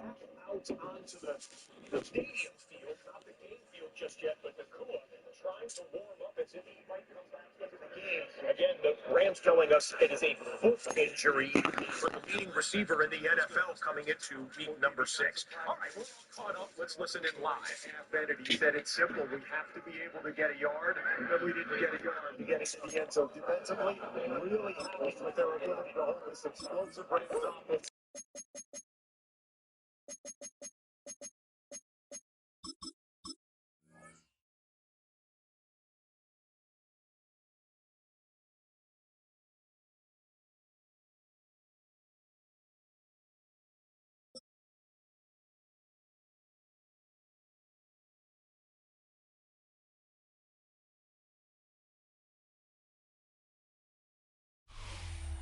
out onto the stadium field, not the game field just yet, but Nakua trying to warm up as if he might come back into the game. Again, the Rams telling us it is a foot injury for the leading receiver in the NFL coming into week number 6. All right, we're all caught up. Let's listen in live. Vanity said it's simple. We have to be able to get a yard, and we didn't get a yard to get into the end zone. Defensively, really happy with their ability to hold this explosive Rams offense.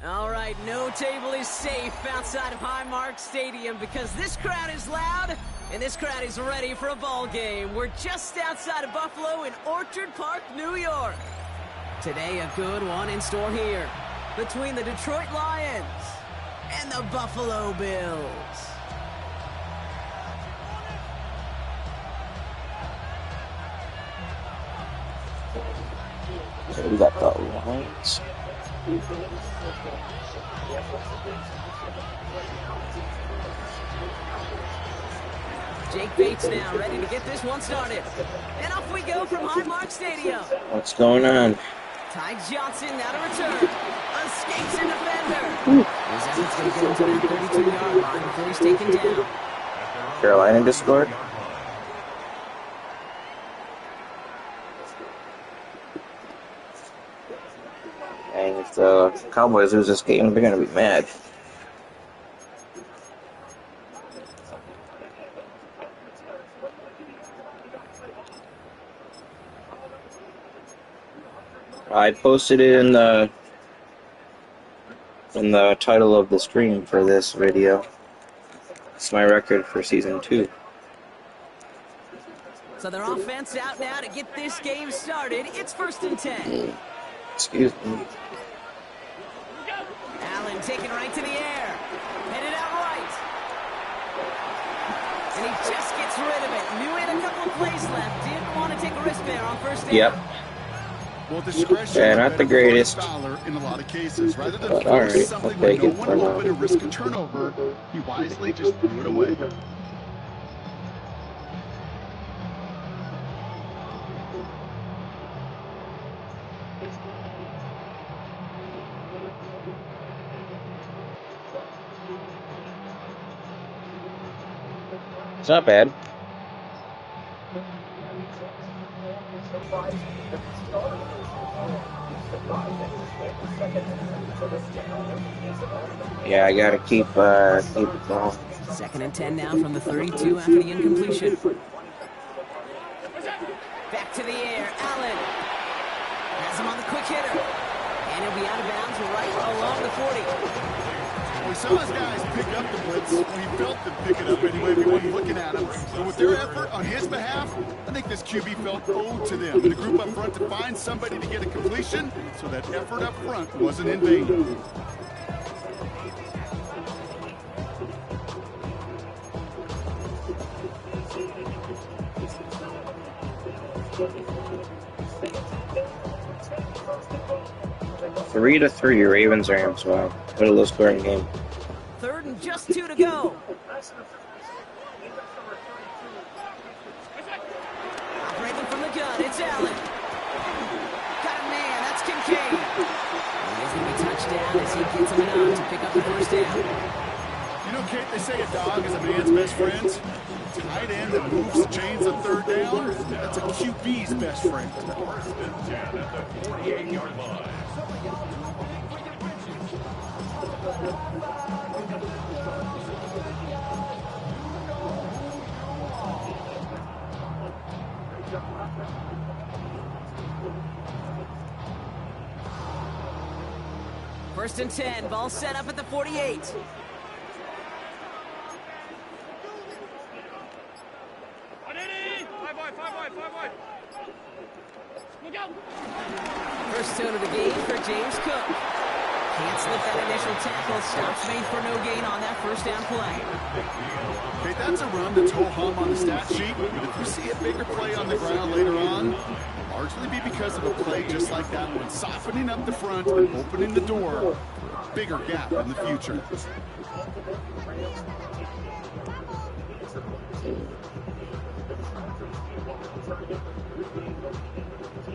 All right, no table is safe outside of Highmark Stadium because this crowd is loud and this crowd is ready for a ball game. We're just outside of Buffalo in Orchard Park, New York. Today, a good one in store here between the Detroit Lions and the Buffalo Bills. So we got the Lions. Jake Bates now ready to get this one started. And off we go from Highmark Stadium. What's going on? Ty Johnson now to return. Escapes a defender. His effort's going to get him to that 32-yard line before he's taken down. Carolina just scored. And if the Cowboys lose this game, they're going to be mad. I posted it in the title of the stream for this video. It's my record for season 2. So their offense out now to get this game started. It's 1st and 10. Excuse me. Allen taken right to the air. Headed out right. And he just gets rid of it. Knew he had a couple of plays left. Didn't want to take a risk there on 1st down. Yep. Well, discretion Yeah, not the greatest. In a lot of cases, rather than But alright, something I'll take where it no for one now. open to risk a turnover, he wisely just threw it away. It's not bad. Yeah, I gotta keep it going. 2nd and 10 now from the 32 after the incompletion. Back to the air, Allen. Has him on the quick hitter. And he'll be out of bounds right along the 40. We saw his guys pick up the blitz. We felt them pick it up anyway if he wasn't looking at him. But with their effort on his behalf, I think this QB felt owed to them. And the group up front to find somebody to get a completion so that effort up front wasn't in vain. Three to 3, Ravens Rams. Wow, what a low scoring game. 3rd and just 2 to go. Operating from the gun, it's Allen. Got a man, that's Kincaid. And he's going to be touchdown as he gets him enough to pick up the 1st down. You know, Kate, they say a dog is a man's best friend. Tight end that moves the chains on 3rd down, that's a QB's best friend. 1st and 10 at the 48-yard line. First and 10, ball set up at the 48. First tone of the game for James Cook. Can't slip that initial tackle. Stops made for no gain on that 1st down play. Okay, That's a run that's ho-hum on the stat sheet, but if you see a bigger play on the ground later on, it'll largely be because of a play just like that one, softening up the front and opening the door for a bigger gap in the future.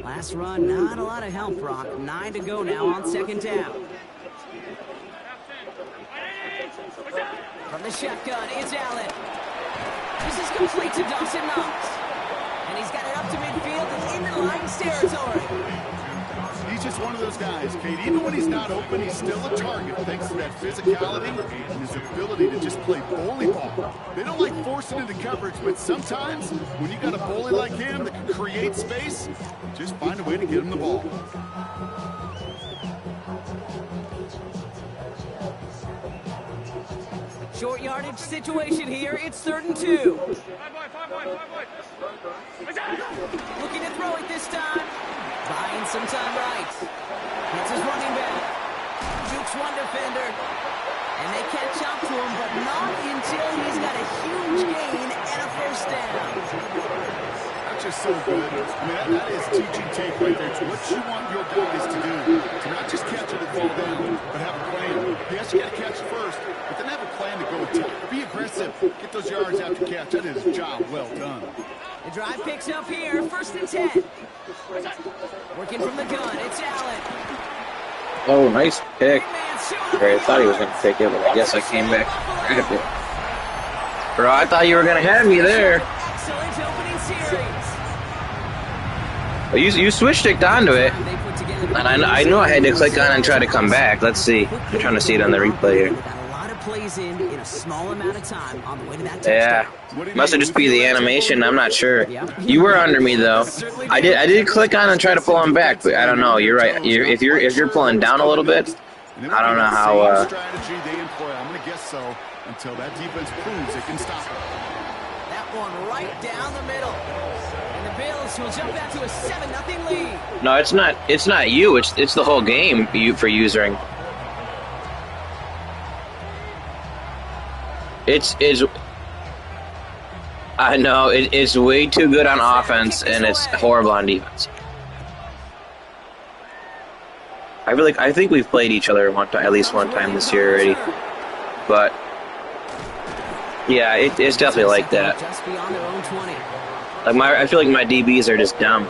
Last run, not a lot of help, Brock. 9 to go now on second down. From the shotgun, it's Allen. This is complete to Dawson Knox. And he's got it up to midfield and into Lions territory. He's just one of those guys, Kate. Even when he's not open, he's still a target thanks to that physicality and his ability to just play bully ball. They don't like forcing into coverage, but sometimes when you got a bully like him that can create space, just find a way to get him the ball. Short yardage situation here. It's 3rd and 2. Looking to throw it this time. Buying some time right. It's his running back. Jukes one defender. And they catch up to him, but not until he's got a huge gain and a first down. That's just so good. I mean, that is teaching tape right there. It's what you want your guys to do. To not just catch it and fall down, but have a plan. Yes, you got to catch it first, but then have a plan to go attack. Be aggressive. Get those yards after catch. That is a job well done. The drive picks up here. 1st and 10. Working from the gun. It's Allen. Oh, nice pick. I thought he was going to pick it, but I guess I came back and grabbed it. Bro, I thought you were going to have me there. Excellent opening series. Well, you switch-sticked onto it, and I knew I had to click on and try to come back. Let's see. I'm trying to see it on the replay here. Got a lot of plays in a small amount of time on the way to that Yeah, touchdown. must have just be the animation. I'm not sure. You were under me though. I did click on and try to pull him back, but I don't know. You're right. If you're pulling down a little bit, I don't know how. Strategy they employ. I'm going to guess so until that defense proves it can stop it. That one right down the middle. And the Bills will jump out to a 7-0 lead. No, it's not. It's not you. It's the whole game for using. I know it is way too good on offense and it's horrible on defense. I think we've played each other at least one time this year already, but yeah, it's definitely like that. Just beyond their own 20. I feel like my DBs are just dumb.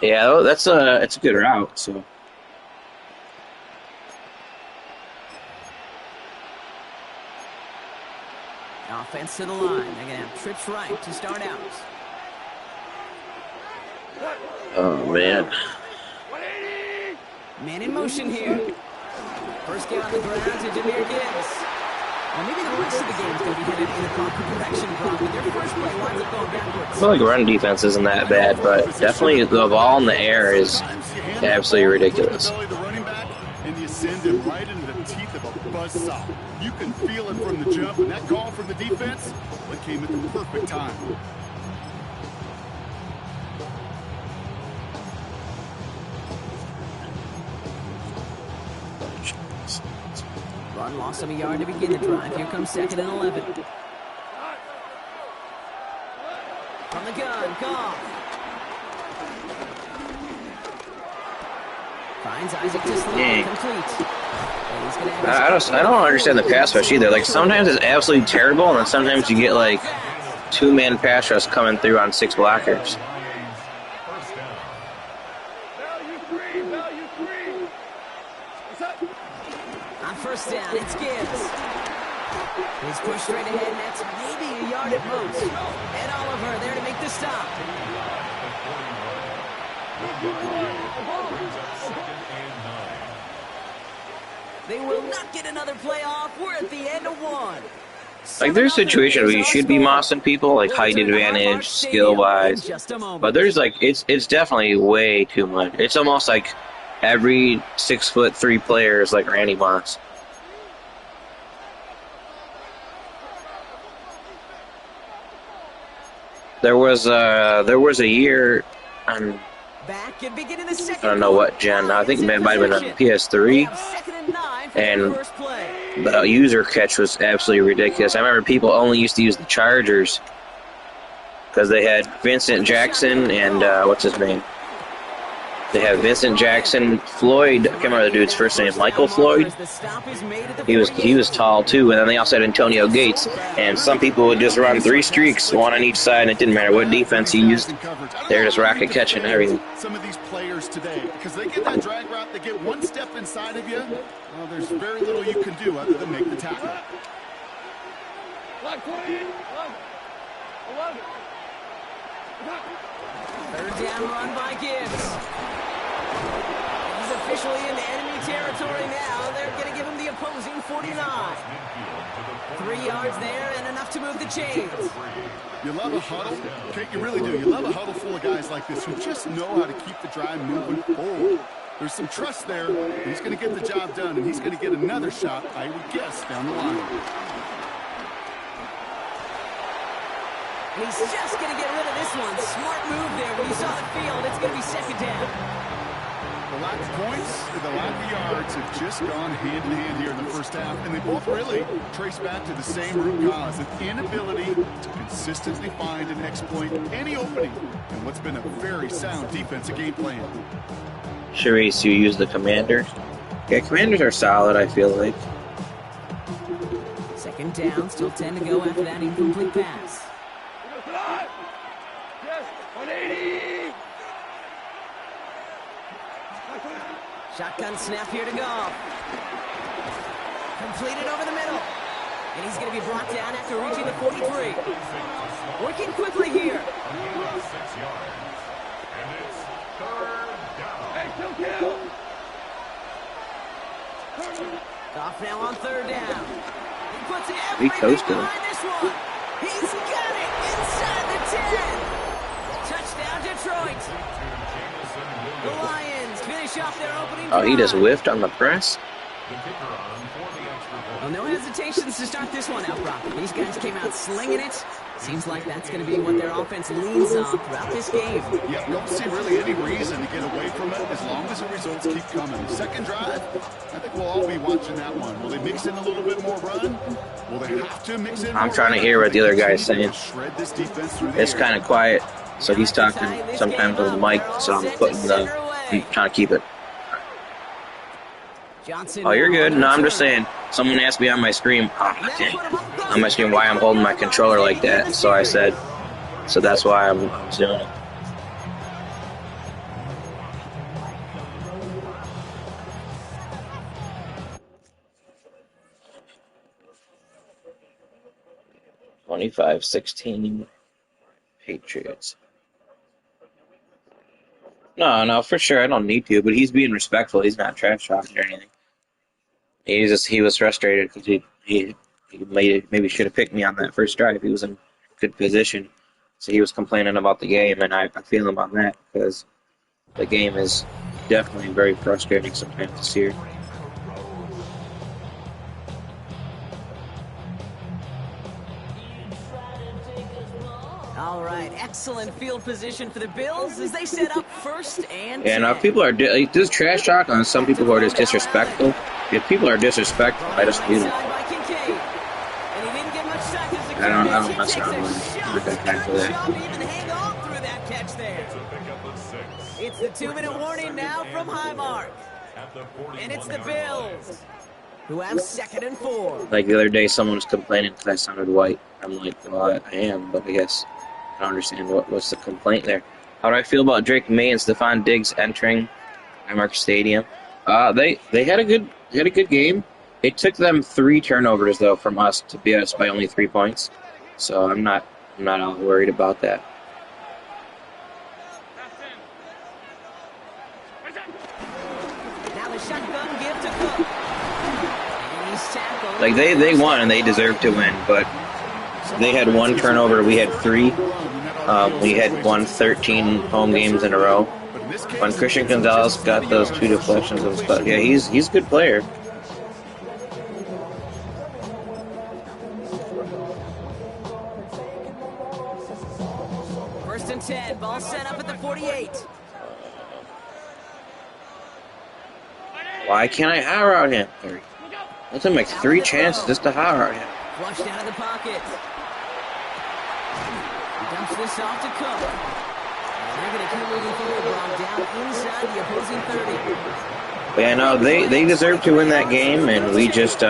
Yeah, it's a good route. So Offense to the line. They're going to have trips right to start out. oh man. Man in motion here. First get on the ground to Jameer Gibbs. Well, maybe the rest of the game's going to be headed in a proper direction, Brock, but their first play winds up going backwards. I feel like run defense isn't that bad, but definitely the ball in the air is absolutely ridiculous. The running back, and you send him right into the teeth of a buzzsaw. You can feel it from the jump, and that call from the defense, it came at the perfect time. Run loss of a yard to begin the drive. Here comes 2nd and 11. From the gun, Goff. Finds Isaac to slow, complete. I don't understand the pass rush either. Like sometimes it's absolutely terrible, and then sometimes you get like 2-man pass rush coming through on 6 blockers. On first down, it's Gibbs. He's pushed straight ahead, and that's maybe a yard at most. Ed Oliver there to make the stop. They will not get another play off. We're at the end of one. Like there's situations where you should be mossing people, like height advantage, skill-wise. But there's like it's definitely way too much. It's almost like every 6'3" player is like Randy Moss. There was a year on Back and beginning the I second don't know what gen. I think it might have been on PS3. And the user catch was absolutely ridiculous. I remember people only used to use the Chargers because they had Vincent Jackson and what's his name? They have Vincent Jackson, Floyd. I can't remember the dude's first name. Michael Floyd. He was tall too, and then they also had Antonio Gates. And some people would just run 3 streaks, one on each side, and it didn't matter what defense he used. They're just rocket catching everything. Some of these players today, because they get that drag route, they get one step inside of you. Well, there's very little you can do other than make the tackle. Third down run by Gibbs. He's officially in enemy territory now. They're going to give him the opposing 49. 3 yards there and enough to move the chains. You love a huddle. Okay, you really do. You love a huddle full of guys like this who just know how to keep the drive moving forward. There's some trust there. He's going to get the job done, and he's going to get another shot, I would guess, down the line. He's just going to get rid of this one. Smart move there. When you saw the field, it's going to be second down. The lack of points and the lack of yards have just gone hand-in-hand here in the first half, and they both really trace back to the same root cause, an inability to consistently find and exploit any opening in what's been a very sound defensive game plan. Charisse, you use the Commanders. Yeah, Commanders are solid, I feel like. Second down, still 10 to go after that incomplete pass. Shotgun snap here to go. Completed over the middle. And he's going to be brought down after reaching the 43. Working quickly here. Goff now on third down. He puts everything behind this one. He's got it inside the 10. Touchdown, Detroit. The Lions finish off their opening drive. Oh, he just whiffed on the press? Well, no hesitations to start this one out, Brock. These guys came out slinging it. Seems like that's going to be what their offense leans on throughout this game. Yeah, don't see really any reason to get away from it as long as the results keep coming. Second drive, I think we'll all be watching that one. Will they mix in a little bit more run? Will they have to mix in I'm trying to hear what the other guy's saying. It's kind of quiet, so he's talking sometimes on the mic, so I'm trying to keep it. Oh, you're good. No, I'm just saying. Someone asked me on my screen, on my screen, why I'm holding my controller like that. So I said, so that's why I'm doing it. (25-16) Patriots. No, for sure. I don't need to, but he's being respectful. He's not trash talking or anything. He was frustrated because he maybe should have picked me on that first drive. He was in good position, so he was complaining about the game, and I feel him on that because the game is definitely very frustrating sometimes this year. All right, excellent field position for the Bills as they set up first and 10. Yeah, now people are this trash talk on some people who are just disrespectful. If people are disrespectful, I just feel it. I don't mess around with that kind of that. It's the 2-minute warning now from Highmark, and it's the Bills who have 2nd and 4. Like the other day, someone was complaining because I sounded white. I'm like, well, I am, but I guess I don't understand what's the complaint there. How do I feel about Drake May and Stephon Diggs entering Highmark Stadium? They had a good game. It took them 3 turnovers though from us to beat us by only 3 points. So I'm not all worried about that. Now the shotgun give to Cook. And he's tackled. Like they won and they deserved to win, but they had 1 turnover. We had 3. We had won 13 home games in a row. When Christian Gonzalez got those 2 deflections, it was fun. Yeah, he's a good player. First and 10, ball set. set up at the 48. Why can't I high route him? That's him like 3 chances just to high route him. Flushed out of the pocket. He dumps this off to Cook. And they're going to keep moving forward, Bob, down inside the opposing 30. But yeah, no, they deserved to win that game, and we just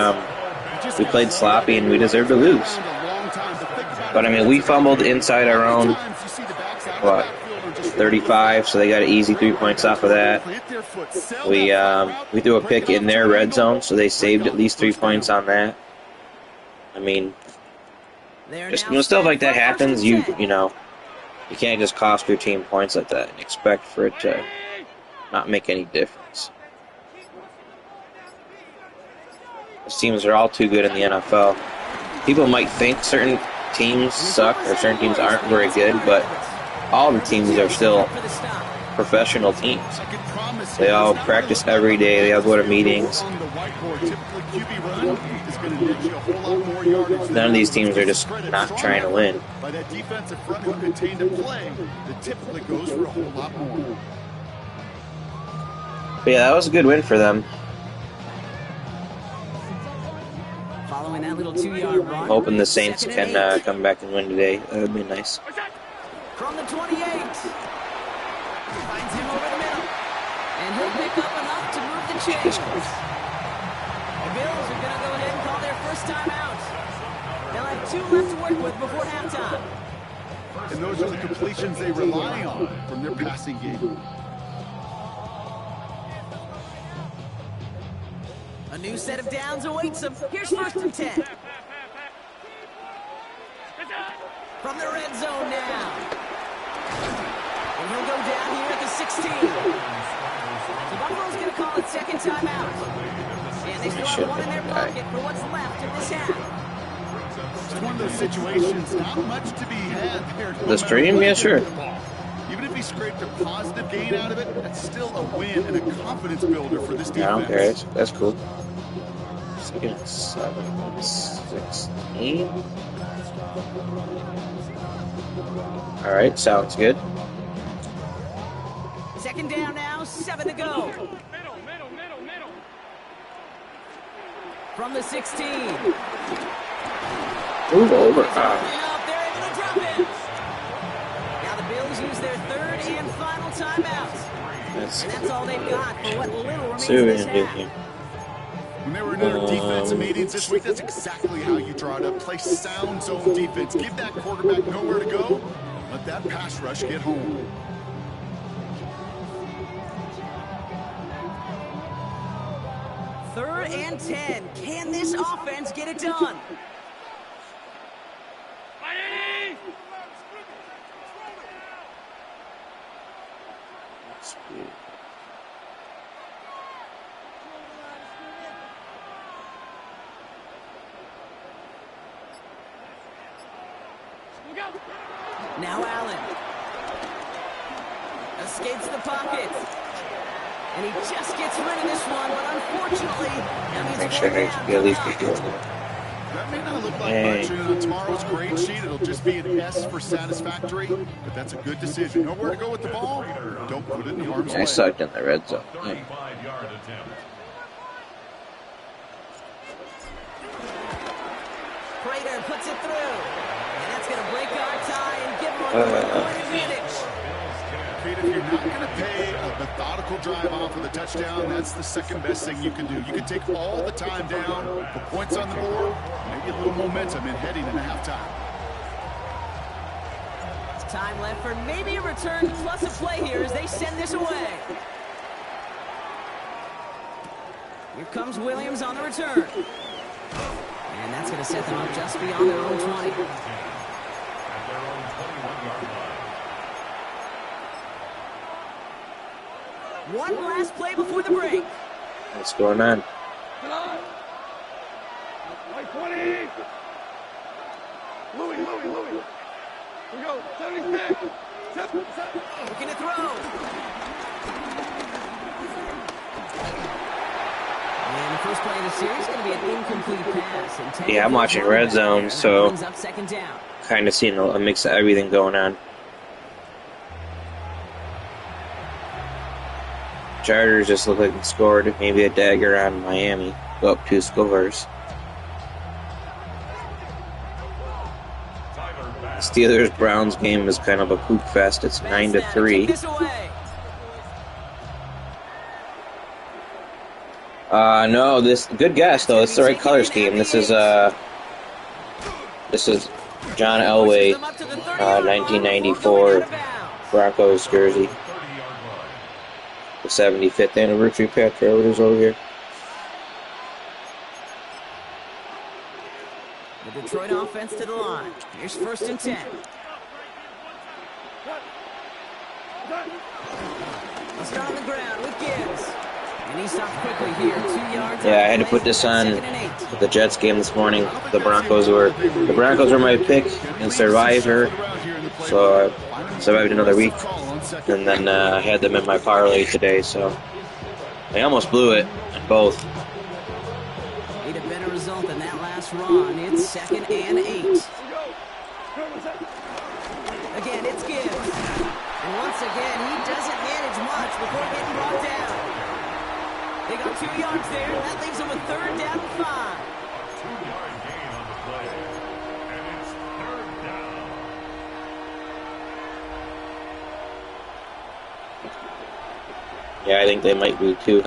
we played sloppy, and we deserved to lose. But I mean, we fumbled inside our own, what, 35, so they got an easy 3 points off of that. We threw a pick in their red zone, so they saved at least 3 points on that. I mean, just when stuff like that happens, you know, you can't just cost your team points like that and expect for it to not make any difference. These teams are all too good in the NFL. People might think certain teams suck or certain teams aren't very good, but all the teams are still professional teams. They all practice every day. They all go to meetings. None of these teams are just not trying to win. By that defensive front who contained a play that typically goes for a whole lot more. But yeah, that was a good win for them. Following that little 2-yard run. Hoping the Saints can come back and win today. That would be nice. From the 28. Finds him over the middle. And he'll pick up enough to move the chains. The Bills are going to go ahead and call their first timeout. They'll have 2 left to work with before halftime. And those are the completions they rely on from their passing game. A new set of downs awaits them. Here's 1st and 10. From the red zone now. And he'll go down here at the 16. So Buffalo's going to call it second timeout. And they still have 1 in their pocket for what's left of this half. It's one of those situations, not much to be had there. The stream? Yeah, sure. Even if he scraped a positive gain out of it, that's still a win and a confidence builder for this defense. Yeah, I don't care. That's cool. 7, 16. All right, sounds good. Second down now, 7 to go. From the 16. Move over. They're able to drop it. Now the Bills use their 3rd and final timeout. And that's all they've got for what little remains of this half. When they were in our defensive meetings this week, that's exactly how you draw it up. Play sound zone defense. Give that quarterback nowhere to go. Let that pass rush get home. Third and 10. Can this offense get it done? Now Allen escapes the pocket, and he just gets rid of this one, but unfortunately, that means Make sure they should be at least good. That may not look like much on tomorrow's grade sheet. It'll just be an S for satisfactory, but that's a good decision. Know where to go with the ball? Don't put it in harm's way. I sucked in the red zone. Yeah. Prater puts it through, and that's going to break our tie and give him a point advantage. If you're not going to pay a methodical drive off with a touchdown, that's the second best thing you can do. You can take all the time down, put points on the board, maybe a little momentum in heading into halftime. It's time left for maybe a return plus a play here as they send this away. Here comes Williams on the return. And that's going to set them up just beyond their own 20. One last play before the break. What's going on? Louis. We go. 76. Looking to throw. And the first play of the series is going to be an incomplete pass. And Yeah, I'm watching red zone, so brings up second down. kind of seeing a mix of everything going on. Chargers just look like they scored maybe a dagger on Miami. Go up 2 scores. Steelers-Browns game is kind of a poop fest. It's 9-3. No, this good guess though. It's the right color scheme. This is John Elway, 1994 Broncos jersey. The 75th anniversary patch is over here. The Detroit offense to the line. Here's 1st and 10. He'll start on the ground with Gibbs. And he stopped quickly here. 2 yards. Yeah, I had to put this on the Jets game this morning. The Broncos were my pick in Survivor, so I survived another week, and then I had them in my parlay today. So I almost blew it in both. Need a better result than that last run. It's 2nd and 8. Again, it's Gibbs. And once again, he doesn't manage much before getting brought down. They got 2 yards there. That leaves them with 3rd down and 5. 2-yard gain on the play. And it's 3rd down. Yeah, I think they might be too.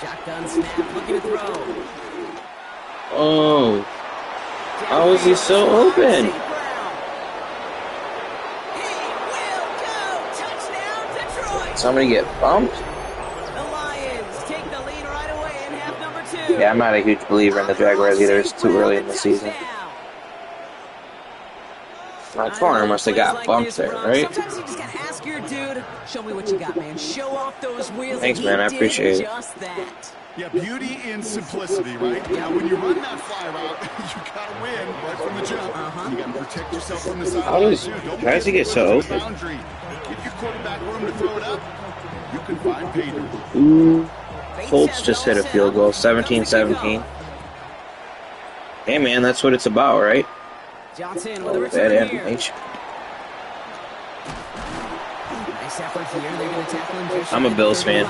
Shotgun snap, looking to throw. Oh, how is he so open? Somebody get bumped? The Lions take the lead right away in half number 2. Yeah, I'm not a huge believer in the Jaguars either. It's too early in the season. My corner must have got bumped there, right? Sometimes you just gotta ask your dude, show me what you got, man. Show off those wheels. Thanks, man. I appreciate it. Just that. Yeah, beauty in simplicity, right? Now, when you run that fly route, you gotta win right from the jump. You gotta protect yourself from the sidelines. How does he get so open? Give your quarterback room to throw it up. You can find pay dirt. Ooh, Colts just hit a field goal, 17-17. Hey, man, that's what it's about, right? Johnson with a Bad return here. animation. Nice effort here. They're going to tackle him just I'm a Bills fan.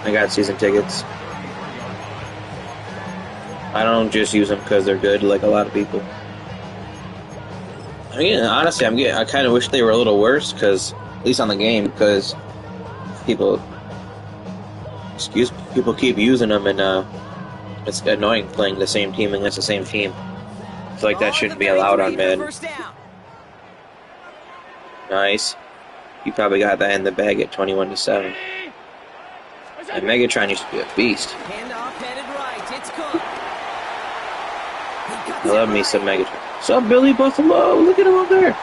I got season tickets. I don't just use them because they're good, like a lot of people. I mean, honestly, I kind of wish they were a little worse, because at least on the game, because people keep using them, and it's annoying playing the same team against the same team. I feel like that shouldn't be allowed on Madden. Nice. You probably got that in the bag at 21-7. And Megatron used to be a beast. Handoff headed right. It's Cook. I love me some Megatron. What's up, Billy Buffalo? Look at him up there.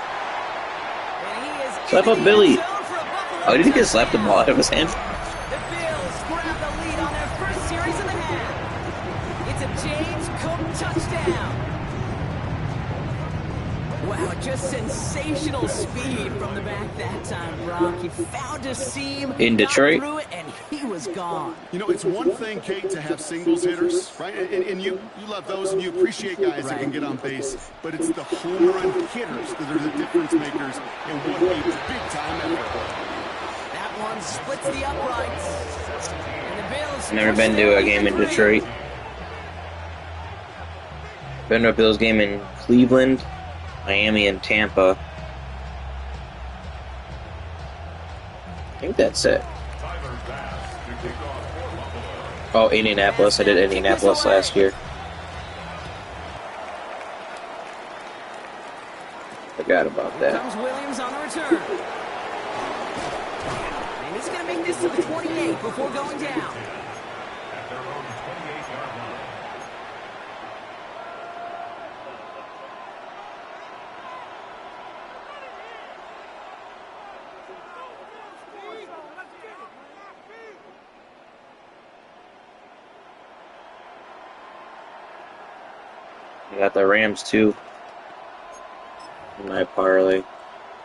Slap up Billy. Oh, did he get slapped the ball out of his hand? The Bills grab the lead on their first series of the half. It's a James Cook touchdown. Wow, just sensational speed from the back that time, Brock. He found a seam in Detroit, through it, and he was gone. You know, it's one thing, Kate, to have singles hitters, right? And you love those, and you appreciate guys that can get on base. But it's the home run hitters that are the difference makers in one big-time effort. That one splits the uprights. And the Bills. Never been to a game in Detroit. Been to a Bills game in Cleveland, Miami, and Tampa. I think that's it. Oh, Indianapolis. I did Indianapolis last year. Forgot about that. Comes Williams on the return. And he's going to make this to the 28 before going down. I got the Rams too in my parlay.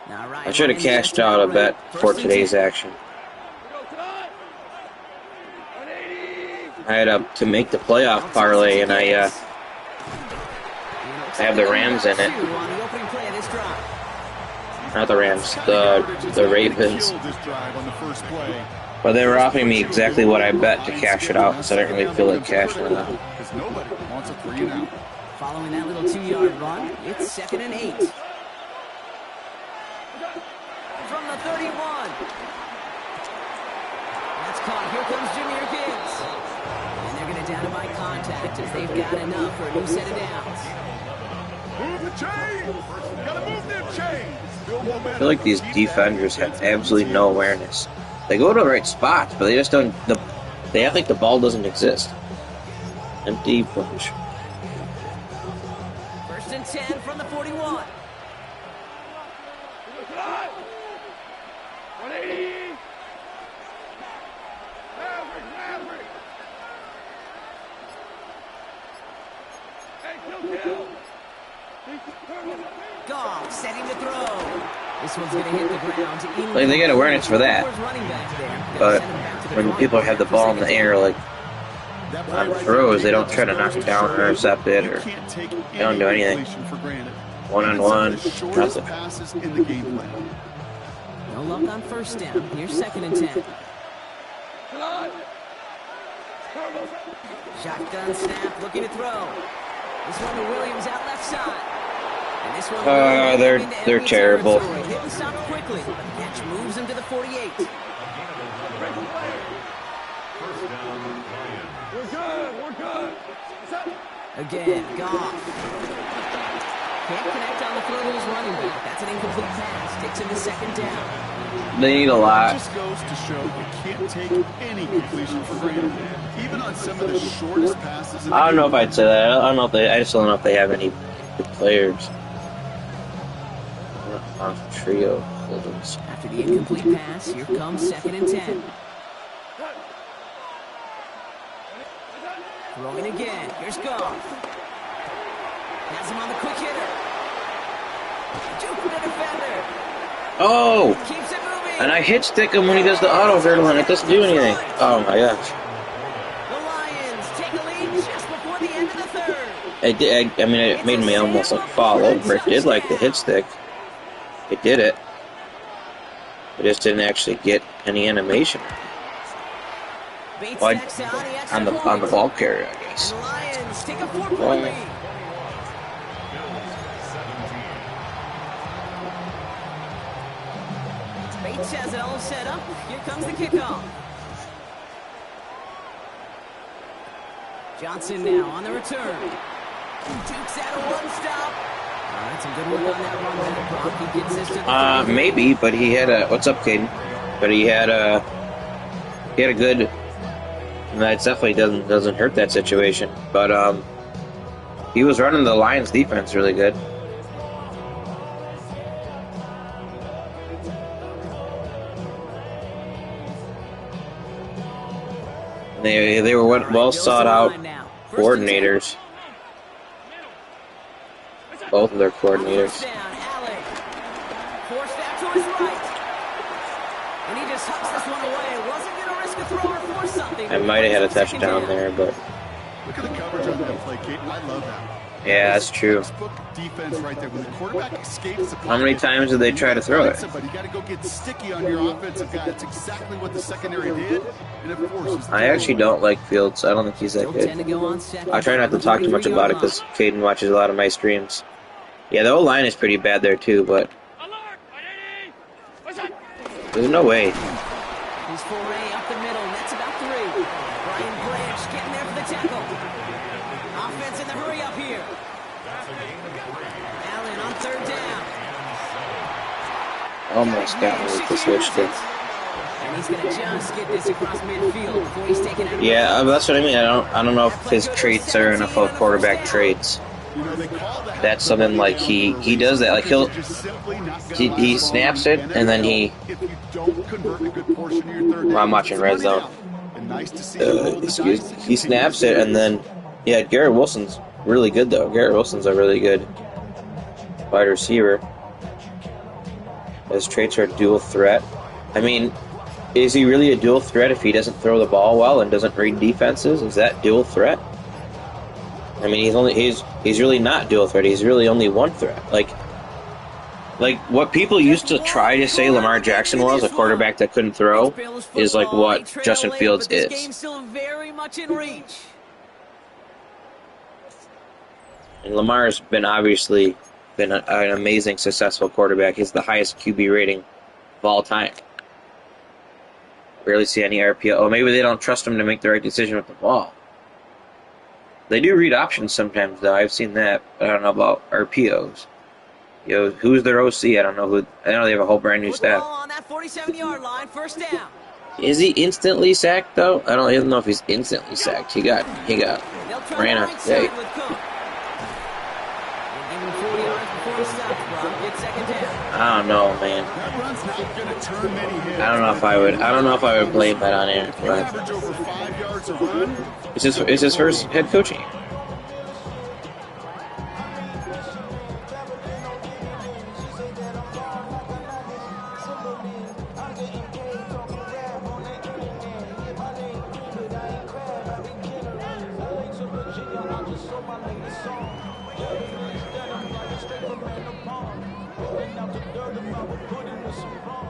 I should have cashed out a bet for today's action. I had to make the playoff parlay, and I have the Rams in it. Not the Rams, the Ravens. But they were offering me exactly what I bet to cash it out, so I didn't really feel like cashing it out. Following that little 2-yard run, it's 2nd and 8. From the 31. That's caught. Here comes Jameer Gibbs. And they're going to down him by contact as they've got enough for a new set of downs. Move the chains! Gotta move them chains! I feel like these defenders have absolutely no awareness. They go to the right spots, but they just don't. They act like the ball doesn't exist. Empty push. 1st and 10 from the 41. 180. Maverick. Hey, kill. Goff setting to throw. This one's going to hit the ground. Like, they get awareness for that. But when people have the ball in the air, like on throws, they don't try to knock it down or intercept it, or they don't do anything. One-on-one, nothing. No luck on 1st down. Here's 2nd and 10. Shotgun snap, looking to throw. This one to Williams out left side. And this one they're terrible. Hit and stop quickly. Catch moves him to the 48. We're good. Again, Goff. Can't connect on the throw to his running back. That's an incomplete pass. Takes him to 2nd down. They need a lot. It just goes to show you can't take any completion for granted. Even on some of the shortest passes. I don't know if I'd say that. I don't know if I just don't know if they have any good players. Trio holdings. After the incomplete pass, here comes 2nd and 10. Throwing again. Here's Goff. Has him on the quick hitter. Juking the defender. Oh! Keeps it moving. And I hit stick him when he does the auto hurdle and it doesn't do anything. Oh my gosh. The Lions take a lead just before the end of the 3rd. I mean, it made me almost like fall over. It did like the hit stick. It did it. It just didn't actually get any animation. Well, on the ball carrier, I guess. And the Lions take a 4-point lead. Bates has it all set up. Here comes the kickoff. Johnson now on the return. Dukes out a one-stop. That's some good work on that run there, Brock. He gets this to the maybe, but he had a... What's up, Caden? But he had a good... That definitely doesn't hurt that situation. But he was running the Lions defense really good. They were well sought out coordinators. Both of their coordinators. Forced out to his right. And he just hucks this one away. Wasn't going to risk a throw or force something. I might have had a touchdown there, but... Look at the coverage on that play, Kate. I love that. Yeah, that's true. Defense right there. When the quarterback escapes the How many times did they try to throw it? You got to go get sticky on your offensive guy. That's exactly what the secondary did, and it forces. I actually don't like Fields. I don't think he's that good. I try not to talk too much about it because Caden watches a lot of my streams. Yeah, the O-line is pretty bad there too, but there's no way. He's foray up the middle. That's about 3. Brian Branch getting there for the tackle. Offense in the hurry up here. Allen on 3rd down. Almost got me with the switch there. And he's going to just get this across midfield before he's taken out. Yeah, that's what I mean. I don't know if his traits are NFL quarterback traits. That's something like he does that. Like he snaps it and then he. Well, I'm watching Red Zone. He snaps it and then Garrett Wilson's really good though. Garrett Wilson's a really good wide receiver. His traits are a dual threat. I mean, is he really a dual threat if he doesn't throw the ball well and doesn't read defenses? Is that dual threat? I mean, he's really not dual threat. He's really only one threat. Like, Like, what people used to try to say Lamar Jackson was, a quarterback that couldn't throw, is like what Justin Fields is. Game's still very much in reach. And Lamar's been obviously been an amazing, successful quarterback. He's the highest QB rating of all time. Rarely see any RPO. Oh, maybe they don't trust him to make the right decision with the ball. They do read options sometimes, though. I've seen that. But I don't know about RPOs. Yo, who's their OC? I don't know who. I know they have a whole brand new staff. On that 47-yard line, first down. Is he instantly sacked though? I don't know if he's instantly sacked. He got ran out today. I don't know, man. I don't know if I would blame that on him. But it's his first head coaching.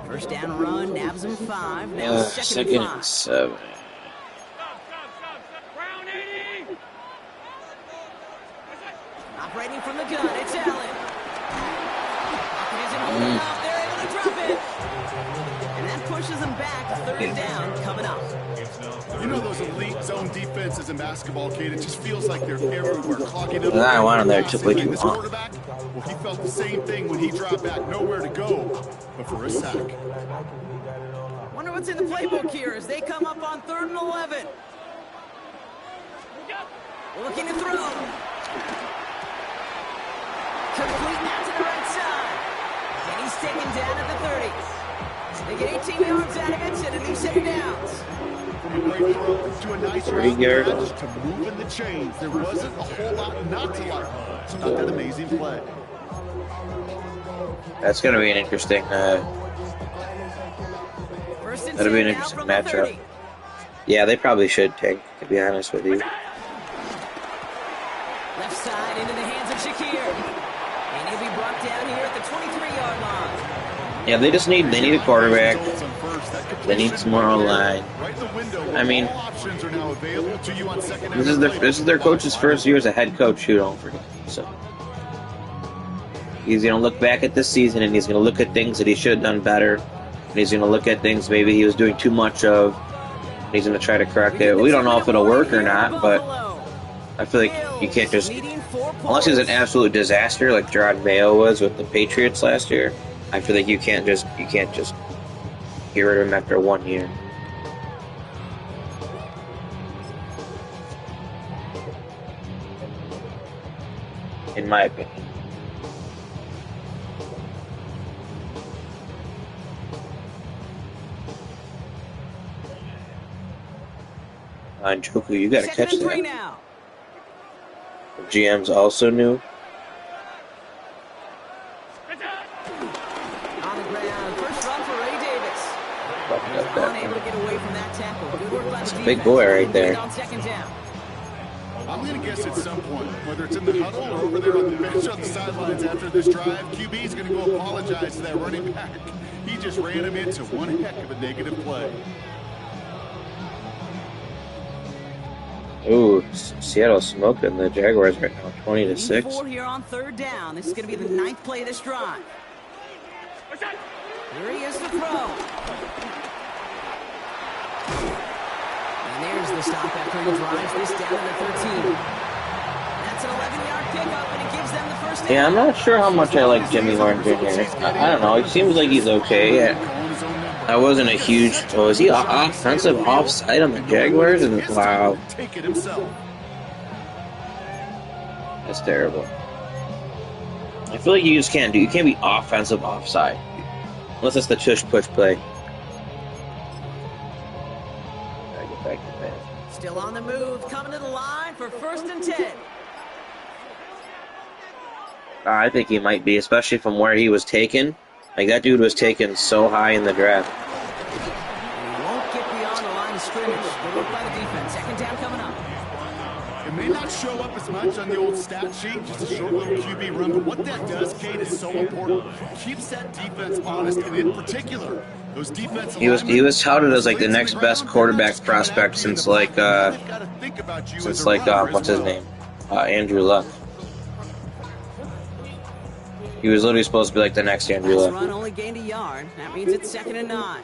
First down run, nabs him 5. Now second and 7. Operating from the gun, it's Allen. They're able to drop it. And that pushes them back. Third down coming up. You know those elite zone defenses in basketball, Kate? It just feels like they're everywhere, clogging up. I want him there. Took way too long. Well, he felt the same thing when he dropped back, nowhere to go but for a sack. Wonder what's in the playbook here as they come up on 3rd and 11. Looking to throw. Complete now to the right side. And he's taken down at the 30. They get 18 yards out of it and a new set of downs. Great throw to a nice route to move in the chains. There wasn't a whole lot not to like about that amazing play. That's going to be an interesting. That'll be an interesting matchup. Yeah, they probably should tank, to be honest with you. Left side into the hands of Shakir. And he'll be brought down here at the 23-yard line. Yeah, they need a quarterback. They need some more online. I mean, this is their coach's first year as a head coach, too, don't forget. So he's going to look back at this season and he's going to look at things that he should have done better. And he's going to look at things maybe he was doing too much of. And he's going to try to correct it. We don't know if it'll work or not, but I feel like you can't just, unless he's an absolute disaster like Gerard Mayo was with the Patriots last year. I feel like you can't just get rid of him after 1 year. In my opinion. Joku, you gotta catch that. Now. The GM's also new. On the ground, first run for Ray Davis. Unable to get away from that tackle. Good work by the defense. Big boy right there. On 2nd down. I'm going to guess at some point, whether it's in the huddle or over there on the bench on the sidelines after this drive, QB's going to go apologize to that running back. He just ran him into one heck of a negative play. Ooh, Seattle smoked in the Jaguars right now, 20-6. 4 here on 3rd down. This is going to be the 9th play of this drive. Here he is to throw. And there's the stop after he drives this down to the 13. That's an 11-yard pickup, and it gives them the first down. Yeah, I'm not sure how much I like Jimmy Horn Jr. I don't know. It seems like he's okay. I wasn't a huge. Oh, is he offensive offside on the Jaguars? And wow, that's terrible. I feel like you just can't do. You can't be offensive offside unless it's the tush push play. Gotta get back to that. Still on the move, coming to the line for 1st and 10. I think he might be, especially from where he was taken. Like, that dude was taken so high in the draft. And he won't get beyond the line of scrimmage. Good work by the defense. 2nd down coming up. It may not show up as much much on the old stat sheet, just a short little QB run. But what that does, Kate, is so important. Keeps that defense honest, and in particular, those defensive he was touted as like the next best quarterback prospect since like what's his name, Andrew Luck. He was literally supposed to be like the next Andrew Luck. Run only gained a yard. That means it's 2nd and 9.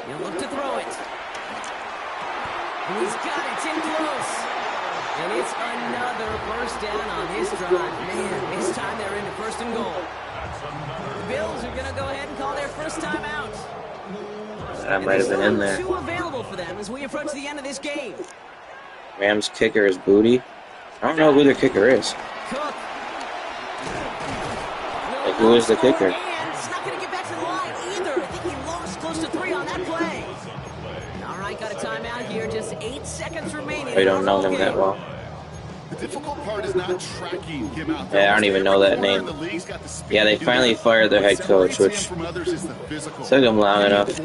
He'll look to throw it. And he's got it. It's in close. And it's another first down on his drive. Man, this time they're into 1st and goal. The Bills are going to go ahead and call their first time out. That might have been in there. Two available for them as we approach the end of this game. Rams kicker is Booty. I don't know who their kicker is. Cook. Like, who is the kicker? And it's not going to get back to the line either. I think he lost close to 3 on that play. All right, got a timeout here. Just 8 seconds remaining. I don't know him that well. The difficult part is not tracking him out there. Yeah, I don't even know that name. Yeah, they finally fired their head coach, which took him long enough.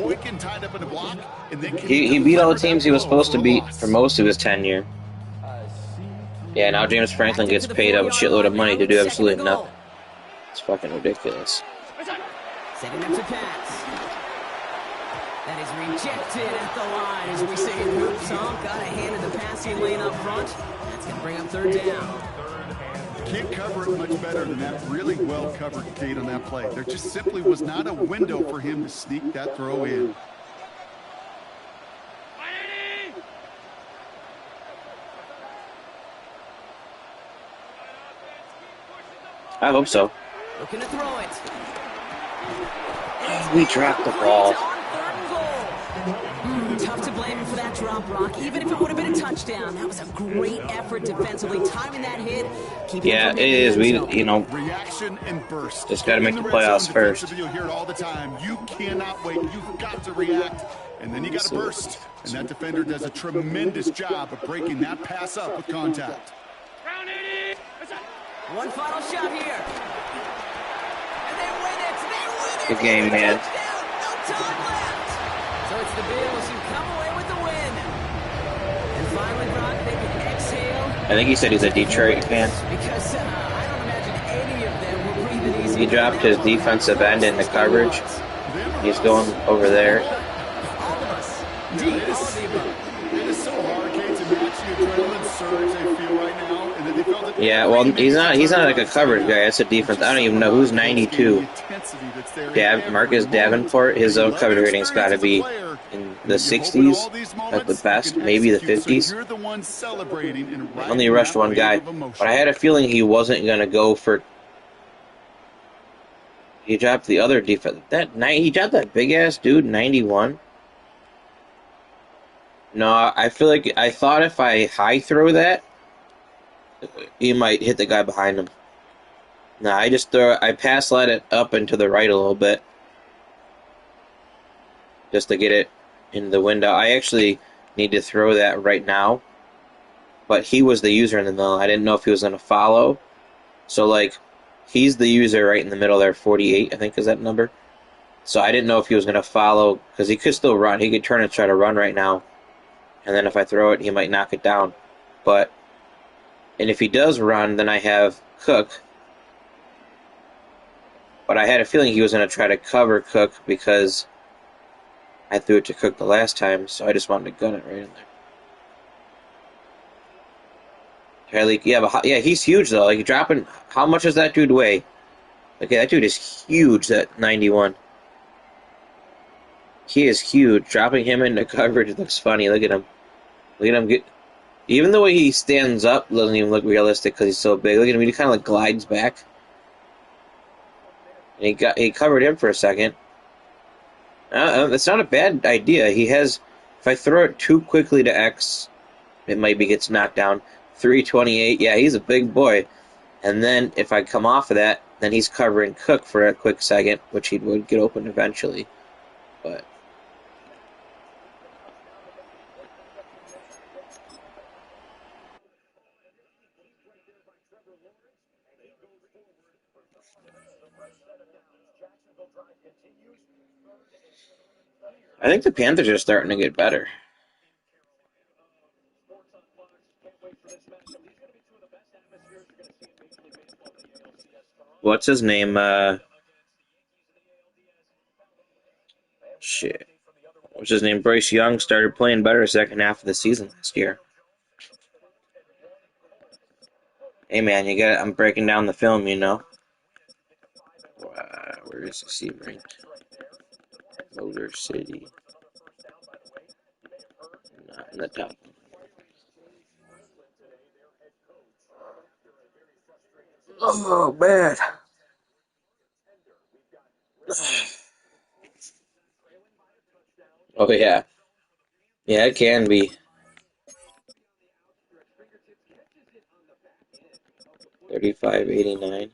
He beat all the teams he was supposed to beat for most of his tenure. Yeah, now James Franklin gets paid a shitload of money to do absolutely nothing. It's fucking ridiculous. Setting up to pass. That is rejected at the line as we say in hoops. Got a hand in the passing lane up front. That's going to bring up 3rd down. Can't cover it much better than that. Really well covered, Kate, on that play. There just simply was not a window for him to sneak that throw in. I hope so. Looking to throw it. We dropped the ball. Tough to blame him for that drop, Brock. Even if it would have been a touchdown, that was a great effort defensively, timing that hit. Yeah, it is. We, reaction and burst. Just got to make the playoffs first. You'll hear it all the time. You cannot wait. You've got to react, and then you got to burst. And that defender does a tremendous job of breaking that pass up with contact. One final shot here. And they win it. Good game, man. No time left. So it's the Bills who come away with the win. And finally, Brock, they can exhale. I think he said he's a Detroit fan. Because I don't imagine any of them will breathe it easy. He dropped his defensive end in the coverage. He's going over there. All of us. All of the above. It is so hard, Kate, to match the adrenaline surge they feel right now. And then they felt it. Yeah, well, he's not like a coverage guy. That's a defense. I don't even know who's 92. Marcus Davenport. His own coverage rating's got to be in the 60s at the best, maybe the 50s. Only rushed one guy, but I had a feeling he wasn't gonna go for. He dropped the other defense. He dropped that big ass dude, 91. No, I feel like I thought if I high throw that, he might hit the guy behind him. No, I pass let it up and to the right a little bit. Just to get it in the window. I actually need to throw that right now. But he was the user in the middle. I didn't know if he was going to follow. So, like, he's the user right in the middle there, 48, I think is that number. So I didn't know if he was going to follow, because he could still run. He could turn and try to run right now. And then if I throw it, he might knock it down. And if he does run, then I have Cook. But I had a feeling he was going to try to cover Cook because I threw it to Cook the last time, so I just wanted to gun it right in there. Yeah, he's huge though. Like dropping, how much does that dude weigh? Okay, that dude is huge. That 91. He is huge. Dropping him into coverage looks funny. Look at him. Even the way he stands up doesn't even look realistic because he's so big. Look at him. He kind of like glides back. And he covered him for a second. It's not a bad idea. If I throw it too quickly to X, it maybe gets knocked down. 328. Yeah, he's a big boy. And then if I come off of that, then he's covering Cook for a quick second, which he would get open eventually. But I think the Panthers are starting to get better. What's his name? Shit. What's his name? Bryce Young started playing better second half of the season last year. Hey man, you got. I'm breaking down the film, you know. Where is he ranked? Motor City. Not in the top. Oh man. Oh yeah. Yeah, it can be. 35.89.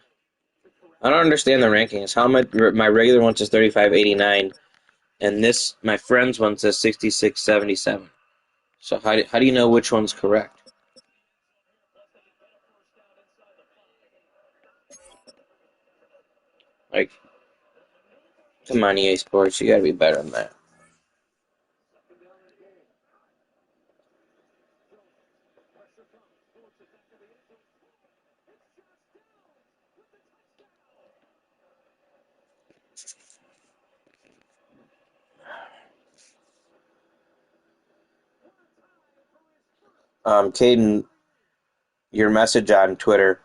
I don't understand the rankings. How my regular one says 35.89, and this my friend's one says 66.77. So how do you know which one's correct? Like, come on, EA Sports, you gotta be better than that. Caden, your message on Twitter,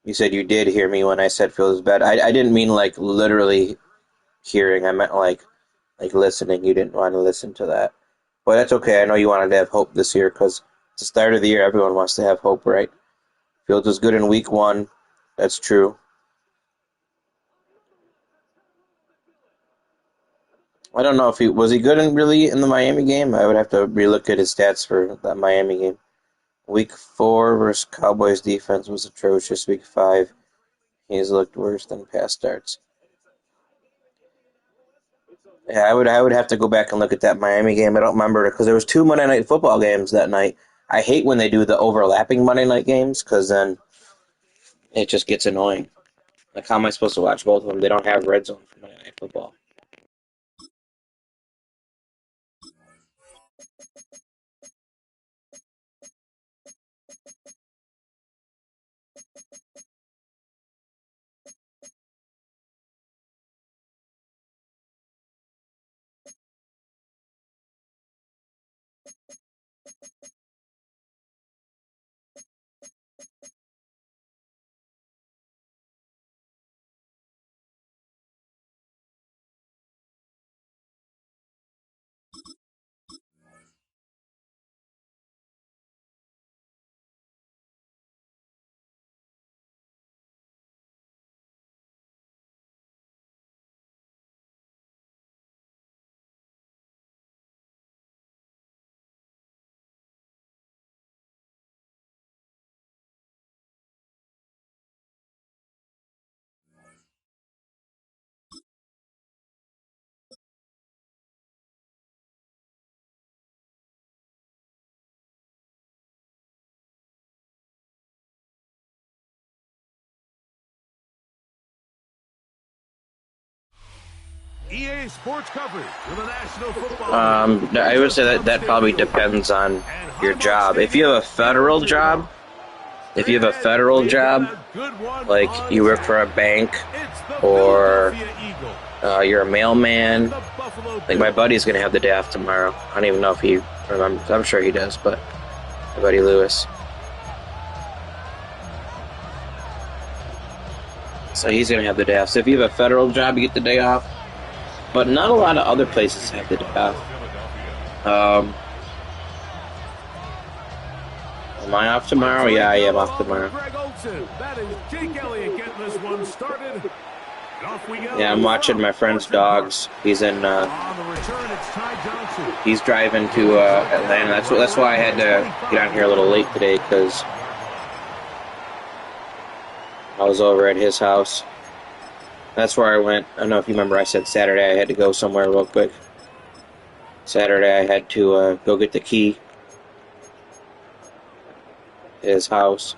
you said you did hear me when I said feels bad. I didn't mean like literally hearing. I meant like listening. You didn't want to listen to that. But that's okay. I know you wanted to have hope this year because it's the start of the year. Everyone wants to have hope, right? Fields was good in week 1. That's true. I don't know if he was good in the Miami game. I would have to relook at his stats for that Miami game. Week 4 versus Cowboys defense was atrocious. Week 5, he's looked worse than past starts. Yeah, I would have to go back and look at that Miami game. I don't remember because there was 2 Monday Night Football games that night. I hate when they do the overlapping Monday night games because then it just gets annoying. Like, how am I supposed to watch both of them? They don't have red zone for Monday Night Football. EA Sports coverage with the National Football I would say that probably depends on your job. If you have a federal job, like you work for a bank or you're a mailman, like my buddy's gonna have the day off tomorrow. I don't even know if he remembers. I'm sure he does, but my buddy Lewis. So he's gonna have the day off. So if you have a federal job, you get the day off. But not a lot of other places have the day off. Am I off tomorrow? Yeah, I am off tomorrow. Yeah, I'm watching my friend's dogs. He's in. He's driving to Atlanta. That's why I had to get on here a little late today because I was over at his house. That's where I went. I don't know if you remember I said Saturday I had to go somewhere real quick. Saturday I had to go get the key to his house.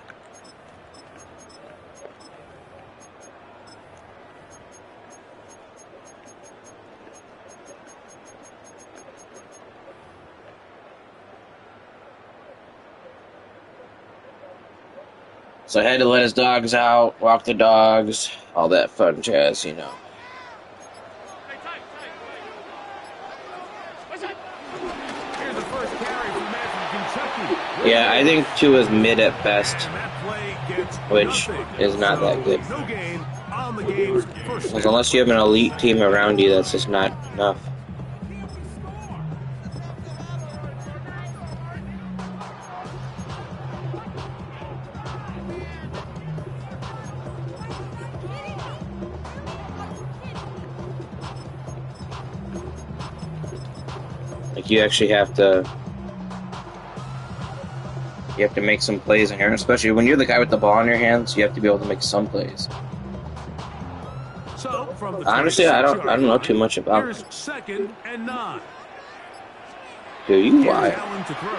So I had to let his dogs out, walk the dogs, all that fun jazz, you know. Here's the first carry from Kentucky. Yeah, I think Tua's mid at best, And that play gets which nothing. is not that good. No gain on the game's first Because down. unless you have an elite team around you, that's just not enough. Like, you actually have to make some plays in here, especially when you're the guy with the ball in your hands. You have to be able to make some plays. So, from the Honestly, I don't know too much about here's him. 2nd and 9. Do you? Here's Why? Allen to throw.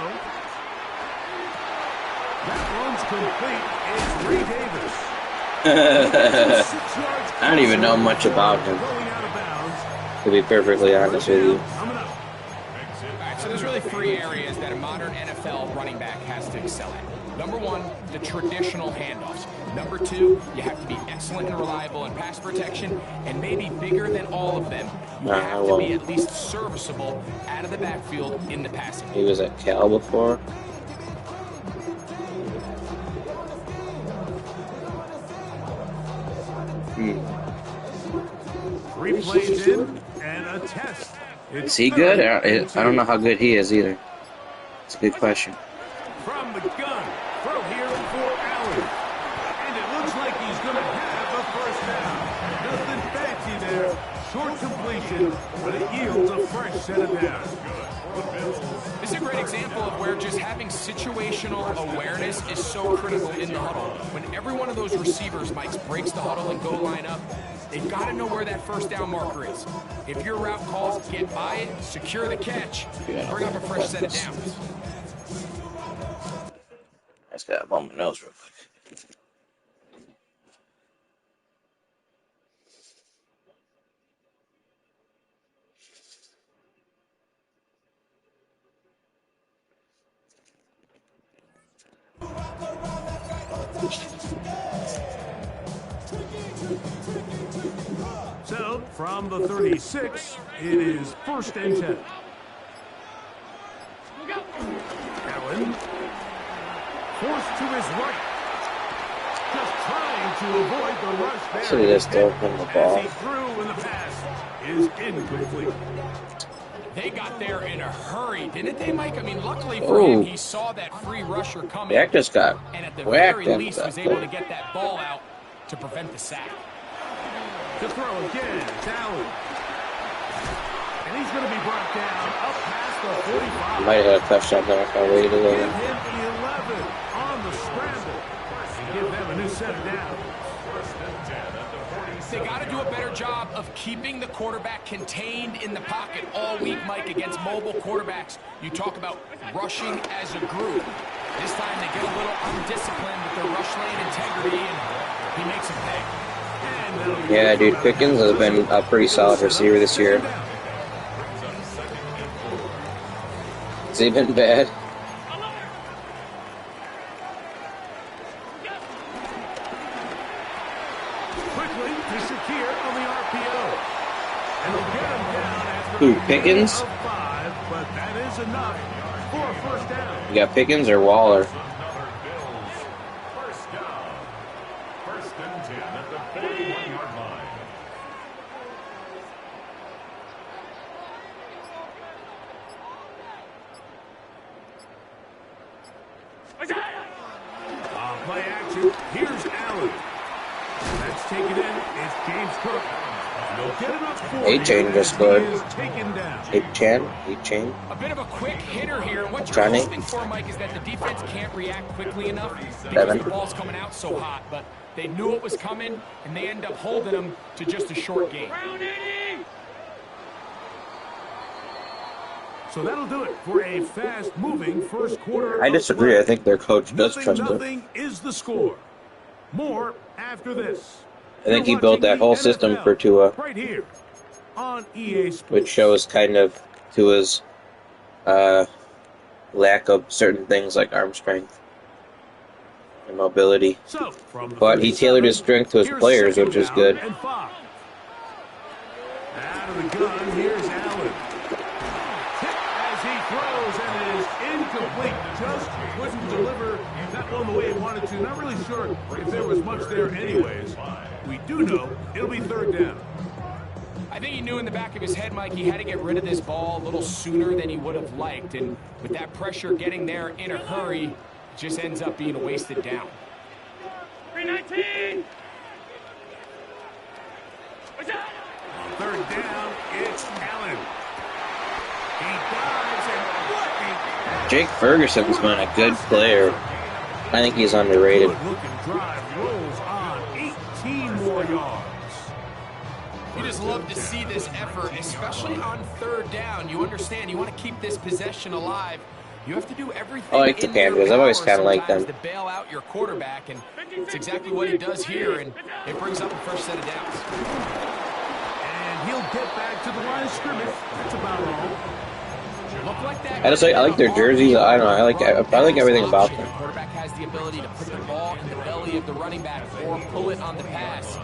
That one's complete. It's Ray Davis. 6 yards I don't even know much about him, going out of bounds. to be perfectly honest with you. Coming up. All right, so there's really 3 areas that a modern NFL running back has to excel at. Number 1, the traditional handoffs. Number 2, you have to be excellent and reliable in pass protection, and maybe bigger than all of them, you have to be at least serviceable out of the backfield in the passing. He was at Cal before. Hmm. 3 plays in and a test. Is he good? I don't know how good he is either. It's a good question. From the gun, throw here for Allen. And it looks like he's going to have a first down. Nothing fancy there. Short completion, but it yields a fresh set of downs. This is a great example of where just having situational awareness is so critical in the huddle. When every one of those receivers, Mike, breaks the huddle and go line up, they've got to know where that first down marker is. If your route calls, get by it, secure the catch, and bring up a fresh set of downs. I just gotta bump my nose real quick. So, from the 36, it is 1st and 10. Allen, forced to his right. Just trying to avoid the rush there. So he just opened the ball. As he threw and the pass is incomplete. They got there in a hurry, didn't they, Mike? I mean, luckily for him, he saw that free rusher coming. Dak just got and at the whacked very after least that was able to play. get that ball out to prevent the sack. To throw again, it's Allen. And he's going to be brought down up past the 45. Might have had a touchdown there if I waited a Give little. him 11 on the scramble. And give them a new set of downs. They got to do a better job of keeping the quarterback contained in the pocket all week, Mike, against mobile quarterbacks. You talk about rushing as a group. This time they get a little undisciplined with their rush lane integrity, and he makes a pay. Yeah, dude, Pickens has been a pretty solid receiver this year. Has he been bad? Quickly to Shakir on the RPO. And they'll get him down after Who, Pickens? of 5, but that is enough for a first down. You got Pickens or Waller? First down. 1st and 10 at the 41-yard line. Play action. Here's Allen. That's taken in. It's James Cook. They'll get it up for A-Chain him just as scored. he is taken down. A-Chain. A bit of a quick hitter here. And what you're Johnny? hoping for, Mike, is that the defense can't react quickly enough because Devin? the ball's coming out so hot. But they knew it was coming, and they end up holding them to just a short game. So that'll do it for a fast-moving first quarter. I disagree. I think their coach does trust him. Nothing is the score. More after this. I think he You're built that watching whole the system NFL for Tua, right here on EA Sports. which shows kind of Tua's lack of certain things like arm strength. and mobility. So, from the But he tailored his strength to his here's players, second which is down good. and 5. Out of the gun, here's Allen. Hit as he throws, and it is incomplete. Just couldn't deliver that one the way he wanted to. Not really sure if there was much there anyways. We do know it'll be third down. I think he knew in the back of his head, Mike, he had to get rid of this ball a little sooner than he would have liked. And with that pressure getting there in a hurry, it just ends up being a wasted down. 319. On third down, it's Allen. He dives, and what a Jake Ferguson's been a good player. I think he's underrated. good-looking drive rolls on 18 more yards. You just love to see this effort, especially on third down. You understand, you want to keep this possession alive. You have to do everything. I like the Panthers. I've always kind of liked them. To bail out your quarterback, and it's exactly what he does here, and it brings up the first set of downs. And he'll get back to the line of scrimmage. That's about all. Look like that. I just I like their jerseys. I don't know. I like everything about them. The quarterback has the ability to put the ball in the belly of the running back or pull it on the pass.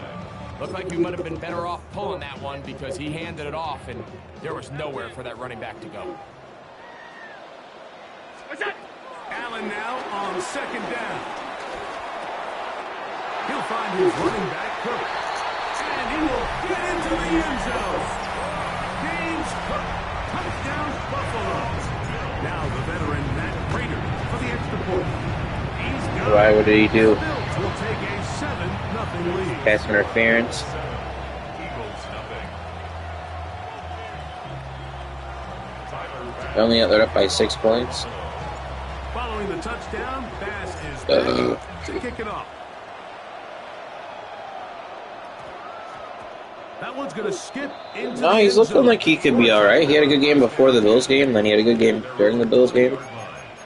Looked like we might have been better off pulling that one because he handed it off, and there was nowhere for that running back to go. Allen now on second down. He'll find his running back, Cook. And he will get into the end zone. James Cook, touchdown Buffalo. Now the veteran Matt Prater for the extra point. He's got Why? What did he do? The Bills will take a 7-0 lead. Pass interference. They're up by 6 points. Following the touchdown, Bass is back to kick it off. That one's going to skip into No, he's looking like he could be all right. He had a good game before the Bills game, then he had a good game during the Bills game.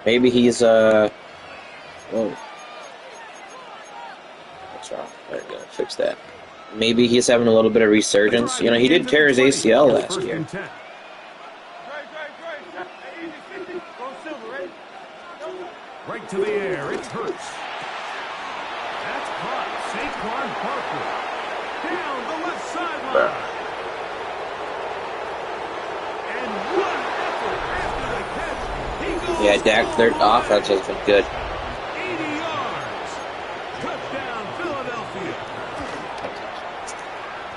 Maybe he's whoa. What's wrong? There we go. Fix that. Maybe he's having a little bit of resurgence. You know, he did tear his ACL last year. Right to the air, it's Hurts. That's caught. Saquon Barkley. Down the left sideline. And one effort after the catch. He goes Yeah, Dak, their offense has been good. 80 yards. Touchdown, Philadelphia.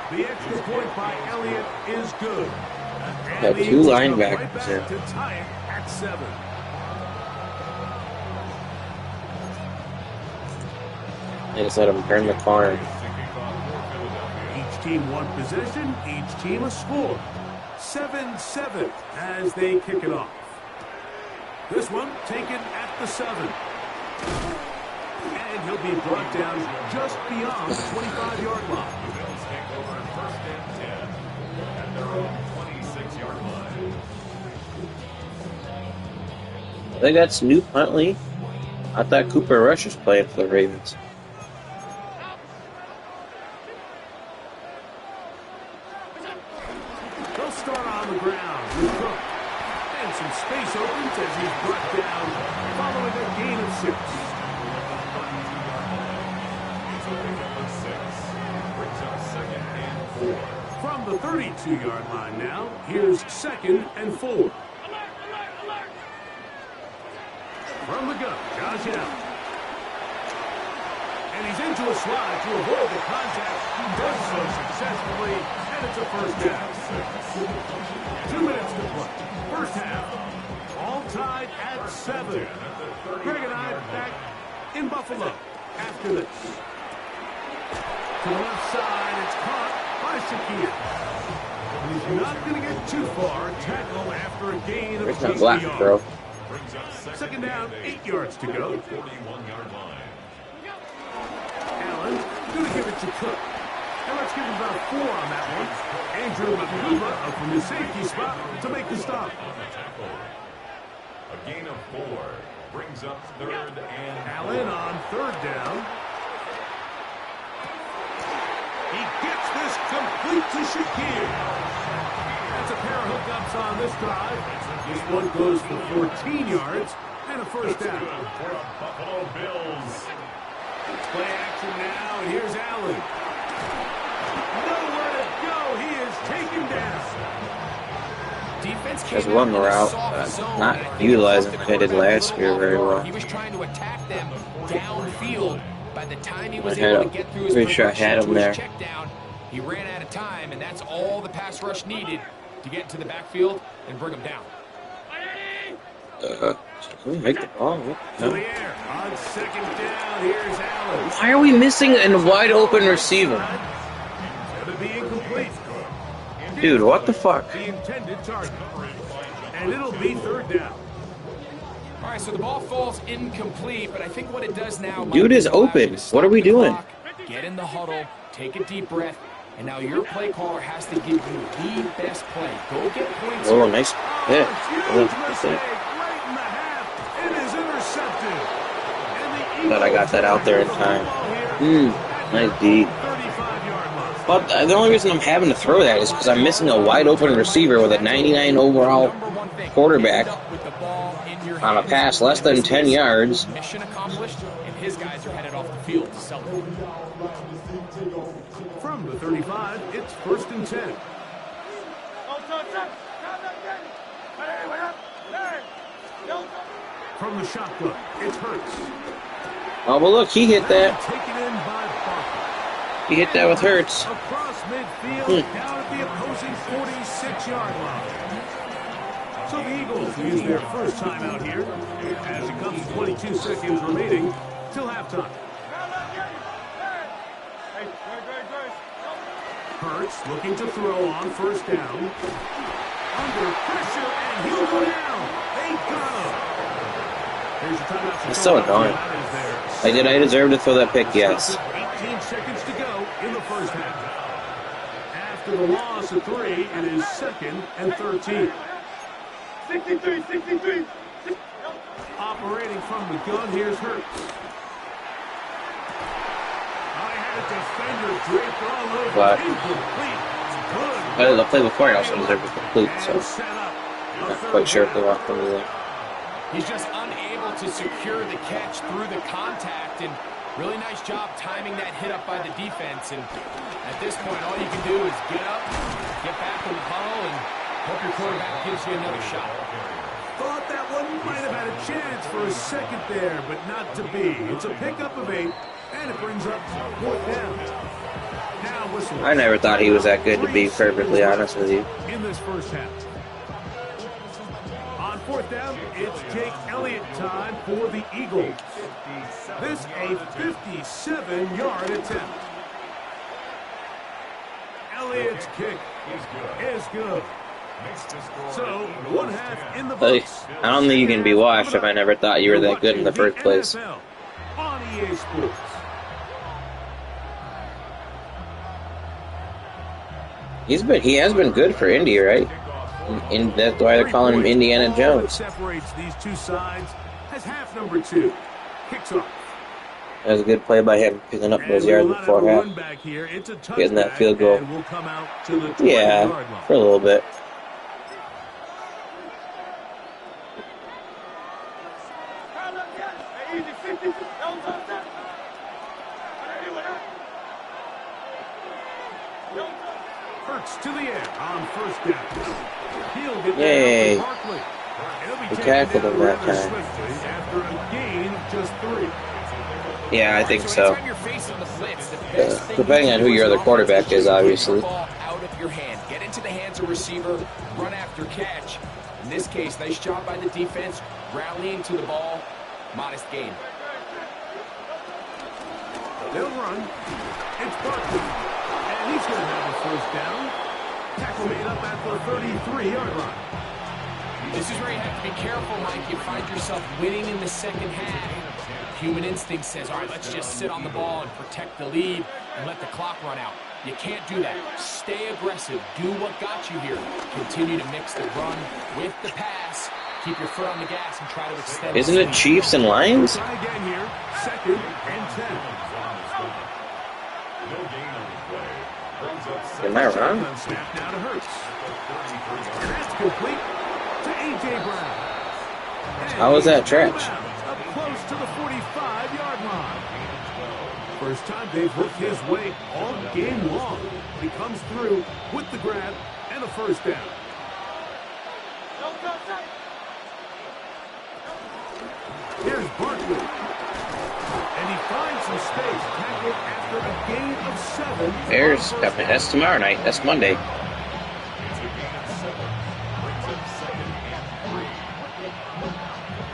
The extra point by Elliott is good. Got And the two Eagles come linebackers right back there. to tie it at 7. They just let him turn the corner. Each team one possession, each team a score. 7-7 as they kick it off. This one taken at the 7. And he'll be brought down just beyond the 25-yard line. The Bills take over first and 10 at their own 26-yard line. I think that's Snoop Huntley. I thought Cooper Rush was playing for the Ravens. They'll start on the ground with Cook. And some space opens as he's brought down following a gain of 6. Brings up second and 4. From the 32-yard line now, here's second and 4. From the gun, Josh Allen. And he's into a slide to avoid the contact. He does so successfully, and it's a first down. 2 minutes to play. First half, all tied at 7. Greg and I back in Buffalo after this. To the left side, it's caught by Shakir. He's not going to get too far. Tackle after a gain of It's not 8 black, yards. bro. Second down, 8 yards to go. 41-yard line. Allen, going to give it to Cook. And let's give him about a 4 on that one. Andrew Makuba up from the safety spot to make the stop. On the tackle. A gain of 4 brings up third and Allen on third down. He gets this complete to Shakir. That's a pair of hookups on this drive. This one goes for 14 yards and a first down. for a Buffalo Bills. Play action now, and here's Allen. Nowhere to go. He is taken down. Defense Has came one out in a route, soft zone, not and I think utilizing it what I did last year very well. He was trying to attack them downfield. By the time he was I had able him. to get through his Pretty sure I progression had him to his there. check down, he ran out of time, and that's all the pass rush needed to get to the backfield and bring him down. Can we make the ball? What the To the hell? air. On second down, here's Allen. Why are we missing a wide open receiver? It'll be incomplete. Dude, what the fuck? The intended target. And it'll be third down. All right, so the ball falls incomplete, but I think what it does now... Dude is open. What are we doing? Get in the huddle, take a deep breath, and now your play caller has to give you the best play. Go get points. Oh, here. nice hit. Huge mistake right in the half. It is intercepted. And the Glad I got that out there in time. Nice D. 35-yard line. But the only reason I'm having to throw that is because I'm missing a wide open receiver with a 99 overall quarterback on a pass less than 10 yards. Mission accomplished, and his guys are headed off the field to celebrate. From the 35, it's first and 10. From the shotgun, it's Hurts. Oh, but look, he hit that. Taken in by Barkley. He hit that with Hurts. Across midfield, down at the opposing 46-yard line. So the Eagles use their first time out here as it comes 22 seconds remaining till halftime. Hurts looking to throw on first down. Under pressure, and he'll go down. They got him. Here's your timeout. It's so annoying. Did I deserve to throw that pick? Yes. 18 seconds to go in the first half. After the loss of 3, it is second and 13. 63. Operating from the gun, here's Hurts. I had a defender draped all over. But Incomplete. I did the play before, I also deserved to complete, so And set up. I'm not quite sure if they walked from me there. He's just unable to secure the catch through the contact, and really nice job timing that hit up by the defense. And at this point, all you can do is get up, get back in the huddle, and hope your quarterback gives you another shot. Thought that one might have had a chance for a second there, but not to be. It's a pickup of 8, and it brings up fourth down. Now whistle. I never thought he was that good, to be perfectly honest with you. In this first half. On fourth down, it's Jake Elliott time for the Eagles. This a 57-yard attempt. Elliott's kick is good. So, one half in the books. I don't think you can be washed if I never thought you were that good in the first place. NFL on EA Sports. He has been good for Indy, right? And that's why they're calling him Indiana Jones. Separates these two sides as half number 2 kicks off. That was a good play by him, picking up those yards before half. Getting that field goal. Yeah, for a little bit. Hurts to the air on first down. He'll get Yay. there for Barkley. We tackled him that time. After a gain of just 3. Yeah, I think so. Depending on who your other quarterback is, obviously. Out of your hand. Get into the hands of receiver, run after catch. In this case, nice job by the defense, rallying to the ball. Modest gain. They'll run. It's Barkley. And he's going to have a first down. Tackle made up at the 33-yard line. This is where you have to be careful, Mike. You find yourself winning in the second half. Human instinct says, all right, let's just sit on the ball and protect the lead and let the clock run out. You can't do that. Stay aggressive. Do what got you here. Continue to mix the run with the pass. Keep your foot on the gas and try to extend. Isn't it Chiefs and Lions? Try again here. Second and 10. Am I wrong? Snap now to Hurts. That's complete to A.J. Brown. How was that trash? Up close to the 45-yard line. First time they've worked his way all game long. He comes through with the grab and a first down. Here's Barkley. And he finds some space, tackled after a gain of 7. That's tomorrow night. That's Monday.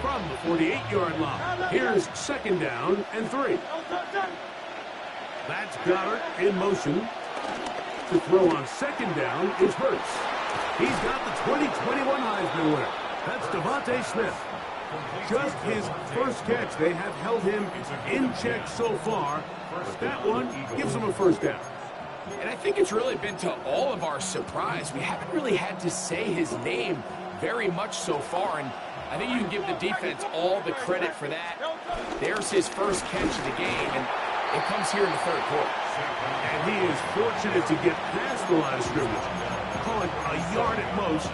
From the 48-yard line, here's second down and 3. That's Goddard in motion. To throw on second down is Hurts. He's got the 2021 Heisman winner. That's Devontae Smith. Just his first catch. They have held him in check so far. But that one gives him a first down. And I think it's really been to all of our surprise. We haven't really had to say his name very much so far. And I think you can give the defense all the credit for that. There's his first catch of the game, and it comes here in the third quarter. And he is fortunate to get past the line of scrimmage. Call it a yard at most.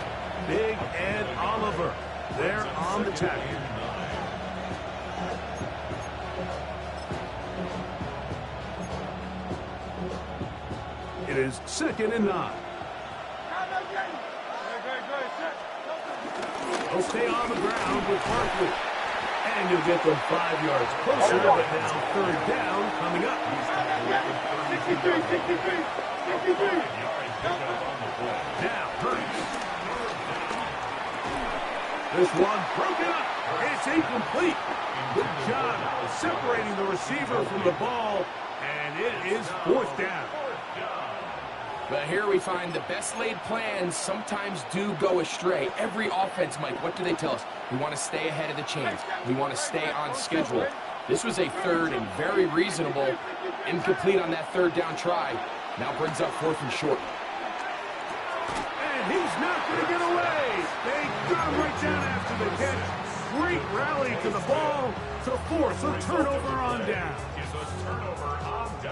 Big Ed Oliver there on the tackle. It is 2nd and 9. He'll stay on the ground with Barkley. And you'll get them 5 yards closer, but now third down coming up. Now Hurts. This one broken up. It's incomplete. Good job separating the receiver from the ball, and it is 4th down. But here we find the best laid plans sometimes do go astray. Every offense, Mike, what do they tell us? We want to stay ahead of the chains. We want to stay on schedule. This was a third and very reasonable. Incomplete on that third down try. Now brings up 4th and short. And he's not going to get away. They got him right down after the catch. Great rally to the ball to force a turnover on down.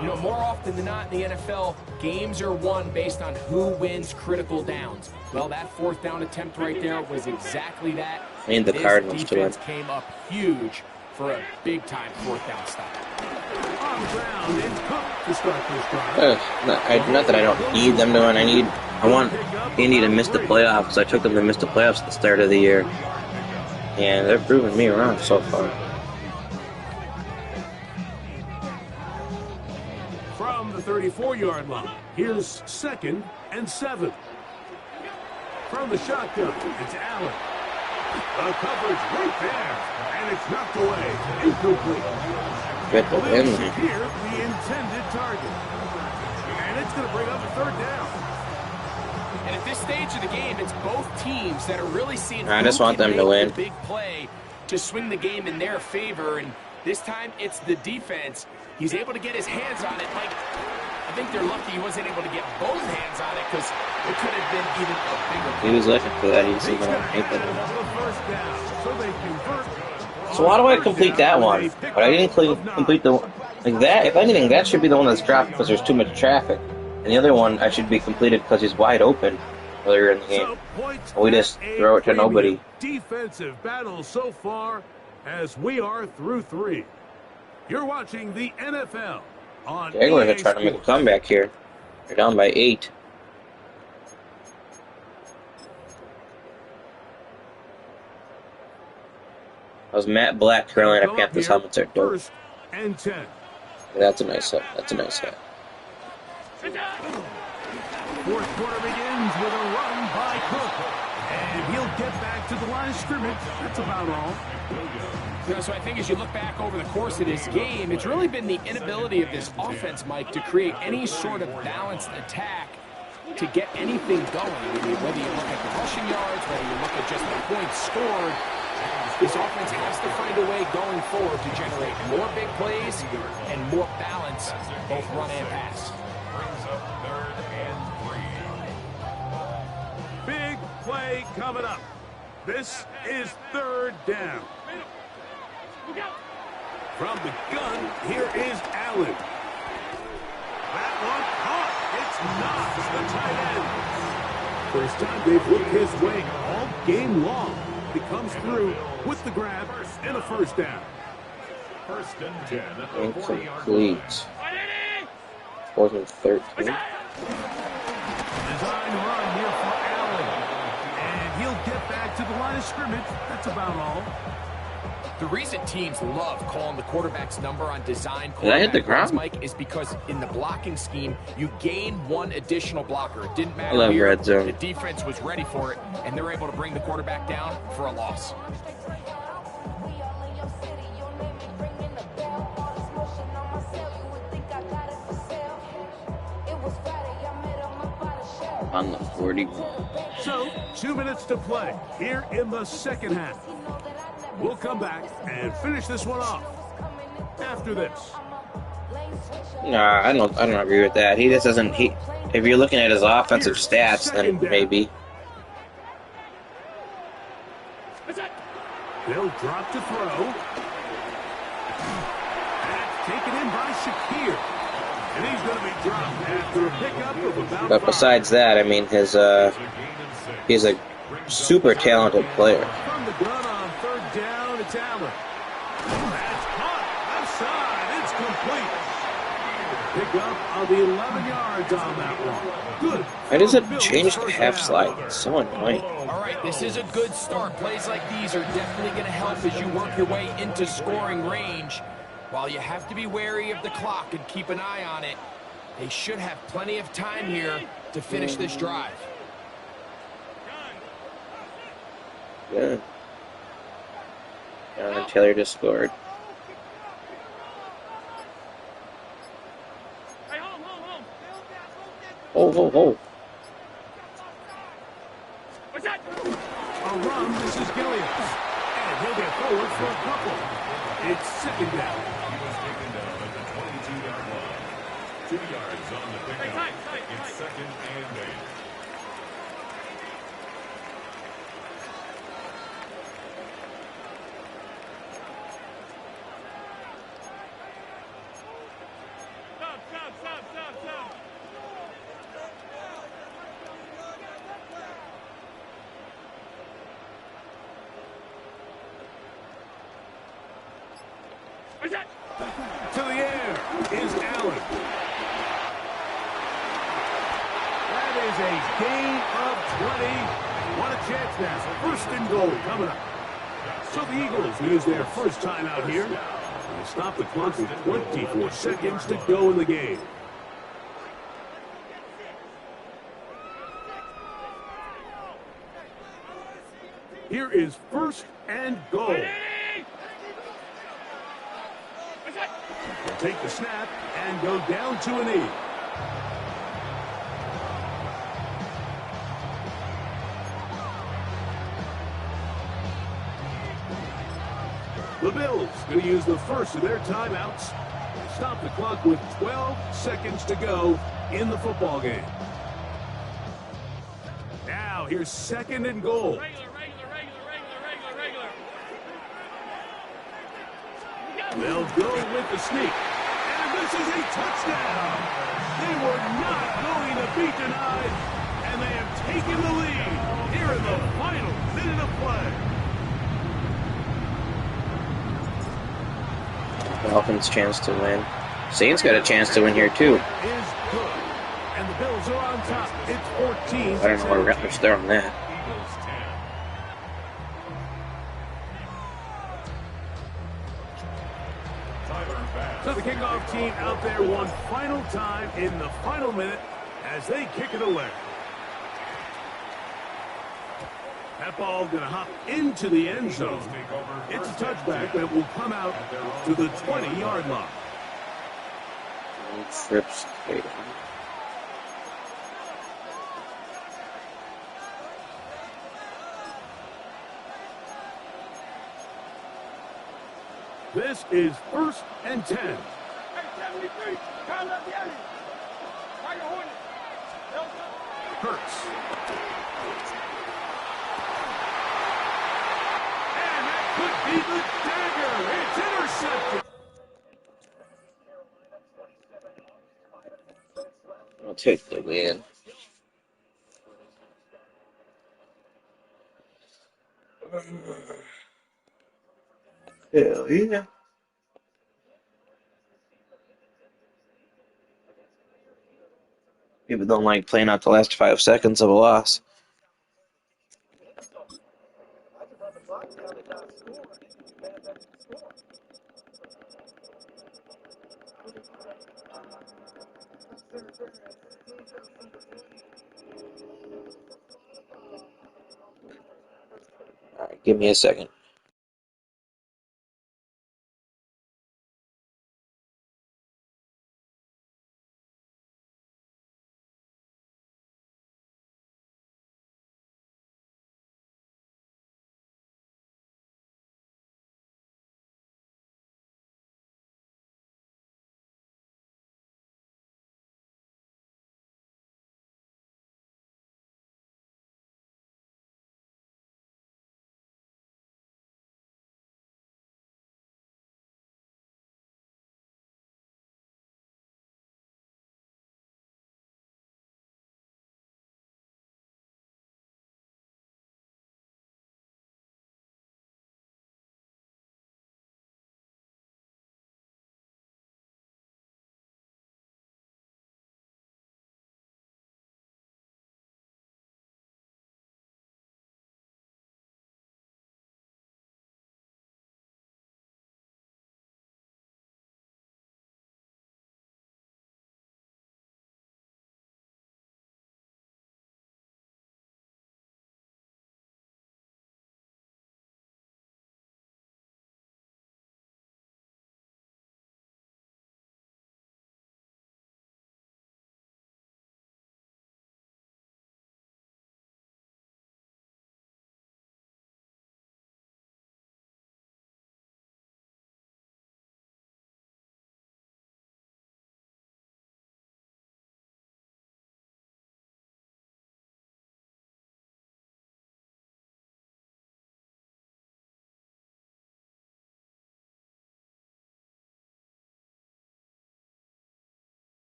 You know, more often than not in the NFL, games are won based on who wins critical downs. Well, that 4th down attempt right there was exactly that. And the Cardinals to defense came up huge for a big-time 4th down stop. On the ground, it's Cook to start this drive. Not that I don't need them to win. I want Indy to miss the playoffs. I took them to miss the playoffs at the start of the year. And they're proving me wrong so far. From the 34-yard line, here's 2nd and 7. From the shotgun, it's Allen. The coverage right there, and it's knocked away. Incomplete. Here, the intended target. And it's going to bring up a 3rd down. And at this stage of the game, it's both teams that are really seeing I just want them to win. The big play to swing the game in their favor. And this time, it's the defense. He's able to get his hands on it. Like, I think they're lucky he wasn't able to get both hands on it because it could have been even a bigger play. He was looking for that. He's even on paper. So why do I complete that one? But I didn't complete the like that. If anything, that should be the one that's dropped because there's too much traffic. And the other one I should be completed because he's wide open earlier in the game. We just throw it to nobody. Defensive battle so far as we are through 3. You're watching the NFL on Jaguars are trying to make a comeback here. They're down by 8. That was Matt Black, Carolina Panthers helmets are dope. 1st and 10. That's a nice set. That's a nice set. 4th quarter begins with a run by Cook. And he'll get back to the line of scrimmage. That's about all. You know, so I think as you look back over the course of this game, it's really been the inability of this offense, Mike, to create any sort of balanced attack to get anything going. I mean, whether you look at the rushing yards, whether you look at just the points scored, this offense has to find a way going forward to generate more big plays and more balance, both run and pass. Big play coming up. This is 3rd down. From the gun, here is Allen. That one caught. It's Knox, the tight end. First time they've worked his way all game long. He comes through with the grab and a first down. First and 10 at the 40-yard line. Incomplete. 4th and 13. Design run here for Allen. And he'll get back to the line of scrimmage. That's about all. The reason teams love calling the quarterback's number on design Did I hit the quarterback runs, ground? Mike, is because in the blocking scheme, you gain one additional blocker. It didn't matter I love here. red zone. The defense was ready for it, and they're able to bring the quarterback down for a loss. On the 40. So, 2 minutes to play here in the second half. We'll come back and finish this one off after this. Nah, I don't agree with that. He just doesn't. If you're looking at his offensive stats, then maybe. They'll drop to throw. That's taken in by Shakir. And he's going to be dropped after a pickup of about But besides that, I mean, he's a super talented player. From the gun on third down, it's Allen. That's caught. Outside. It's complete. Pick up of 11 yards on that one. Good. Why does it change the half slide? It's so annoying. All right, this is a good start. Plays like these are definitely going to help as you work your way into scoring range. While you have to be wary of the clock and keep an eye on it, they should have plenty of time here to finish this drive. Yeah. And Taylor just scored. Oh, oh, oh. A run, this is Gilliam. And he'll get forward for a couple. It's second down. He was taken down at the 22-yard line. 2 yards on the pickup. It's second and 8. To the air is Allen. That is a gain of 20. What a chance now. First and goal coming up. So the Eagles use their first time out here. They stop the clock with 24 seconds to go in the game. Here is first and goal. They'll take the snap and go down to a knee. The Bills going to use the first of their timeouts. They stop the clock with 12 seconds to go in the football game. Now here's second and goal. They'll go with the sneak. And this is a touchdown. They were not going to be denied. And they have taken the lead here in the final minute of play. Dolphins' chance to win. Saints got a chance to win here too. Is good. And the Bills are on top. It's 14. I don't know where Rattlers there on that. Eagles 10. So the kickoff team out there one final time in the final minute as they kick it away. That ball going to hop into the end zone. It's a touchback that will come out to the 20-yard line. Trips. This is first and 10. Hurts. And that could be the dagger. It's intercepted. I'll take the win. Hell yeah. People don't like playing out the last 5 seconds of a loss. All right, give me a second.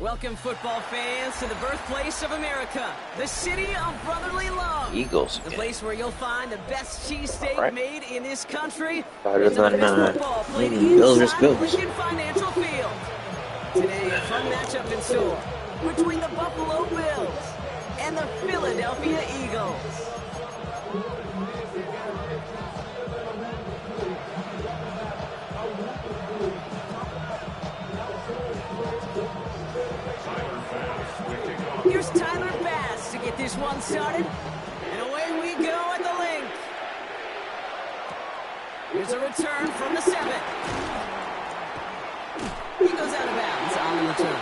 Welcome, football fans, to the birthplace of America, the city of brotherly love. Eagles. The place where you'll find the best cheesesteak made in this country. Better than football played Bills inside Bills. Lincoln Financial Field. Today, a fun matchup in store between the Buffalo Bills and the Philadelphia Eagles. Here's Tyler Bass to get this one started. And away we go at the link. Here's a return from the 7. He goes out of bounds on the return.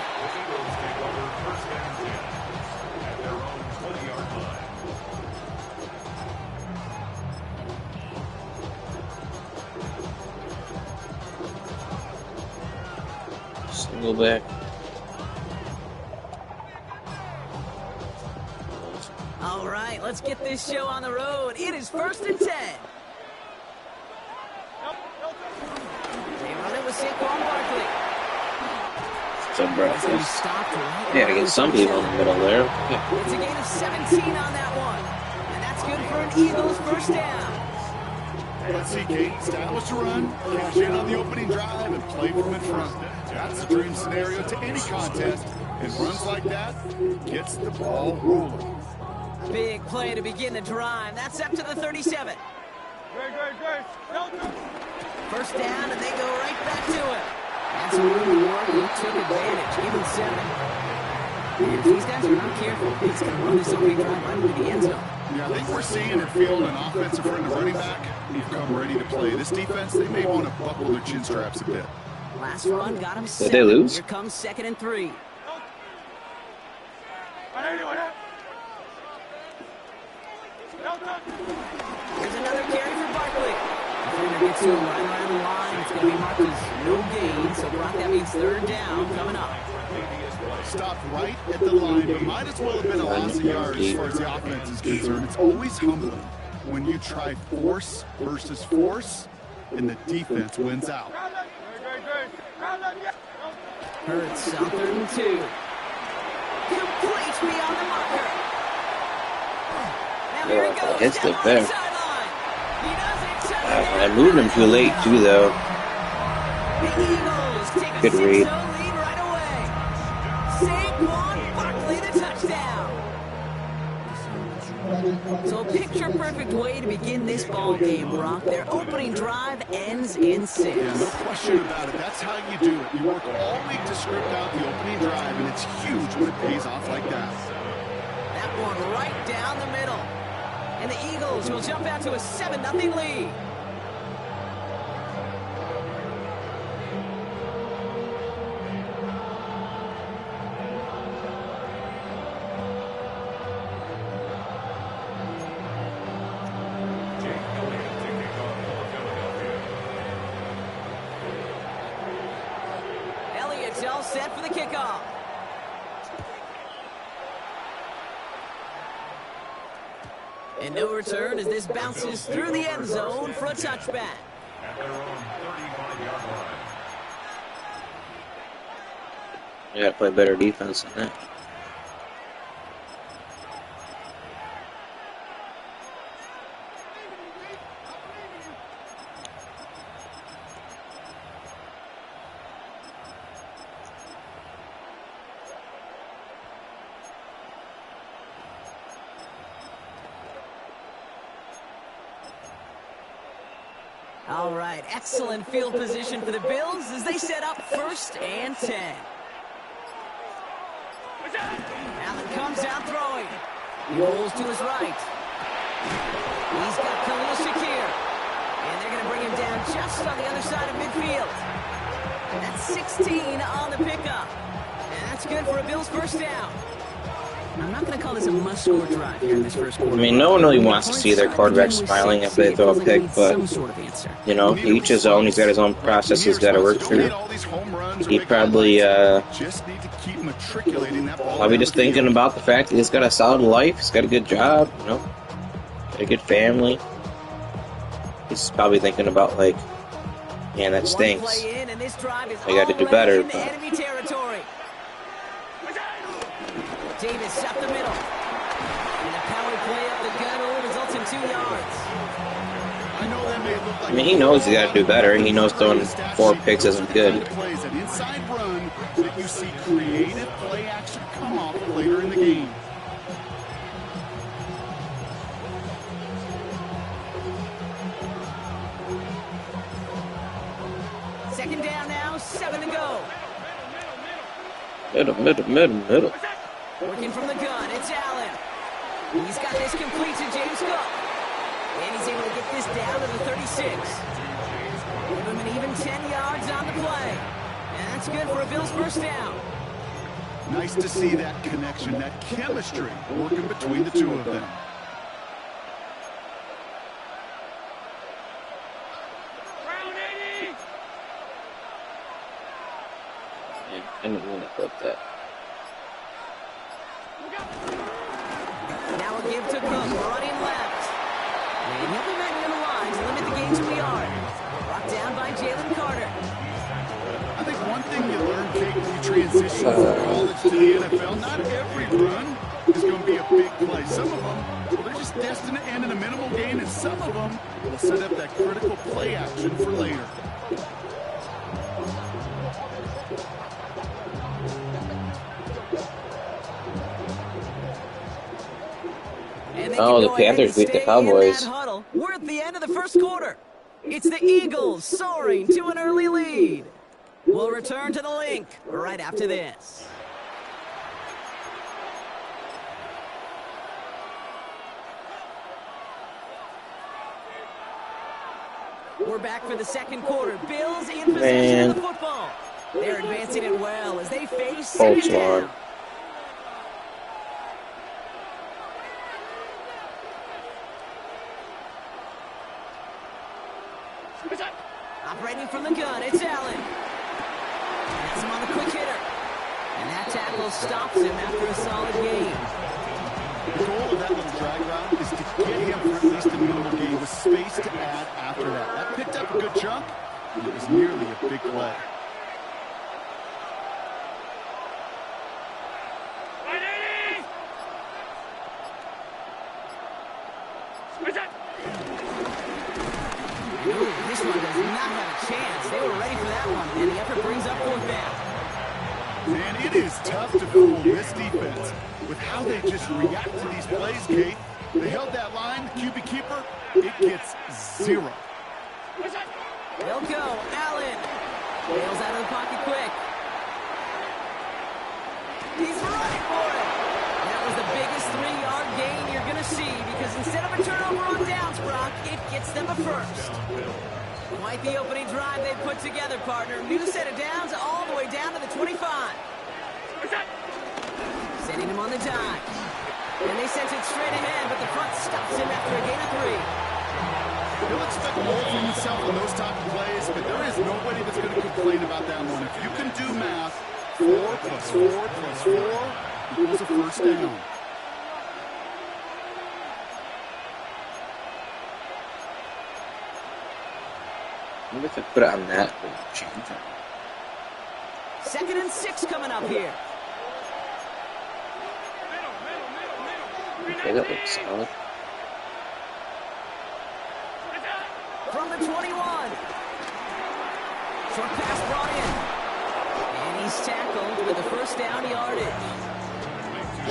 First and 10 at their own 20-yard line. Single back. All right, let's get this show on the road. It is 1st and 10. They run it with Saquon Barkley. Some breakfast. Stopped right Yeah, to get some people in the middle there. Yeah. It's a gain of 17 on that one. And that's good for an Eagles first down. Let's see Kate establish a run, cash in on the opening drive, and play from in front. That's the dream scenario to any contest. And runs like that gets the ball rolling. Big play to begin the drive. That's up to the 37. First down, and they go right back to it. That's a Rudy Ward who took advantage. Give him 7. If these guys are not careful, he's going to run this opening drive right into the end zone. Yeah, I think we're seeing or feeling an offensive friend of running back. You've come ready to play. This defense, they may want to buckle their chin straps a bit. Last run got him 7. Did they lose? Here comes 2nd and 3. Here's another carry for Barkley. Defender gets to him right around the line. It's going to be marked as no gain. So, Brock, that means 3rd down coming up. Stopped right at the line, but might as well have been a loss of yards as far as the offense is concerned. It's always humbling when you try force versus force, and the defense wins out. Hurts on 3rd and 2. Complete beyond the marker. Now here he goes. Hits the Down back. the sideline. He does it. I moved him too late, too, though. The Eagles take a Good 6-0 read. lead right away. Saquon Barkley, the touchdown. So a picture-perfect way to begin this ball game, Brock. Their opening drive ends in 6. Yeah, no question about it. That's how you do it. You work all week to script out the opening drive, and it's huge when it pays off like that. That one right down the middle. And the Eagles will jump out to a 7-0 lead. Elliott's all set for the kickoff. And no return as this bounces through the end zone for a touchback. At their own 35-yard line. You gotta play better defense than that. All right, excellent field position for the Bills as they set up 1st and 10. Allen comes out throwing. Rolls to his right. He's got Khalil Shakir. And they're going to bring him down just on the other side of midfield. That's 16 on the pickup. And that's good for a Bills 1st down. I'm not going to call this a must-score drive here in this first quarter. I mean, no one really wants to see their quarterback smiling if they throw a pick, but, you know, each his own. He's got his own process he's got to work through. He probably just thinking about the fact that he's got a solid life, he's got a good job, you know, got a good family. He's probably thinking about, like, man, that stinks. I got to do better. But Davis up the middle. And a power play up the gut results in 2 yards. I mean, he knows he's got to do better. He knows throwing 4 picks isn't good. Plays an inside run that you see creative play action come off later in the game. Second down now, 7 to go. Middle. Working from the gun, it's Allen. He's got this complete to James Cook. And he's able to get this down to the 36. Give him an even 10 yards on the play. And that's good for a Bills 1st down. Nice to see that connection, that chemistry working between the two of them. I didn't want to flip that. Now a give to Cook, running left. And he'll be back near the line to limit the gain to a yard. Brought down by Jalen Carter. I think one thing you learn, Kate, when you transition from college to the NFL, not every run is going to be a big play. Some of them, well, they're just destined to end in a minimal gain, and some of them will set up that critical play action for later. Oh, the Panthers beat the Cowboys. We're at the end of the first quarter. It's the Eagles soaring to an early lead. We'll return to the link right after this. We're back for the second quarter. Bills in possession of the football. They're advancing it well as they face second down. Operating from the gun, it's Allen. That's him on the quick hitter. And that tackle stops him after a solid gain. The goal of that little drag route is to get him for at least a minimal gain with space to add after that. That picked up a good chunk, and it was nearly a big play. This one does not have a chance. They were ready for that one, and the effort brings up 4th down. Man, it is tough to fool this defense with how they just react to these plays, Kate. They held that line, the QB keeper, it gets 0. They'll go, Allen. Bails out of the pocket quick. He's running for it. That was the biggest 3-yard gain you're going to see because instead of a turnover on downs, Brock, it gets them a first. Quite the opening drive they put together, partner. New set of downs all the way down to the 25. Sending him on the dive. And they sent it straight ahead, but the front stops him after a gain of 3. He'll expect more from himself on those type of plays, but there is nobody that's going to complain about that one. If you can do math, 4 plus 4 plus 4 equals a first down. wonder if I put it on that. Change it. 2nd and 6 coming up here. Okay, that looks solid. From the 21. Short pass brought in. And he's tackled with a first down yardage.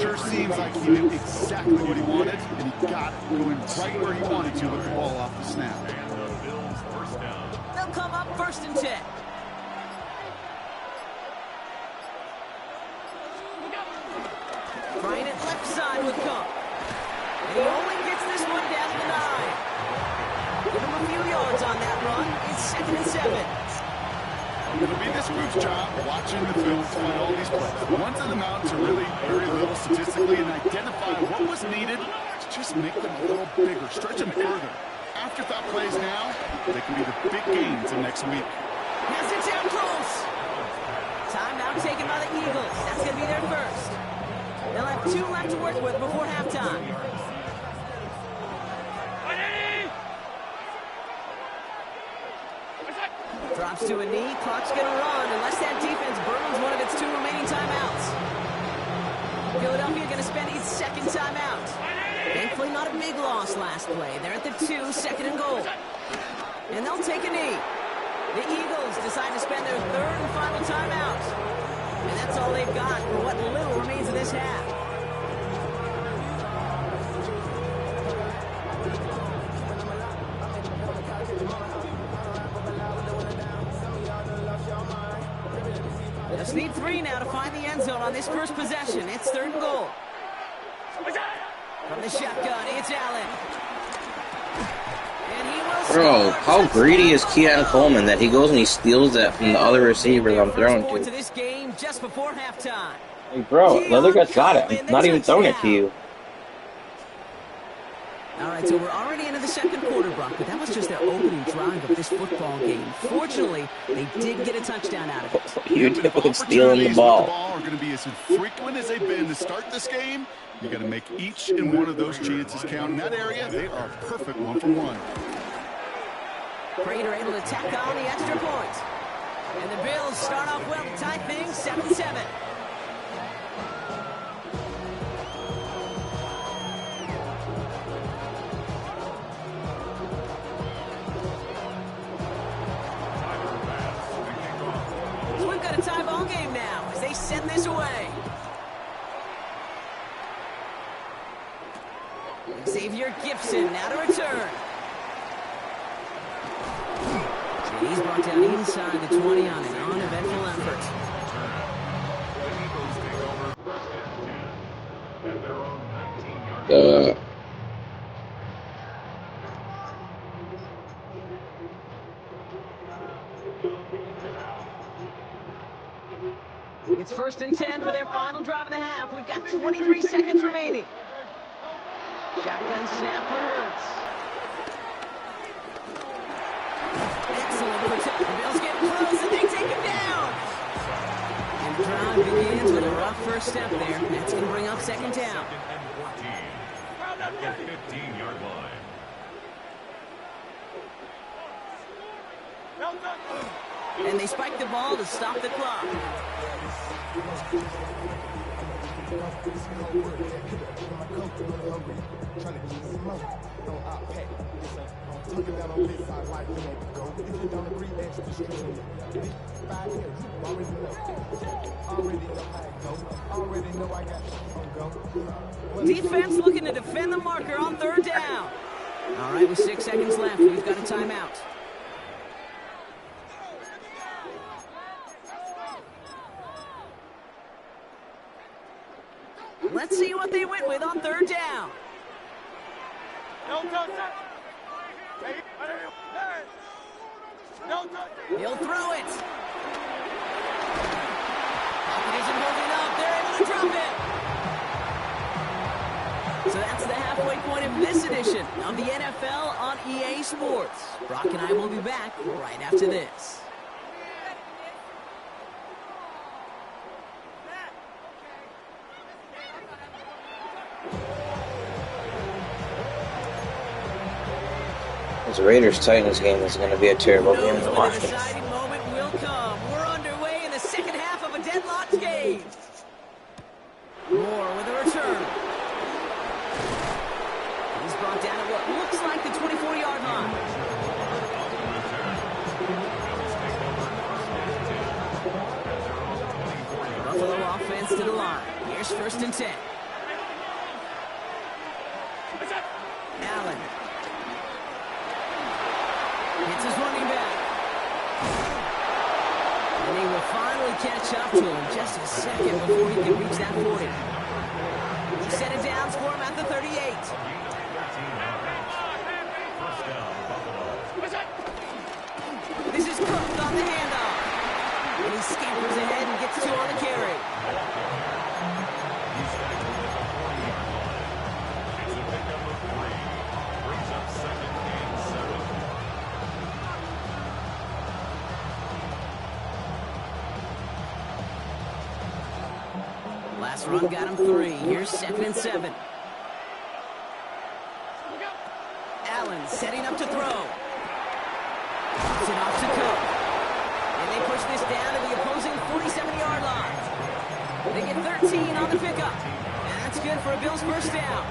Sure seems like he knew exactly what he wanted, and he got it, going right where he wanted to with the ball off the snap. And the Bills first down. They'll come up 1st and 10. Trying it left side with Cup. And he only gets this one down to the 9. Give him a few yards on that run. It's 2nd and 7. It'll be this group's job watching the film to find all these plays. The ones in the mountains are really very little statistically, and identify what was needed to just make them a little bigger, stretch them further. Afterthought plays now, they can be the big gains in next week. Has it down close. Timeout taken by the Eagles. That's going to be their first. They'll have 2 left to work with before halftime. Drops to a knee. Clock's going to run unless that defense burns one of its 2 remaining timeouts. Philadelphia going to spend its 2nd timeout. Thankfully, not a big loss last play. They're at the 2, 2nd and goal. And they'll take a knee. The Eagles decide to spend their 3rd and final timeout. And that's all they've got for what little remains of this half. Just need 3 now to find the end zone on this first possession. It's 3rd and goal. From the shotgun, it's Allen. And he will Bro, score. how greedy is Keon Coleman that he goes and he steals that from the other receivers I'm throwing To to? this game just before halftime. Hey, bro, the other guy's got it. I'm not even throwing it to you. All right, so we're already into the 2nd quarter, Brock, but that was just their opening drive of this football game. Fortunately, they did get a touchdown out of it. You're doing stealing the ball. Are going to be as infrequent as they've been to start this game. You got to make each and one of those chances count. In that area, they are a perfect 1-for-1. Prater able to tack on the extra point. And the Bills start off well to tie things 7-7. So we've got a tie ball game now as they send this away. Xavier Gibson now to return. And he's brought down inside the 20 on an uneventful effort. It's 1st and 10 for their final drive of the half. We've got 23 seconds remaining. Shotgun snap for Hurts. Excellent protect. The Bills get close and they take him down. And the drive begins with a rough first step there. That's going to bring up 2nd down. At the 15-yard line. And they spike the ball to stop the clock. Defense looking to defend the marker on 3rd down. All right, with 6 seconds left, we've got a timeout. Let's see what they went with on 3rd down. He'll throw it. Pocket isn't holding up. They're able to drop it. So that's the halfway point of this edition of the NFL on EA Sports. Brock and I will be back right after this. This Raiders-Titans game is going to be a terrible game to watch. The deciding moment will come. We're underway in the second half of a deadlocked game. Moore with a return. He's brought down at what looks like the 24-yard line. Buffalo offense to the line. Here's 1st and 10. Allen. It's his running back. And he will finally catch up to him just a second before he can reach that 40. He set it down for him at the 38. This is Cook on the handoff. And he scampers ahead and gets 2 on the carry. Last run got him 3. Here's 2nd and 7. Allen setting up to throw. Pops it off to Cook. And they push this down to the opposing 47-yard line. They get 13 on the pickup. And that's good for a Bills 1st down.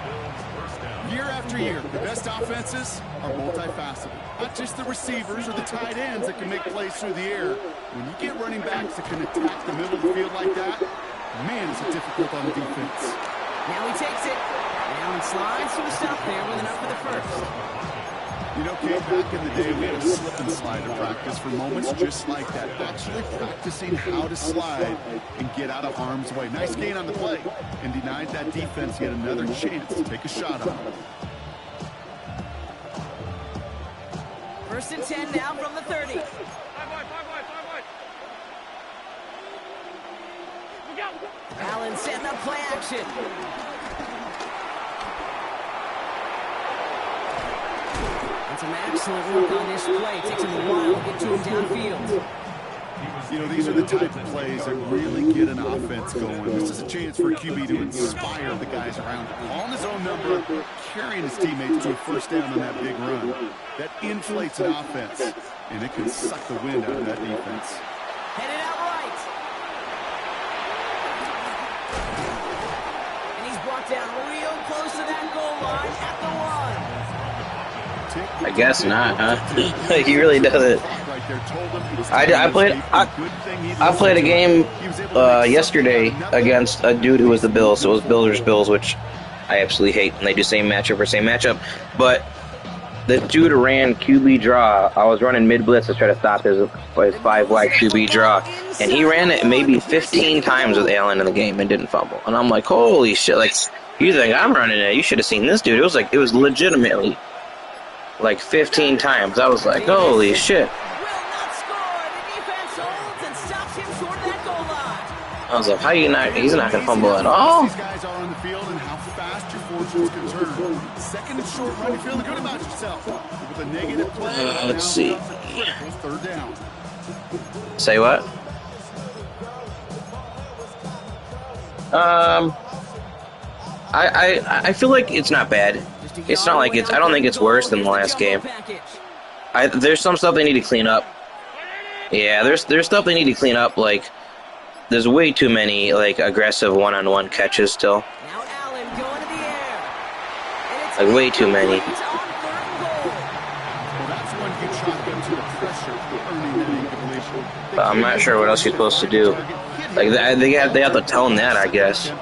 Year after year, the best offenses are multifaceted. Not just the receivers or the tight ends that can make plays through the air. When you get running backs that can attack the middle of the field like that, man, is it difficult on the defense. Now he takes it. Allen slides to the stop there with enough for the 1st. You know, Kate, back in the day, we had a slip and slide to practice for moments just like that. Actually practicing how to slide and get out of harm's way. Nice gain on the play, and denied that defense yet another chance to take a shot on it. 1st and 10 now from the 30. Allen setting up play action. And some excellent work on this play. Takes him a while to get to him downfield. You know, these are the type of plays that really get an offense going. This is a chance for a QB to inspire the guys around him. Calling his own number, carrying his teammates to a 1st down on that big run. That inflates an offense, and it can suck the wind out of that defense. Headed out right. And he's brought down real close to that goal line at the 1. I guess not, huh? He really doesn't. I played a game yesterday against a dude who was the Bills. So it was Bills, which I absolutely hate. And they do same matchup for same matchup. But the dude ran QB draw. I was running mid blitz to try to stop his 5-wide QB draw, and he ran it maybe 15 times with Allen in the game and didn't fumble. And I'm like, holy shit! Like, you think I'm running it? You should have seen this dude. It was legitimately like 15 times. I was like, holy shit. I was like, how you not? He's not gonna fumble at all. These guys are on the field and how fast your fortunes can turn. 2nd and short run, you're feeling good about yourself. With a negative play, let's see. 3rd down. Say what? I feel like it's not bad. It's not like it's. I don't think it's worse than the last game. There's some stuff they need to clean up. Yeah, there's stuff they need to clean up. Like, there's way too many like aggressive one-on-one catches still. Like, way too many. But I'm not sure what else you're supposed to do. Like, they have to tell him that, I guess.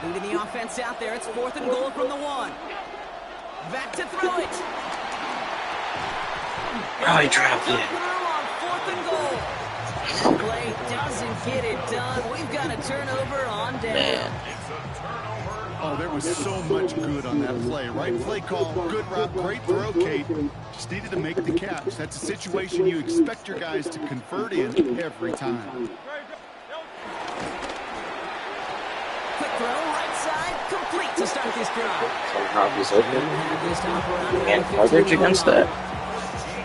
Leading the offense out there. It's 4th and goal from the 1. Back to throw it. Oh, he dropped it. 4th and goal. That play doesn't get it done. We've got a turnover on down. Man. Oh, there was so much good on that play. Right play call, good route, great throw, Kate. Just needed to make the catch. That's a situation you expect your guys to convert in every time. Quick throw, right side, complete to start this drive. Somehow he's open. And coverage against that.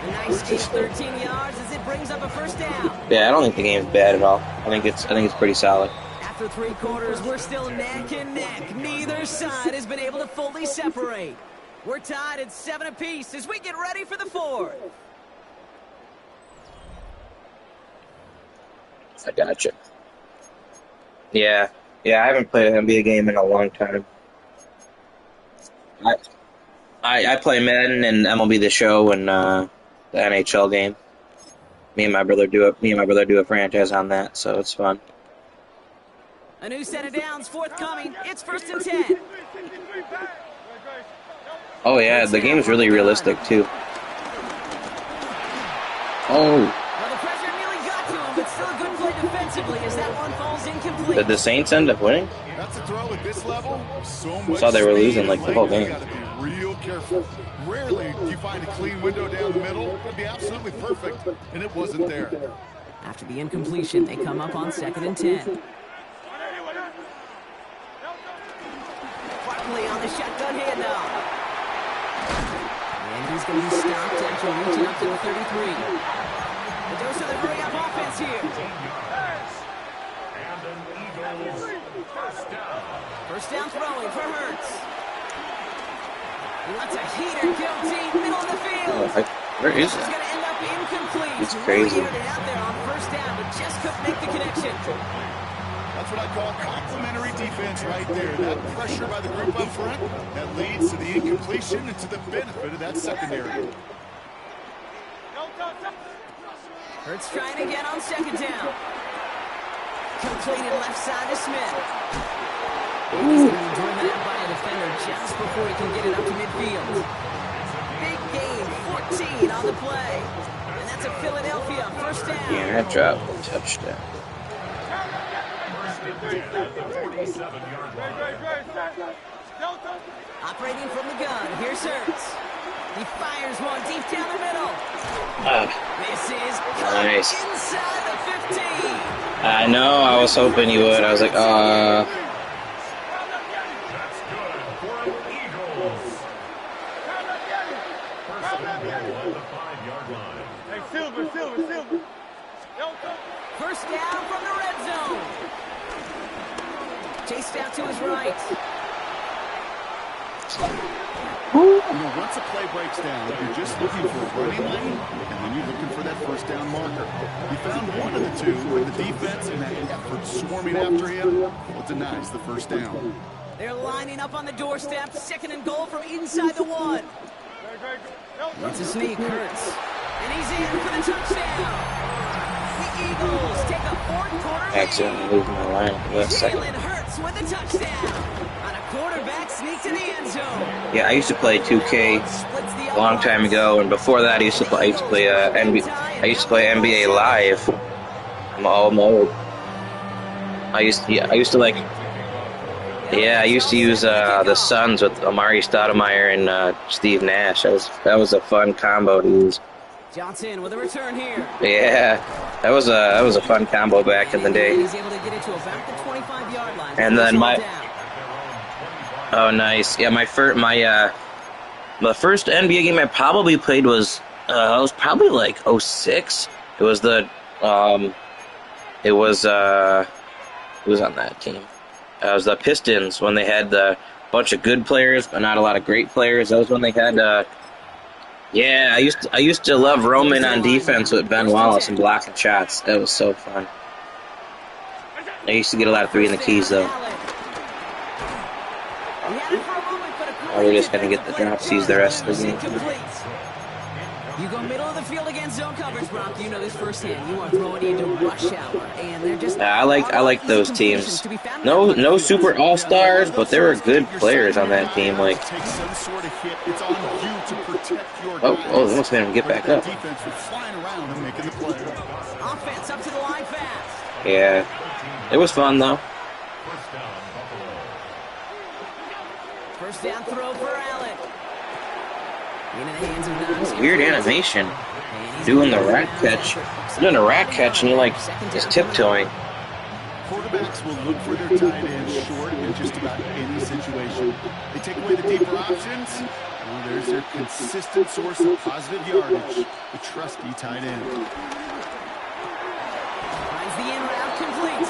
A nice gain, 13 yards as it brings up a 1st down. Yeah, I don't think the game's bad at all. I think it's pretty solid. After 3 quarters, we're still neck and neck. Neither side has been able to fully separate. We're tied at 7 apiece as we get ready for the fourth. I gotcha. Yeah. Yeah, I haven't played an NBA game in a long time. I play Madden and MLB The Show and the NHL game. Me and my brother do a franchise on that, so it's fun. A new set of downs forthcoming. It's 1st and 10. Oh yeah, the game's really realistic too. Oh. Well, the pressure nearly got to him, but still a good play defensively as that one falls incomplete. Did the Saints end up winning? That's a throw at this level. So much Saw they were speed losing and like the whole length. game. You gotta be real careful. Rarely do you find a clean window down the middle. It'd be absolutely perfect, and it wasn't there. After the incompletion, they come up on 2nd and 10. Barkley on the shotgun handoff. And he's going to be stopped after reaching up to the 33. The dose of the hurry-up offense here. First down throwing for Hurts. He lets a heater go deep, middle of the field. Where is This is it? going to end up incomplete. It's crazy. Really aired it out there on 1st down, but just couldn't make the connection. That's what I call complementary defense right there. That pressure by the group up front, that leads to the incompletion and to the benefit of that secondary. Hurts trying again on 2nd down. Completed left side to Smith. And he's going to be driven out by a defender just before he can get it up to midfield. Big gain, 14 on the play. And that's a Philadelphia 1st down. Yeah, that dropped a touchdown. Operating from the gun, here's Hurts. He fires one deep down the middle. This is Nice. inside the 15. I know, I was hoping you would. I was like, First down from the red zone. Chased out to his right. Once a play breaks down, you're just looking for a running lane, and then you're looking for that first down marker. He found one of the two, but the defense and that effort swarming after him, well, denies the first down. They're lining up on the doorstep. 2nd and goal from inside the 1. It's a sneak, Hurts. And he's in for the touchdown. The Eagles take a 4th-quarter lead. accidentally moved my line for that second. Jalen Hurts with a touchdown. On a quarterback sneak to the end zone. Yeah, I used to play 2K a long time ago, and before that, I used to play NBA Live. I'm old. I used to use the Suns with Amari Stoudemire and Steve Nash. That was a fun combo to use. Johnson with a return here. Yeah, that was a fun combo back in the day. He's able to get it to about the 25-yard line. And then oh nice, yeah. The first NBA game I probably played was probably like 06. It was who was on that team? It was the Pistons when they had a bunch of good players, but not a lot of great players. That was when they had. Yeah, I used to love roaming on defense with Ben Wallace and blocking shots. That was so fun. I used to get a lot of 3 in the keys though. Oh, we're just gonna get the drop, seize the rest of the game. You go middle of the field against zone coverage, Brock. You know this firsthand. You are throwing into rush hour, and they're just. I like those teams. No super all stars, but there were good players on that team. Like, oh, almost made him get back up. Offense up to the line fast. Yeah, it was fun though. First down throw for Allen. Into the hands of Knox. Weird animation. Doing the rat catch. Doing a rat catch and you're like just tiptoeing. Quarterbacks will look for their tight end short in just about any situation. They take away the deeper options. Well, there's their consistent source of positive yardage, the trusty tight end. Finds the in route complete.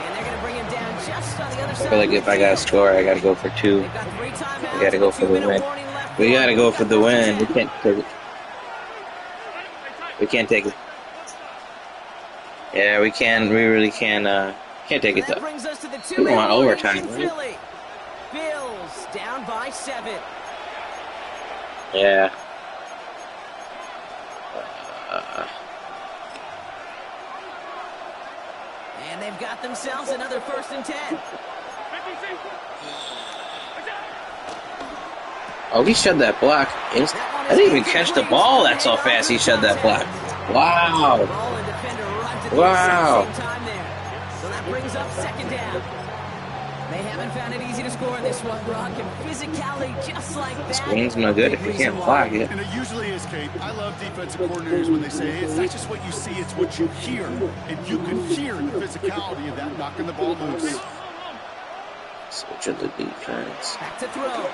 And they're going to bring him down just on the other side. I feel like if I got to score, I got to go for 2. They've got 3 timeouts. I got to go for the win. We gotta go for the win. We can't take it. We can't take it. Yeah, we can. We really can. Can't take it though. Brings us to the We don't want overtime, right? Philly. Bills down by 7. Yeah. And they've got themselves another 1st and 10. Oh, he shed that block. I didn't even catch the ball. That's how fast he shed that block. Wow. Wow. So that brings up 2nd down. They haven't found it easy to score in this one, Brock, and physicality just like that. Screen's no good if you can't block it. And it usually is, Kate. I love defensive coordinators when they say, hey, it's not just what you see, it's what you hear. And you can hear the physicality of that knocking the ball loose. Switch of the defense. Back to throw.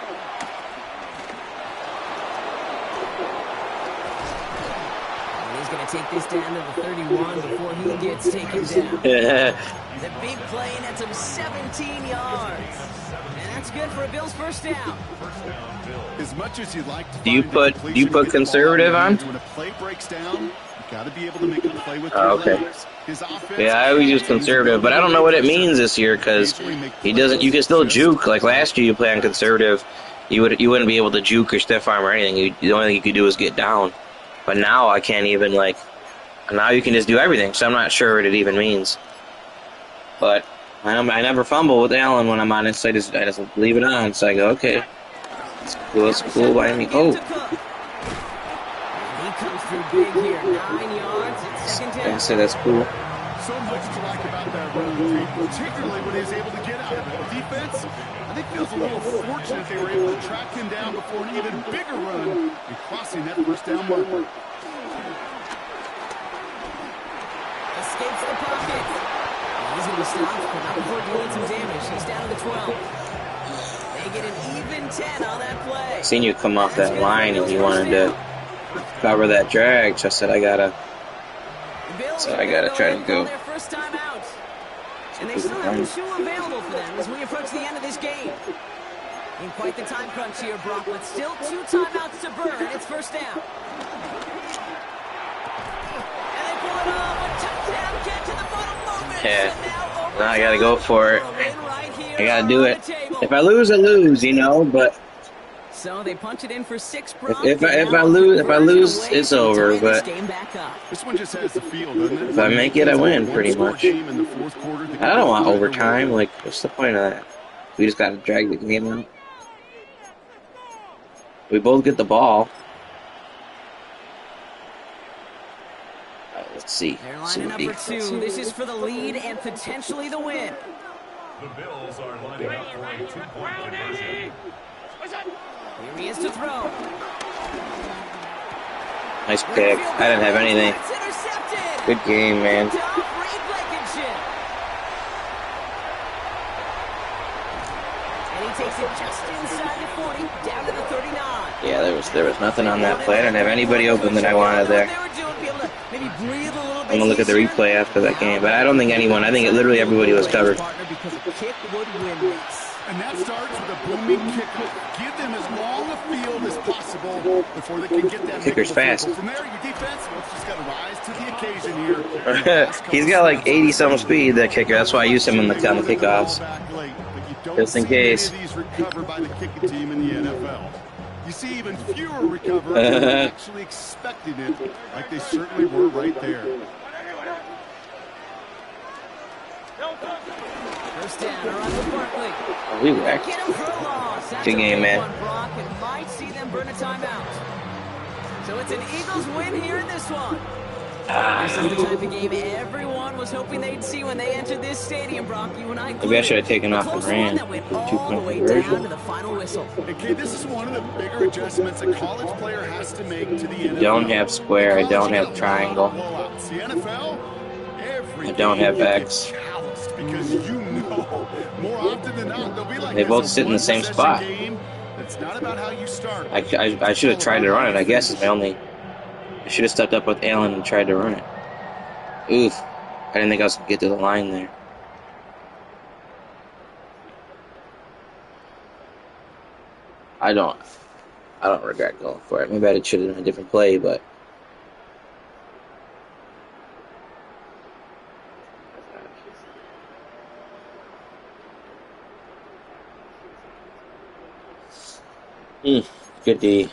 He's going to take this down to the 31 before he gets taken down. The big play nets him 17 yards. And that's good for a Bills 1st down. As much as you'd like to Do you put conservative on? When a play breaks down, you got to be able to make a play with your legs. Yeah, I always use conservative, but I don't know what it means this year because he doesn't. You can still juke. Like last year, you play on conservative, you wouldn't be able to juke or stiff arm or anything. The only thing you could do is get down. But now I can't even now you can just do everything. So I'm not sure what it even means. But I never fumble with Allen when I'm on it, so I just leave it on. So I go, okay, it's cool by me. Oh, He comes through big here, 9 yards. It's 2nd down. I say that's cool. So much to like about that run, particularly when he's able to get out of it. The defense, I think, feels a little fortunate they were able to track him down before an even bigger run and crossing that 1st down marker. Escapes the pocket. He's going to be stopped, but not before doing some damage. He's down to the 12. They get an even 10 on that play. Seen you come off that line and you wanted to cover that drag, so I said I gotta try to go. Their first time out. And they still have 2 available for them as we approach the end of this game. In quite the time crunch here, Brock, but still 2 timeouts to burn. It's 1st down. And they pull it off. A touchdown catch in the final moment. Yeah. Now I gotta go for it. I gotta do it. If I lose, I lose, but so they punch it in for 6. Brock, if I lose, it's over. But this one just has the feel, doesn't it? If I make it, I win pretty much. I don't want overtime. What's the point of that? We just gotta drag the game out. We both get the ball. Let's see. They're lining up for 2. This is for the lead and potentially the win. The Bills are lining up for a 2-point conversion. Here he is to throw. Nice pick. I didn't have anything. Good game, man. And he takes it just inside the 40, down to the 39. Yeah, there was nothing on that play. I didn't have anybody open that I wanted there. I'm gonna look at the replay after that game, but I don't think anyone. I think literally everybody was covered. And that starts with a booming kickoff. Give them as long a field as possible before they can get that. Kicker's fast. From there, your defense just got to rise to the occasion here. He's got like 80-some speed, that kicker. That's why I use him on the kickoffs. Just in case. These recovered by the kicking team in the NFL. You see even fewer recovered actually expecting it, like they certainly were right there. First down, around the Barkley. Oh, we wrecked. Get him for a loss. That's good game, man. Brock, and might see them burn a timeout. So it's an Eagles win here in this one. This is the type of game everyone was hoping they'd see when they entered this stadium, Brock. You and I Maybe I should have taken off and ran. 2-point conversion. To the final whistle. Okay, this is one of the bigger adjustments a college player has to make to the NFL. Don't have square. I don't have triangle. The NFL, I don't have X. Because more often than not, they'll be like they both sit in the same spot. It's not about how you start. I should have tried to run it, I guess. I should have stepped up with Allen and tried to run it. Oof. I didn't think I was going to get to the line there. I don't regret going for it. Maybe I should have done a different play, but good D.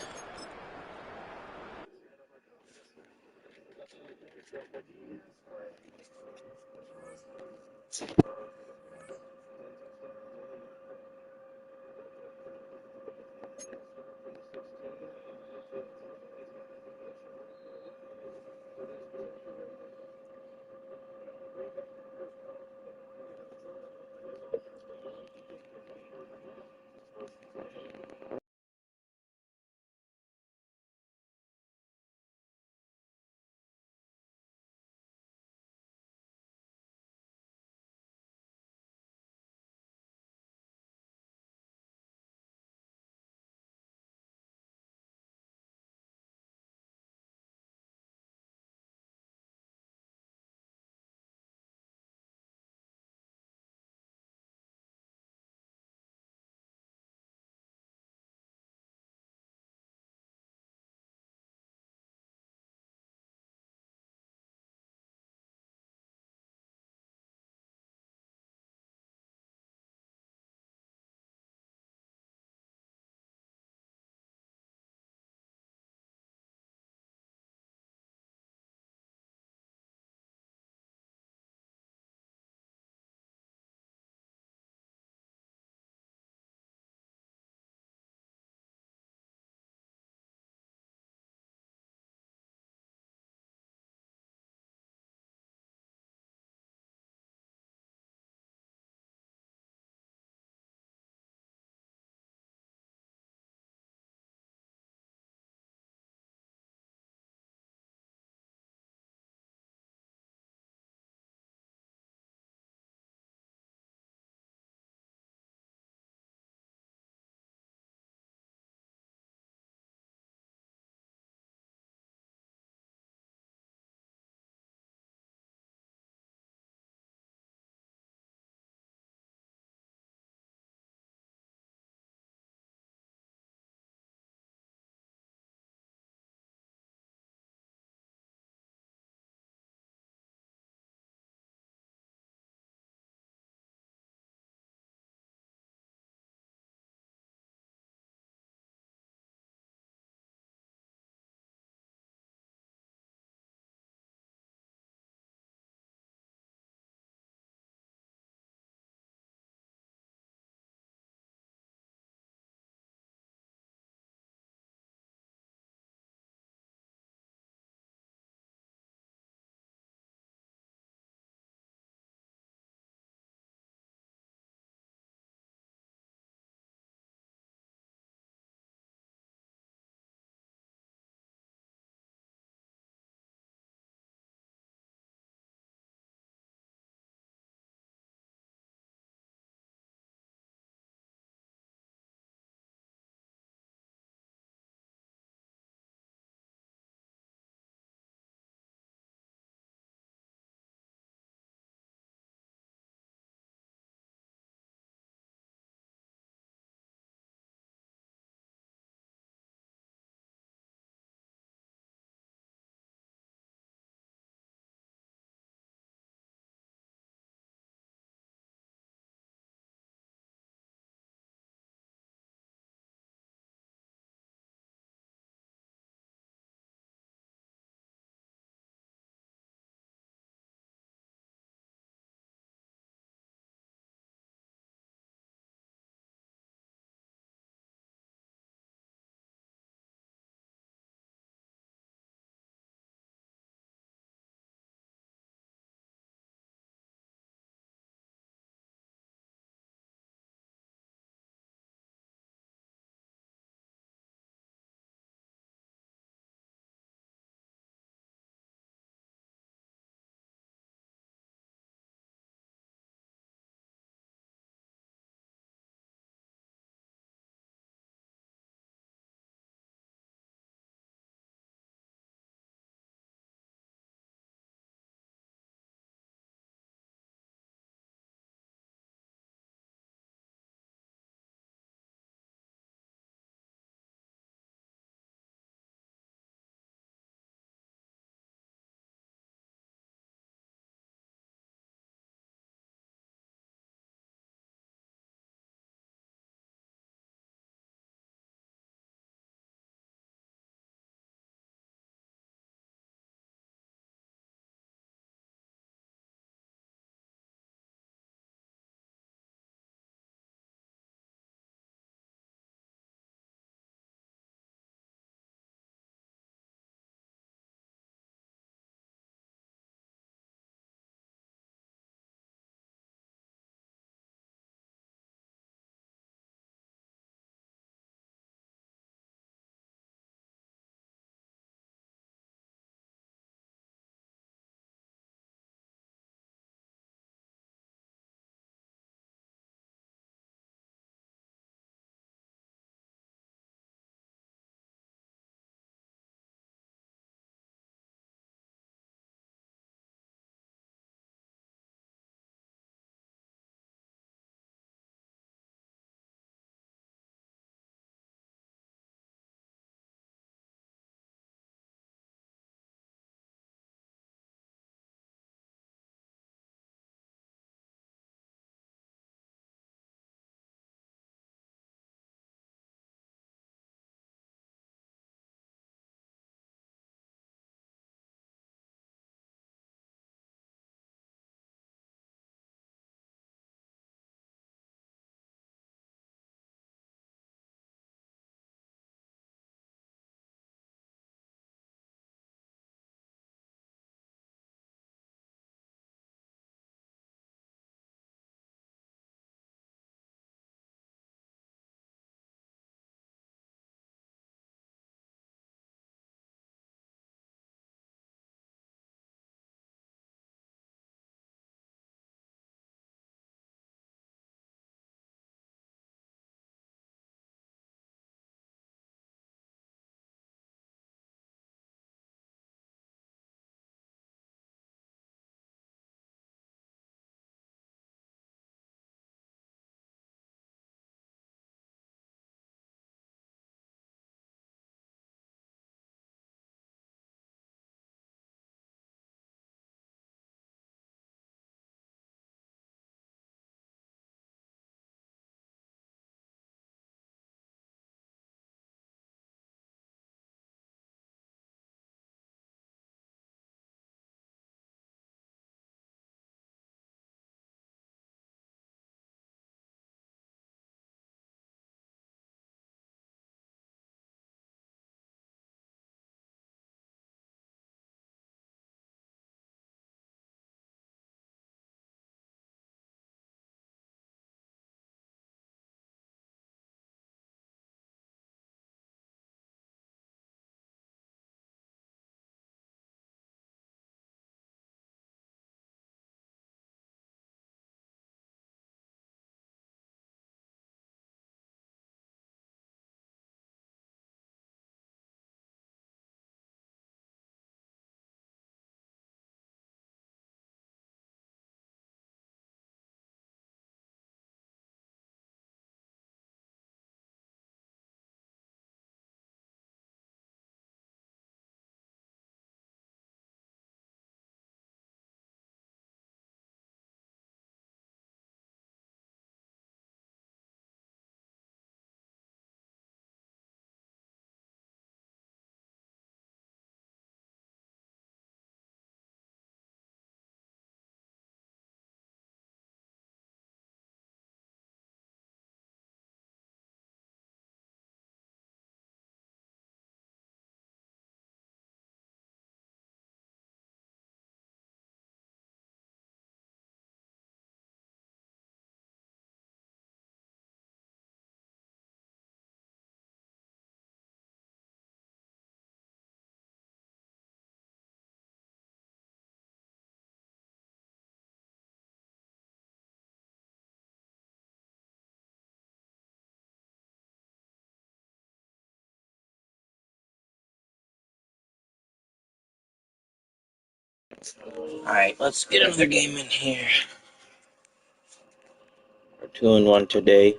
Alright, let's get another game in here. We're 2-1 today.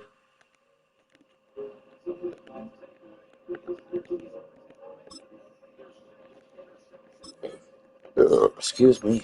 Excuse me.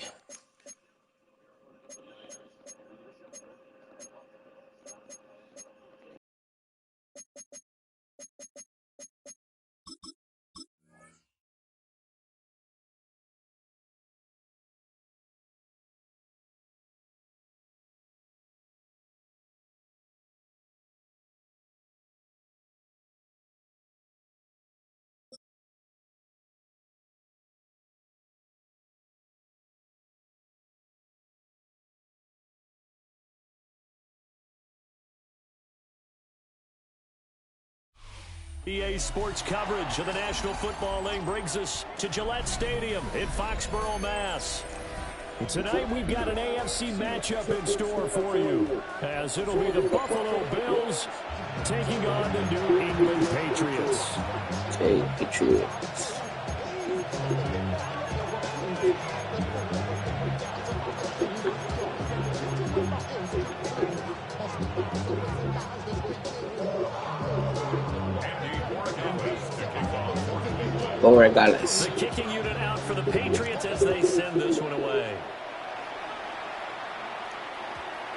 EA Sports coverage of the National Football League brings us to Gillette Stadium in Foxborough, Mass. Tonight we've got an AFC matchup in store for you, as it'll be the Buffalo Bills taking on the New England Patriots. Okay, Patriots. Regardless. The kicking unit out for the Patriots as they send this one away.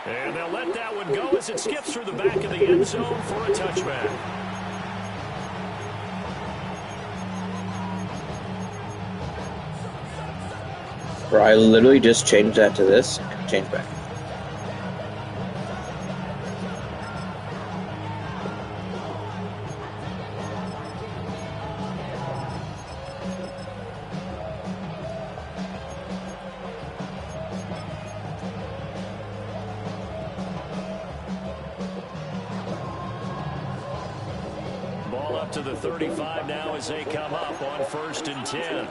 And they'll let that one go as it skips through the back of the end zone for a touchback. Bro, I literally just changed that to this and changed back. Ball up to the 35 now as they come up on 1st and 10.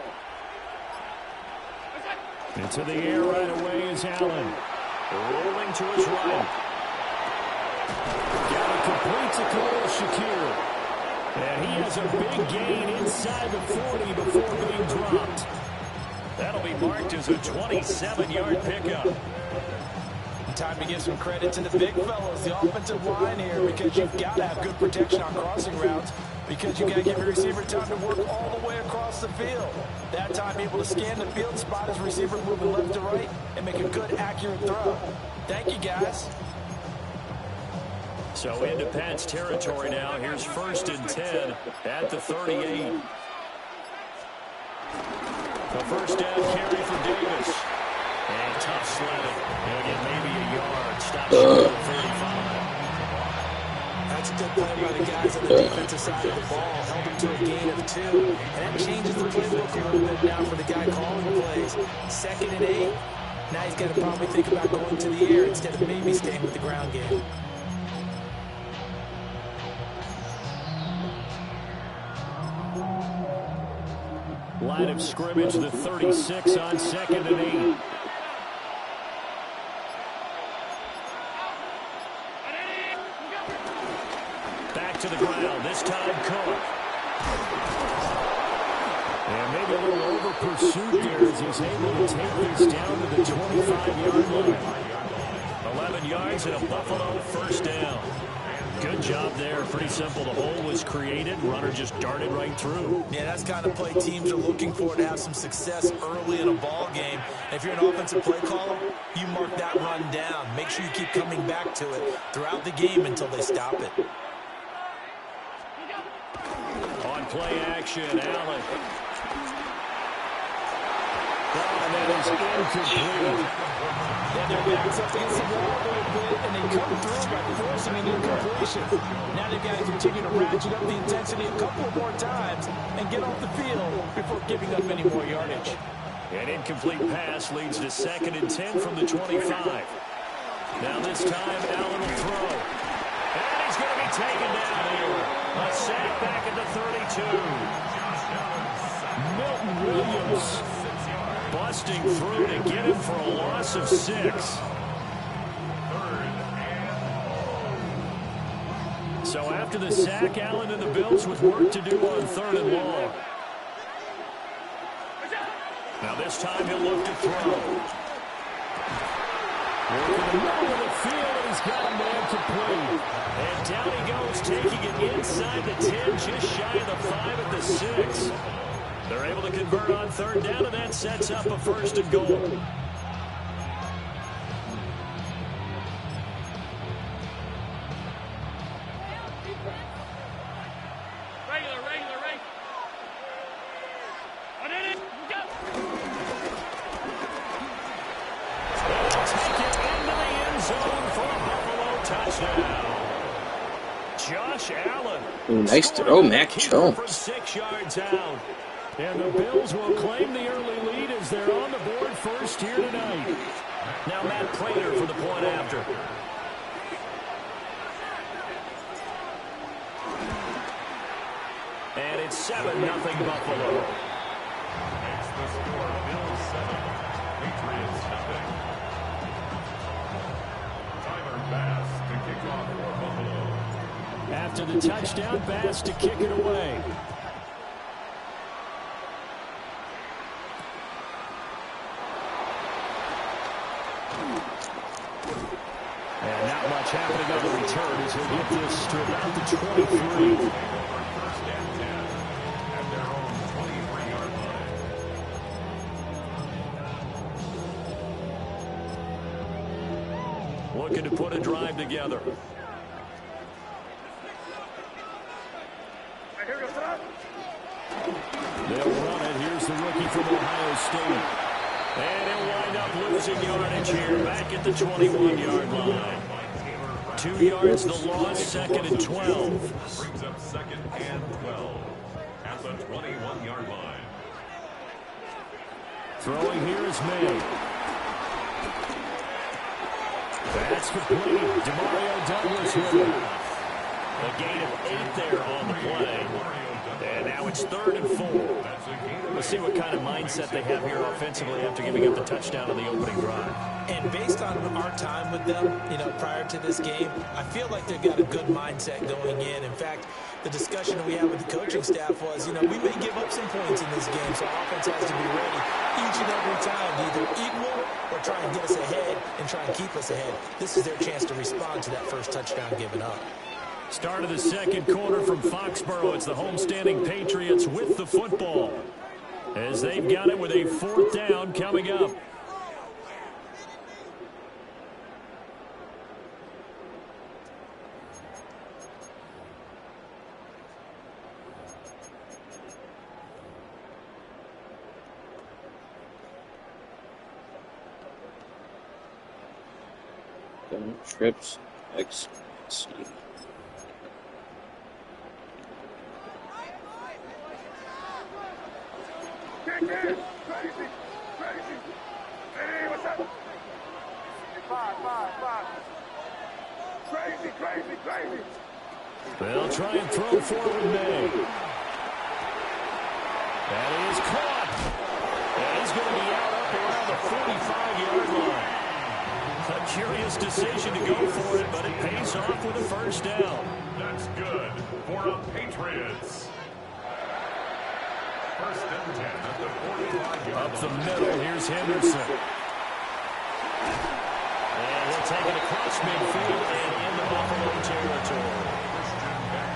Into the air right away is Allen. Rolling to his right. Got it complete to Khalil Shakir. And he has a big gain inside the 40 before being dropped. That'll be marked as a 27-yard pickup. Time to give some credit to the big fellows, the offensive line here, because you've got to have good protection on crossing routes, because you got to give your receiver time to work all the way across the field. That time able to scan the field, spot his receiver moving left to right, and make a good, accurate throw. Thank you, guys. So into Pat's territory now. Here's 1st and 10 at the 38. The first down carry for Davis. And tough sledding. He'll get maybe a yard. Stops at 35. That's a good play by the guys on the defensive side of the ball. Held him to a gain of 2. And that changes the playbook a little bit now for the guy calling the plays. 2nd and 8. Now he's got to probably think about going to the air instead of maybe staying with the ground game. Line of scrimmage, the 36 on 2nd and 8. Back to the ground, this time Cook. And maybe a little over pursuit there as he's able to take this down to the 25-yard line. 11 yards and a Buffalo first down. Good job there. Pretty simple. The hole was created. Runner just darted right through. Yeah, that's kind of play teams are looking for to have some success early in a ball game. If you're an offensive play caller, you mark that run down. Make sure you keep coming back to it throughout the game until they stop it. On play action, Allen. And that is incomplete. Yeah, their backs up against the wall a little bit, and they come through by forcing an incompletion. Now they've got to continue to ratchet up the intensity a couple more times and get off the field before giving up any more yardage. An incomplete pass leads to 2nd and 10 from the 25. Now this time, Allen will throw. And he's going to be taken down here. A sack back at the 32. Milton Williams busting through to get him for a loss of 6. So after the sack, Allen and the Bills with work to do on 3rd and long. Now This time he'll look to throw. Working the middle of the field, and he's got a man complete. And down he goes, taking it inside the 10, just shy of the 5 at the 6. They're able to convert on third down, and that sets up a 1st and goal. Ooh, nice throw, Mac Jones. From 6 yards out. And the Bills will claim the early lead as they're on the board first here tonight. Now Matt Prater for the point after. And it's 7-0 Buffalo. Makes the score Bills 7, Patriots 0. Tyler Bass to kick off for Buffalo. After the touchdown, Bass to kick it away. And not much happening on the return as he'll get this to about the 23. First and 10 at their own 23-yard line. Looking to put a drive together. They'll run it. Here's the rookie from Ohio State. And he'll wind up losing yardage here back at the 21-yard line. 2 yards the loss, 2nd and 12. Brings up 2nd and 12 at the 21-yard line. Throwing here is May. That's complete. Demario Douglas with it. A gain of 8 there on the play. And now it's 3rd and 4. Let's see what kind of mindset they have here offensively after giving up the touchdown on the opening drive. And based on our time with them, prior to this game, I feel like they've got a good mindset going in. In fact, the discussion that we had with the coaching staff was, we may give up some points in this game, so offense has to be ready each and every time to either equal or try and get us ahead and try and keep us ahead. This is their chance to respond to that first touchdown given up. Start of the second quarter from Foxborough. It's the homestanding Patriots with the football, as they've got it with a 4th down coming up. Trips X C. Crazy, crazy. Hey, what's up? 5. Crazy. They'll try and throw forward May. That is caught. And he's going to be out up around the 45-yard line. A curious decision to go for it, but it pays off with a 1st down. That's good for the Patriots. 1st and 10 at the 45-yard line. Up the middle, here's Henderson. And he'll take it across midfield and into Buffalo territory.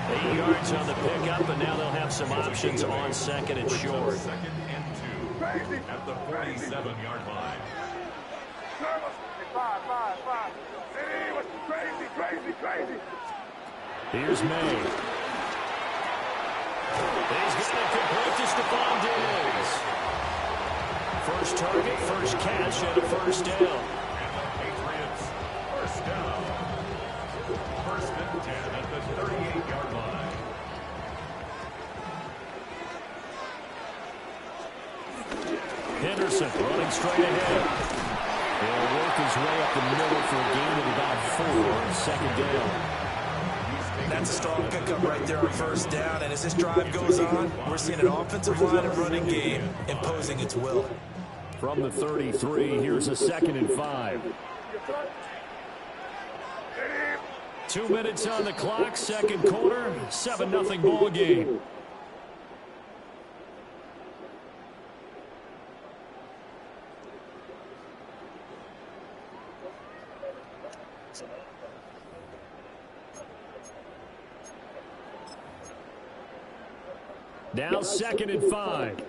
8 yards on the pickup, and now they'll have some options on 2nd and short. 2nd and 2 at the 47-yard line. 5. Hey, what's crazy. Here's May. He's got it complete to Stephon Diggs. First target, first catch, and a 1st down. And the Patriots 1st down. 1st and 10 at the 38-yard line. Henderson running straight ahead. He'll work his way up the middle for a gain of about 4. 2nd down. That's a strong pickup right there on 1st down. And as this drive goes on, we're seeing an offensive line and running game imposing its will. From the 33, here's a 2nd and 5. 2 minutes on the clock, 2nd quarter, 7-0 ball game. Now 2nd and 5.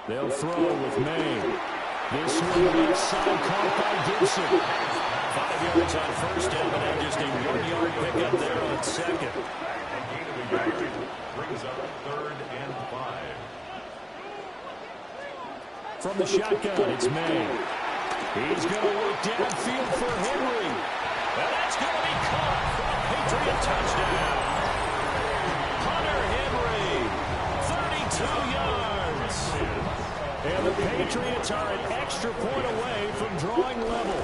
They'll throw with May. This one left side caught by Gibson. 5 yards on first down, but now just a 1-yard pickup there on 2nd. Brings up 3rd and 5. From the shotgun, it's May. He's going to look downfield for Henry. And that's going to be caught for a Patriot touchdown. Hunter Henry, 32 yards. And the Patriots are an extra point away from drawing level.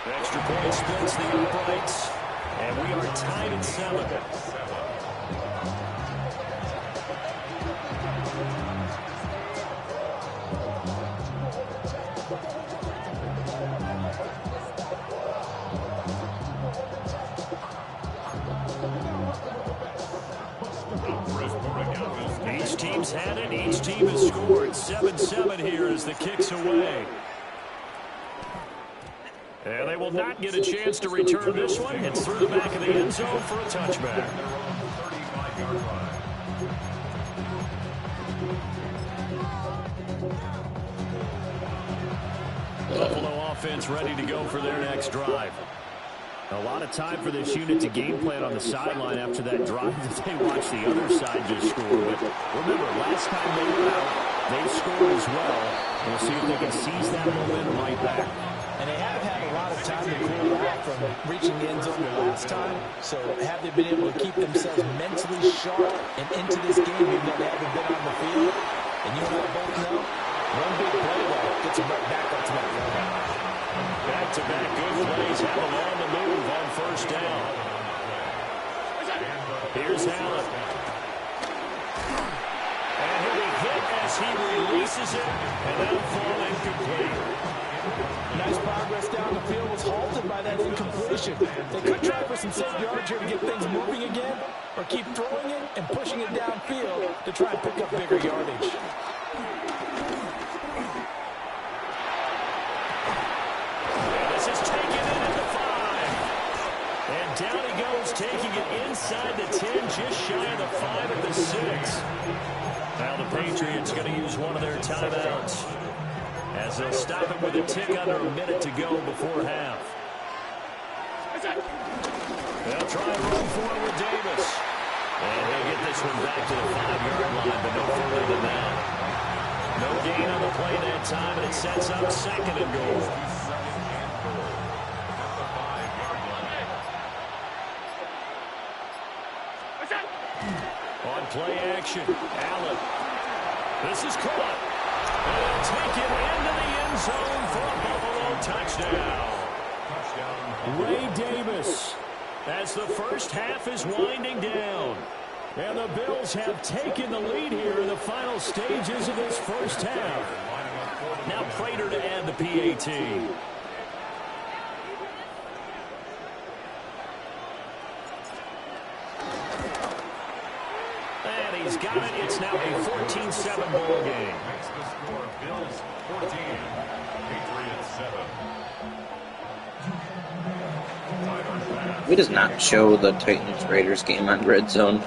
Extra point splits the uprights, and we are tied at 7. Each team's had it. Each team has scored. 7-7 here as the kick's away. And they will not get a chance to return this one. It's through the back of the end zone for a touchback. Buffalo offense ready to go for their next drive. A lot of time for this unit to game plan on the sideline after that drive that they watched the other side just score. But remember, last time they were out, they scored as well. We'll see if they can seize that momentum right back. And they haven't had a lot of time to cool off from reaching the end zone the last time. So have they been able to keep themselves mentally sharp and into this game even though they haven't been on the field? And you and I both know, one big play ball gets them right back up to that level. Back-to-back good plays have them on the move on first down. Here's Allen. And he'll be hit as he releases it, and that'll fall incomplete. Nice progress down the field was halted by that incompletion. They could try for some safe yards here to get things moving again, or keep throwing it and pushing it downfield to try and pick up bigger yardage. Down he goes, taking it inside the 10, just shy of the 5 at the 6. Now the Patriots going to use one of their timeouts as they'll stop it with a tick under a minute to go before half. They'll try and run for it with Davis. And he'll get this one back to the 5-yard line, but no further than that. No gain on the play that time, and it sets up 2nd and goal. On play action, Allen. This is caught. And they'll take it into the end zone for a Buffalo touchdown. Ray Davis, as the first half is winding down. And the Bills have taken the lead here in the final stages of this first half. Now Prater to add the PAT. He's got it. It's now a 14-7 ball game. Makes the score Bills 14, Patriots 7. We does not show the Titans-Raiders game on Red Zone.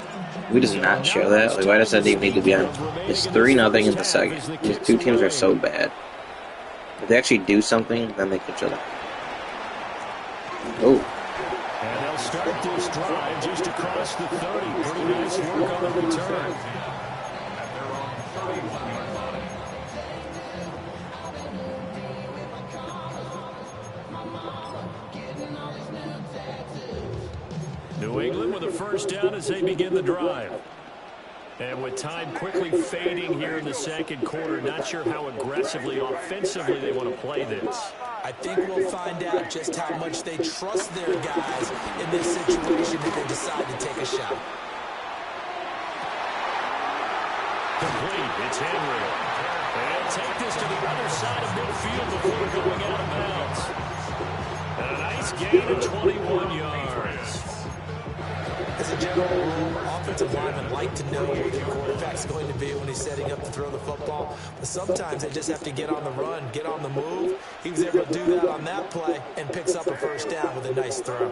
We does not show that. Like, why does that even need to be on? It's 3-0 in the second. These two teams are so bad. If they actually do something, then they could show that. Oh. And they'll start this drive just across the 30. Pretty nice work on the return. New England with a first down as they begin the drive. And with time quickly fading here in the second quarter, not sure how aggressively, offensively they want to play this. I think we'll find out just how much they trust their guys in this situation if they decide to take a shot. Complete. It's Henry. And he'll take this to the other side of midfield before going out of bounds. And a nice gain of 21 yards. As a general rule, offensive linemen like to know where their quarterback's going to be when he's setting up to throw the football. But sometimes they just have to get on the run, get on the move. He was able to do that on that play and picks up a first down with a nice throw.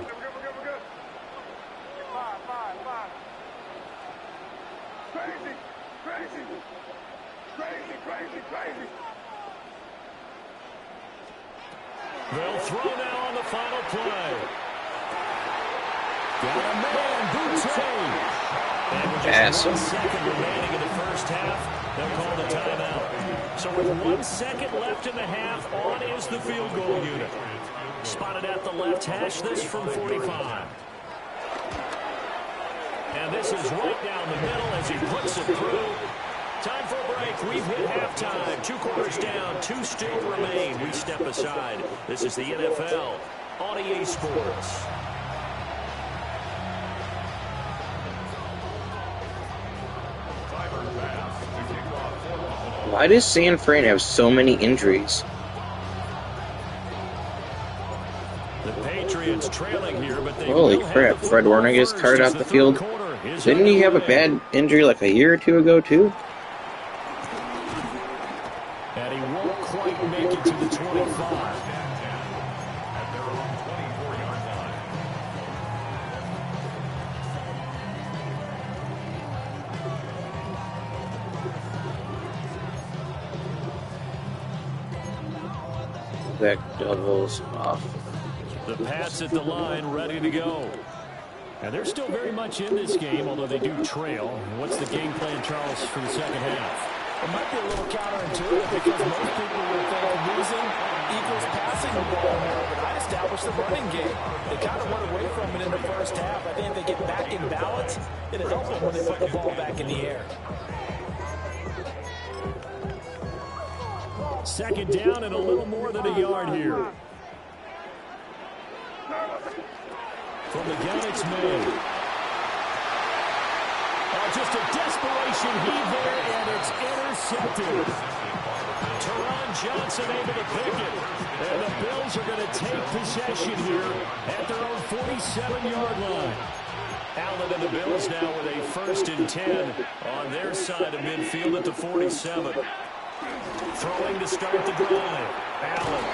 Crazy, crazy, crazy, crazy, crazy. They'll throw now on the final play. Got a man, Boutte. And with just 1 second remaining in the first half, they'll call the timeout. So with 1 second left in the half, on is the field goal unit. Spotted at the left hash, this from 45. And this is right down the middle as he puts it through. Time for a break. We've hit halftime. 2 quarters down. 2 still remain. We step aside. This is the NFL on EA Sports. Why does San Fran have so many injuries? The Patriots trailing here, but they Holy crap, Fred Warner gets carted off the field. Didn't he have a bad injury like a year or two ago, too? And he won't quite make it to the 25. At their own 24-yard line. Back doubles off. The Pats at the line, ready to go. And they're still very much in this game, although they do trail. What's the game plan, Charles, for the second half? It might be a little counterintuitive because most people would think losing equals passing the ball more, but I established the running game. They kind of went away from it in the first half. I think if they get back in balance, it'll help them when they put the ball back in the air. Second down and a little more than a yard here. From the gun, it's made. Just a desperation heave there, and it's intercepted. Teron Johnson able to pick it. And the Bills are going to take possession here at their own 47-yard line. Allen and the Bills now with a 1st and 10 on their side of midfield at the 47. Throwing to start the drive. Allen.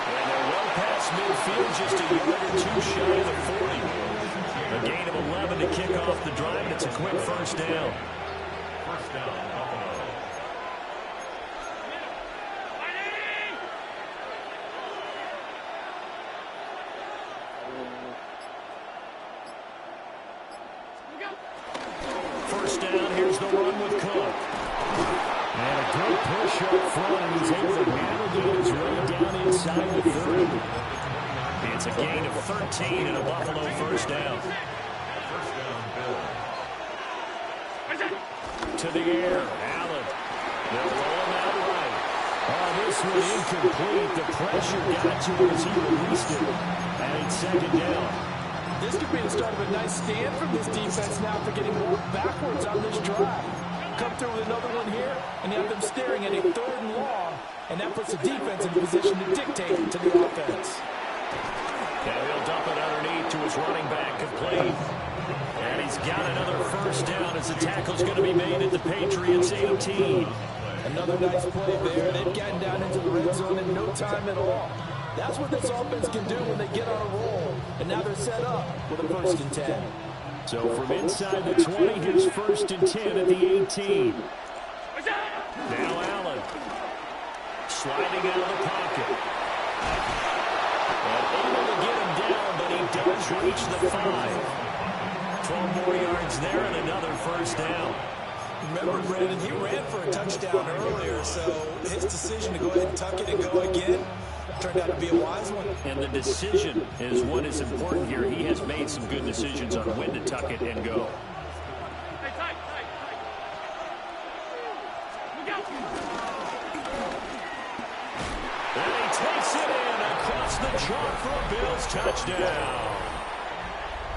And they're well past midfield, just a yard or 2 shy of the 40. A gain of 11 to kick off the drive. It's a quick first down. First down, Buffalo. First down, here's the run with Cook. And a good push up front, and he's able to navigate his way down inside the 30. It's a gain of 13 and a Buffalo first down. First down, Bill. To the air, Allen. They'll roll him out right. Oh, this one incomplete. The pressure got to him as he released it. And it's second down. This could be the start of a nice stand from this defense now for getting worked backwards on this drive. Come through with another one here, and you have them staring at a 3rd and long, and that puts the defense in position to dictate to the offense. Now he'll dump it underneath to his running back, complete. And he's got another first down as the tackle's going to be made at the Patriots 18. Another nice play there. They've gotten down into the red zone in no time at all. That's what this offense can do when they get on a roll. And now they're set up with a 1st and 10. So from inside the 20, here's 1st and 10 at the 18. Now Allen. Sliding out of the pocket. And able to get him down, but he does reach the 5. 12 more yards there and another first down. Remember, Brandon, he ran for a touchdown earlier, so his decision to go ahead and tuck it and go again turned out to be a wise one. And the decision is what is important here. He has made some good decisions on when to tuck it and go. And he takes it in across the chalk for a Bills touchdown.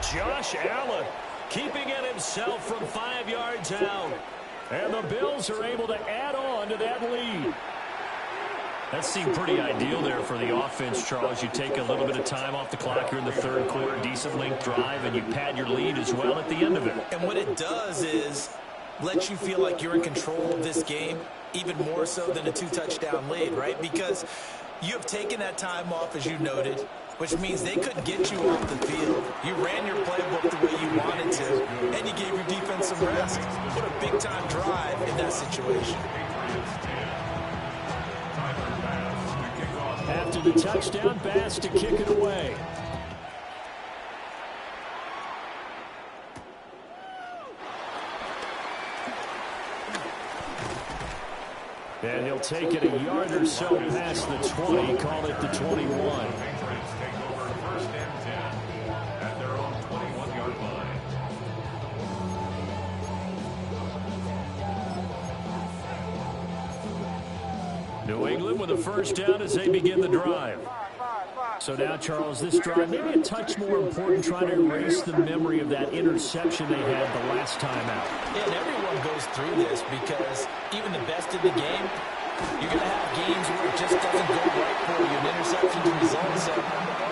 Josh Allen keeping it himself from 5 yards out. And the Bills are able to add on to that lead. That seemed pretty ideal there for the offense, Charles. You take a little bit of time off the clock here in the third quarter, decent length drive, and you pad your lead as well at the end of it. And what it does is let you feel like you're in control of this game, even more so than a 2-touchdown lead, right? Because you have taken that time off, as you noted, which means they couldn't get you off the field. You ran your playbook the way you wanted to, and you gave your defense some rest. What a big-time drive in that situation. After the touchdown pass to kick it away. And he'll take it a yard or so past the 20, call it the 21. New England with a first down as they begin the drive. So now, Charles, this drive maybe a touch more important, trying to erase the memory of that interception they had the last time out. Yeah, and everyone goes through this because even the best in the game, you're going to have games where it just doesn't go right for you, and interceptions result. So,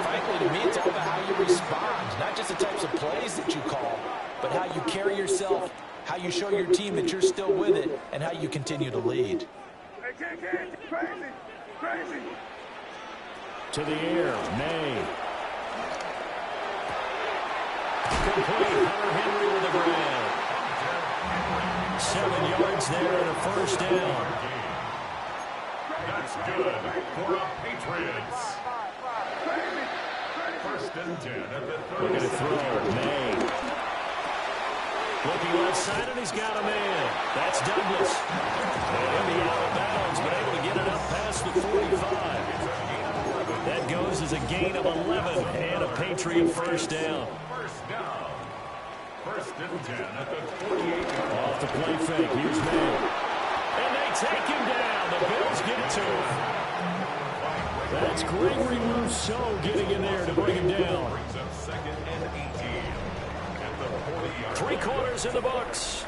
frankly, to me, it's all about how you respond, not just the types of plays that you call, but how you carry yourself, how you show your team that you're still with it, and how you continue to lead. Crazy, crazy. To the air, May. Complete, Hunter Henry with the grab. 7 yards there and a first down. That's good for the Patriots. First and 10 at the 30. We're going to throw, May. Looking left side, and he's got a man. That's Douglas. And he out of bounds, but able to get it up past the 45. That goes as a gain of 11 and a Patriot first down. First down. First and 10 at the 48. Off the play fake. Here's May. And they take him down. The Bills get it to him. That's Gregory Rousseau getting in there to bring him down. Brings up second and 18 at the 40-yard. 3 quarters in the books.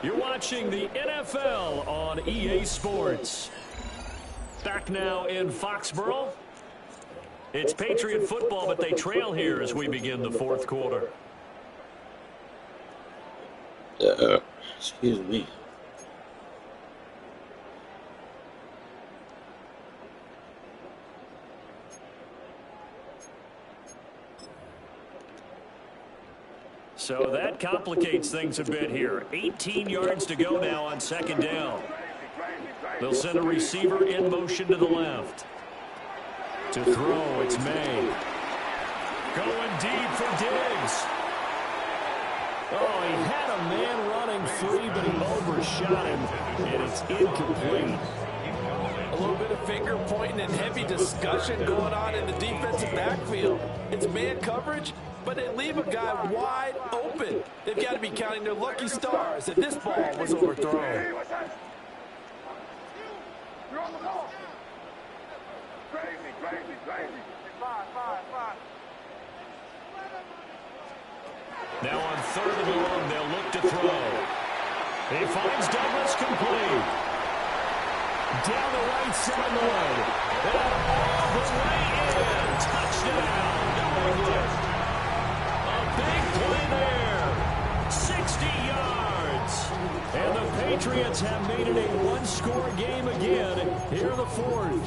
You're watching the NFL on EA Sports. Back now in Foxborough. It's Patriot football, but they trail here as we begin the fourth quarter. Excuse me. So that complicates things a bit here. 18 yards to go now on second down. They'll send a receiver in motion to the left. To throw, it's May. Going deep for Diggs. Oh, he had a man running free, but he overshot him, and it's incomplete. A little bit of finger pointing and heavy discussion going on in the defensive backfield. It's man coverage, but they leave a guy wide open. They've got to be counting their lucky stars that this ball was overthrown. You're on the ball. Crazy, crazy, crazy. Five. Now on third and long, they'll look to throw. He finds Douglas complete. Down the right sideline. And all the way in. Touchdown, New England. A big play there. 60 yards. And the Patriots have made it a one-score game again here in the fourth.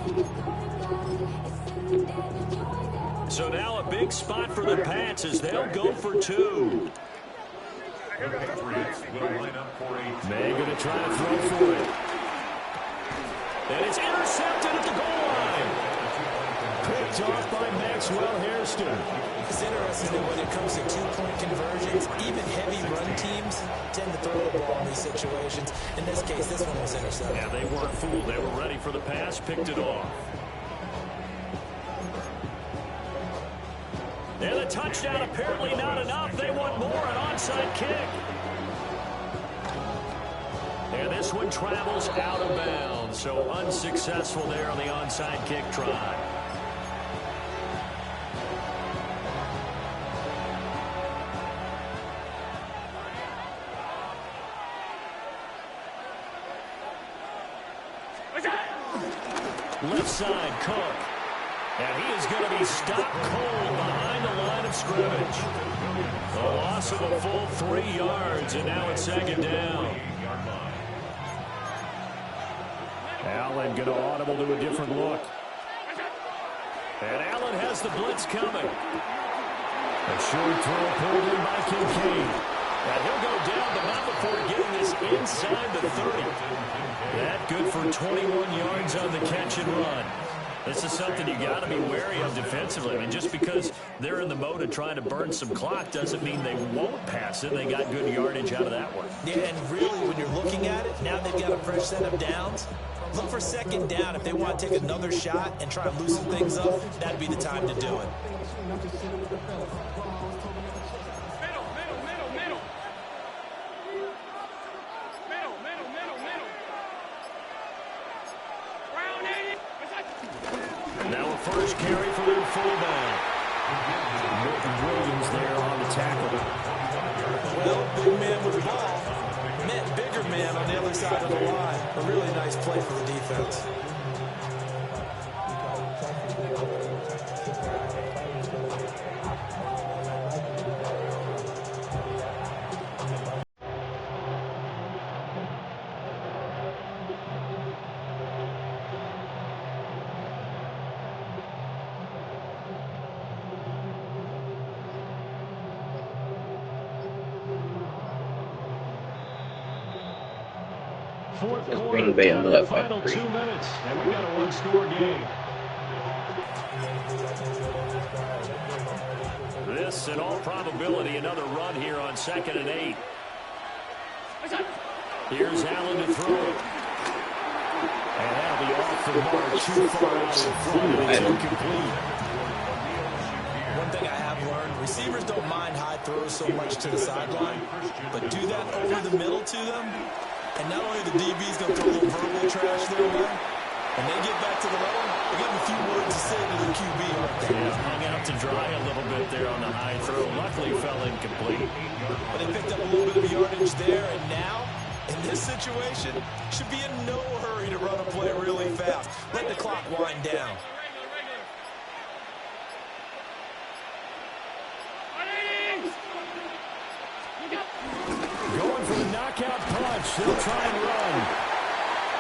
So now a big spot for the Pats as they'll go for 2. The Patriots will line up for a May going to try to throw for it. And it's intercepted at the goal line. Picked off by Maxwell Hairston. It's interesting that when it comes to two-point conversions, even heavy run teams tend to throw the ball in these situations. In this case, this one was intercepted. Yeah, they weren't fooled. They were ready for the pass, picked it off. And the touchdown apparently not enough. They want more, an onside kick. And this one travels out of bounds, so unsuccessful there on the onside kick try. Left left side, Cook. And he is going to be stopped cold behind the line of scrimmage. A loss of a full 3 yards, and now it's second down. Allen going to audible to a different look. And Allen has the blitz coming. A short throw pulled in by Kincaid. And he'll go down, but not before getting this inside the 30. That good for 21 yards on the catch and run. This is something you got to be wary of defensively. I mean, just because they're in the mode of trying to burn some clock doesn't mean they won't pass it. They got good yardage out of that one. Yeah, and really, when you're looking at it, now they've got a fresh set of downs. Look for second down. If they want to take another shot and try to loosen things up, that'd be the time to do it. Now a first carry for their fullback. Milton Williams there on the tackle. Well, big man with the ball met bigger man on the other side of the line. A really nice play for the defense. Fourth Green quarter, Bay down on to the the final 2 minutes, and we got a one-score game. This, in all probability, another run here on 2nd and 8. Here's Allen to throw. And that'll be off the mark, too far out in front, and it's incomplete. One thing I have learned, receivers don't mind high throws so much to the sideline, but do that over the middle to them, and not only the DB's going to throw a little verbal trash their way, and they get back to the level, they give them a few words to say to the QB, aren't they? Yeah, hung out to dry a little bit there on the high throw. Luckily fell incomplete. But they picked up a little bit of yardage there, and now, in this situation, should be in no hurry to run a play really fast. Let the clock wind down. Going for the knockout punch. They'll try and run.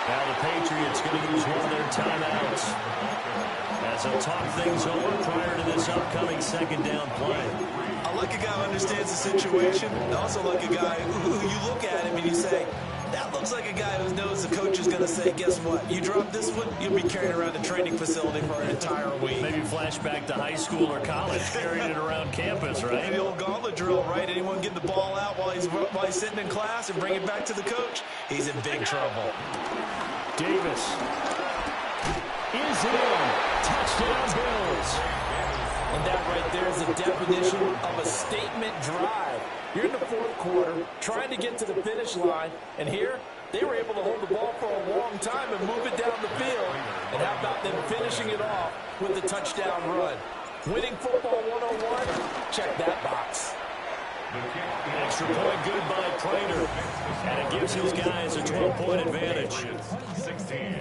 Now the Patriots going to use one of their timeouts as they'll talk things over prior to this upcoming second down play. I like a guy who understands the situation. I also like a guy who you look at him and you say, that looks like a guy who knows the coach is going to say, guess what? You drop this one, you'll be carrying around the training facility for an entire week. Maybe flashback to high school or college, carrying it around campus, right? The old gauntlet drill, right? Anyone get the ball out while he's sitting in class and bring it back to the coach? He's in big trouble. Davis is in. Touchdown Bills. And that right there is a definition of a statement drive. You're in the fourth quarter, trying to get to the finish line, and here, they were able to hold the ball for a long time and move it down the field. And how about them finishing it off with the touchdown run? Winning football 101, check that box. Extra point good by Prater, and it gives his guys a 12-point advantage. 16.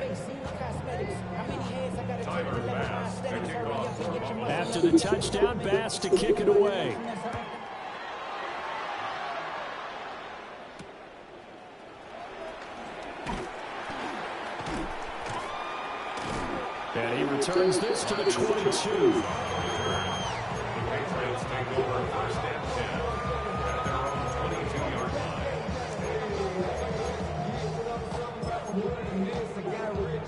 Tyler Bass to kick off for Buffalo. After the touchdown, Bass to kick it away. And he returns this to the 22. The Patriots take over first and 10 at their own 22-yard line.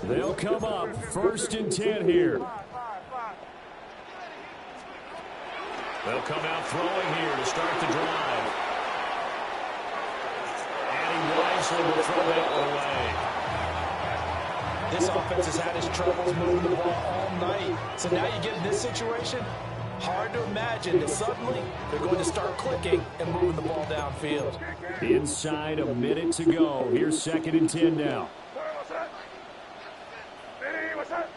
They'll come up first and 10 here. They'll come out throwing here to start the drive. And he wisely will throw that away. This offense has had its troubles moving the ball all night. So now you get in this situation, hard to imagine that suddenly they're going to start clicking and moving the ball downfield. Inside a minute to go. Here's 2nd and 10 now. What's that?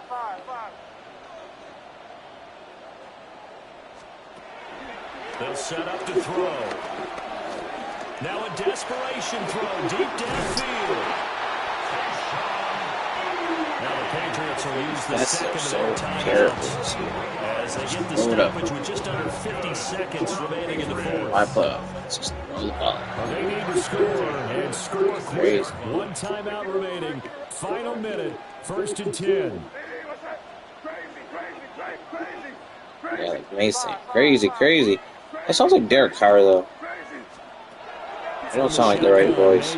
Five. They'll set up to throw. Now a desperation throw deep downfield. Now the Patriots will use the second of their timeouts as they get the stoppage with just under 50 seconds remaining in the fourth. My playoff. Just throw the ball. They need to score and score quick. One timeout remaining. Final minute. 1st and 10. Yeah, like Mason. Crazy. That sounds like Derek Carr, though. They don't sound like the right voice.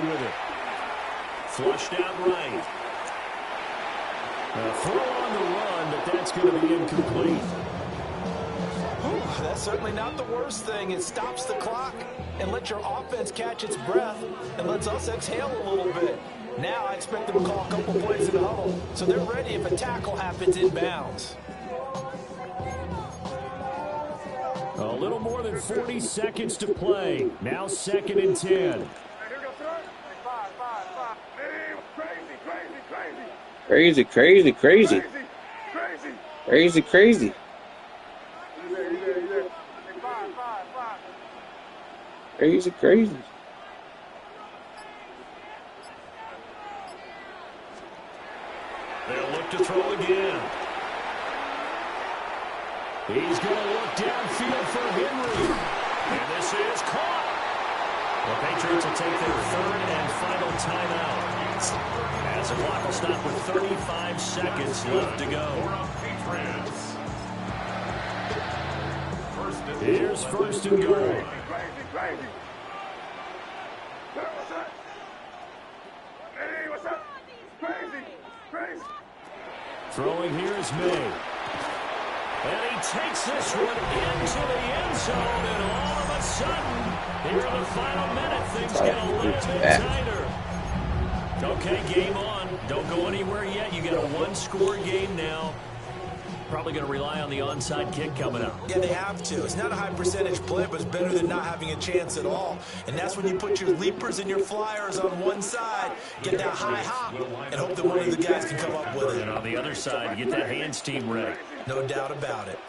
Flushed out right. A throw on the run, but that's going to be incomplete. That's certainly not the worst thing. It stops the clock and lets your offense catch its breath and lets us exhale a little bit. Now I expect them to call a couple plays in the huddle, so they're ready if a tackle happens inbounds. A little more than 40 seconds to play. Now 2nd and 10. Crazy. They'll look to throw again. He's going to look downfield for Henry. And this is caught. The Patriots will take their 3rd and final timeout. As the clock will stop with 35 seconds left to go. Here's 1st and goal. Throwing here is May. And he takes this one into the end zone, and all of a sudden, here in the final minute, things get a little bit tighter. Okay, game on. Don't go anywhere yet. You got a one-score game now. Probably going to rely on the onside kick coming up. Yeah, they have to. It's not a high percentage play, but it's better than not having a chance at all. And that's when you put your leapers and your flyers on one side, get that high hop, and hope that one of the guys can come up with it. And on the other side, you get that hands team ready. No doubt about it.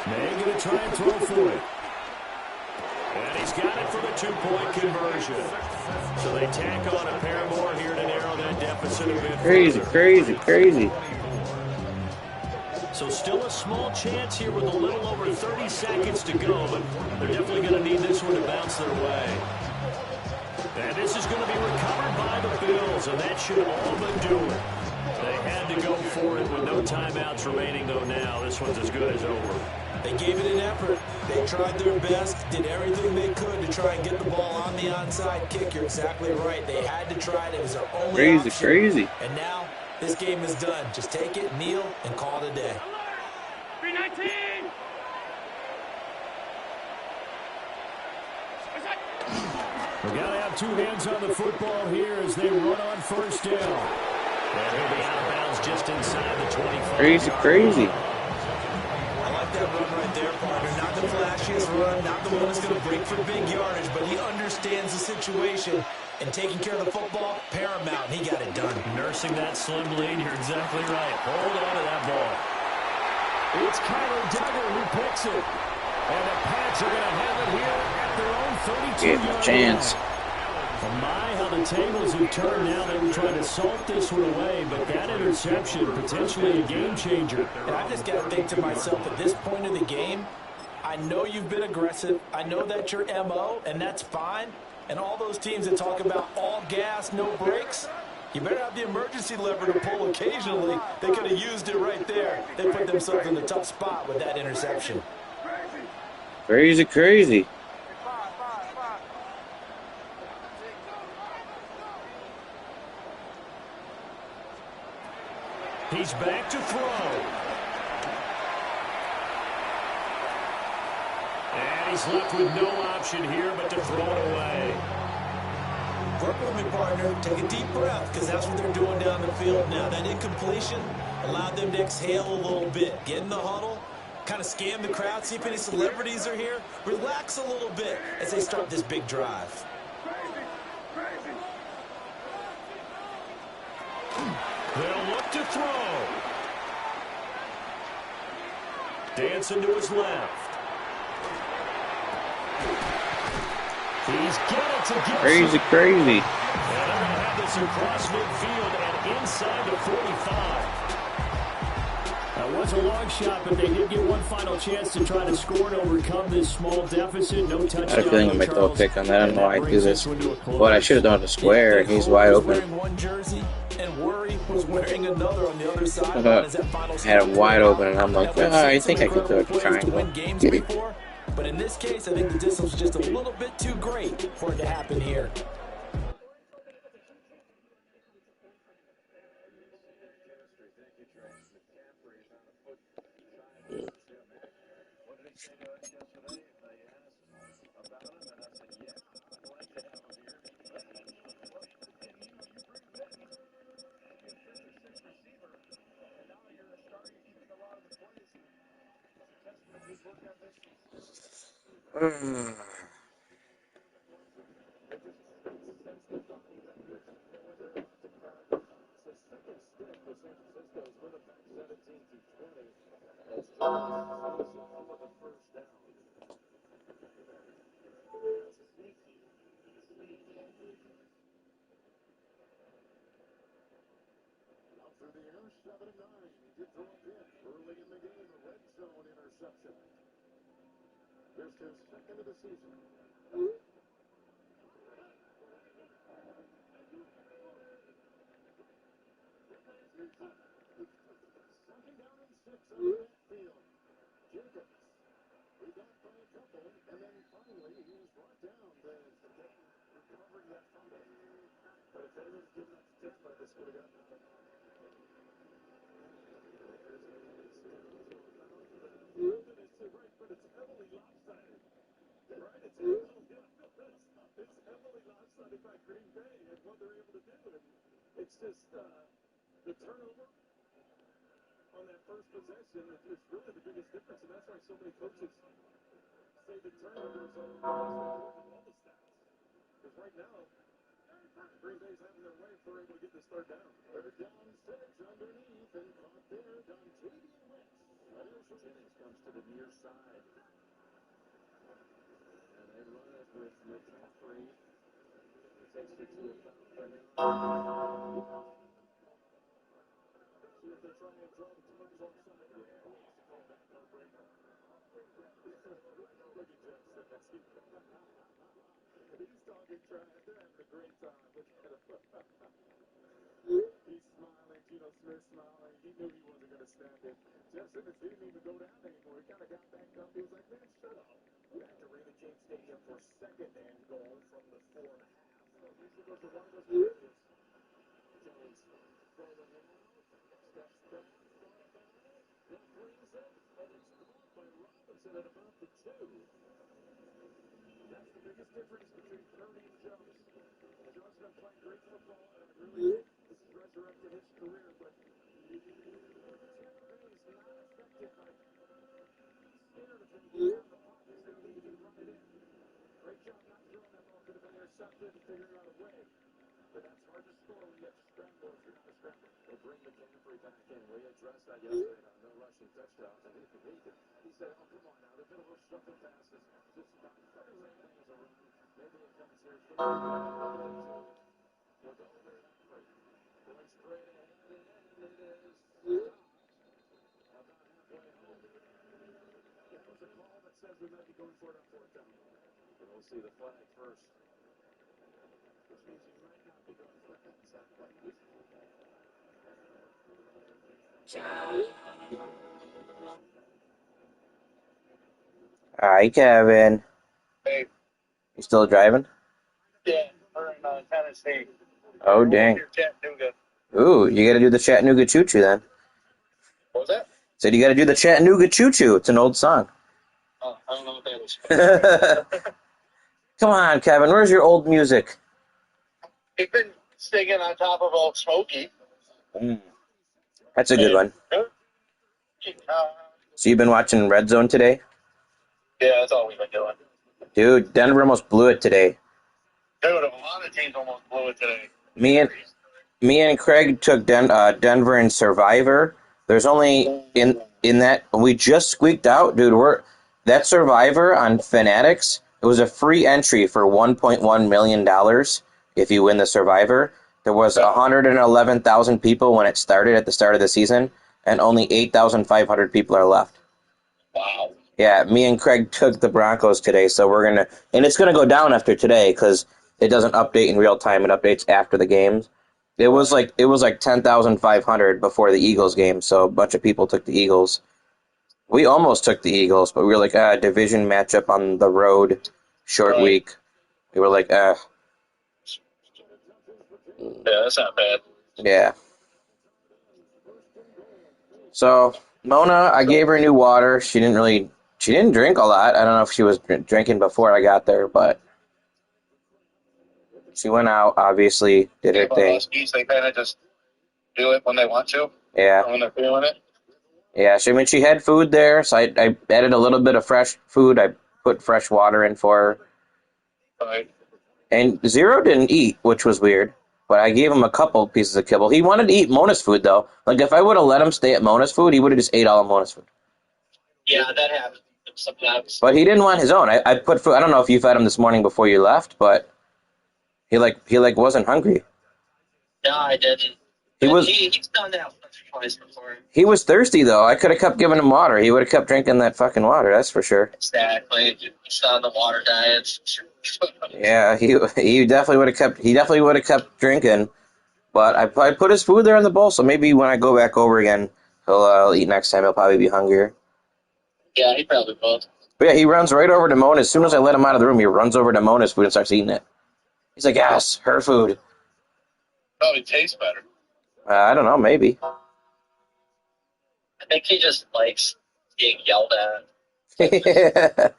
May going to try and throw for it. And he's got it for the 2-point conversion. So they tack on a pair more here to narrow that deficit a bit. Crazy. So still a small chance here with a little over 30 seconds to go, but they're definitely going to need this one to bounce their way. And this is going to be recovered by the Bills, and that should all but do it. They had to go for it with no timeouts remaining, though now this one's as good as over. They gave it an effort. They tried their best, did everything they could to try and get the ball on the onside kick. You're exactly right. They had to try it. It was their only option. Crazy. And now this game is done. Just take it, kneel, and call it a day. 319! We got to have two hands on the football here as they run on 1st down. And he'll be out of bounds just inside the 25. Crazy. I like that run right there, partner. Not the flashiest run, not the one that's going to break for big yardage, but he understands the situation. And taking care of the football, paramount. He got it done. Nursing that slim lead, you're exactly right. Hold on to that ball. It's Kyler Duggar who picks it. And the Pats are going to have it here at their own 32-yard chance. line. My, how the tables have turned now. They were trying to salt this one away, but that interception, potentially a game changer. And I just got to think to myself, at this point in the game, I know you've been aggressive. I know that's your MO, and that's fine. And all those teams that talk about all gas, no brakes, you better have the emergency lever to pull occasionally. They could have used it right there. They put themselves in a tough spot with that interception. Crazy. He's back to throw. And he's left with no option here but to throw it away. Work with me, partner. Take a deep breath, because that's what they're doing down the field now. That incompletion allowed them to exhale a little bit. Get in the huddle, kind of scan the crowd, see if any celebrities are here. Relax a little bit as they start this big drive. They'll look to throw. Dancing to his left. He's got it to Gibson. Crazy. And they're going to have this across midfield and inside the 45. That was a long shot, but they did get one final chance to try to score and overcome this small deficit. No touchdown. I had a feeling I might throw a pick on that. I don't know why I do this. But I should have done it square, and he's wide open. One jersey, and Worry was wearing another on the other side. I had him wide open, and I'm like, I think I could throw a triangle. But in this case, I think the distance was just a little bit too great for it to happen here. Hi, Kevin. Hey. You still driving? Yeah, we're in Tennessee. Oh, dang. Chattanooga. Ooh, you gotta do the Chattanooga Choo Choo then. What was that? Said you gotta do the Chattanooga Choo Choo. It's an old song. Oh, I don't know what that is. Come on, Kevin. Where's your old music? We've been singing on top of Old Smoky. That's a good one. So you've been watching Red Zone today? Yeah, that's all we've been doing. Dude, Denver almost blew it today. Dude, a lot of teams almost blew it today. Me and Craig took Denver in Survivor. There's only in that we just squeaked out, dude. That Survivor on Fanatics. It was a free entry for $1.1 million if you win the Survivor. There was 111,000 people when it started at the start of the season, and only 8,500 people are left. Wow. Yeah, me and Craig took the Broncos today, so we're going to... And it's going to go down after today because it doesn't update in real time. It updates after the games. It was like 10,500 before the Eagles game, so a bunch of people took the Eagles. We almost took the Eagles, but we were like, division matchup on the road, short week. We were like, Yeah, that's not bad. Yeah. So, Mona, I gave her new water. She didn't drink a lot. I don't know if she was drinking before I got there, but she went out, obviously, did her thing. Huskies, they kind of just do it when they want to. Yeah. Or when they're feeling it. Yeah, she had food there, so I added a little bit of fresh food. I put fresh water in for her. Right. And Zero didn't eat, which was weird. But I gave him a couple pieces of kibble. He wanted to eat Mona's food, though. Like, if I would have let him stay at Mona's food, he would have just ate all of Mona's food. Yeah, that happens sometimes. But he didn't want his own. I put food. I don't know if you fed him this morning before you left, but he wasn't hungry. No, I didn't. He's done that once or twice before. He was thirsty, though. I could have kept giving him water. He would have kept drinking that fucking water, that's for sure. Exactly. He's on the water diets. Yeah, he definitely would have kept drinking. But I put his food there in the bowl, so maybe when I go back over again, he'll eat next time. He'll probably be hungrier. Yeah, he probably will. But yeah, he runs right over to Mona. As soon as I let him out of the room, he runs over to Mona's food and starts eating it. He's like, yes, her food. Probably tastes better. I don't know, maybe. I think he just likes being yelled at. The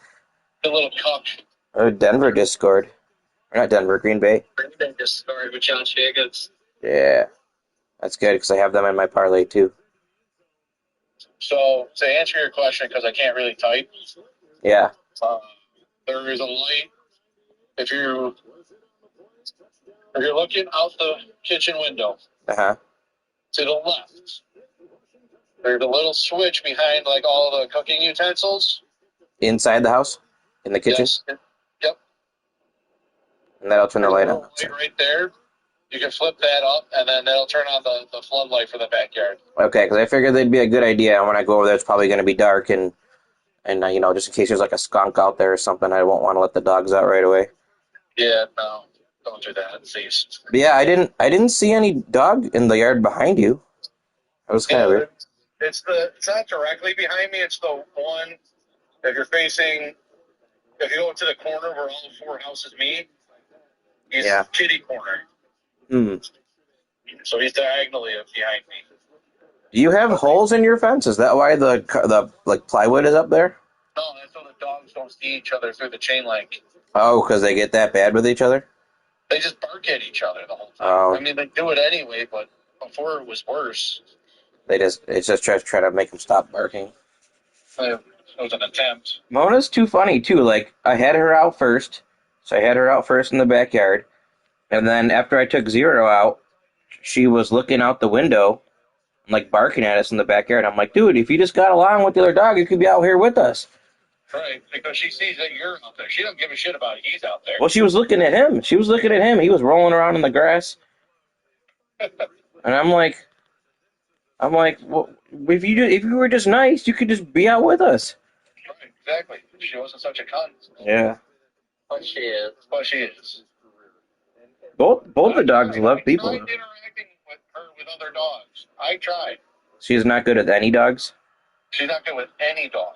little cuck. Oh, Denver just scored. Or not Denver, Green Bay. Green Bay just scored with Josh Jacobs. Yeah. That's good because I have them in my parlay, too. So, to answer your question, because I can't really type. Yeah. There is a light. If you're looking out the kitchen window Uh-huh. to the left, there's a little switch behind like all the cooking utensils. Inside the house? In the kitchen? Yes. Yep. And that'll turn the light on. Light right there. You can flip that up, and then that'll turn on the floodlight for the backyard. Okay, because I figured that'd be a good idea. When I go over there, it's probably going to be dark, and just in case there's like a skunk out there or something, I won't want to let the dogs out right away. Yeah, no, don't do that, please. But yeah, I didn't see any dog in the yard behind you. That was kind of weird. It's not directly behind me. It's the one if you're facing. If you go to the corner where all the four houses meet, he's kitty corner. So he's diagonally behind me. Do you have holes in your fence? Is that why the plywood is up there? No, that's so the dogs don't see each other through the chain link. Oh, because they get that bad with each other? They just bark at each other the whole time. Oh. I mean, they do it anyway, but before it was worse. It's just try to make them stop barking. It was an attempt. Mona's too funny, too. Like, I had her out first. So I had her out first in the backyard. And then after I took Zero out, she was looking out the window and, like, barking at us in the backyard. I'm like, dude, if you just got along with the other dog, you could be out here with us. Right, because she sees that you're out there. She doesn't give a shit about he's out there. Well, she was looking at him. He was rolling around in the grass. And I'm like, well, if you were just nice, you could just be out with us. Right, exactly. She wasn't such a cunt. Yeah. But she is. But she is. Both the dogs love people. I tried interacting with her with other dogs. I tried. She's not good at any dogs? She's not good with any dog.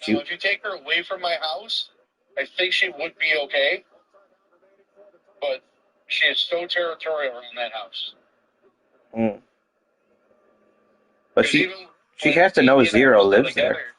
Now, if you take her away from my house, I think she would be okay. But she is so territorial around that house. But she has to know Zero lives there.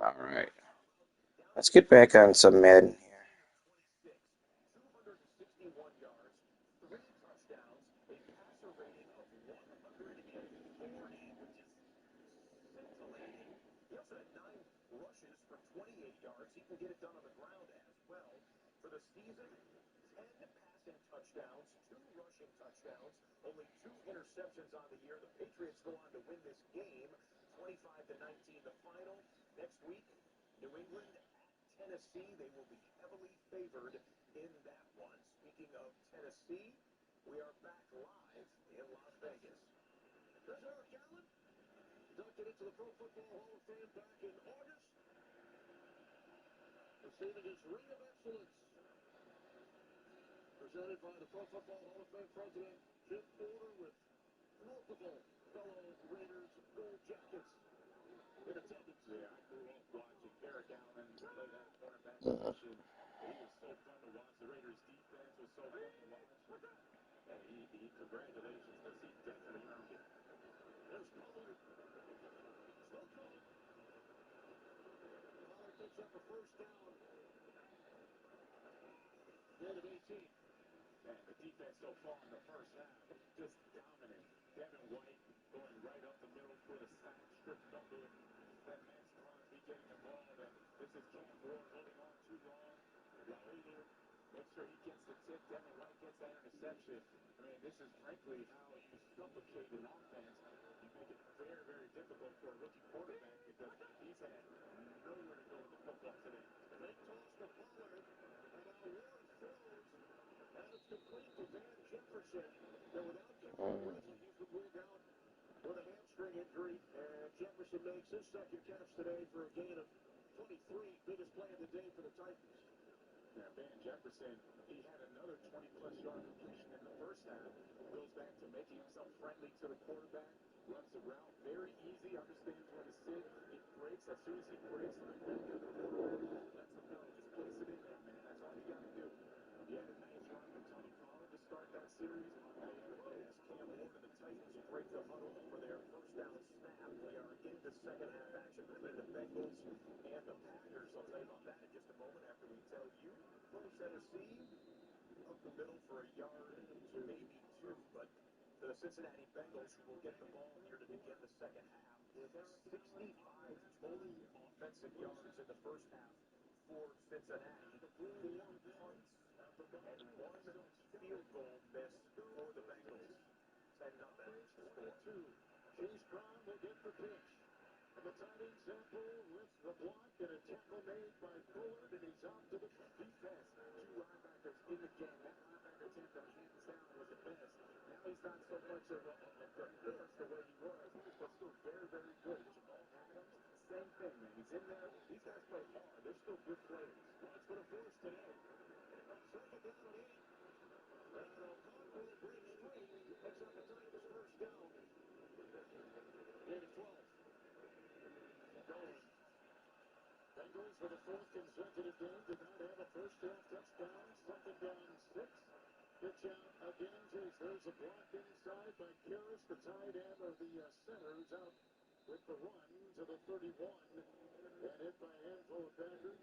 Alright. Let's get back on some Madden here. 261 yards, 3 touchdowns, a passer rating of 140, which is scintillating. He also had 9 rushes for 28 yards. He can get it done on the ground as well. For the season, 10 passing touchdowns, 2 rushing touchdowns, only 2 interceptions on the year. The Patriots go on to win this game, 25-19 the final. Next week, New England at Tennessee. They will be heavily favored in that one. Speaking of Tennessee, we are back live in Las Vegas. There's Eric Allen, inducted into the Pro Football Hall of Fame back in August, receiving his Ring of Excellence, presented by the Pro Football Hall of Fame president, Jim Porter, with multiple fellow Raiders gold jackets in attendance. Yeah, I grew up watching Eric Allen play that cornerback position. He was so fun to watch. The Raiders' defense was so fun to watch. And congratulations, because he definitely earned it. There's Pollard. Still going. Pollard picks up a first down. Gain of 18. Man, the defense so far in the first half, just dominant. Devin White going right up the middle for the sack, strip fumble. That Max Crosby getting the ball. This is Cam Ward holding on too long. Raul makes sure he gets the tip. Devin White gets that interception. I mean, this is frankly how you suffocate an offense. You make it very, very difficult for a rookie quarterback because he's had nowhere to go with the football today. They toss to Pollard, and now Ward throws, and it's complete to Van Jefferson. Now, without Kevin Bridges, he's been ruled out with a hamstring injury, and Jefferson makes his second catch today for a gain of 23, biggest play of the day for the Titans. Now, Van Jefferson, he had another 20-plus yard completion in the first half. Goes back to making himself friendly to the quarterback, runs the route very easy, understands when to sit. He breaks. As soon as he breaks, the back of the quarterback lets him know. Just place it in there, man. That's all you got to do. He had a nice run with Tony Pollard to start that series. As Cam Ward and the Titans break the huddle for their first down snap, we are into second half action between the Bengals and the Packers. I'll tell you about that in just a moment after we tell you. From Tennessee, up the middle for a yard to maybe 2, but the Cincinnati Bengals, who will get the ball here to begin the second half, with 65 total offensive yards in the first half for Cincinnati. 4 punts and 1 field goal miss for the Bengals. 10-0 score. Chase Brown will get the pitch. And the tight end sample with the block and a tackle made by Bullard, and he's off to the defense. 2 linebackers in the game. That linebacker tackle hands down was the best. Now he's not so much of a force the way he was, but still very, very good. Jamal Adams, same thing, man. He's in there. These guys play hard. They're still good players. Watch for the force today. Second down and 8. And O'Connor will break straight. Picks up the Titans' first down. Gain of 12. Bengals for the 4th consecutive game did not have a first half touchdown. Second down 6. Pitch out again. There's a block inside by Karras, the tight end of the Centers, out with the run to the 31. And hit by a handful of Packers.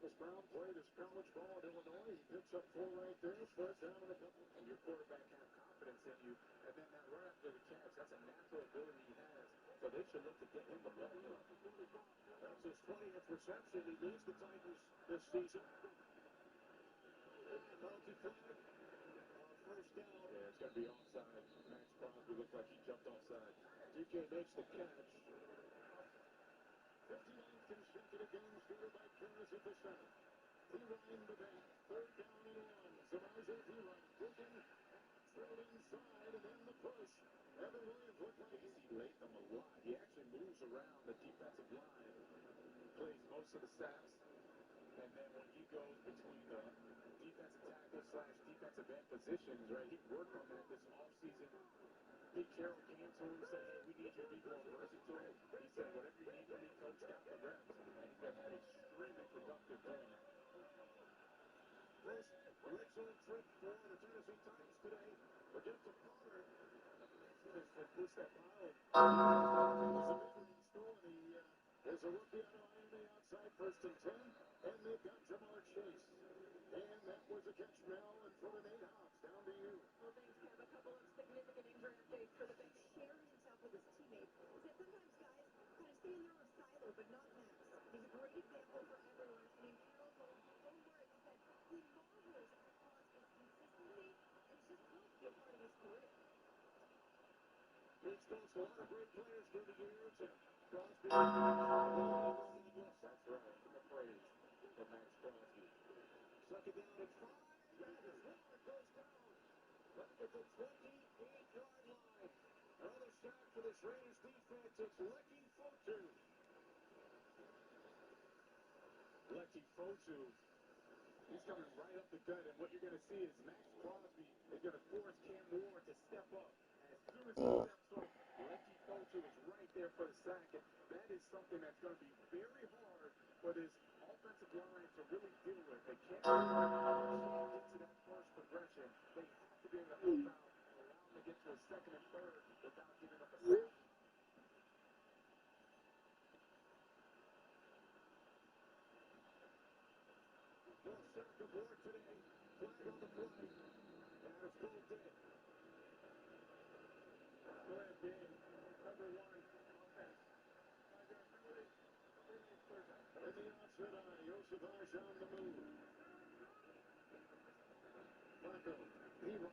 Chris Brown played his college ball at Illinois. He picks up 4 right there. First down and a couple. And your quarterback have confidence in you. And then that run after the catch, that's a natural ability he has. So they should look to get him the ball. That's his 20th reception. He leads the Titans this season. Penalty flag. First down. Yeah, it's going to be offside. Max Crosby looked like he jumped offside. DK makes the catch. 59th consecutive game scored by Karras at the center. P-Ryan the back. 3rd down and 1. Samaje P-Ryan digging. Drilled inside and then the push. Evan Williams looked like he laid them a lot. He actually moves around the defensive line. Plays most of the sacks. And then when he goes between the defensive tackle / defensive end positions, right, he worked on that this offseason. Pete Carroll came to him and said, hey, we need you to be more versatile. He said, whatever you need from me, coach, got the reps. And he's been extremely productive doing it. First red zone trip for the Tennessee Titans today. We'll get to Pollard. Push that pile. There's a mid-range throw, and he is a rookie out of Miami first and 10, and they've got Jamar Chase. And that was a catch, Mel, and for the Nate Hobbs, down to you. Well, thanks, Kev. A couple of significant injury updates for the big sharing himself with his teammates. He said sometimes guys kind of stay in their own silo, but not Max. He's a great example for everyone. And in Carroll's own words, he said he marvels at Crosby's consistency, and it's just fun to be a part of his career. He's coached a lot of great players through the years. Crosby. Yes, that's right. The praise of Max Crosby. Second down and 5. That is Miller goes down. Back at the 28-yard line. Another sack for this Raiders defense. It's Lecky Fotu. Lecky Fotu. He's coming right up the gut, and what you're going to see is Max Crosby is going to force Cam Ward to step up. As soon as he steps up, Lecky Fotu is right there for the sack, and that is something that's going to be very hard for this offensive line to really deal with. They can't get to that first progression. They have to be able to help out and allow them to get to a second and third without giving up a sack. No sack of Ward today. Flag on the play. And it's called dead. Go ahead, Dave. Number 1 offense. 5-yard penalty. And the offset on Yosevage on the move. Flacco, P-Ryan,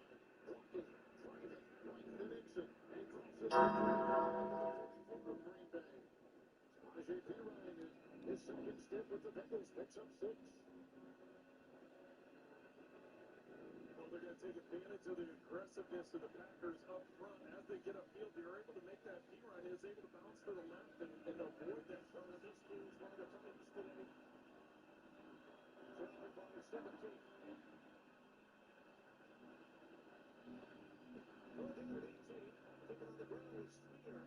walking, driving, right to Nixon, and crosses the 44 of Green Bay. Samaje P-Ryan is his second step with the Bengals, picks up 6. Well, they're going to take advantage of the aggressiveness of the Packers up front. As they get upfield, they're able to make that P-Ryan. Is able to bounce to the left and avoid that turn. This is one of the Titans today. Trailing by 17. Well, down at 18. Taking on the ground with Spears.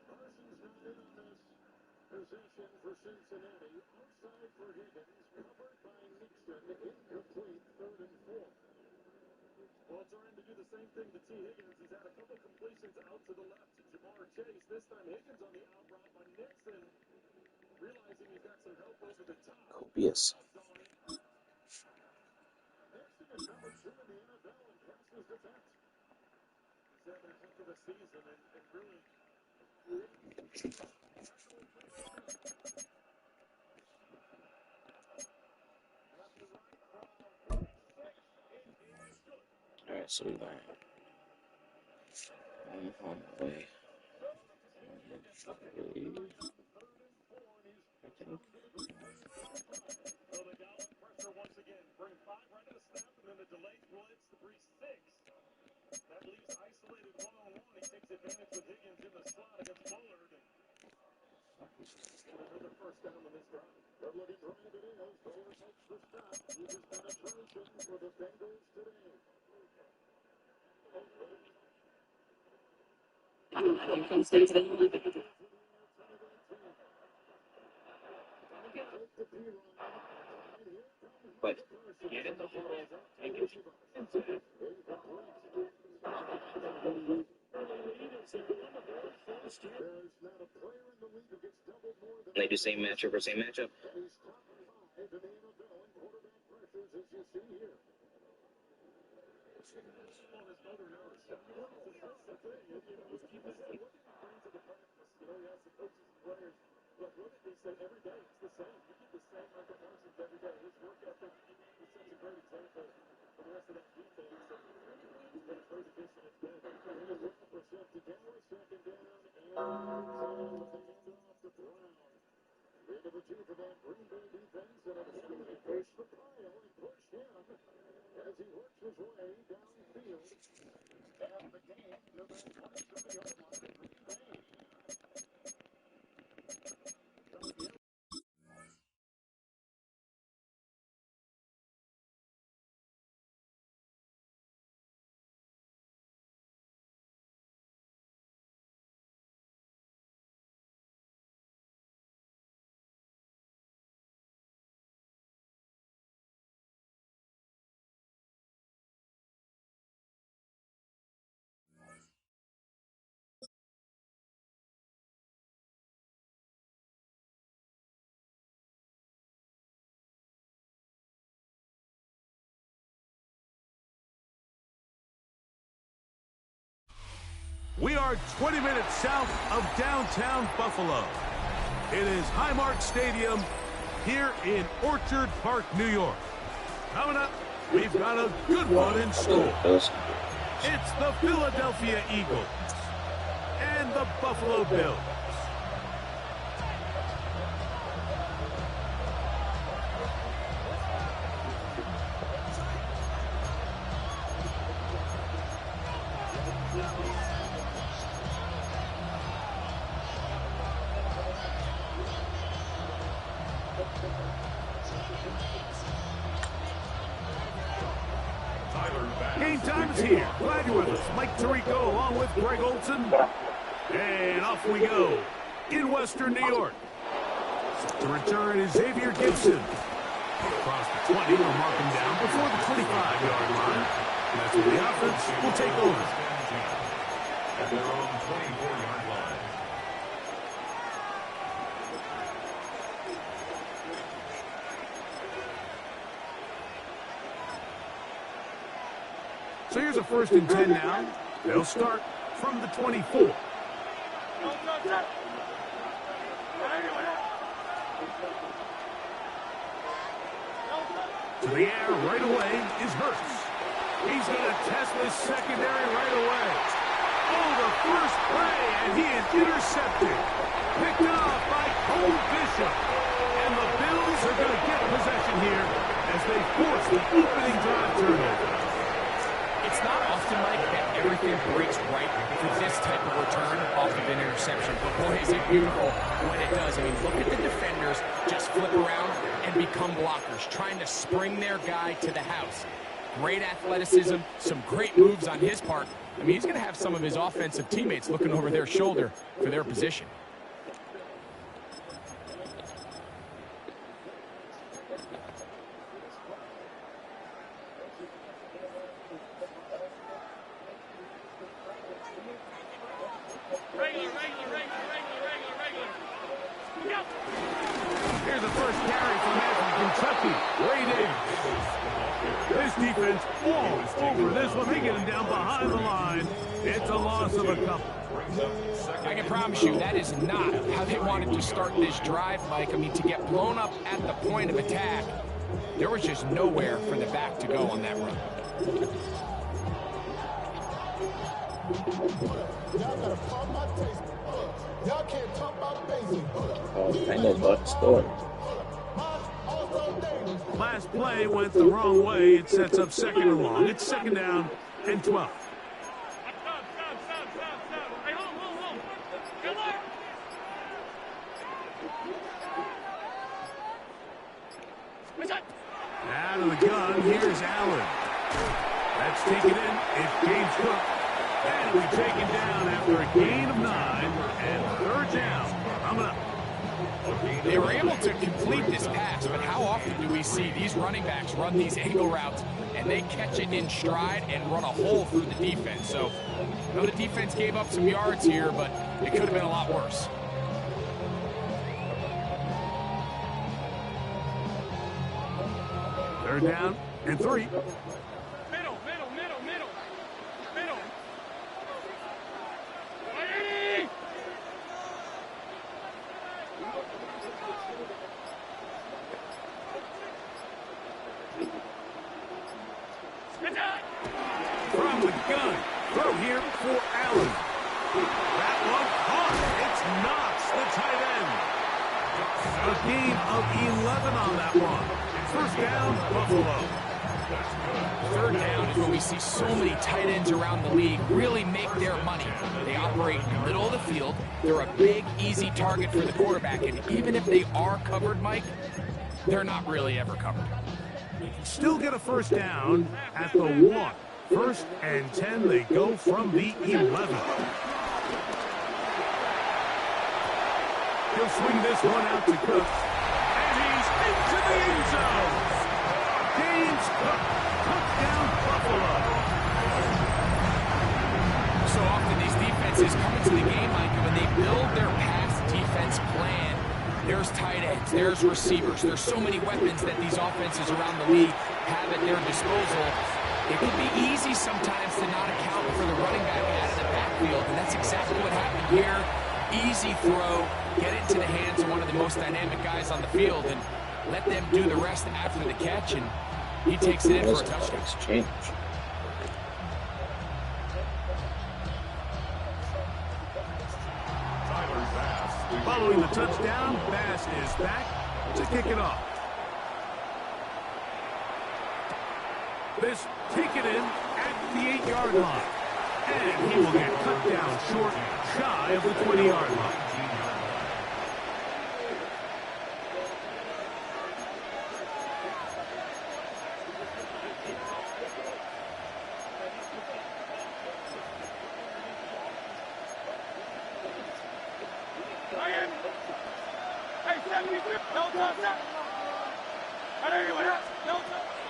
Parsons not in on this. Possession for Cincinnati. Outside for Higgins. Covered by Nixon. Incomplete. 3rd and 4. Well, trying to do the same thing to T. Higgins. He's had a couple completions out to the left to Jamar Chase. This time Higgins on the out route by Nixon. Realizing he's got some help over the top. Copious. Nixon is number 2 in the NFL in passes defense. He's having a heck of a season and really Alright, so we got on the way. I think. So they got on pressure once again. Bring 5 right at the snap, and then the delayed blitz to bring 6. That leaves isolated one-on-one. He takes advantage with Higgins in the slot against Bullard. And another first down on this drive. Good-looking drive it is. Bullard makes the stop. Uses penetration for the Bengals today. Here comes David in the 11. But get in the huddle and get you. They do same matchup for same matchup. Every day it's the same. You get the same Michael Parsons every day. His work ethic is such a great example for the rest of that defense. It's been a great addition. It's been. And it's well for Seth to Dallas. Second down and they hand off to Brown. Rid of the 2 for that Green Bay defense. And again they push the pile and push him as he works his way downfield. And the game to the 27-yard line of Green Bay. We are 20 minutes south of downtown Buffalo. It is Highmark Stadium here in Orchard Park, New York. Coming up, we've got a good one in store. It's the Philadelphia Eagles and the Buffalo Bills. Game time is here. Glad you're with us. Mike Tirico along with Greg Olson. And off we go in Western New York. To return is Xavier Gibson. Across the 20, we'll mark him down before the 25-yard line. And that's where the offense will take over. At their own 24-yard line. So here's a 1st and 10 now. They'll start from the 24. To the air right away is Hurts. He's going to test this secondary right away. Oh, the first play, and he is intercepted. Picked off by Cole Bishop. And the Bills are going to get possession here as they force the opening drive turnover. It's not often, Mike, that everything breaks right for this type of return off of an interception. But boy, is it beautiful when it does. I mean, look at the defenders just flip around and become blockers, trying to spring their guy to the house. Great athleticism, some great moves on his part. I mean, he's going to have some of his offensive teammates looking over their shoulder for their position. Here's the first carry from Kentucky. Ray Davis. This defense falls over this one. They get him down behind the line. It's a loss of a couple. I can promise you that is not how they wanted to start this drive, Mike. I mean, to get blown up at the point of attack, there was just nowhere for the back to go on that run. Oh, I know about the score. Last play went the wrong way. It sets up 2nd and long. It's 2nd down and 12. Out of the gun, here's Allen. That's taken in. It's James Cook. And we take it down after a gain of 9 and 3rd down. Coming up. They were able to complete this pass, but how often do we see these running backs run these angle routes and they catch it in stride and run a hole through the defense? So, I know the defense gave up some yards here, but it could have been a lot worse. Third down and 3. From the gun, throw here for Allen. That one caught. It's Knox, the tight end. A gain of 11 on that one. 1st down, Buffalo. 3rd down is where we see so many tight ends around the league really make their money. They operate in the middle of the field. They're a big, easy target for the quarterback. And even if they are covered, Mike, they're not really ever covered. Still get a 1st down at the 1. 1st and 10, they go from the 11. He'll swing this one out to Cook. And he's into the end zone. James Cook, touchdown Buffalo. So often these defenses come into the game, Mike, and when they build their pass defense plan, there's tight ends, there's receivers, there's so many weapons that these offenses around the league have at their disposal. It can be easy sometimes to not account for the running back out of the backfield. field, and that's exactly what happened here. Easy throw, get it into the hands of one of the most dynamic guys on the field, and let them do the rest after the catch, and he takes it in for a touchdown. Exchange. Following the touchdown, Bass is back to kick it off. This taken in at the 8-yard line. And he will get cut down short, shy of the 20-yard line.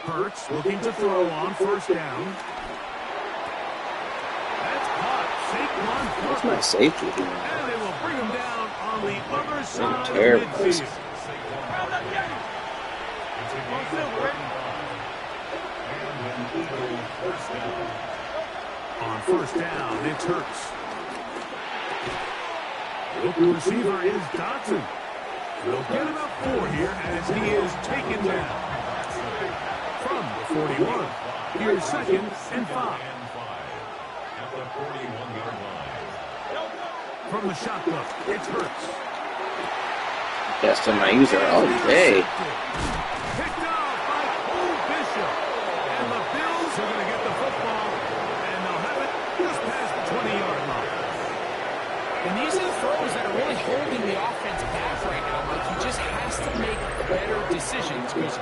Hurts looking to throw on first down. That's caught. Saquon. What's my safety doing? And they will bring him down on the other side of terrible. midfield. On first down, it's Hurts. The open receiver is Dotson. They'll get about 4 here as he is taken down. From the 41, here's 2nd and 5. At the 41-yard line. From the shotgun, it's Hurts. Testing my user all day. Picked off by Cole Bishop. And the Bills are going to get the football, and they'll have it just past the 20-yard line. And these are the throws that are really holding the offense back right now. Like, he just has to make better decisions because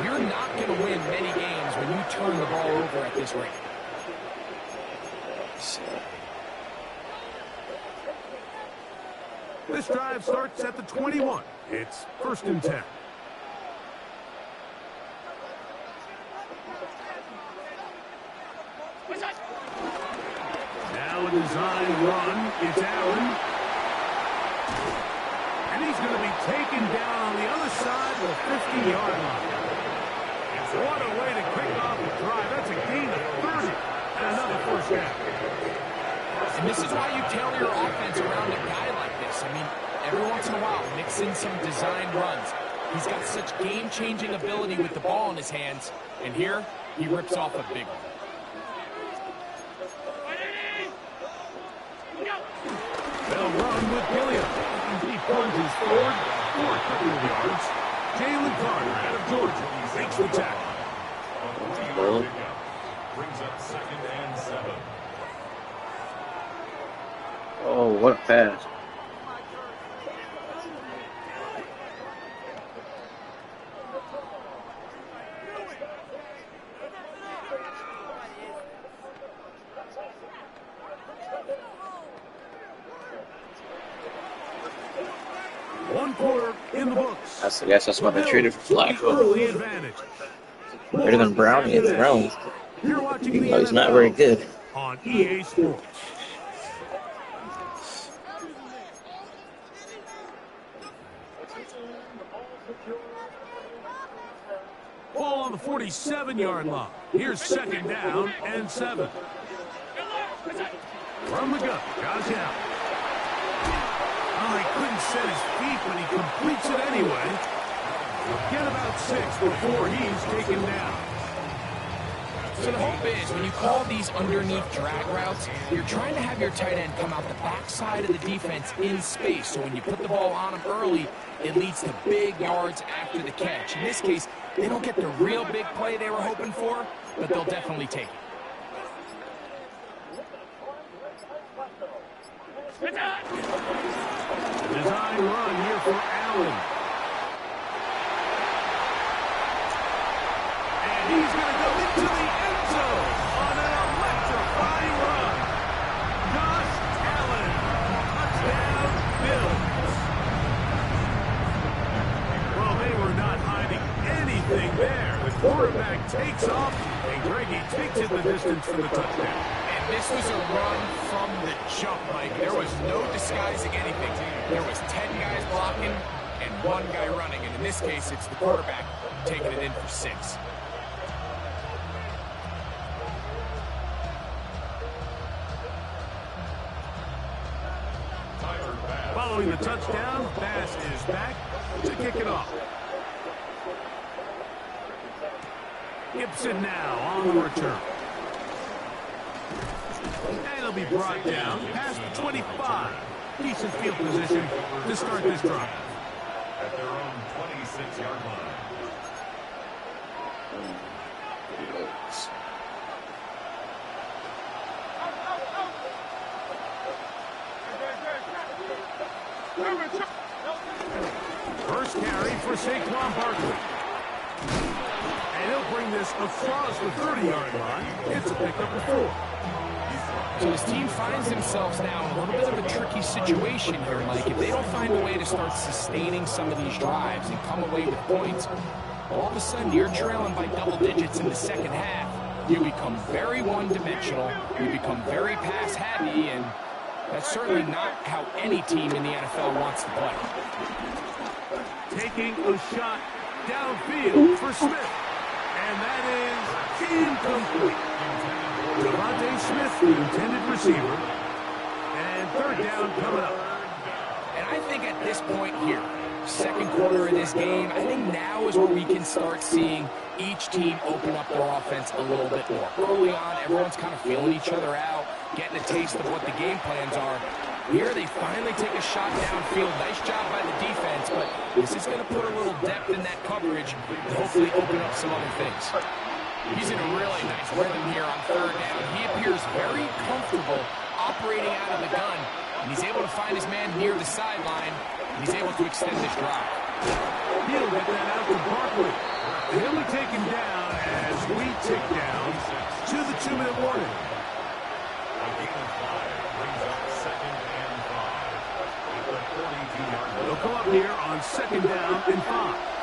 you're not going to win many games when you turn the ball over at this rate. This drive starts at the 21. It's 1st and 10. Now a design run. It's Allen. And he's going to be taken down on the other side of the 50-yard line. What a way to kick off the drive. That's a gain of 30 and another first down. And this is why you tailor your offense around a guy like this. I mean, every once in a while, mix in some design runs. He's got such game-changing ability with the ball in his hands. And here, he rips off a big one. They'll run with Gilliam. He plunges forward for a couple of yards. Jalen Carter out of Georgia makes the tackle. Brings up 2nd and 7. Oh, what a pass. One quarter in the books. I guess that's what they traded for Flacco. Early advantage. Better than Brownie at the Browns. You're watching Even though he's not very good. On EA Sports. Ball on the 47-yard line. Here's 2nd down and 7. From the gun, Josh Allen. Oh, he couldn't set his feet, but he completes it anyway. Get about 6 before he's taken down. So the hope is, when you call these underneath drag routes, you're trying to have your tight end come out the backside of the defense in space. So when you put the ball on him early, it leads to big yards after the catch. In this case, they don't get the real big play they were hoping for, but they'll definitely take it. Design run here for Allen. And he's going to go into the end zone on an electrifying run. Josh Allen, touchdown, Bills. Well, they were not hiding anything there. The quarterback takes off, and Greggy takes it the distance for the touchdown. And this was a run from the jump, Mike. There was no disguising anything. There was 10 guys blocking and 1 guy running. And in this case, it's the quarterback taking it in for 6. Following the touchdown, Bass is back to kick it off. Gibson now on the return. And it'll be brought down past the 25. Decent field position to start this drive. At their own 26-yard line. First carry for Saquon Barkley. And he'll bring this across the 30-yard line. It's a pickup of 4. So his team finds themselves now in a little bit of a tricky situation here, Mike. If they don't find a way to start sustaining some of these drives and come away with points, all of a sudden you're trailing by double digits in the second half. You become very one-dimensional. You become very pass-heavy, and that's certainly not how any team in the NFL wants to play. Taking a shot downfield for Smith. And that is incomplete. Devontae Smith, the intended receiver. And third down coming up. And I think at this point here, second quarter of this game, I think now is where we can start seeing each team open up their offense a little bit more. Early on, everyone's kind of feeling each other out, getting a taste of what the game plans are. Here they finally take a shot downfield. Nice job by the defense, but this is going to put a little depth in that coverage and hopefully open up some other things. He's in a really nice rhythm here on third down. He appears very comfortable operating out of the gun, and he's able to find his man near the sideline, and he's able to extend this drive. He'll get that out to Barkley. He'll be taken down as we tick down to the 2-minute warning. A gain of 5 brings up 2nd and 5. At the 42-yard line. They'll come up here on 2nd down and 5.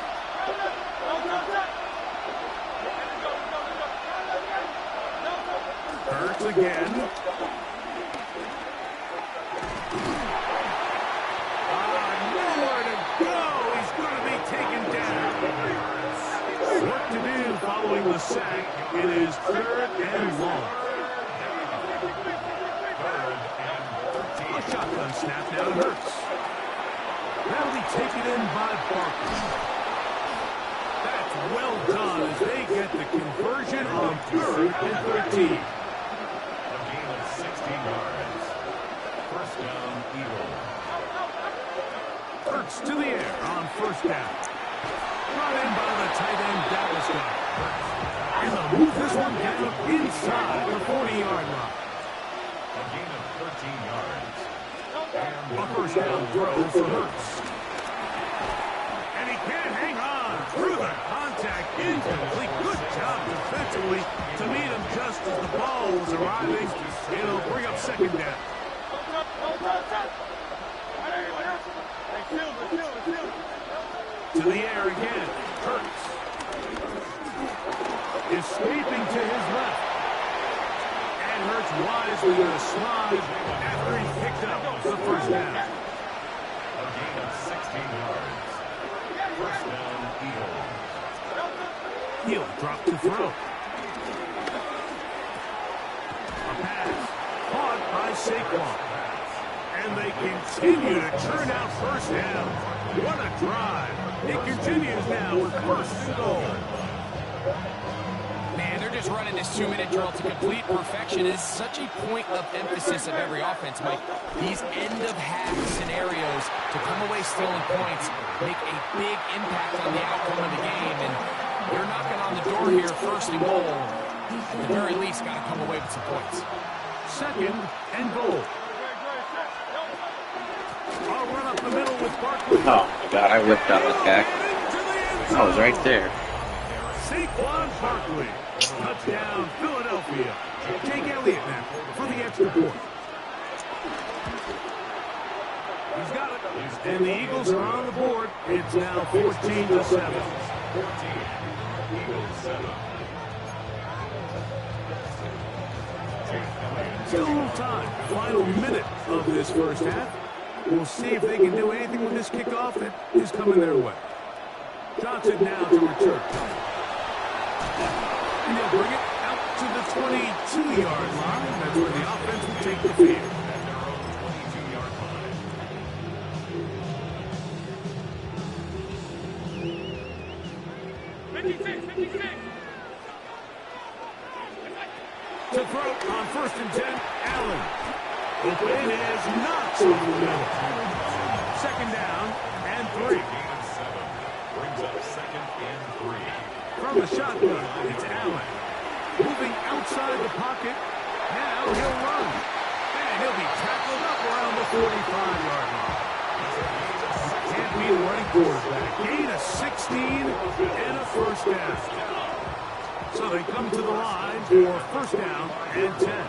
Hurts again. Nowhere to go. He's going to be taken down. Work to do following the sack. It is 3rd and long. A shotgun snap now to Hurts. That'll be taken in by Barkley. That's well done as they get the conversion on 3rd and 13. A gain of 16 yards. First down, Eagles. Hurts to the air on 1st down. Brought in by the tight end Dallas guy. And they'll move this one down inside the 40-yard line. A gain of 13 yards. A 1st down throw for Hurts. And he can't hang on through the contact. Incomplete. Good job defensively to meet him just as the ball was arriving. It'll bring up 2nd down. To the air again. Hurts. Escaping to his left. And Hurts wisely with a slide after he picked up the 1st down. A gain of 16 yards. First down, Eagles. He'll drop to throw. A pass caught by Saquon. And they continue to churn out 1st down. What a drive. It continues now with 1st and goal. Man, they're just running this 2-minute drill to complete perfection. It is such a point of emphasis of every offense, Mike. These end-of-half scenarios to come away stealing points make a big impact on the outcome of the game. And they're knocking on the door here, 1st and goal. At the very least, got to come away with some points. 2nd and goal. I'll run up the middle with Barkley. Oh, my God, I whipped out the tack. I was right there. Saquon Barkley. Touchdown, Philadelphia. Jake Elliott now for the extra point. He's got it. And the Eagles are on the board. It's now 14-7. 14. Eagles 7. Still a little time. Final minute of this 1st half. We'll see if they can do anything with this kickoff that is coming their way. Johnson now to return. And they'll bring it out to the 22-yard line. That's where the offense will take the field. Open is not over the middle. Second down and 3. Brings up second and 3. From the shotgun, it's Allen. Moving outside the pocket. Now he'll run. And he'll be tackled up around the 45-yard line. Can't be the running quarterback. Gain of 16 and a first down. So they come to the line for first down and 10.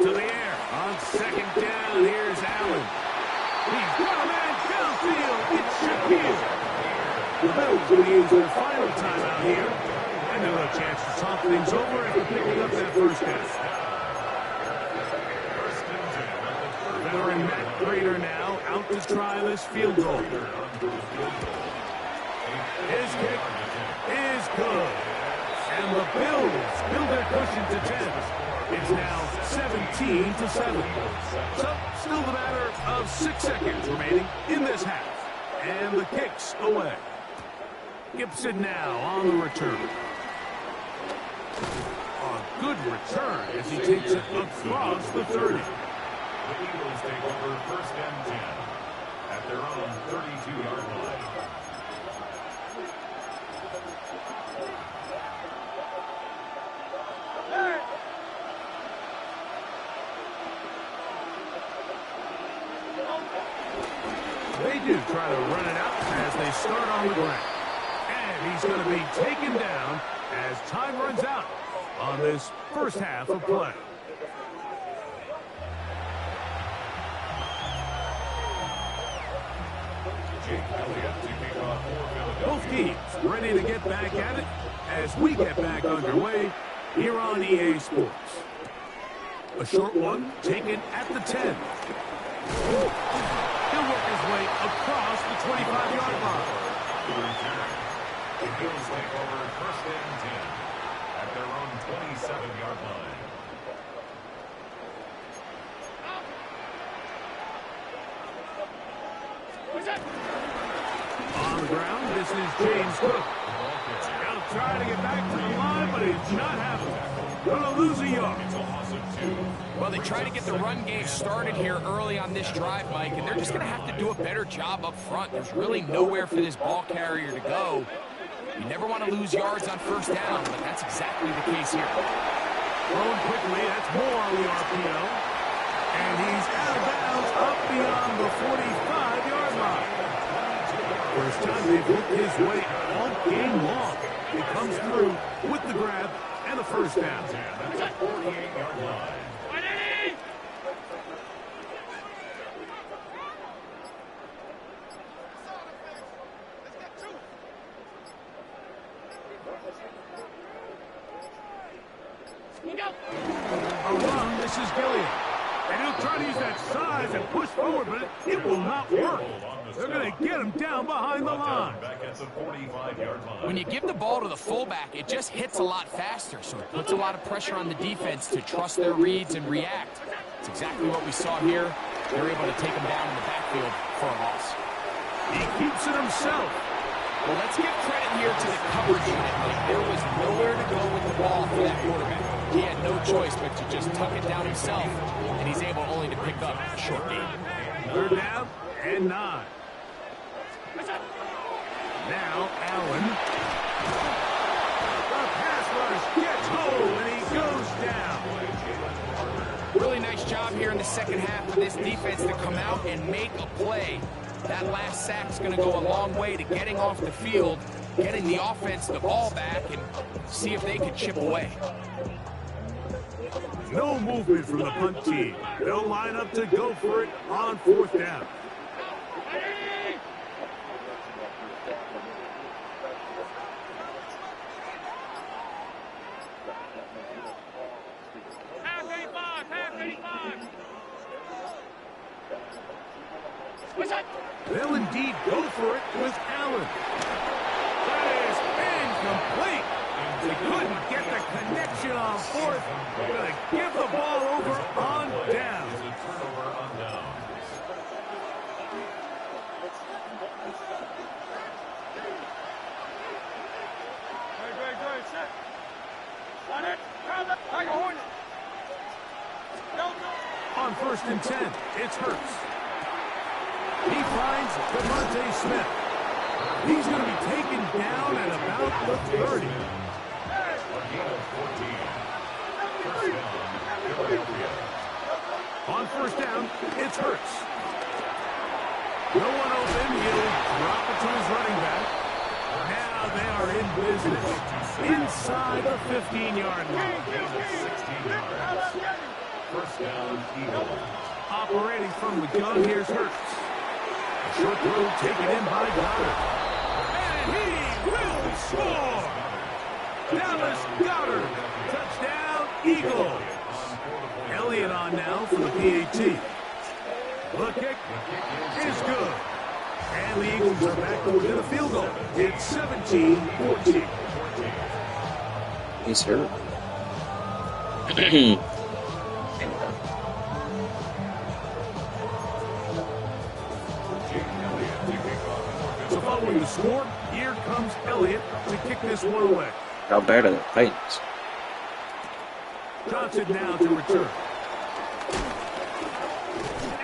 To the air on second down. Here's Allen. He's got a man downfield. It's Shakir. The Bills going to use their final timeout here. And they'll have a chance to talk things over after picking up that first down. Veteran Matt Prater now out to try this field goal. His kick is good. And the Bills build their cushion to 10. It's now 17-7. So, still the matter of 6 seconds remaining in this half. And the kick's away. Gibson now on the return. A good return as he takes it across the 30. The Eagles take over first and 10 at their own 32-yard line. They do try to run it out as they start on the ground. And he's going to be taken down as time runs out on this first half of play. Both teams ready to get back at it as we get back underway here on EA Sports. A short one taken at the 10. He'll work his way across the 25-yard line. The Eagles take over first and 10 at their own 27-yard line. On the ground, this is James Cook. He'll try to get back to the line, but it's not happening. Gonna lose a yard. Well, they try to get the run game started here early on this drive, Mike, and they're just going to have to do a better job up front. There's really nowhere for this ball carrier to go. You never want to lose yards on first down, but that's exactly the case here. Thrown quickly, that's more on the RPO. And he's out of bounds up beyond the 45-yard line. First time they've looked his way all game long. He comes through with the grab and a first down. That's a 48-yard line. A run, this is Gilliam. And he'll try to use that size and push forward, but it will not work. They're going to get him down behind the line. When you give the ball to the fullback, it just hits a lot faster, so it puts a lot of pressure on the defense to trust their reads and react. It's exactly what we saw here. They're able to take him down in the backfield for a loss. He keeps it himself. Well, let's give credit here to the coverage unit. Like, there was nowhere to go with the ball for that quarterback. He had no choice but to just tuck it down himself, and he's able only to pick up a short gain. Third down and 9. Now Allen. The pass rush gets home, and he goes down. Really nice job here in the second half of this defense to come out and make a play. That last sack's going to go a long way to getting off the field, getting the offense the ball back, and see if they can chip away. No movement from the punt team. They'll line up to go for it on fourth down. They'll indeed go for it with Allen. That is incomplete. They couldn't get the connection on fourth. Going to give the ball over On 1st and 10, it's Hurts. He finds Devontae Smith. He's going to be taken down at about the 30. On 1st down, it's Hurts. No one open. He'll drop it to his running back. Now they are in business inside the 15-yard line. 16 yards. First down, Eagles. Operating from the gun, here's Hurts. A short throw taken in by Goddard. And he will score! Dallas Goddard. Touchdown, Eagles. Elliott on now for the PAT. The kick is good. And the Eagles are back to within a field goal. It's 17-14. He's hurt. So following the score, here comes Elliott to kick this one away. How bad are the Titans? Johnson now to return.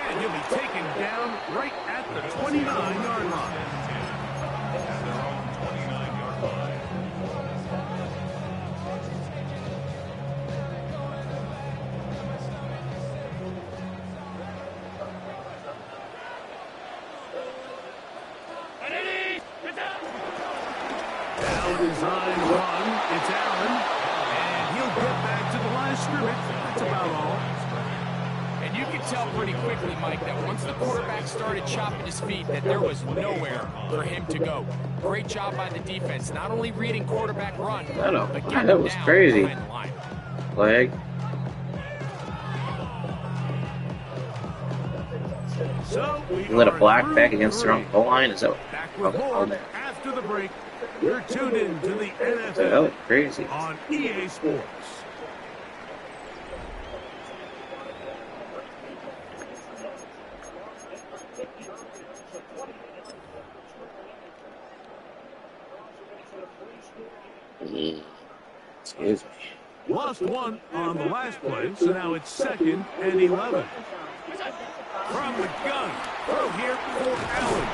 And he'll be taken down right at the 29-yard line. At their own 29-yard line. Down design run. It's Allen. And he'll get back to the line of scrimmage. That's about all. And you can tell pretty quickly, Mike, that once the quarterback started chopping his feet, that there was nowhere for him to go. Great job by the defense, not only reading quarterback run, I know. but getting That was down crazy. behind the line. Flag. So we You let a are black through back against their own three. goal line? Is that Back with more after the break. You're tuned in to the that NFL was crazy. on EA Sports. Excuse me. Lost one on the last play, so now it's 2nd and 11. From the gun, throw here for Allen.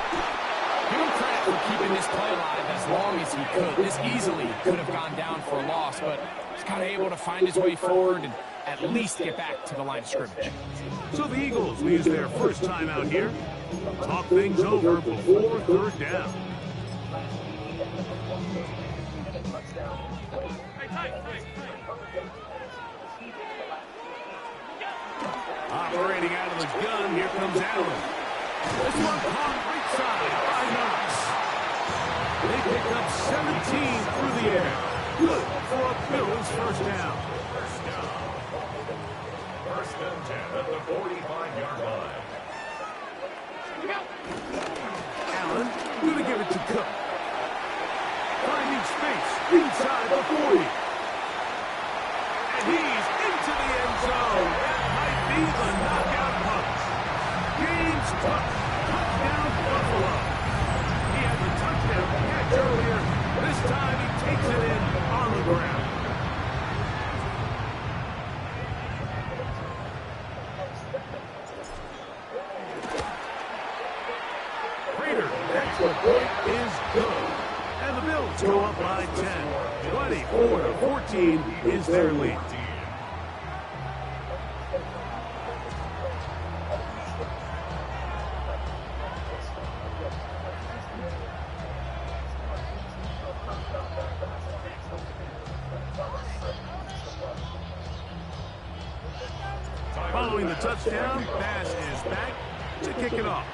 Give him credit for keeping this play alive as long as he could. This easily could have gone down for a loss, but he's kind of able to find his way forward and at least get back to the line of scrimmage. So the Eagles lose their first time out here. Talk things over before 3rd down. Operating out of the gun, here comes Allen. This one caught right side by Knox. They pick up 17 through the air. Good for a Bills first down. First and 10 at the 45-yard line. Allen, going to give it to Cook. Finding space inside the 40. And he's into the end zone. That might be the knockout punch. James Cook, touchdown Buffalo. He had the touchdown catch earlier. This time he takes it in on the ground. Prater, extra point is good. And the Bills go up by 10. 24-14 is their lead. Following the touchdown, pass is back to kick it off.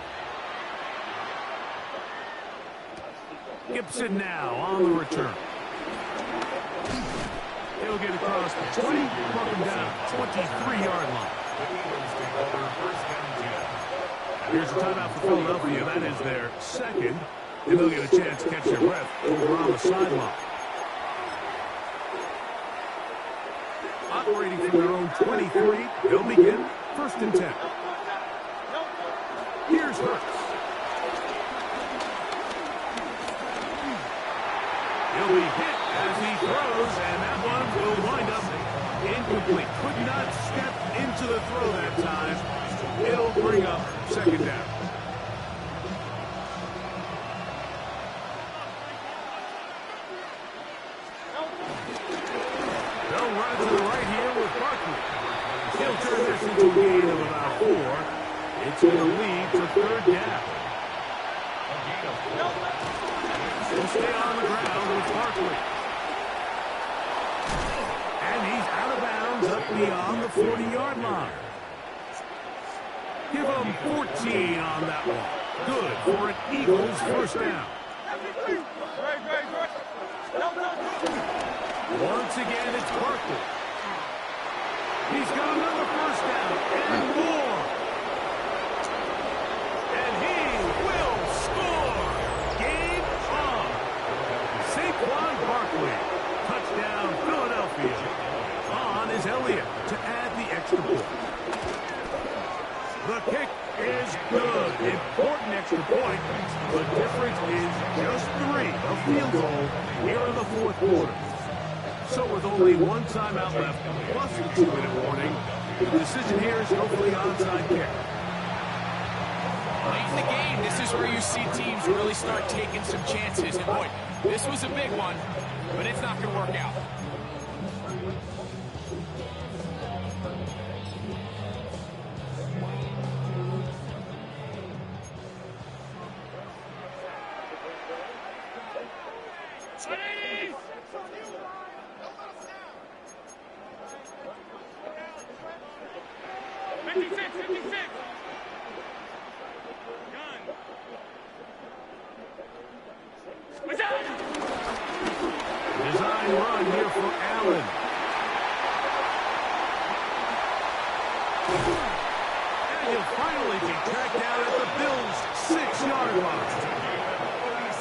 Gibson now on the return. He'll get across the 20, brought him down 23-yard line. Here's a timeout for Philadelphia. That is their 2nd. And they'll get a chance to catch their breath over on the sideline. Operating from their own 23, they'll begin 1st and 10. Here's Hurts. He'll be hit as he throws, and that one will wind up incomplete. Could not step into to the throw that time. It'll bring up second down. They'll run it to the right here with Barkley. He'll turn this into a gain of about 4. It's going to lead to third down. He'll stay on the ground with Barkley. And he's out of bounds up beyond the 40-yard line. Give him 14 on that one. Good for an Eagles first down. Once again, it's Barkley. He's got another first down and more. And he will score. Game on. Saquon Barkley. Touchdown, Philadelphia. On is Elliott to add the extra point. The kick is good. Important extra point. The difference is just 3, a field goal here in the fourth quarter. So with only one timeout left, plus the 2-minute warning, the decision here is hopefully onside kick. Late in the game, this is where you see teams really start taking some chances. And boy, this was a big one, but it's not going to work out. Design run here for Allen. And he'll finally be tracked down at the Bills' 6-yard line.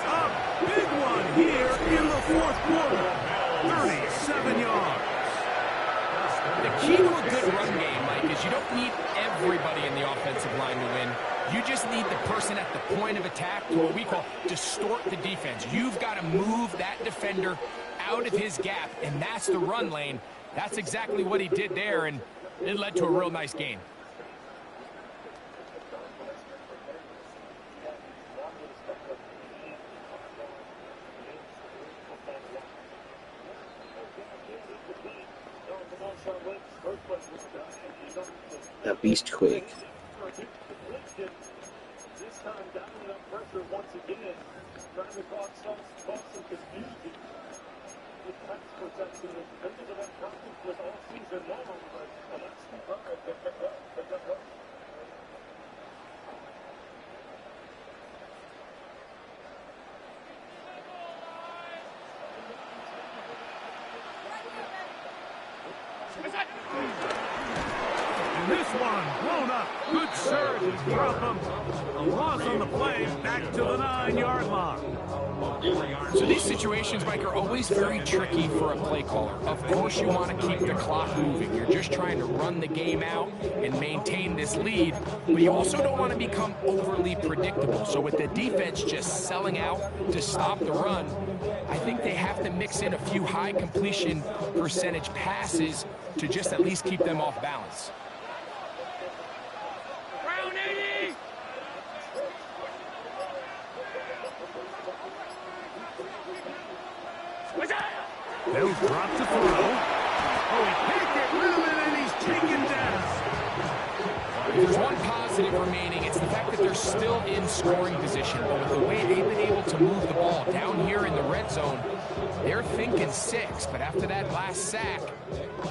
A big one here in the fourth quarter. 37 yards. The key to a good run game, Mike, is you don't need everybody in the offensive line to win. You just need the person at the point of attack to what we call distort the defense. You've got to move that defender out of his gap, and that's the run lane. That's exactly what he did there, and it led to a real nice gain. A beast quake. This time dialing up pressure once again, trying to cause some confusion. With pass protection, this is what practice was all season long, but that's the part that picked up. This one blown up. Good surge and drop him. A loss on the play, back to the 9-yard line. So these situations, Mike, are always very tricky for a play caller. Of course, you want to keep the clock moving. You're just trying to run the game out and maintain this lead, but you also don't want to become overly predictable. So with the defense just selling out to stop the run, I think they have to mix in a few high completion percentage passes to just at least keep them off balance. They'll drop to throw. Oh, he can't get rid of it, and he's taken down. If there's one positive remaining, it's the fact that they're still in scoring position. But with the way they've been able to move the ball down here in the red zone, they're thinking 6. But after that last sack,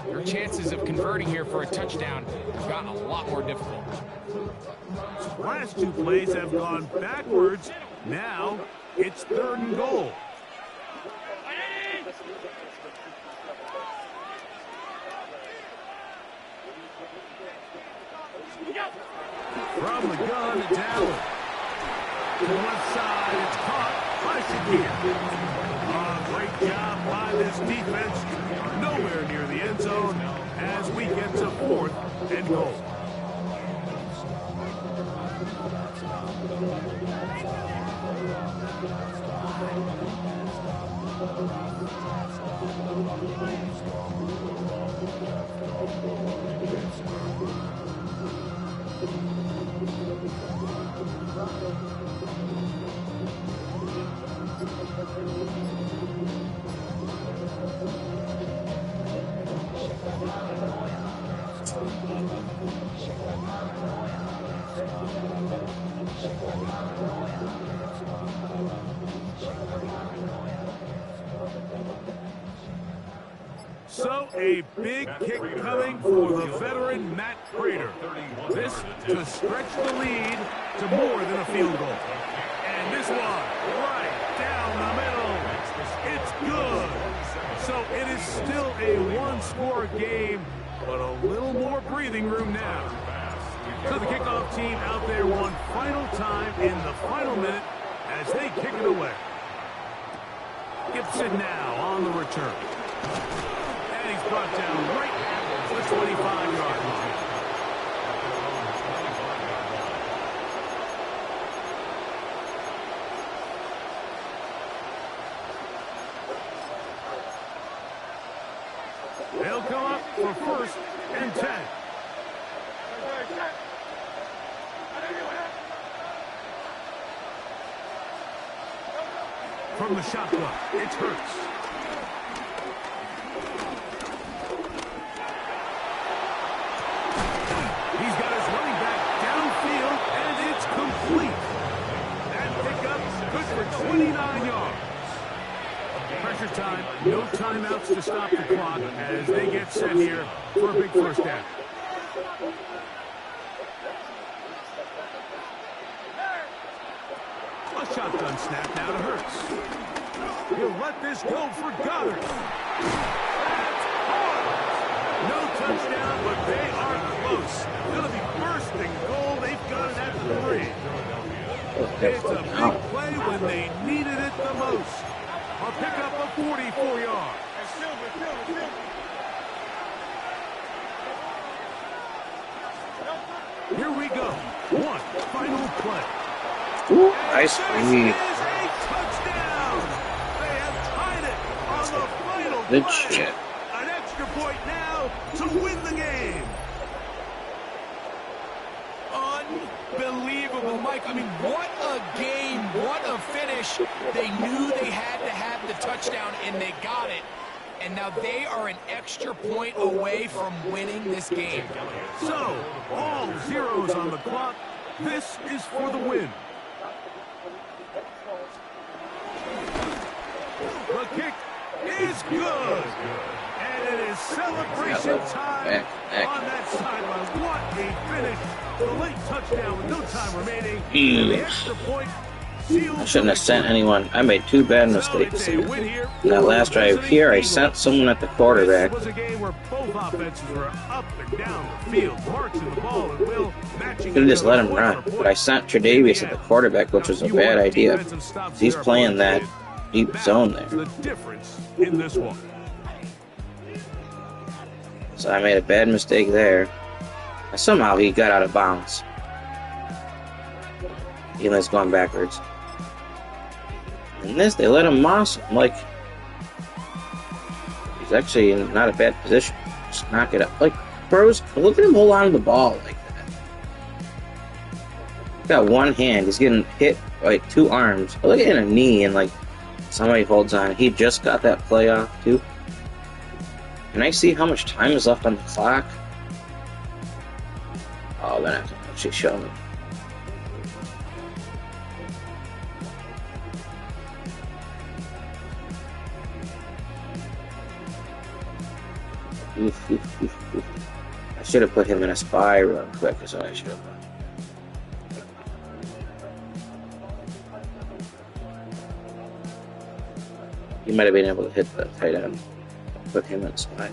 their chances of converting here for a touchdown have gotten a lot more difficult. Last 2 plays have gone backwards. Now it's 3rd and goal. From the gun, it's Allen. To the left side, it's caught by Shakir. Great job by this defense. Nowhere near the end zone as we get to 4th and goal. A big kick coming for the veteran Matt Prater. This to stretch the lead to more than a field goal. And this one right down the middle. It's good. So it is still a one-score game, but a little more breathing room now. So the kickoff team out there one final time in the final minute as they kick it away. Gibson now on the return. And he's brought down right at the 25-yard line. They'll come up for 1st and 10. From the shotgun, it's Hurts. He's got his running back downfield, and it's complete. That pickup good for 29 yards. Pressure time, no timeouts to stop the clock as they get set here for a big first down. A shotgun snap now to Hurts. He'll let this go for Goddard. That's hard. No touchdown, but they are close. Going to be first and goal. They've got it at the 3. It's a big play when they needed it the most. A pickup of 44 yards. Here we go. One final play. Ooh, nice read. Good shit. An extra point now to win the game. Unbelievable, Mike. I mean, what a game. What a finish. They knew they had to have the touchdown, and they got it. And now they are an extra point away from winning this game. So, all zeros on the clock. This is for the win. The kick is good. And it is celebration time on that sideline. What a finish. The late touchdown with no time remaining. And the extra point. I shouldn't have sent anyone. I made 2 bad mistakes. In that last drive here, I sent someone at the quarterback. Could have just let him run. But I sent Tre'Davious at the quarterback, which was a bad idea. He's playing that deep zone there. The difference in this one. So I made a bad mistake there. And somehow he got out of bounds. Eli's going backwards. And this, they let him moss him. Like, he's actually in not a bad position. Just knock it up. Like, bros, look at him hold on to the ball like that. He's got one hand. He's getting hit by like 2 arms. Look at him a knee and like somebody holds on. He just got that play off too. Can I see how much time is left on the clock? Oh, then I have to actually show me. I should have put him in a spy real quick, is what I should have done. He might have been able to hit the tight end. Put him in a spy.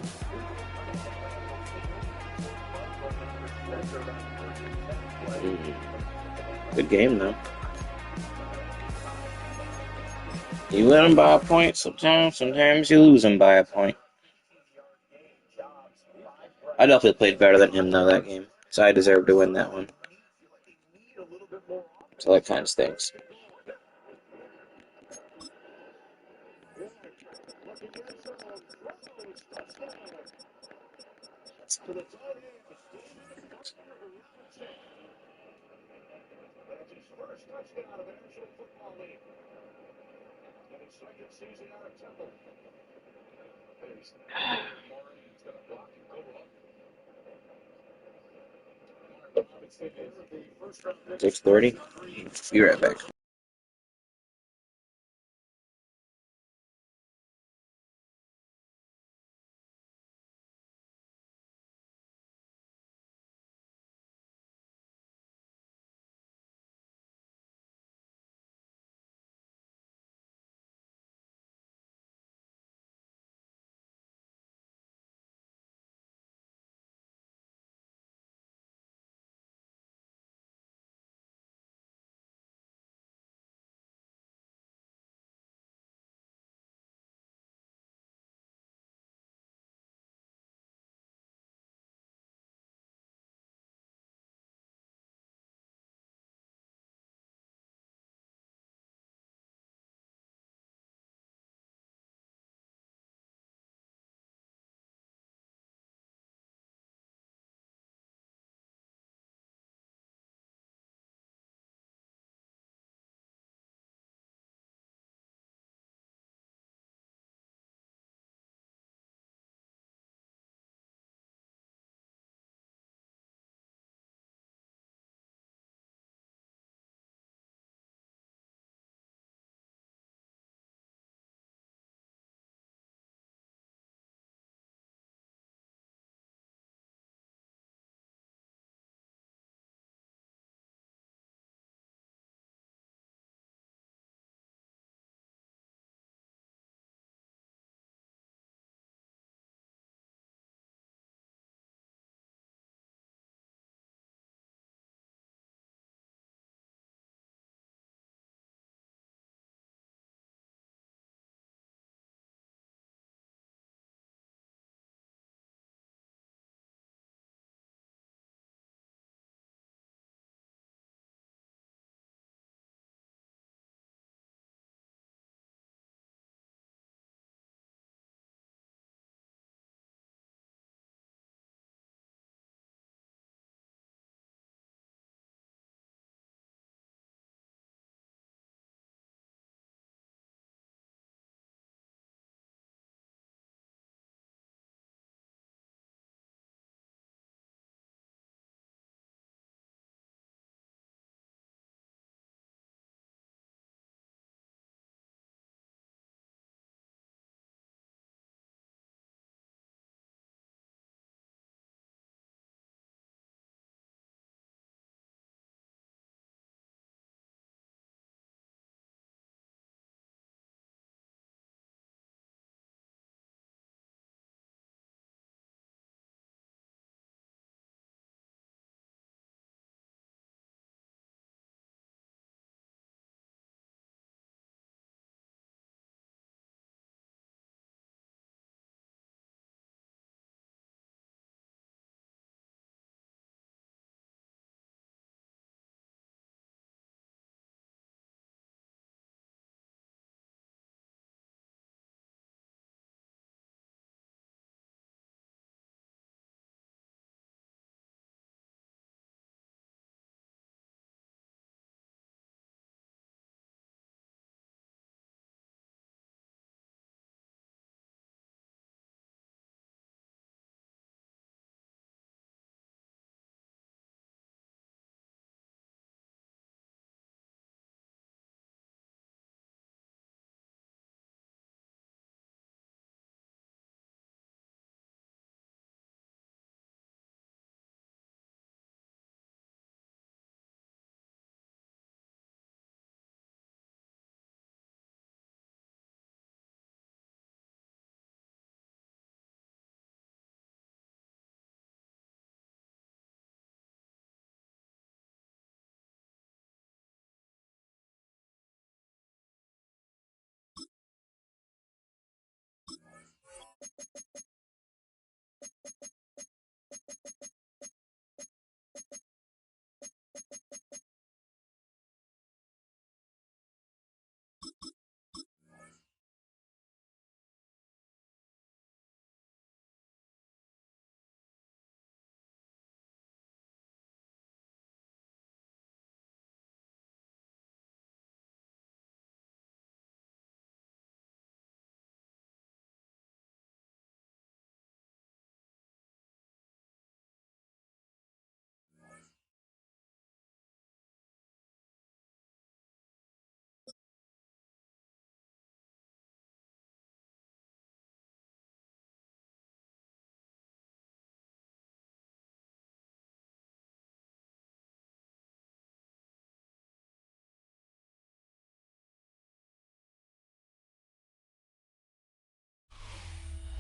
Good game, though. You win them by a point sometimes you lose them by a point. I definitely played better than him, though, that game. So I deserve to win that one. So that kind of stinks. It's 6:30. Be right back.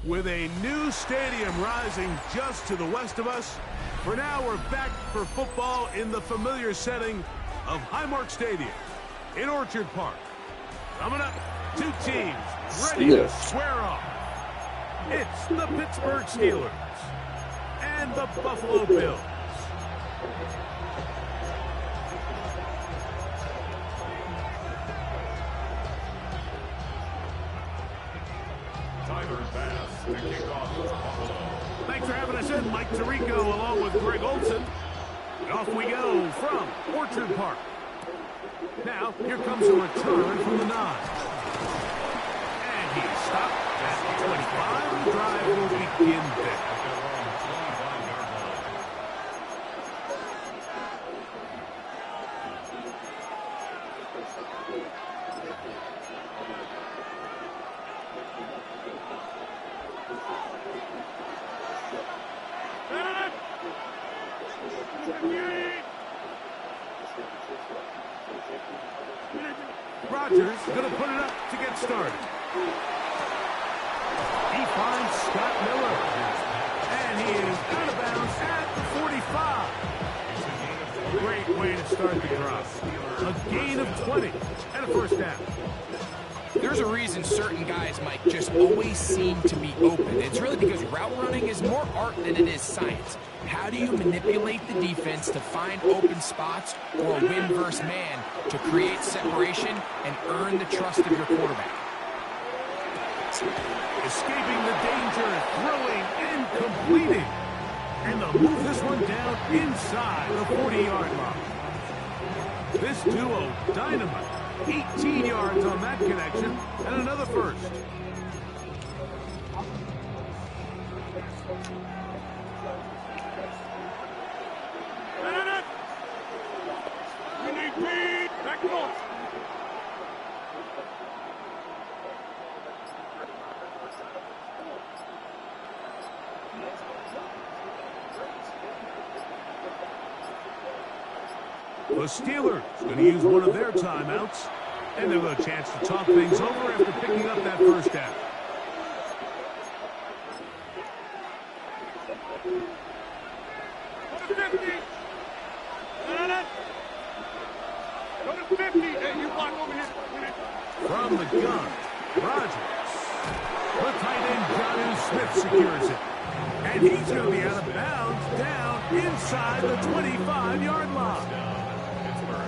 With a new stadium rising just to the west of us, for now we're back for football in the familiar setting of Highmark Stadium in Orchard Park. Coming up, two teams ready to square off. It's the Pittsburgh Steelers and the Buffalo Bills. Thanks for having us in, Mike Tirico, along with Greg Olson. And off we go from Orchard Park. Now, here comes a return from the 9. And he's stopped at the 25. The drive will begin there. Rodgers going to put it up to get started. He finds Scott Miller. And he is out of bounds at the 45. Great way to start the drive. A gain of 20 and a first down. There's a reason certain guys, Mike, just always seem to be open. It's really because route running is more art than it is science. How do you manipulate the defense to find open spots or win versus man to create separation and earn the trust of your quarterback? Escaping the danger, throwing and completing. And they'll move this one down inside the 40-yard line. This duo, dynamite. 18 yards on that connection, and another first. We need speed. Back north. The Steelers going to use one of their timeouts, and they'll have a chance to talk things over after picking up that first down. Go to 50. Go to 50. Hey, you block over here. From the gun, Rodgers. The tight end, Jonnu Smith, secures it. And he's going to be out of bounds down inside the 25-yard line.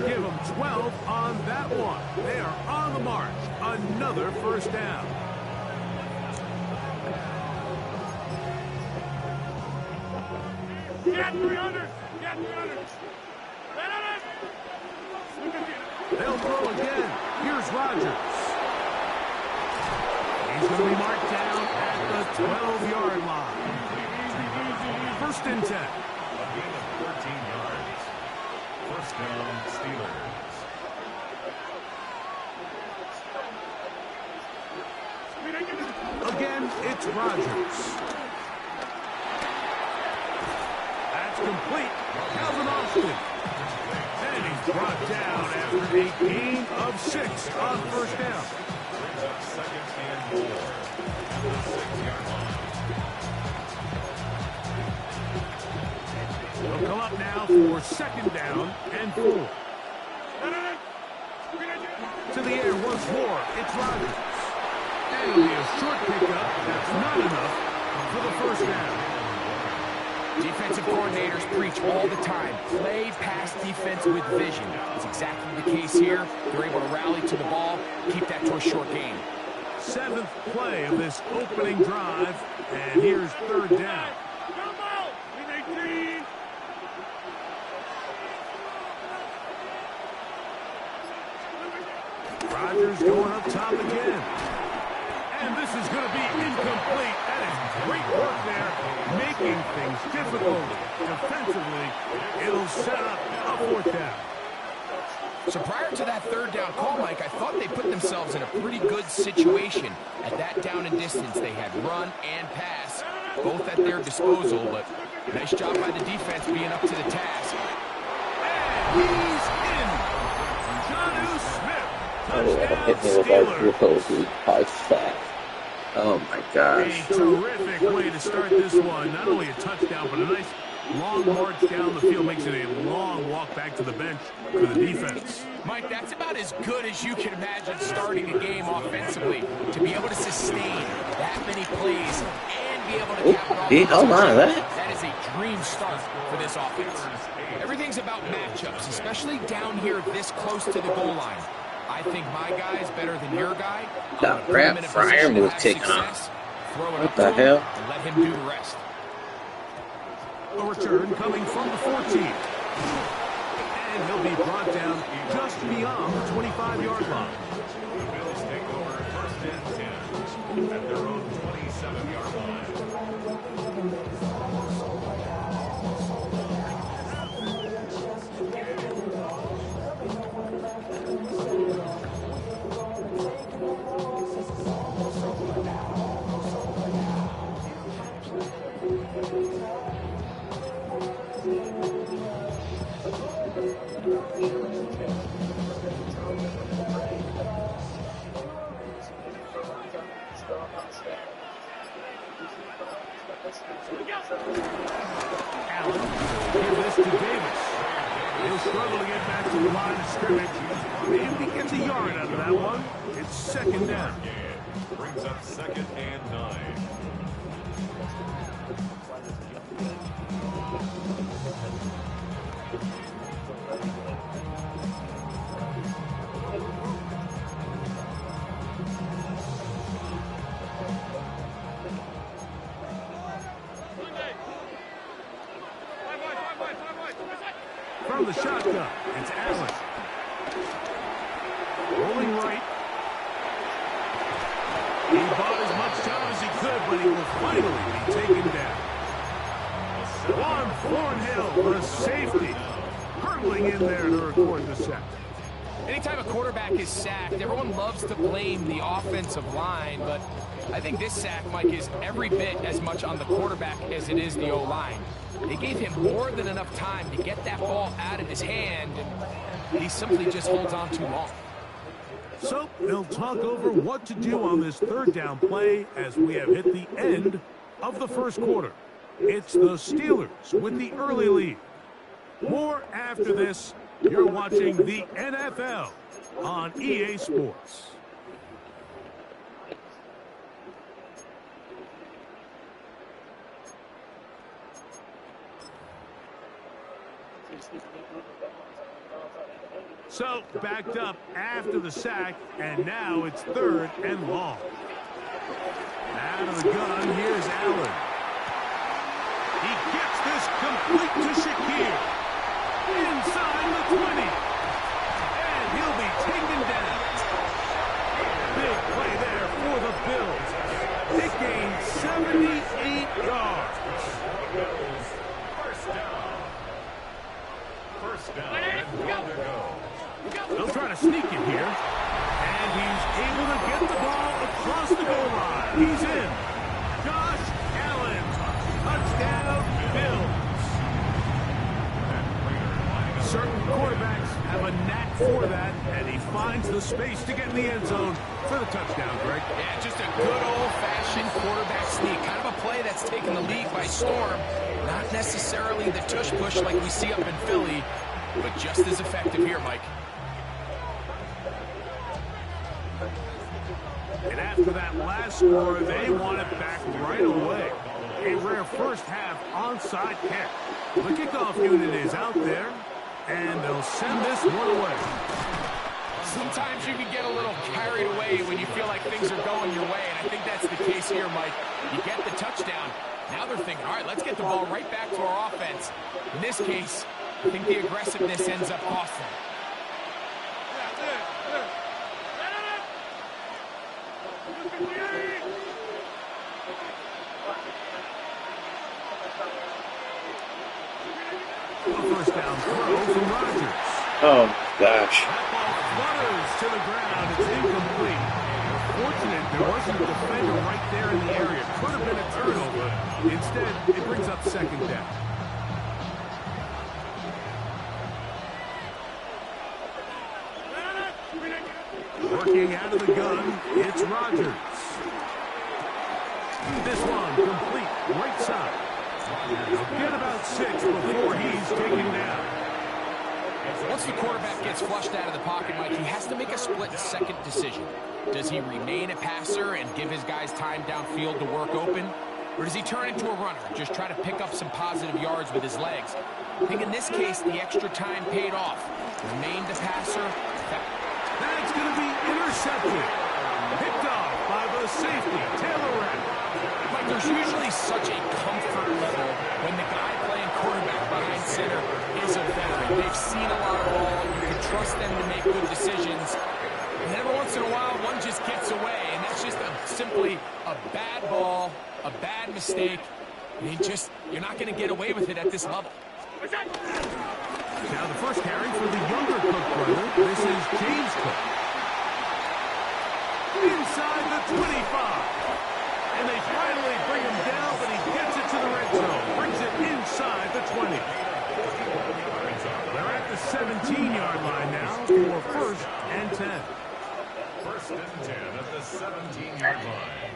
Give them 12 on that one. They are on the march. Another first down. Get 300. Get 300. They'll throw again. Here's Rodgers. He's going to be marked down at the 12-yard line. First and 10. A gain of 14 yards. First down, Steelers. Again, it's Rodgers. That's complete. Calvin Austin. And he's brought down after a gain of 6 on first down. Brings up second and 4. At the 6-yard line. They'll come up now for second down and 4. To the air once more. It's Rodgers. And it'll be a short pickup. That's not enough for the first down. Defensive coordinators preach all the time, play pass defense with vision. That's exactly the case here. They're able to rally to the ball, keep that to a short game. 7th play of this opening drive, and here's 3rd down. Rodgers going up top again. And this is going to be incomplete. That is great work there, making things difficult defensively. It'll set up a 4th down. So prior to that 3rd down call, Mike, I thought they put themselves in a pretty good situation. At that down and distance, they had run and pass, both at their disposal, but nice job by the defense being up to the task. And he's in. Jonnu Smith. Oh, hit me with that oh my gosh. A terrific way to start this one. Not only a touchdown, but a nice long march down the field. Makes it a long walk back to the bench for the defense. Mike, that's about as good as you can imagine starting a game offensively. To be able to sustain that many plays and be able to capitalize. Hold on to that. That is a dream start for this offense. Everything's about matchups, especially down here this close to the goal line. I think my guy is better than your guy. The crap Fryer was taking off. What the hell? And let him do the rest. A return coming from the 14. And he'll be brought down just beyond the 25-yard line. The Bills take over 1st and 10 at their own 27-yard line. Allen give this to Davis. He'll struggle to get back to the line of scrimmage. Maybe he gets a yard out of that one. It's 2nd down. Brings up 2nd and 9. From the shotgun, it's Allen. Rolling right. He bought as much time as he could, but he will finally be taken down. Juan Thornhill for a safety. Hurtling in there to record the sack. Anytime a quarterback is sacked, everyone loves to blame the offensive line, but I think this sack, Mike, is every bit as much on the quarterback as it is the O-line. They gave him more than enough time to get that ball out of his hand, and he simply just holds on too long. So they'll talk over what to do on this 3rd down play as we have hit the end of the 1st quarter. It's the Steelers with the early lead. More after this. You're watching the NFL on EA Sports. So, backed up after the sack, and now it's 3rd and long. Out of the gun, here's Allen. He gets this complete to Shakir. Inside the 20. And he'll be taken down. Big play there for the Bills. They gained 78 yards. First down and goal to go. They'll try to sneak it here. And he's able to get the ball across the goal line. He's in. Josh Allen. Touchdown, Bills. Certain quarterbacks have a knack for that, and he finds the space to get in the end zone for the touchdown, Greg. Yeah, just a good old-fashioned quarterback sneak. Kind of a play that's taken the league by storm. Not necessarily the tush-push like we see up in Philly, but just as effective here, Mike. And after that last score, they want it back right away. A rare first half onside kick. The kickoff unit is out there, and they'll send this one away. Sometimes you can get a little carried away when you feel like things are going your way, and I think that's the case here, Mike. You get the touchdown. Now they're thinking, all right, let's get the ball right back to our offense. In this case, I think the aggressiveness ends up costing them. First down throw from Rodgers. Oh, gosh. That ball flutters to the ground. It's incomplete. Fortunate there wasn't a defender right there in the area. Could have been a turnover. Instead, it brings up second down. Working out of the gun, it's Rodgers. This one complete, right side. Get about 6 before he's taken down. Once the quarterback gets flushed out of the pocket, Mike, he has to make a split-second decision. Does he remain a passer and give his guys time downfield to work open? Or does he turn into a runner, just try to pick up some positive yards with his legs? I think in this case, the extra time paid off. Remained a passer. That's going to be intercepted. Picked off by the safety, Taylor Rapp. Mike, there's usually such a comfort level when the guy playing quarterback behind center is a veteran. They've seen a lot of ball. You can trust them to make good decisions. And every once in a while, one just gets away, and that's just simply a bad ball, a bad mistake. You're not going to get away with it at this level. Now the first carry for the younger Cook brother. This is James Cook. Inside the 25. And they finally bring him down, but he gets it to the red zone. Brings it inside the 20. They're at the 17-yard line now for first and 10. First and 10 at the 17-yard line.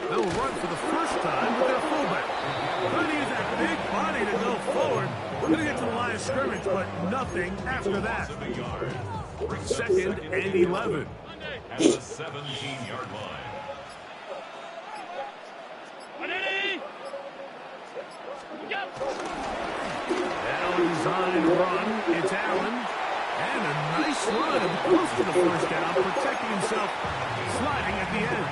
They'll run for the first time with their fullback. Going to use that big body to go forward. We're going to get to the line of scrimmage, but nothing after that. Second and 11. At the 17-yard line. Allen's on and run. It's Allen. And a nice run close to the first down, protecting himself, sliding at the end.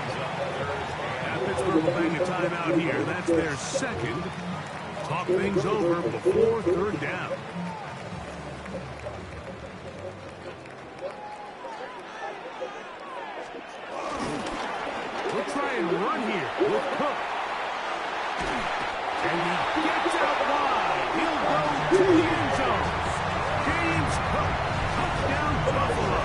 Pittsburgh will bang a timeout here. That's their second. Talk things over before third down. We'll try and run here with Cook. And he gets out wide. He'll go to the end zone. James Cook, touchdown Buffalo.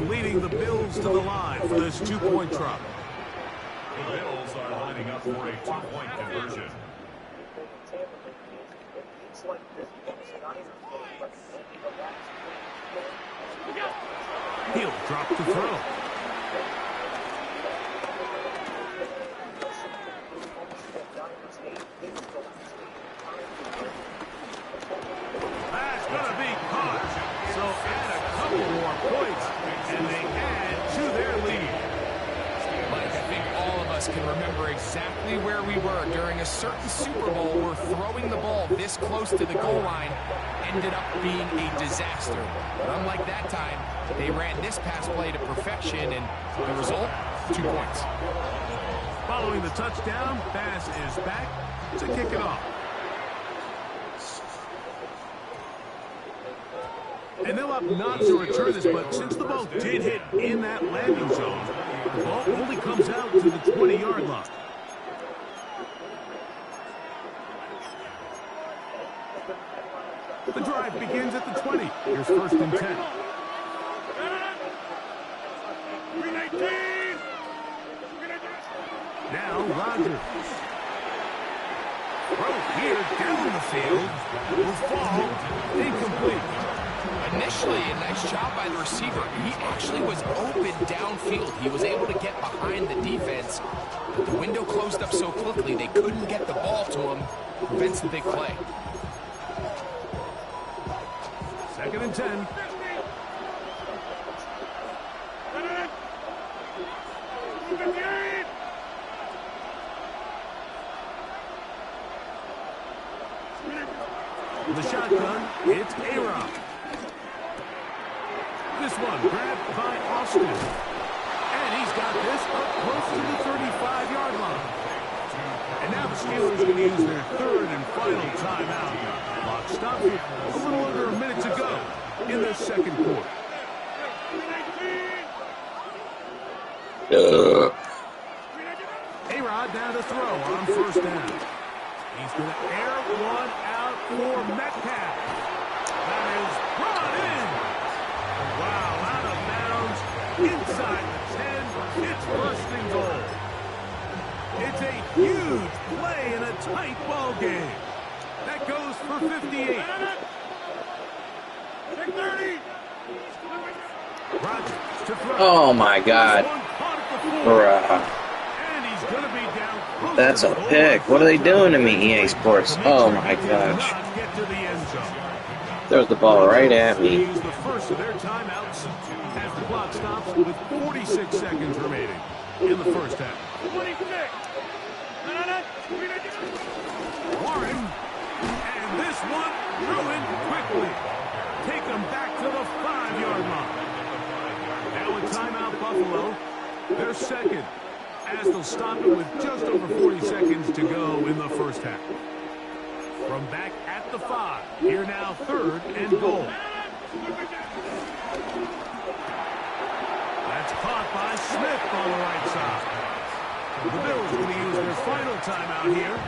Leading the Bills to the line for this two-point try. The Bills are lining up for a two-point conversion. He'll drop to throw. That's going to be caught. So add a couple more points, and they add to their lead. Mike, I think all of us can remember exactly where we were during a certain Super Bowl where throwing the ball this close to the goal line ended up being a disaster. But unlike that time, they ran this pass play to perfection, and the result, 2 points. Following the touchdown, pass is back to kick it off. And they'll opt not to return this, but since the ball did hit in that landing zone, the ball only comes out to the 20-yard line. The drive begins at the 20. Here's first and 10. Now Rodgers. Throw here down the field. Will fall incomplete. Initially, a nice job by the receiver. He actually was open downfield. He was able to get behind the defense. But the window closed up so quickly, they couldn't get the ball to him. Prevents the big play. 2nd and 10. The shotgun, it's A-Rob. This one grabbed by Austin. And he's got this up close to the 35-yard line. And now the Steelers are going to use their 3rd and final timeout. Clock stopped a little under a minute to go in the 2nd quarter. A-Rod now to throw on 1st down. He's going to air one out for Metcalf. That is brought in. Wow, out of bounds, inside the 10. It's 1st and goal. It's a huge play in a tight ball game. That goes for 58. 30. Rodgers to throw. Oh my God. Bruh. That's a pick. What are they doing to me, EA Sports? Oh my gosh. Throws the ball right at me. The first of their timeouts as the clock stops with 46 seconds remaining in the 1st half. Warren, and this one ruined quickly. Take them back to the 5-yard line. Now a timeout, Buffalo. Their 2nd. As they'll stop it with just over 40 seconds to go in the 1st half. From back at the 5, here now 3rd and goal. That's caught by Smith on the right side. The Bills are going to use their final timeout here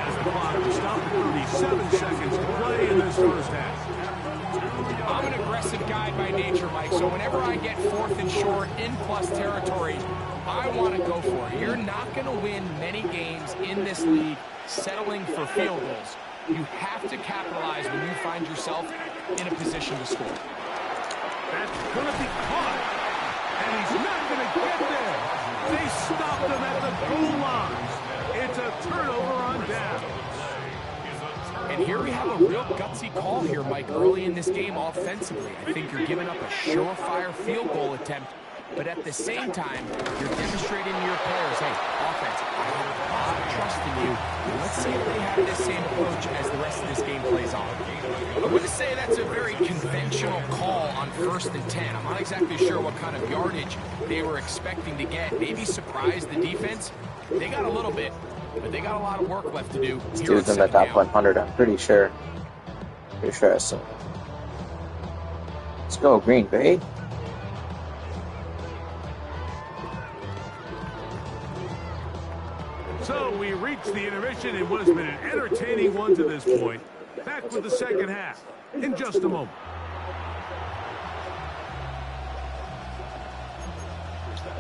as the clock will stop at 37 seconds to play in this 1st half. I'm an aggressive guy by nature, Mike, so whenever I get 4th and short in plus territory, I want to go for it. You're not going to win many games in this league settling for field goals. You have to capitalize when you find yourself in a position to score. That's going to be caught, and he's not going to get there. They stopped him at the goal line. It's a turnover on down. And here we have a real gutsy call here, Mike, early in this game offensively. I think you're giving up a surefire field goal attempt, but at the same time, you're demonstrating to your players, hey, offense, I have a lot of trust in you. Let's see if they have this same approach as the rest of this game plays on. I wouldn't say that's a very conventional call on 1st and 10. I'm not exactly sure what kind of yardage they were expecting to get. Maybe surprise the defense. They got a little bit, but they got a lot of work left to do. This dude's in the top 100, I'm pretty sure. I saw. Let's go, Green Bay. So we reached the intermission. It was been an entertaining one to this point. Back with the 2nd half in just a moment.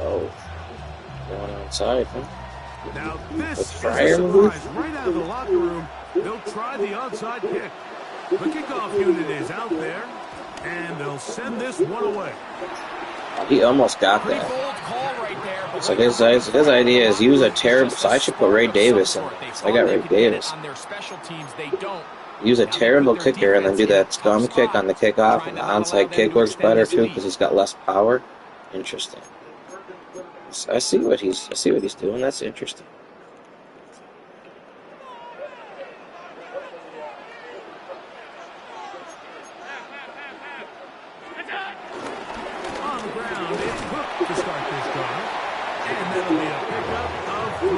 Oh, going outside, huh? Now this is a Fryer surprise. Right out of the locker room, they'll try the onside kick. The kickoff unit is out there, and they'll send this one away. He almost got that. So his idea is use a terrible. So I should put Ray Davis in. So I got Ray Davis. Use a terrible kicker and then do that scum kick on the kickoff, and the onside kick works better too because he's got less power. Interesting. So I see what he's doing. That's interesting. On the ground, it's Cook to start this drive, and that'll be a pickup of 3.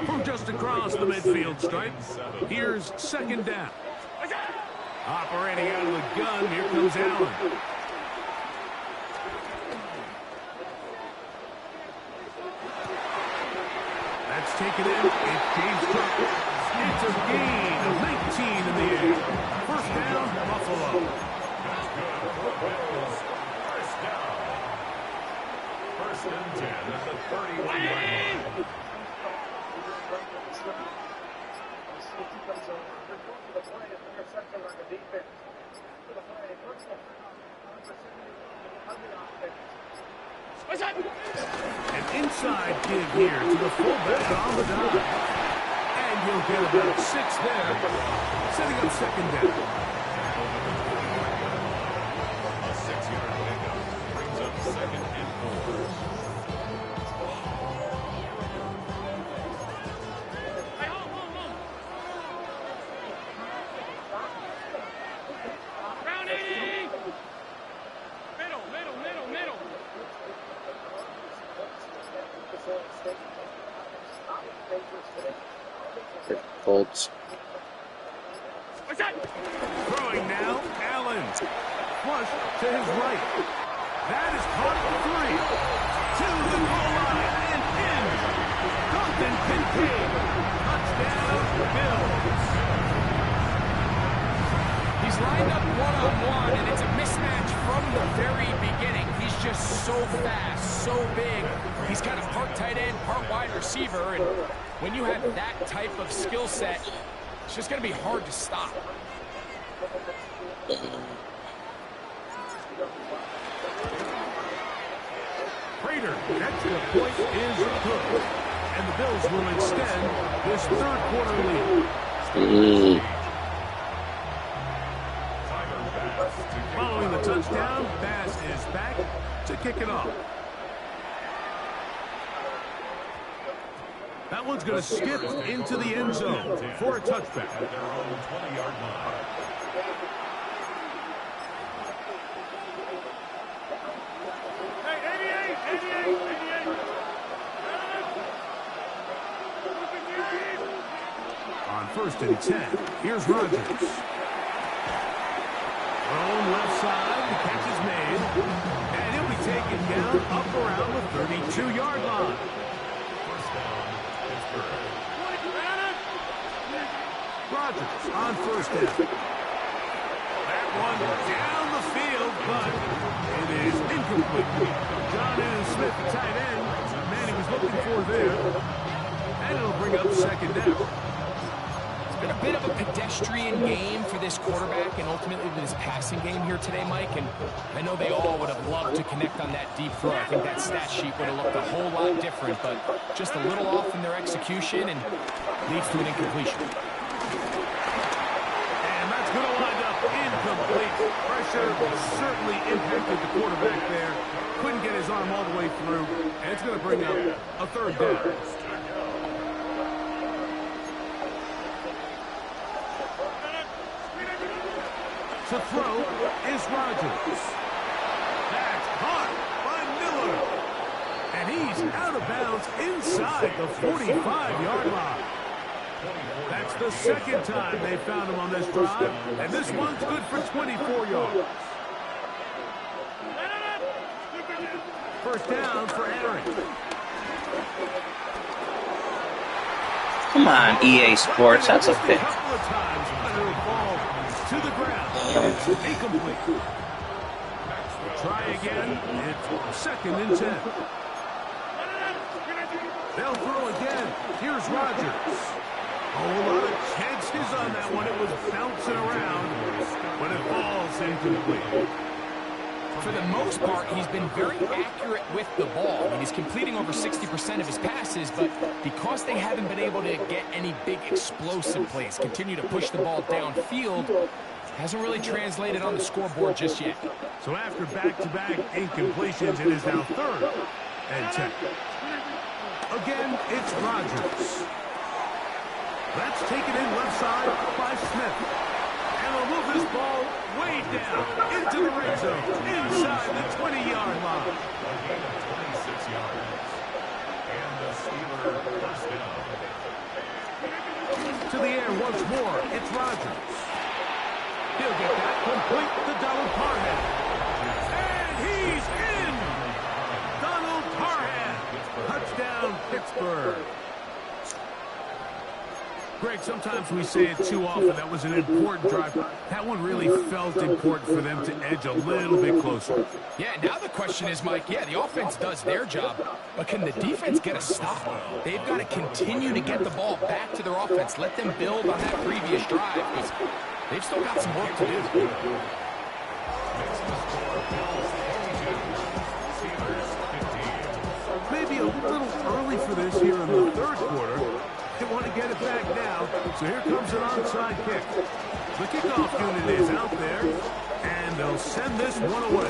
From just across the midfield stripe, here's 2nd down. Operating out of the gun, here comes Allen. That's taken in. It's James Cook. It's a gain of 19 in the air. 1st down, Buffalo. First down. 1st and 10 at the 31-yard line. An inside give here to the fullback on the dive. And he'll get about 6 there, setting up second down. A 6-yard pickup brings up 2nd and 4. Colts. Throwing now, Allen. Flush to his right. That is caught for 3. To the goal line and in. Dalton Kincaid. Touchdown, Bills. He's lined up one-on-one, and it's a mismatch from the very beginning. He's just so fast, so big. He's kind of part tight end, part wide receiver, and when you have that type of skill set, it's just going to be hard to stop. Prater, extra point is good. And the Bills will extend this third quarter lead. Following the touchdown, Bass is back to kick it off. That one's going to skip into the end zone for a touchback. At their own 20-yard line. On 1st and 10, here's Rodgers. Thrown left side, the catch is made, and he'll be taken down up around the 32-yard line. First down, Pittsburgh. Rodgers on 1st down. That one down the field, but it is incomplete. John Smith, the tight end, the man he was looking for there, and it'll bring up 2nd down. Been a bit of a pedestrian game for this quarterback and ultimately this passing game here today, Mike, and I know they all would have loved to connect on that deep throw. I think that stat sheet would have looked a whole lot different, but just a little off in their execution and leads to an incompletion. And that's going to wind up incomplete. Pressure certainly impacted the quarterback there. Couldn't get his arm all the way through, and it's going to bring up a 3rd down. To throw is Rodgers. That's caught by Miller. And he's out of bounds inside the 45-yard line. That's the 2nd time they found him on this drive, and this one's good for 24 yards. 1st down for Aaron. Come on, EA Sports. That's a pick. A couple of times, but it'll fall to the ground. It's incomplete. Try again. It's 2nd and 10. They'll throw again. Here's Rodgers. A lot of chances on that one. It was bouncing around, but it falls incomplete. For the most part, he's been very accurate with the ball. I mean, he's completing over 60% of his passes, but because they haven't been able to get any big explosive plays, continue to push the ball downfield, hasn't really translated on the scoreboard just yet. So after back-to-back incompletions, it is now 3rd and 10. Again, it's Rodgers. That's taken in left side by Smith. And they'll move this ball way down into the red zone, inside the 20-yard line. A gain of 26 yards. And the Steelers first down. To the air once more, it's Rodgers. He'll get that complete to Donald Parham. And he's in! Donald Parham. Touchdown, Pittsburgh. Greg, sometimes we say it too often. That was an important drive. That one really felt important for them to edge a little bit closer. Yeah, now the question is, Mike, yeah, the offense does their job, but can the defense get a stop? They've got to continue to get the ball back to their offense. Let them build on that previous drive, because they've still got some work to do. Maybe a little early for this here in the third quarter. They want to get it back now, so here comes an onside kick. The kickoff unit is out there, and they'll send this one away.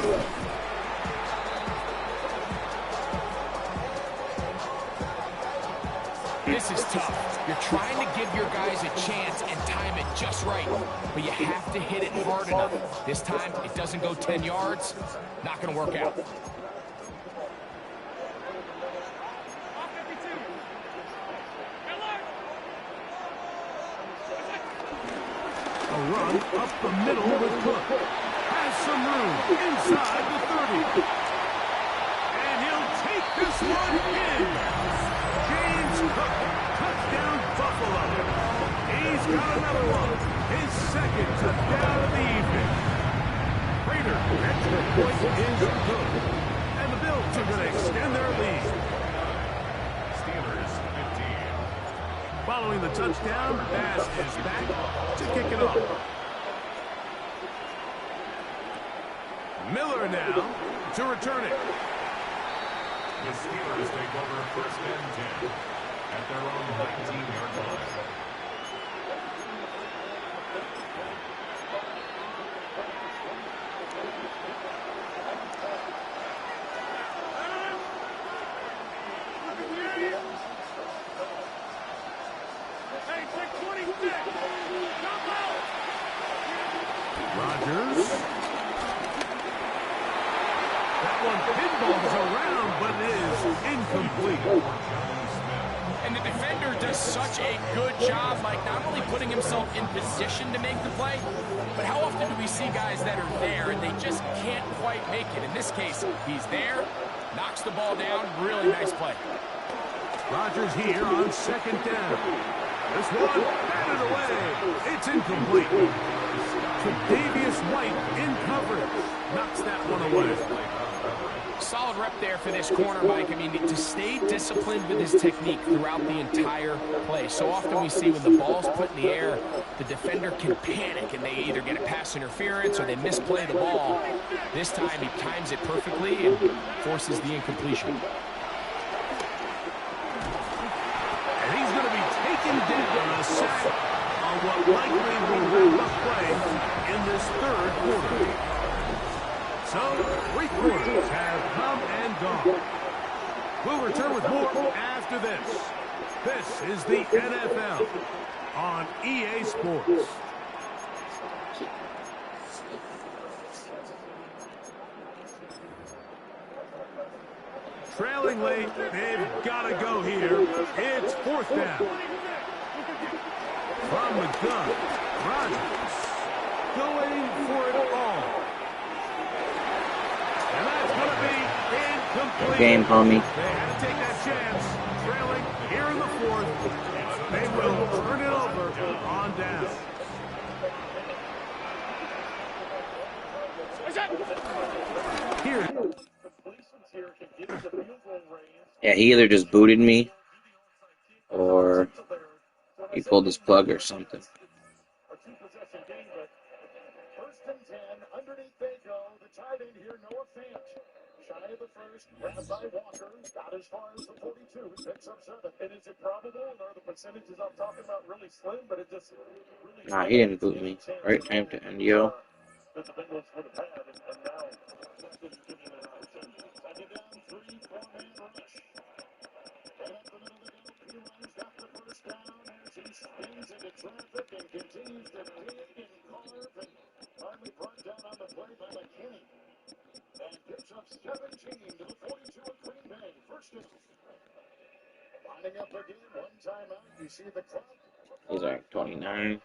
This is tough. You're trying to give your guys a chance and time it just right, but you have to hit it hard enough. This time, it doesn't go 10 yards. Not going to work out. A run up the middle with Cook. Has some room inside the 30. And he'll take this one in. James Cook, touchdown Buffalo. He's got another one. His second touchdown of the evening. Raider, extra point is good. And the Bills are going to extend their lead. Steelers 15. Following the touchdown, Bass is back to kick it off. Miller now to return it. The Steelers take over first and 10 at their own 19-yard line. Rodgers. That one pinballs around, but it is incomplete. And the defender does such a good job, Mike, not only putting himself in position to make the play, but how often do we see guys that are there and they just can't quite make it? In this case, he's there, knocks the ball down, really nice play. Rodgers here on second down. This one, batted away. It's incomplete. Tre'Davious White in coverage. Knocks that one away. Solid rep there for this corner, Mike. I mean, to stay disciplined with his technique throughout the entire play. So often we see when the ball's put in the air, the defender can panic and they either get a pass interference or they misplay the ball. This time he times it perfectly and forces the incompletion. And he's going to be taken down a sack on what likely will wrap up play in this third quarter. So, 3 quarters have come and gone. We'll return with more after this. This is the NFL on EA Sports. Trailing late, they've got to go here. It's 4th down. From the gun, Rodgers going for it all. And that's going to be incomplete. Game, homie. They had to take that chance. Trailing here in the 4th. They will turn it over on down. Here. Yeah, he either just booted me or he pulled his plug or something. Grabbed by Walker, got as far as the 42, picks up 7. And is it probable, or are the percentages I'm talking about really slim, but it just really... Nah, he didn't boot me. Right time to end, yo. That the Bengals would have had, and now that didn't give you an opportunity. Second down, 3, 4-man rush. Right up the middle of the field, P-Line's got the first down as he spins into traffic and continues to dig and carve and finally brought down on the play by McKinney. And picks up 17 to the 42 of Green Bay. First down. Lining up again, one timeout. You see the clock. He's like 29. And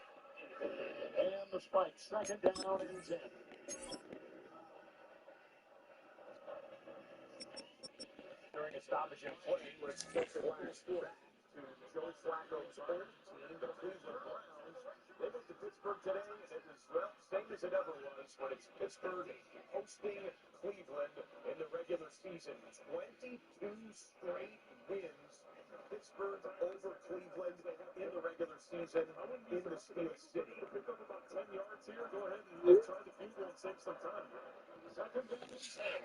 the spike, second down and 10. During a stoppage in play, let's take the last quarter to Joe Flacco's first. when it's Pittsburgh hosting Cleveland in the regular season. 22 straight wins. Pittsburgh over Cleveland in the regular season in the Steel City. Pick up about 10 yards here. Go ahead and try the field goal and save some time.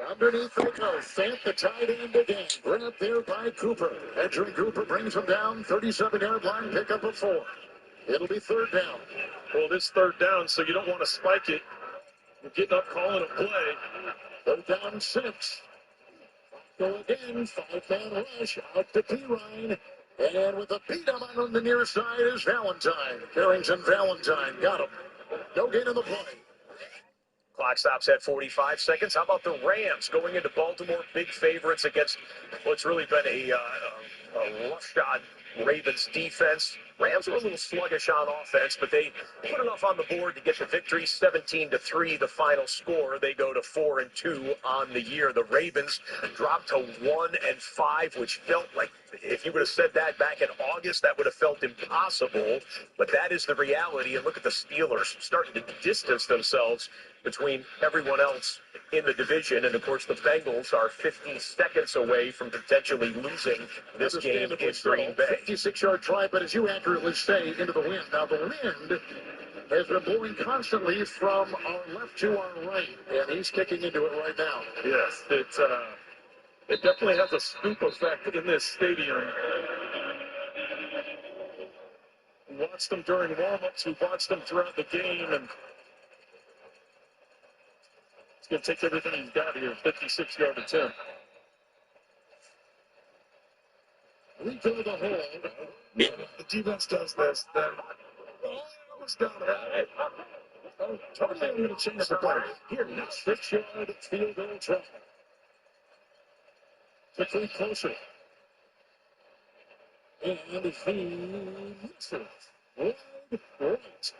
Underneath they go. Fant, the tight end again. Grabbed there by Cooper. Andrew Cooper brings him down. 37-yard line. Pick up a 4. It'll be third down. Well, this third down, so you don't want to spike it. You're getting up, calling a play. Third down, 6. Go again. 5-man rush out to P-Ryan. And with a beat him on the near side is Valentine. Carrington Valentine got him. No gain in the play. Clock stops at 45 seconds. How about the Rams going into Baltimore? Big favorites against what's really been a roughshod Ravens defense. Rams were a little sluggish on offense, but they put enough on the board to get the victory. 17-3, the final score. They go to 4-2 on the year. The Ravens dropped to 1-5, which felt like, if you would have said that back in August, that would have felt impossible. But that is the reality. And look at the Steelers starting to distance themselves between everyone else in the division. And, of course, the Bengals are 50 seconds away from potentially losing this game in Green Bay. 56-yard try, but as you accurately say, into the wind. Now, the wind has been blowing constantly from our left to our right, and he's kicking into it right now. Yes, it definitely has a scoop effect in this stadium. We watched them during warm-ups. We watched them throughout the game, and it's going to take everything he's got here. 56-yard attempt. We go the hole. The defense does this, then almost got it. Oh, totally, I'm going to change the play. Here, next 6-yard field goal try. Quickly closer. And he misses. Wide right.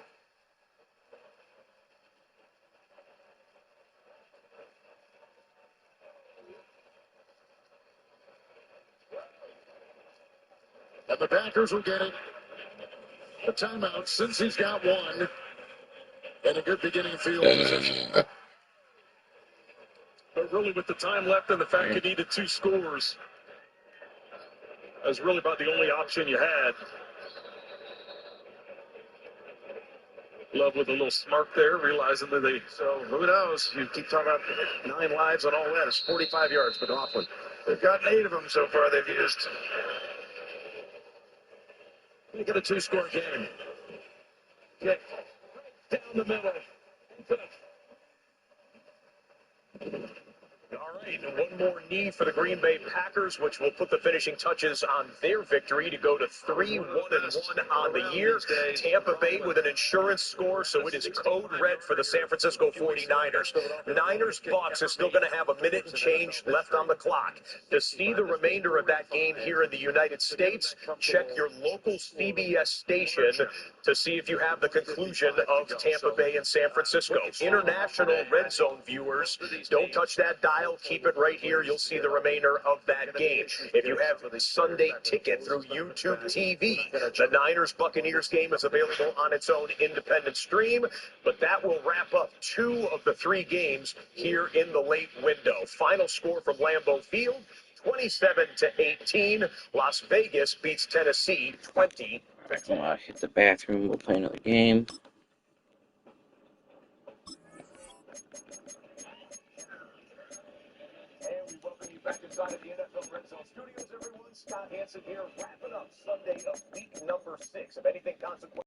And the Packers will get it. A timeout since he's got one. And a good beginning field position. But really, with the time left and the fact you needed 2 scores, that was really about the only option you had. Love with a little smirk there, realizing that so who knows? You keep talking about 9 lives and all that. It's 45 yards for Coughlin. They've got 8 of them so far they've used. You get a 2-score game. Get down the middle. All right, and one more knee for the Green Bay Packers, which will put the finishing touches on their victory to go to 3-1-1 on the year. Tampa Bay with an insurance score, so it is code red for the San Francisco 49ers. Niners-Bucks is still going to have a minute and change left on the clock. To see the remainder of that game here in the United States, check your local CBS station to see if you have the conclusion of Tampa Bay and San Francisco. International red zone viewers, don't touch that dial. Keep it right here. You'll see the remainder of that game. If you have the Sunday ticket through YouTube TV, the Niners-Buccaneers game is available on its own independent stream, but that will wrap up 2 of the 3 games here in the late window. Final score from Lambeau Field, 27-18. Las Vegas beats Tennessee 20. Hit the bathroom. We'll play another game. And we welcome you back inside of the NFL Red Zone Studios, everyone. Scott Hansen here, wrapping up Sunday of week number 6. If anything consequential.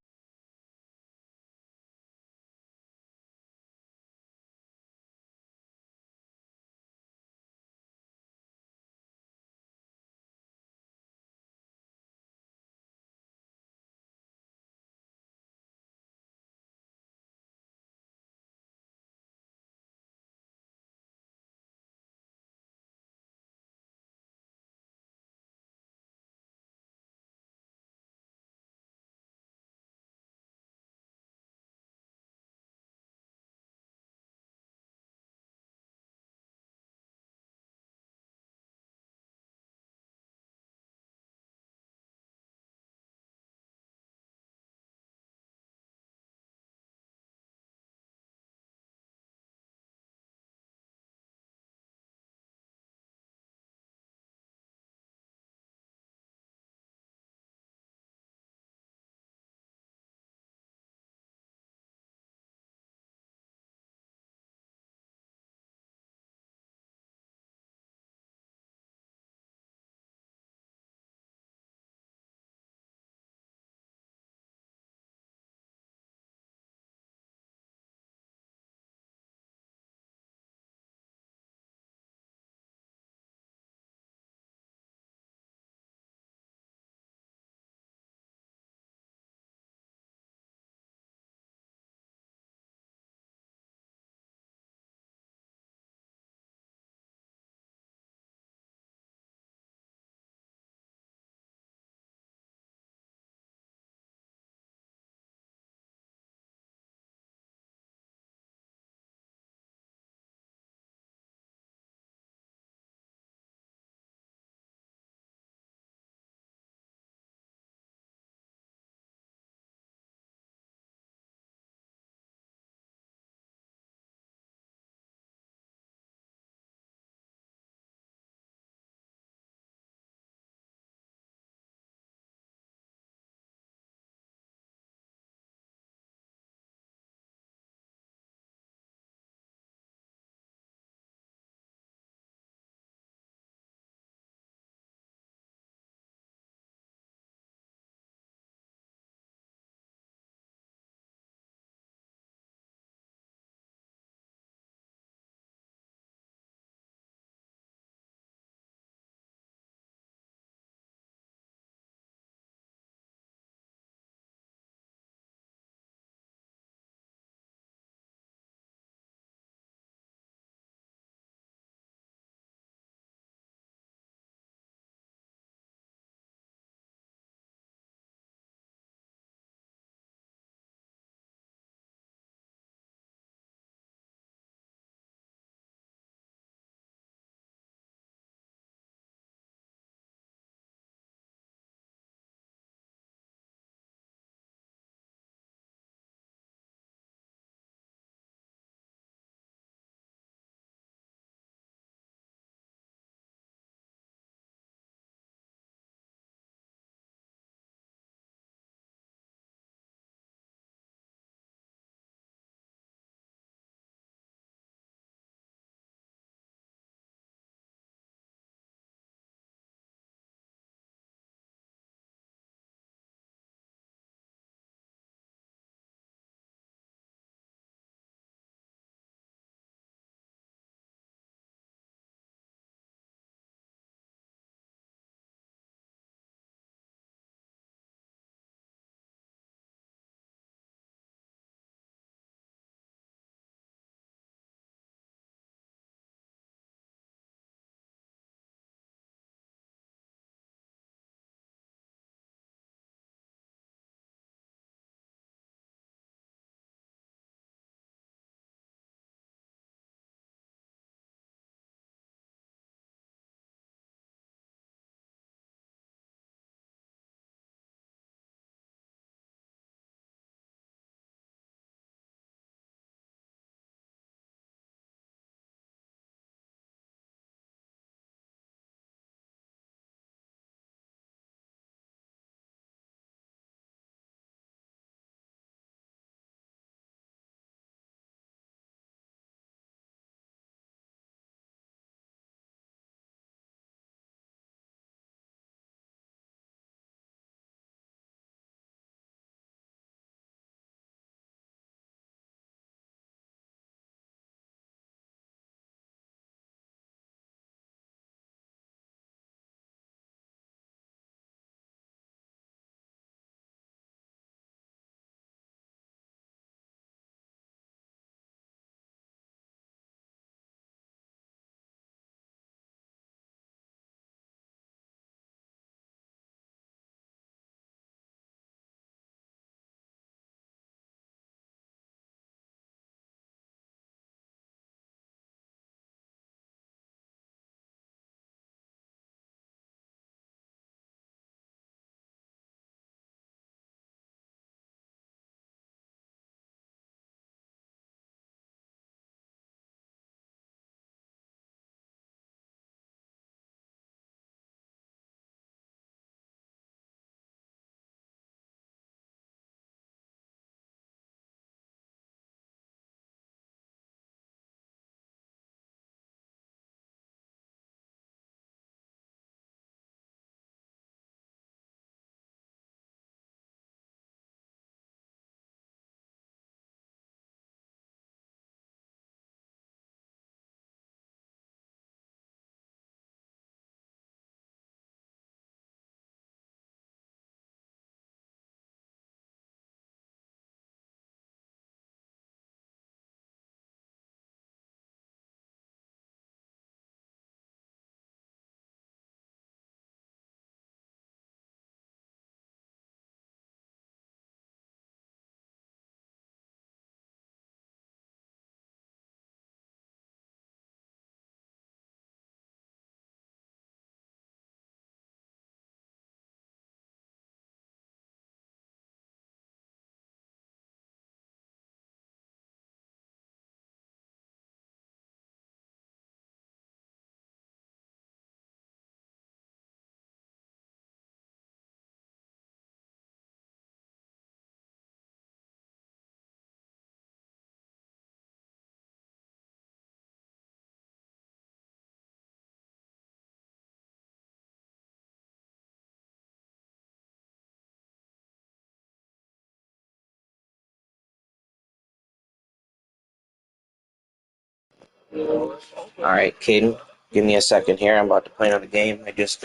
Alright, Caden, give me a second here. I'm about to play another game. I just,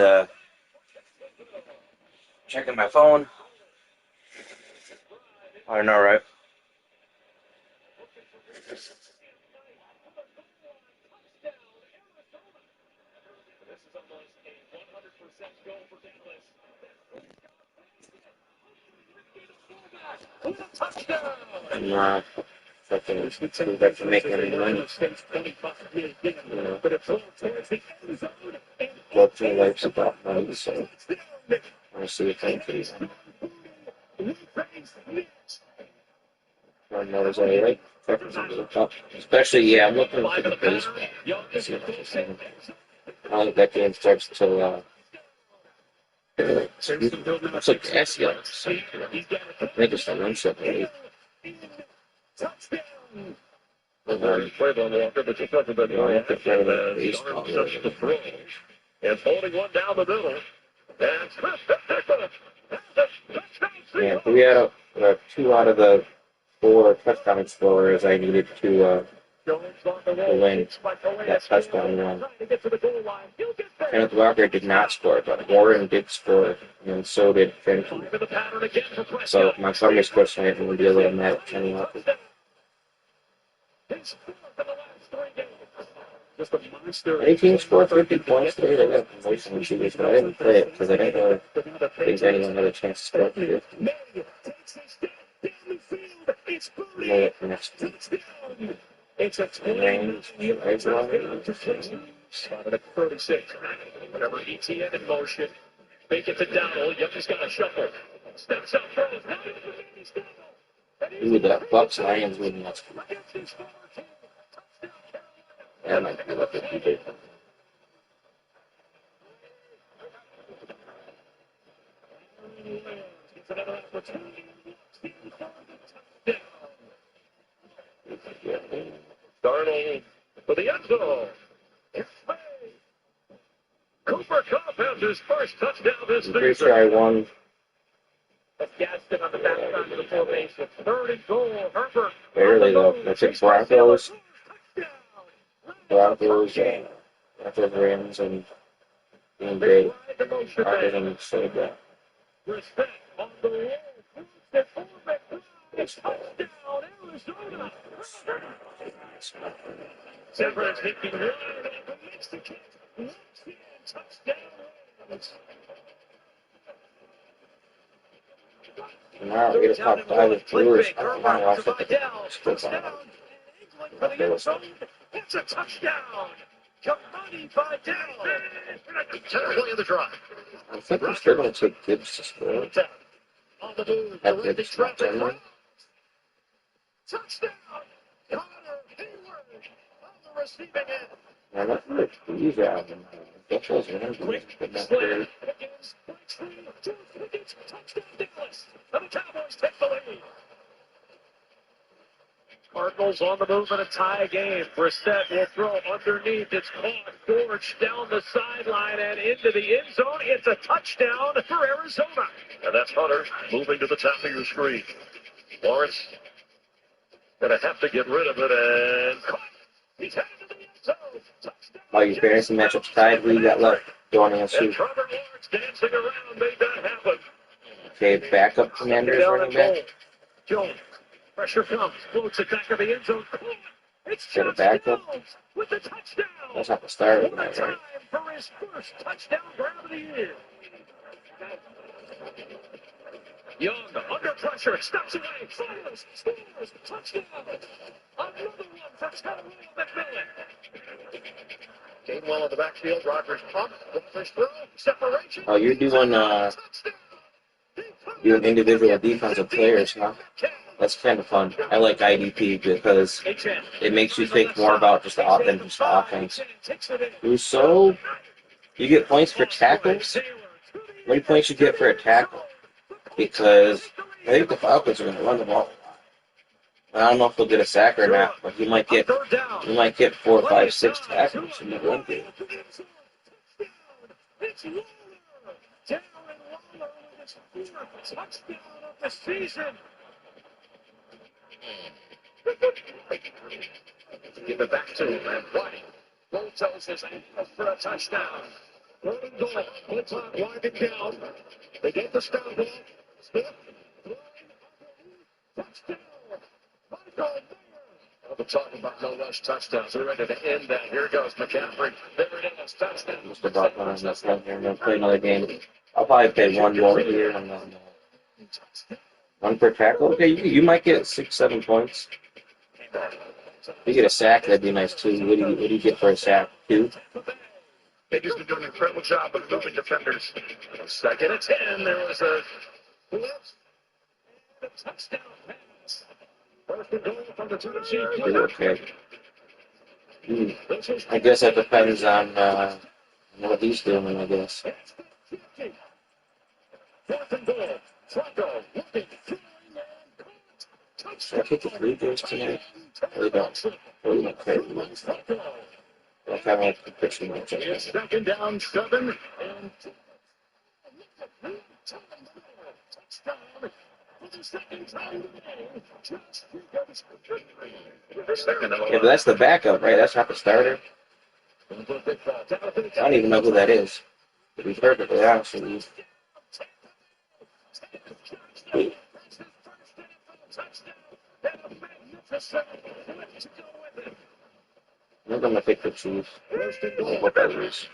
checking my phone. I know, right? I'm not fucking see if I can make any money. Both my life's about money, so I want to see if I can. One knows I like especially, yeah, I'm looking for the baseball. See what I'm saying. I don't think that game starts until, it's like the SEL. I think it's the run set, right? Baseball. And holding one down the middle. Yeah, 2 out of the 4 touchdown explorers I needed to win that touchdown run. Kenneth Walker did not score, but Warren did score, and so did Fenton. So my Montgomery scored tonight, and we'll be a little mad at Kenneth Walker. 18 scored 50 points today. They got promotion and shooters, but I didn't play it because I didn't really think anyone had a chance to score 50. Next week. It's a 20 spotted at 36. Whenever ETN in motion, make it to Dowdle. Young's got a shuffle. Steps up, throws. Ooh, that Bucks Lions win next week. That might be what they did. Darnold for the end zone. Cooper Kupp has his first touchdown this season. Pretty sure I won. Gaston on the backside of the formation. 3rd and goal. Herbert. Barely though. That's it. Broncos, Rams, and Green Bay. Broncos and so bad. Respect on the roll. Touchdown, Arizona. Severs hitting right and makes the kick. Touchdown. Tomorrow, 8 o'clock, 5 with Brewers. I don't want to watch It's a touchdown. Kamani Vidal. Play of the drive. I think we're still going to take Gibbs to score. On the move, At Gibbs, not touchdown. Connor Hayward on the receiving end. I'm not going to please out. Buffalo's winners, but not great. Touchdown Dallas. And the Cowboys take the lead. Cardinals on the move in a tie game. Brissett will throw underneath. It's caught. George down the sideline and into the end zone. It's a touchdown for Arizona. And that's Hunter moving to the top of your screen. Lawrence going to have to get rid of it and caught. He's headed to the end zone. Touchdown. While your fantasy matchups tied, who you got left? Don't answer. And Trevor Lawrence dancing around made that happen. Okay, backup Commanders running back. Jones. Pressure comes. Floats it back of the end zone. It's Got a backup. with the touchdown. That's not the start of What a that, time right? for his first touchdown grab of the year. Young under pressure. Steps away. Fires. Scores. Touchdown. Another one for Tyrell McMillan. Gainwell in the backfield. Rodgers pump. Rodgers throw. Separation. Oh, you're doing individual defensive players, huh? That's kind of fun. I like IDP because it makes you think more about just the offense. Rousseau, you get points for tackles. How many points you get for a tackle? Because I think the Falcons are going to run the ball. I don't know if they'll get a sack or not, but you might get 4, 5, 6 tackles in the run game. Darren Waller with his 4th touchdown of the season. Give it back to him. And White. Bulldoze his ankle for a touchdown. Third and goal. Blitz on, winding down. They get the stop ball. Smith. Touchdown. Michael Mayer. We're talking about no rush touchdowns. We're ready to end that. Here goes McCaffrey. There it is. Touchdown. Just about done. That's not here. I'm gonna play another game. I'll probably play one more here and then one per tackle. Okay, you might get 6-7 points. If you get a sack, that'd be nice too. What do you get for a sack? 2? They've just been doing an incredible job of moving defenders. Second and 10. There was a blitz. And a touchdown pass. First and goal from the Tennessee. Okay. I guess that depends on what he's doing, I guess. Fourth and goal. Flacco looking. Should I kick the free throws tonight? Really don't. Really don't care. I'll kind of like the picture match. It's second down, 7. And yeah, but that's the backup, right? That's not the starter. I don't even know who that is. To be perfectly honest with you. I'm going to pick the Chiefs. I don't know what that is.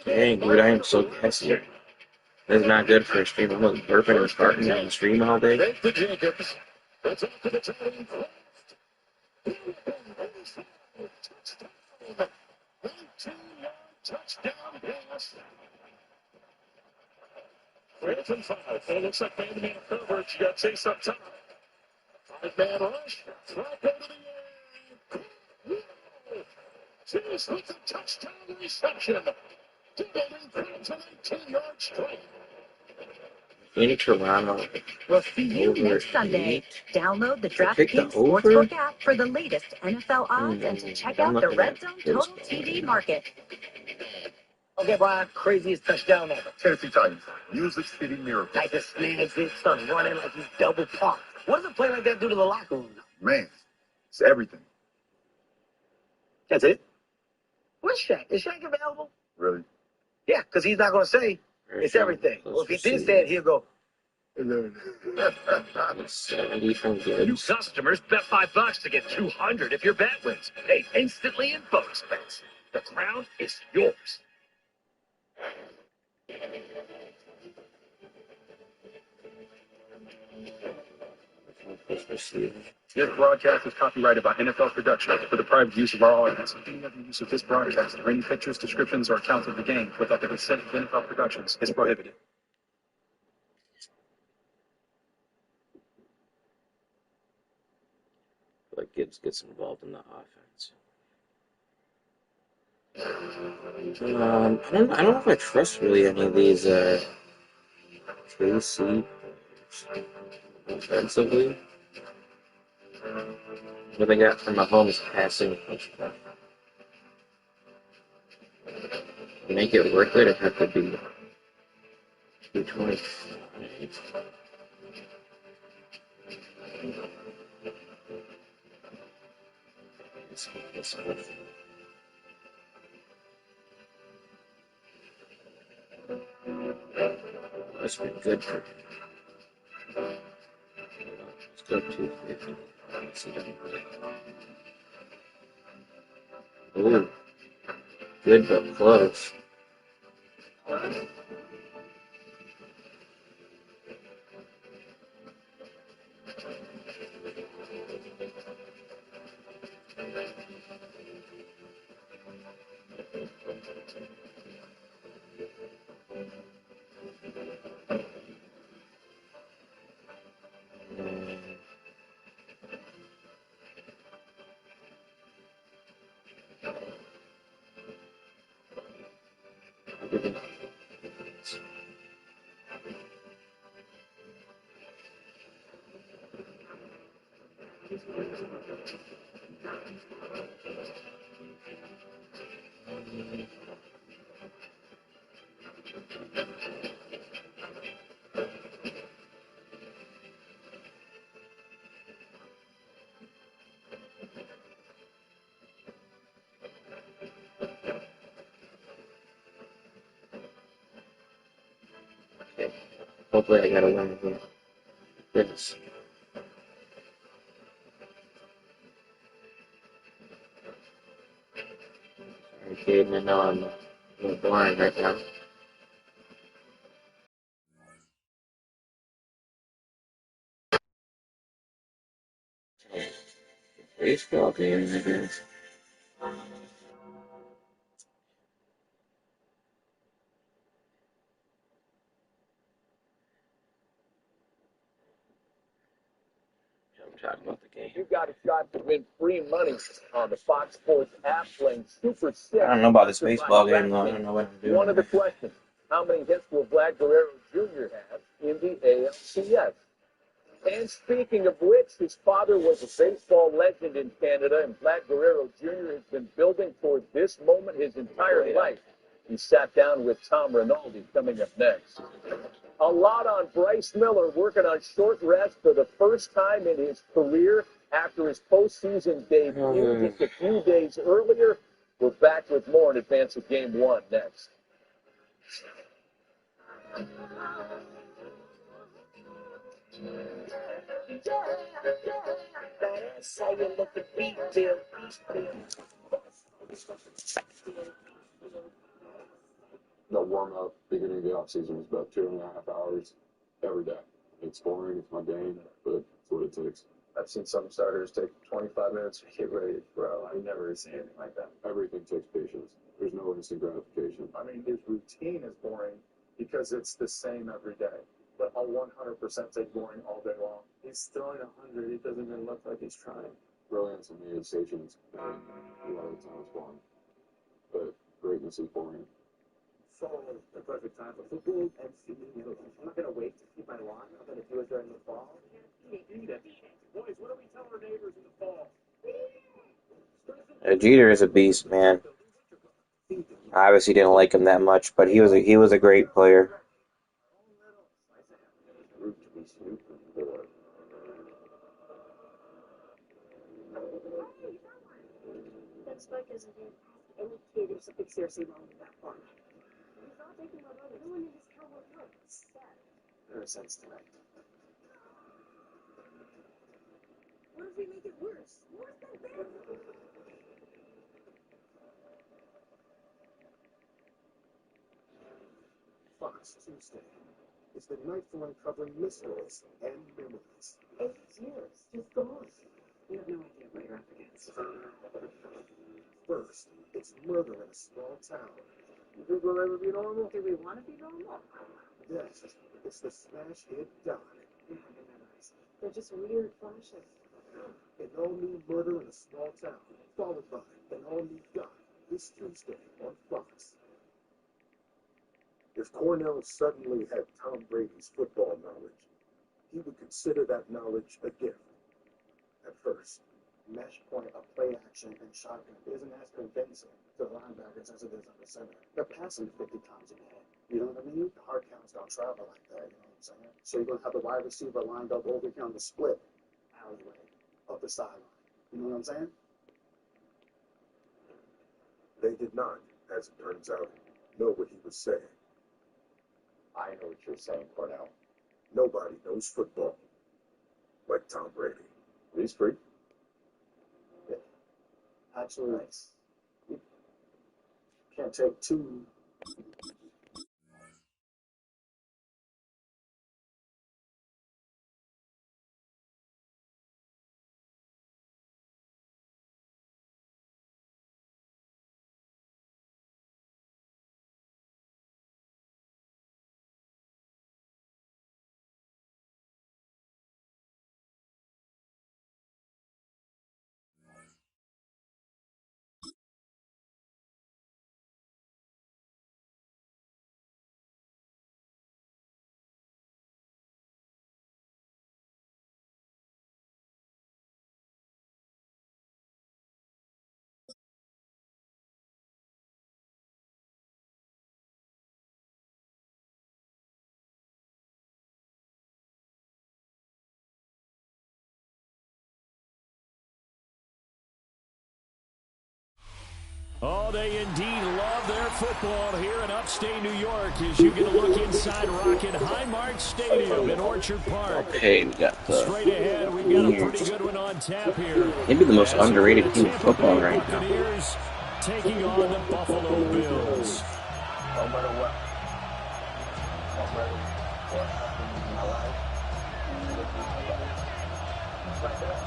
Dang, dude, I am so gassy. That's not good for a stream. I'm like burping and farting on the stream all day. It looks like man-to-man coverage. You got to chase up top. 5-man rush. Flacco to the air. Chase with a touchdown reception. Diddling Crabs an 18-yard strike. In Toronto. We'll see you next Sunday. Download the DraftKings Sportsbook app for the latest NFL odds and to check out the Red Zone Total TV market. Okay, Brian, craziest touchdown ever. Tennessee Titans. Music City Miracle. Guy just snags it, starts running like he's double parked. What does a play like that do to the locker room? Man, it's everything. That's it? Where's Shaq? Is Shaq available? Really? Yeah, because he's not going to say it's everything. Well, if he did say it, he'll go. New 70 customers bet $5 to get $200 if your bet wins. Pay instantly in bonus bets. The crown is yours. This broadcast is copyrighted by NFL Productions for the private use of our audience. Any other use of this broadcast or any pictures, descriptions, or accounts of the game without the consent of NFL Productions is prohibited. Like gets involved in the offense. I don't know if I trust really any of these KC offensively. What they got from Mahomes passing. Make it worth it, it have to be 225. That's been good for him. Let's go 250. Ooh. Good but close. Hopefully I got a win here. Goodness. Sorry, Caden, I know I'm a little boring right now. Baseball game, I guess. I'm talking about the game. You've got a shot to win free money on the Fox Sports app playing Super 6. I don't know about this baseball game, though. I don't know what I'm doing. One of the questions, how many hits will Vlad Guerrero Jr. have in the ALCS? And speaking of which, his father was a baseball legend in Canada, and Vlad Guerrero Jr. has been building toward this moment his entire life. He sat down with Tom Rinaldi coming up next. A lot on Bryce Miller working on short rest for the first time in his career after his postseason debut just a few days earlier. We're back with more in advance of Game 1 next. The warm-up, beginning of the off-season was about 2.5 hours every day. It's boring, it's mundane, but it's what it takes. I've seen some starters take 25 minutes to get ready, bro. I've never seen anything like that. Everything takes patience. There's no instant gratification. I mean, his routine is boring because it's the same every day. But I'll 100% take boring all day long. He's throwing 100. It doesn't even look like he's trying. Brilliance in me is patience, and a lot of the time it's boring. But greatness is boring. Fall is the perfect time for football and feeding it. I'm not going to wait to feed my lawn. I'm going to do it during the fall. Eat it. Boys, what do we tell our neighbors in the fall? Jeter is a beast, man. I obviously didn't like him that much, but he was a great player. That spike isn't in. Any kid, there's something seriously wrong with that part. He's not taking my brother. No one in his car will look. It's sad. There is sense tonight. What if we make it worse? Worse than that? Fox Tuesday is the night for uncovering mysteries and memories. 8 years, just gone. You have no idea what you're up against. First, it's murder in a small town. You think we'll ever be normal? Do we want to be normal? Next, it's the smash hit Die. They're just weird flashes. An all-new murder in a small town, followed by an all-new Die this Tuesday on Fox. If Cornell suddenly had Tom Brady's football knowledge, he would consider that knowledge a gift. At first, mesh point of play action and shotgun isn't as convincing to linebackers as it is on the center. They're passing 50 times a game. You know what I mean? The hard counts don't travel like that, you know what I'm saying? So you're going to have the wide receiver lined up over here on the split alleyway up the sideline. You know what I'm saying? They did not, as it turns out, know what he was saying. I know what you're saying, Cornell. Nobody knows football like Tom Brady. He's free. Yeah. Actually, you can't take two Oh, they indeed love their football here in upstate New York as you get a look inside Rocket Highmark Stadium in Orchard Park. Okay, we got the Straight ahead, we've got a pretty good one on tap here. maybe the most As underrated the team in Tampa football Bay right now. Buccaneers taking on the Buffalo Bills. No matter what happened in my life, like that.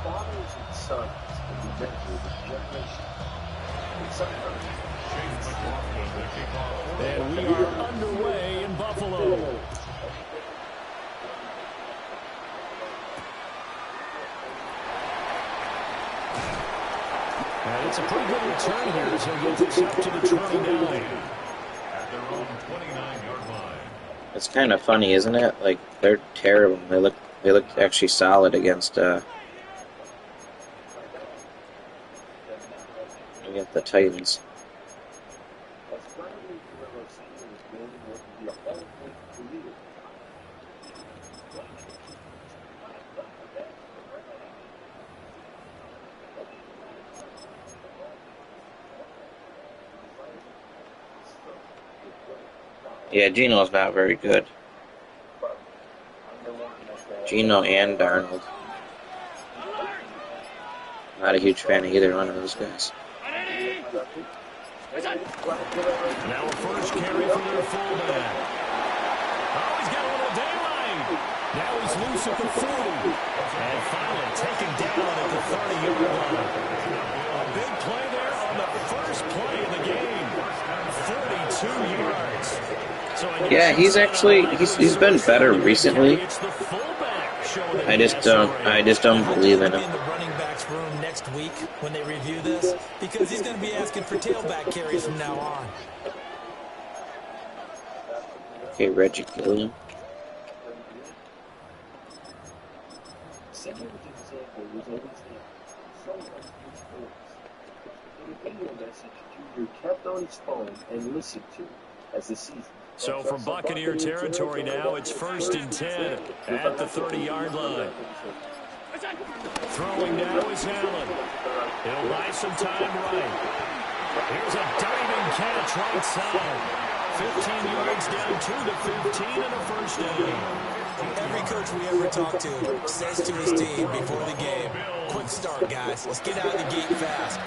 Fathers and sons can be measured in generation. And sometimes And we are underway in Buffalo. And it's a pretty good return here as he'll get this up to the 29. At their own 29-yard line. It's kind of funny, isn't it? Like, they're terrible. They look actually solid against the Titans. Yeah, Geno's not very good. Geno and Darnold. Not a huge fan of either one of those guys. Now a first carry for their fullback. Oh, he's got a little daylight. Now he's loose at the 40. And finally taken down at the 30-yard line. A big play there on the first play of the game. 42 yards. Yeah, he's been better recently. I just don't believe in him. In the running backs room next week when they review this, because he's going to be asking for tailback carries from now on. Okay, Reggie Gilliam. kept on his phone and listened to as the season. So from Buccaneer territory now, it's 1st and 10 at the 30-yard line. Throwing now is Allen. He'll buy some time right. Here's a diving catch right side. 15 yards down 2 to 15 and a first down. Every coach we ever talk to says to his team before the game, quick start, guys. Let's get out of the gate fast.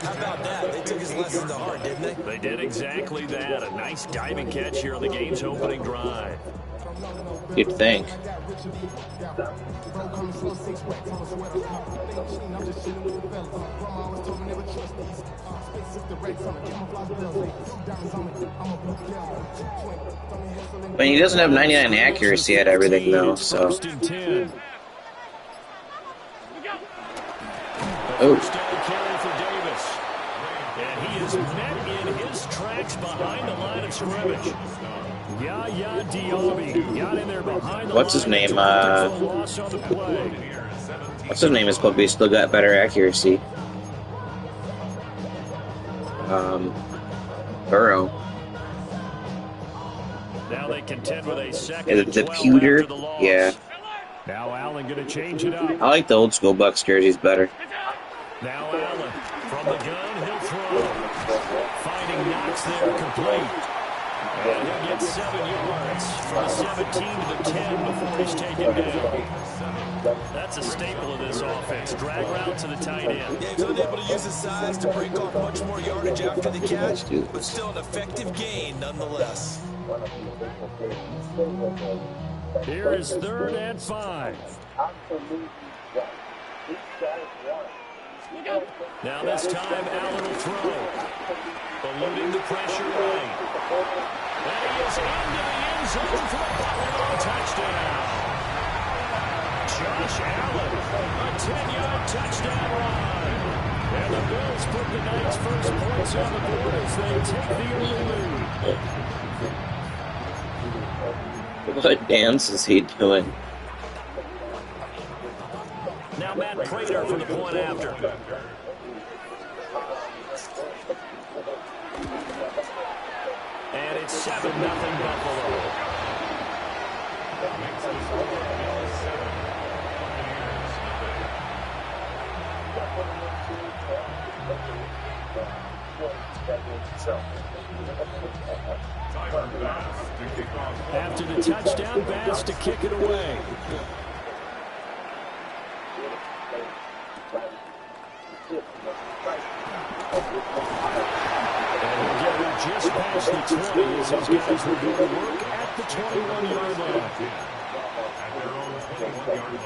How about that? They took his lessons to heart, didn't they? They did exactly that. A nice diving catch here on the game's opening drive. You'd think. But he doesn't have 99 accuracy at everything, though, so. Oh. And he is met in his tracks behind the line of scrimmage. Yaya Diaby got in there behind the What's his name? What's his name is probably still got better accuracy. Burrow. Now they contend with a second. Is it the pewter? Yeah. Now Allen going to change it up. I like the old school Bucks jerseys better. Now Allen from the gun, he'll throw. Finding Knox there complete. And he'll get 7 yards from the 17 to the 10 before he's taken down. That's a staple of this offense. Drag route to the tight end. Yeah, he's unable to use his size to break off much more yardage after the catch, but still an effective gain nonetheless. Here is 3rd and 5. Now this time Allen will throw. Eluding the pressure right. And he is into the end zone for a Buffalo touchdown. Josh Allen, a 10-yard touchdown run. And the Bills put the night's first points on the board as they take the early lead. What dance is he doing? Now Matt Prater for the point after. And it's 7-0 Buffalo. After the touchdown, Bass to kick it away. And he'll get it just past the 20 as his guys will go to work at the 21-yard line. At their own 21-yard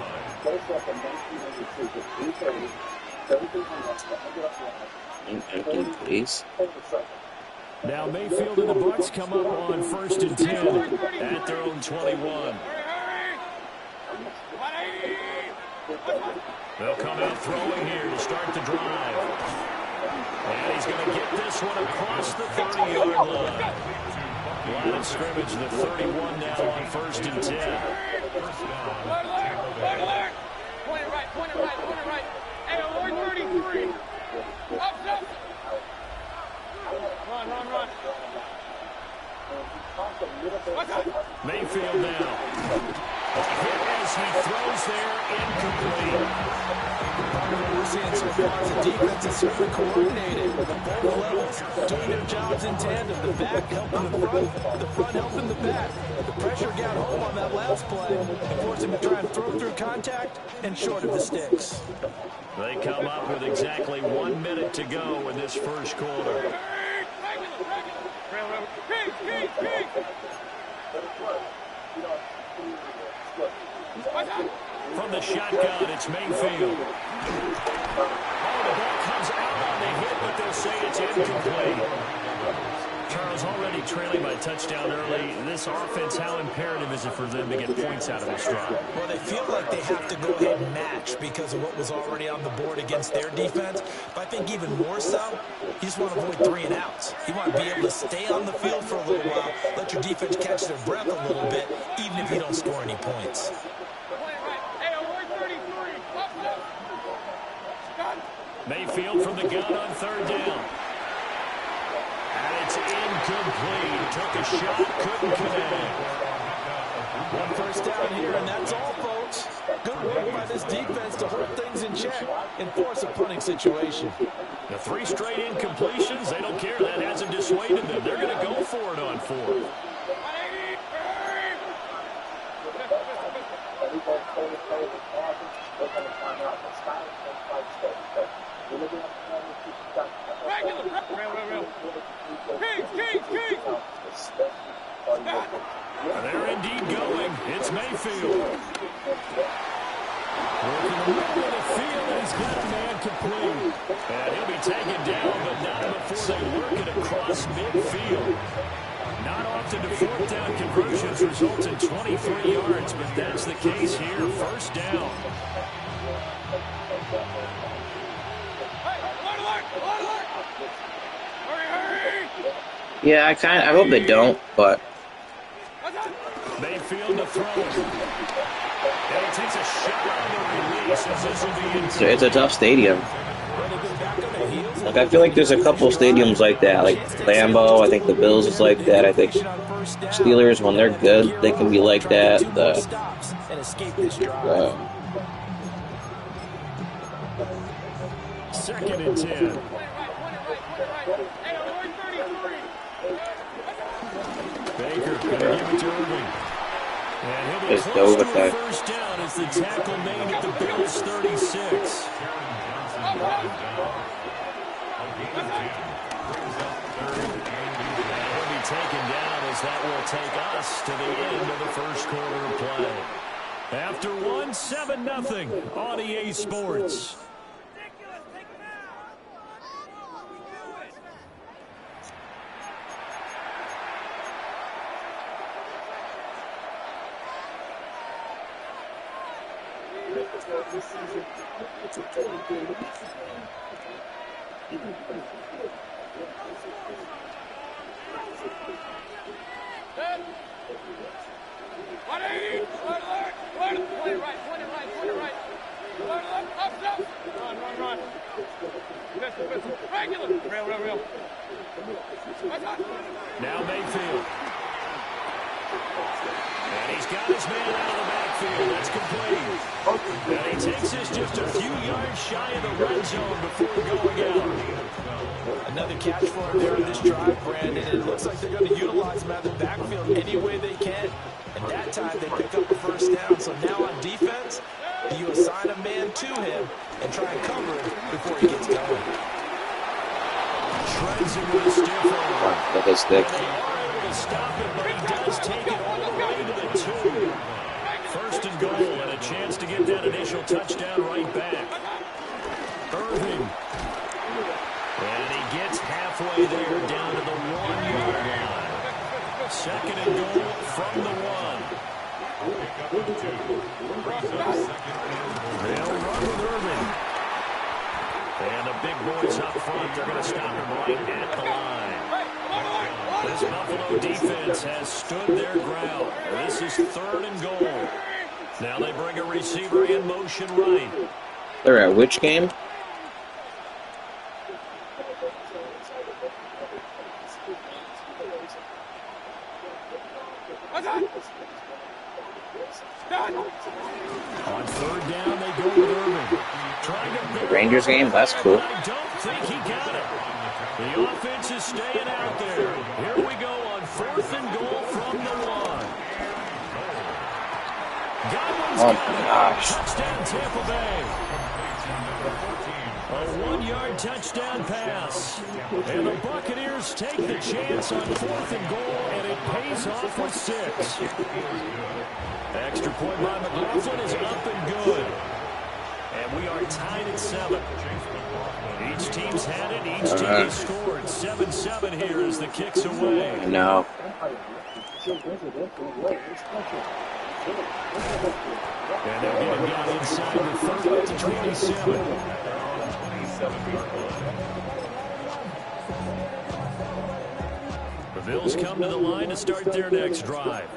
Empty, please. Now Mayfield and the Bucs come up on 1st and 10 at their own 21. They'll come out throwing here to start the drive. And he's going to get this one across the 30-yard line. Line of scrimmage, the 31 now on 1st and 10. Point it right. Hey, Lord 33. Up. Run. Mayfield now. A hit as he throws there, incomplete. We're seeing so far as the defense is certainly coordinated. Both levels doing their jobs in tandem. The back helping the front helping the back. The pressure got home on that last play and forced him to try and throw through contact and short of the sticks. They come up with exactly 1 minute to go in this first quarter. From the shotgun, it's Mayfield. Oh, the ball comes out on the hit, but they'll say it's incomplete. Charles, already trailing by touchdown early. This offense, how imperative is it for them to get points out of this drive? Well, they feel like they have to go ahead and match because of what was already on the board against their defense. But I think even more so, you just want to avoid 3 and outs. You want to be able to stay on the field for a little while, let your defense catch their breath a little bit, even if you don't score any points. Mayfield from the gun on 3rd down. And it's incomplete. Took a shot, couldn't connect. 1 first down here, and that's all, folks. Good work by this defense to hold things in check and force a punting situation. The 3 straight incompletions, they don't care. That hasn't dissuaded them. They're going to go for it on 4th. They're indeed going. It's Mayfield. Working the middle of the field, and he's got a man complete. And he'll be taken down, but not before they work it across midfield. Not often do 4th down conversions result in 23 yards, but that's the case here. 1st down. Yeah, I hope they don't, but Mayfield to throw. And he takes a shot on the release as this will be inside. it's a tough stadium. Like, I feel like there's a couple stadiums like that, like Lambeau. I think the Bills is like that. I think Steelers, when they're good, they can be like that. Second and 10. Baker going to give it to Irving. And he'll be close to a first down as the tackle made at the Bills' 36. He'll be taken down as that will take us to the end of the first quarter of play. After 1, 7-0 on EA Sports. Now Mayfield. And he's got his man out of the backfield. That's complete. And he takes this just a few yards shy of the red zone before going out. Another catch for him there on this drive, Brandon. And it looks like they're going to utilize him out of the backfield any way they can. And that time they pick up a first down. So now on defense, you assign a man to him and try and cover him before he gets going. Shreds him with a stiff arm. With his stick. They are able to stop him, but he does take it all the way to the 2. First and goal, and a chance to get that initial touchdown right back. Irving. And he gets halfway there, down to the 1-yard line. Second and goal from the 1. They'll run with Irving. And the big boys up front, they're going to stop him right at the line. This Buffalo defense has stood their ground. This is third and goal. Now they bring a receiver in motion right. They're at which game? On third down, they go with Irving. The Rangers game? That's cool. I don't think he got it. The offense is staying out there. Here we go on fourth and goal from the 1. Godwin's Oh, got my it. gosh. Touchdown, Tampa Bay. A 1-yard touchdown pass. And the Buccaneers take the chance on fourth and goal, and it pays off with 6. Extra point by McLaughlin is up and good. And we are tied at 7. Each team's had it. Each team has scored. 7-7 here as the kick's away. No. And they're getting down inside the 30 to 27. The Bills come to the line to start their next drive.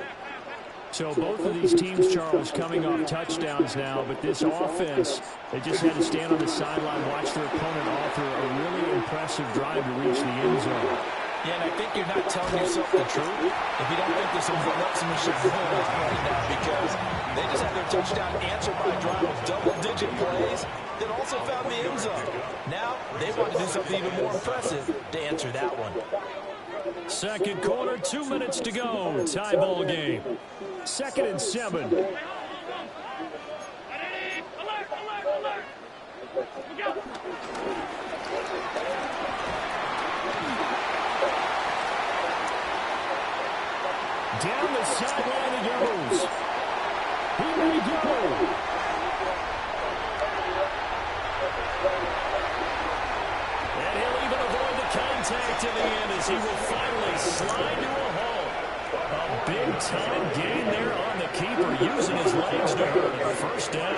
So both of these teams, Charles, coming off touchdowns now, but this offense, they just had to stand on the sideline, watch their opponent offer a really impressive drive to reach the end zone. Yeah, and I think you're not telling yourself the truth if you don't think there's some marksmanship going on right now, because they just had their touchdown answered by a drive of double-digit plays that also found the end zone. Now they want to do something even more impressive to answer that one. Second quarter, 2 minutes to go. Tie ball game. 2nd and 7. Down the sideline he goes. He may go. And he'll even avoid the contact to the end as he will finally slide to a halt. A big-time gain there on the keeper, using his legs to hurt it. First down.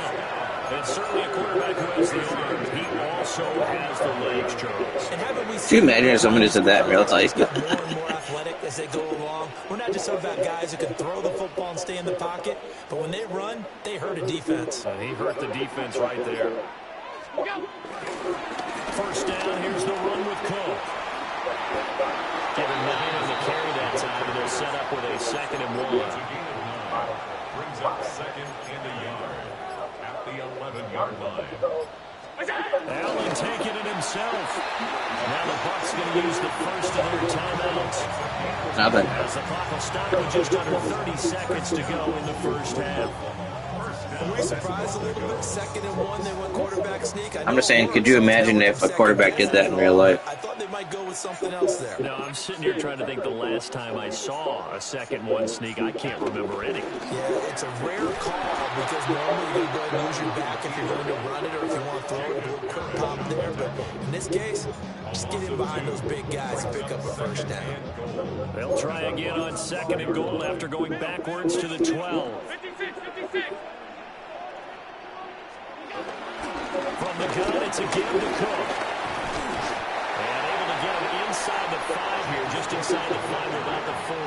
And certainly a quarterback who has the arm, he also has the legs, Charles. Can you imagine if someone just did that in real life? More and more athletic as they go along. We're not just talking about guys who can throw the football and stay in the pocket, but when they run, they hurt a defense. And he hurt the defense right there. First down, here's the run with Cook. Giving 9 on the carry that time, and they'll set up with a 2nd and 1. Brings up 2nd and a yard at the 11-yard line. Allen taking it himself. Now the Bucs going to use the first of their timeouts. Nothing. As the clock will stop with just under 30 seconds to go in the first half. Were we surprised a little bit? 2nd and 1, they went quarterback sneak. I'm just saying, could you imagine if a quarterback did that in real life? I thought they might go with something else there. No, I'm sitting here trying to think the last time I saw a 2nd 1 sneak. I can't remember any. Yeah, it's a rare call because normally you're going to go ahead and use your back if you're going to run it or if you want to throw it, a little quick pop there. But in this case, just get in behind those big guys and pick up a first down. They'll try again on 2nd and goal after going backwards to the 12. From the gun, it's again to Cook. And able to get him inside the 5 here, just inside the 5, about the 4.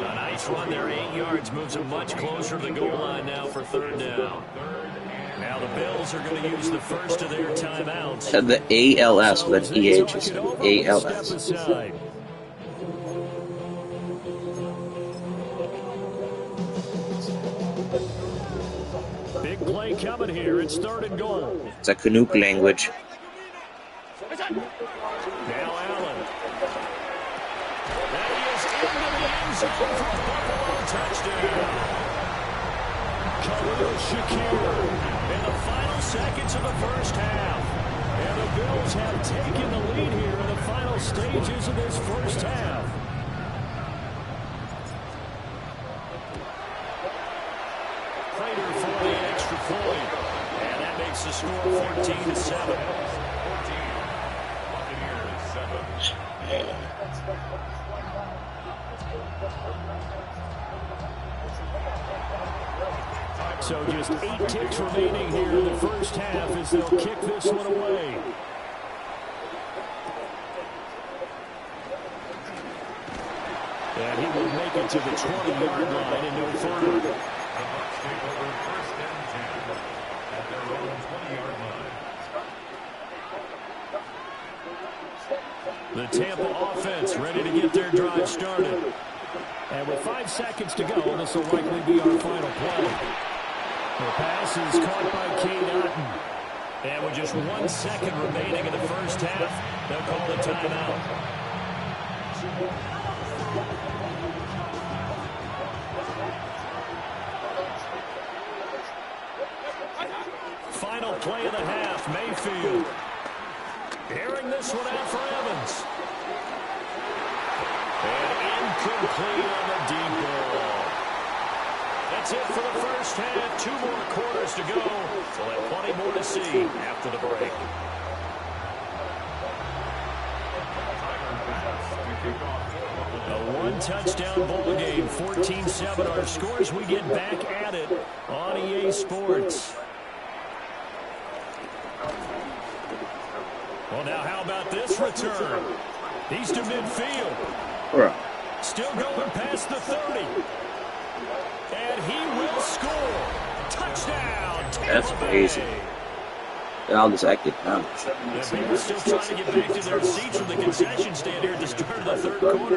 A nice run there, 8 yards, moves him much closer to the goal line now for 3rd down. Now the Bills are going to use the first of their timeouts. The ALS with an EH is ALS. Step aside. Big play coming here. It's 3rd and goal. It's a Canuck language. Now Allen. And he is into the end zone for a Buffalo touchdown. Khalil Shakir in the final seconds of the first half. And the Bills have taken the lead here in the final stages of this first half. Prater for the extra point. And that makes the score 14-7. So just 8 ticks remaining here in the first half as they'll kick this one away. And he will make it to the 20-yard line into a third. The Bucs take over 1st and 10 at their own 20-yard line. The Tampa offense ready to get their drive started. And with 5 seconds to go, this will likely be our final play. The pass is caught by Cade Otton. And with just 1 second remaining in the first half, they'll call the timeout. Final play of the half, Mayfield. Airing this one out for Evans. And incomplete on the deep ball. That's it for the first half. 2 more quarters to go. So we'll have plenty more to see after the break. A 1-touchdown ball game. 14-7 our scores. We get back at it on EA Sports. Well, now how about this return? He's to midfield. Right. Still going past the 30. And he will score. Touchdown, Tampa That's amazing. Bay. I'll just act it now. The people still trying to get back to their seats from the concession stand here at the start of the third quarter.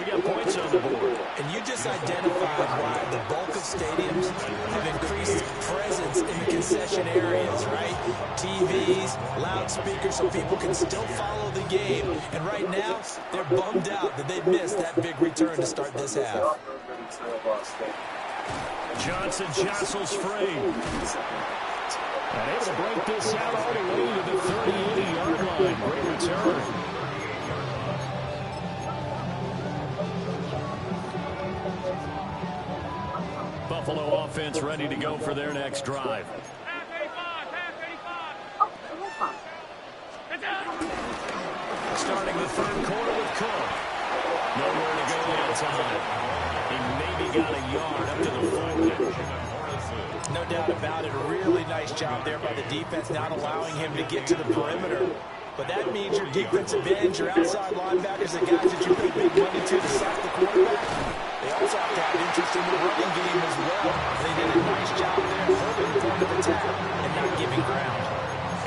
We got points on the board. And you just identified why the bulk of stadiums have increased presence in the concession areas, right? TVs, loudspeakers, so people can still follow the game. And right now, they're bummed out that they missed that big return to start this half. Johnson jostles free. And able to break this out all the way to the 38-yard line. Great return. Buffalo offense ready to go for their next drive. Starting the third quarter with Cook. Nowhere to go that time. He maybe got a yard up to the 40. No doubt about it. A really nice job there by the defense, not allowing him to get to the perimeter. But that means your defensive ends, your outside linebackers, the guys that you pay big money to sack the quarterback, they also have to have interest in the running game as well. They did a nice job there holding the point of attack and not giving ground.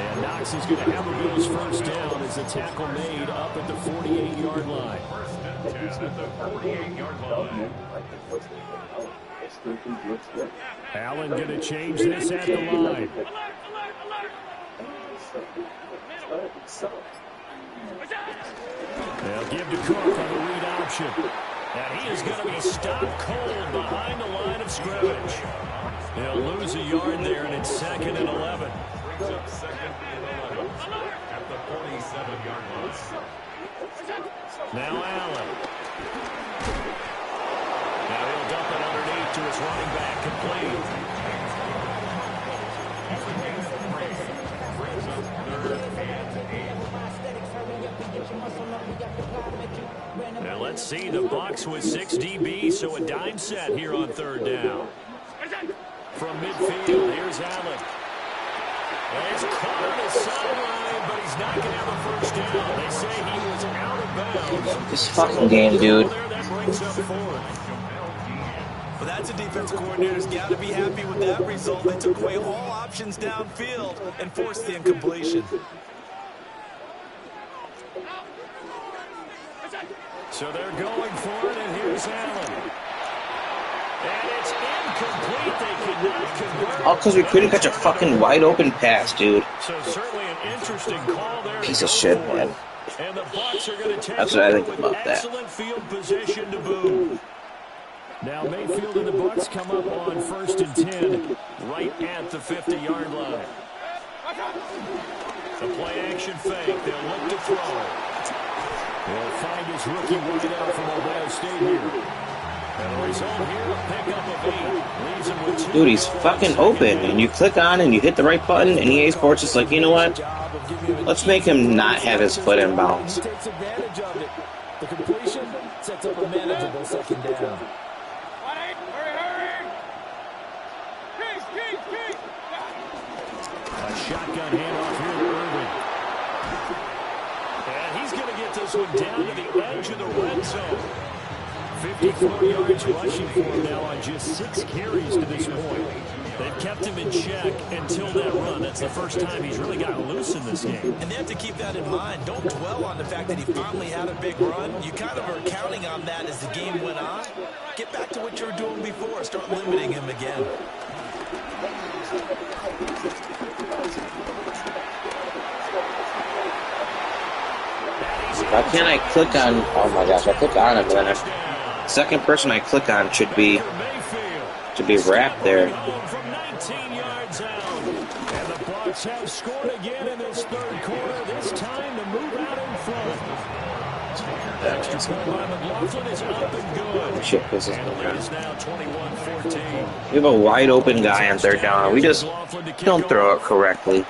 And Knox is going to have a Bills first down as the tackle made up at the 48-yard line. First and 10 at the 48-yard line. Allen going to change this at the line. They'll give to Cook on the read option. And he is going to be stopped cold behind the line of scrimmage. They'll lose a yard there, and it's 2nd and 11. Brings up 2nd and 11 at the 47-yard line. Now Allen. Now he'll dump it underneath to his running back, complete. Now let's see the Bucs with 6 DBs, so a dime set here on 3rd down. From midfield, here's Allen. And he's caught on the sideline, but he's not going to have a first down. They say he was out of bounds. This fucking game, dude. That brings up 4th. Well, that's a defense coordinator's got to be happy with that result. They took away all options downfield and forced the incompletion. So they're going for it, and here's Allen. All because we couldn't catch a fucking wide open pass, dude. So certainly an interesting call there. Piece of shit, man. And the Bucs are going to take That's what I think with about that. excellent field position to boot. Now Mayfield and the Bucs come up on 1st and 10, right at the 50-yard line. The play action fake. They'll look to throw. They'll find his rookie wideout from Ohio State here. And the result here, a pickup of 8. Leaves him with 2. Dude, he's fucking open, and you click on and you hit the right button, and EA Sports is like, you know what? Let's make him not have his foot in bounds. He takes advantage of it. The completion sets up a manageable second down. A shotgun handoff here to Irving. And he's going to get this one down to the edge of the red zone. 54 yards rushing for him now on just 6 carries to this point. They've kept him in check until that run. That's the first time he's really gotten loose in this game. And they have to keep that in mind. Don't dwell on the fact that he finally had a big run. You kind of are counting on that as the game went on. Get back to what you were doing before. Start limiting him again. Why can't I click on... Oh my gosh, I click on it, but then the second person I click on should be wrapped there. From 19 yards out. And the Bucs have scored again in this third quarter. This time to move out in front. Extra point by McLaughlin is up and good. Shit pisses me It is now 21-14. We have a wide open guy on third down. We just don't throw it correctly.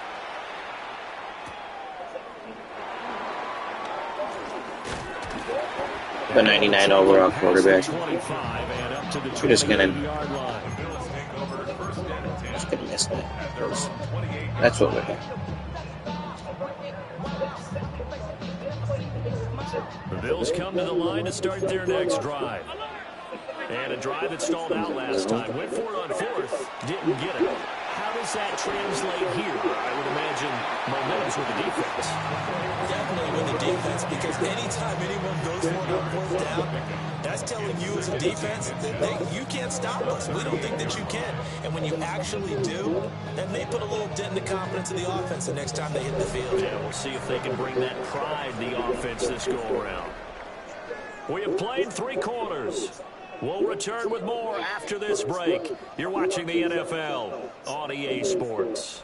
The 99 overall quarterback. We're just gonna miss that. That's what we're doing. The Bills come to the line to start their next drive. And a drive that stalled out last time. Went for it on 4th. Didn't get it. How does that translate here? I would imagine momentum's with the defense. Definitely with the defense, because anytime anyone goes for it on 4th down, that's telling you as a defense that you can't stop us. We don't think that you can. And when you actually do, then they put a little dent in the confidence of the offense the next time they hit the field. Yeah, we'll see if they can bring that pride to the offense this go-around. We have played 3 quarters. We'll return with more after this break. You're watching the NFL on EA Sports.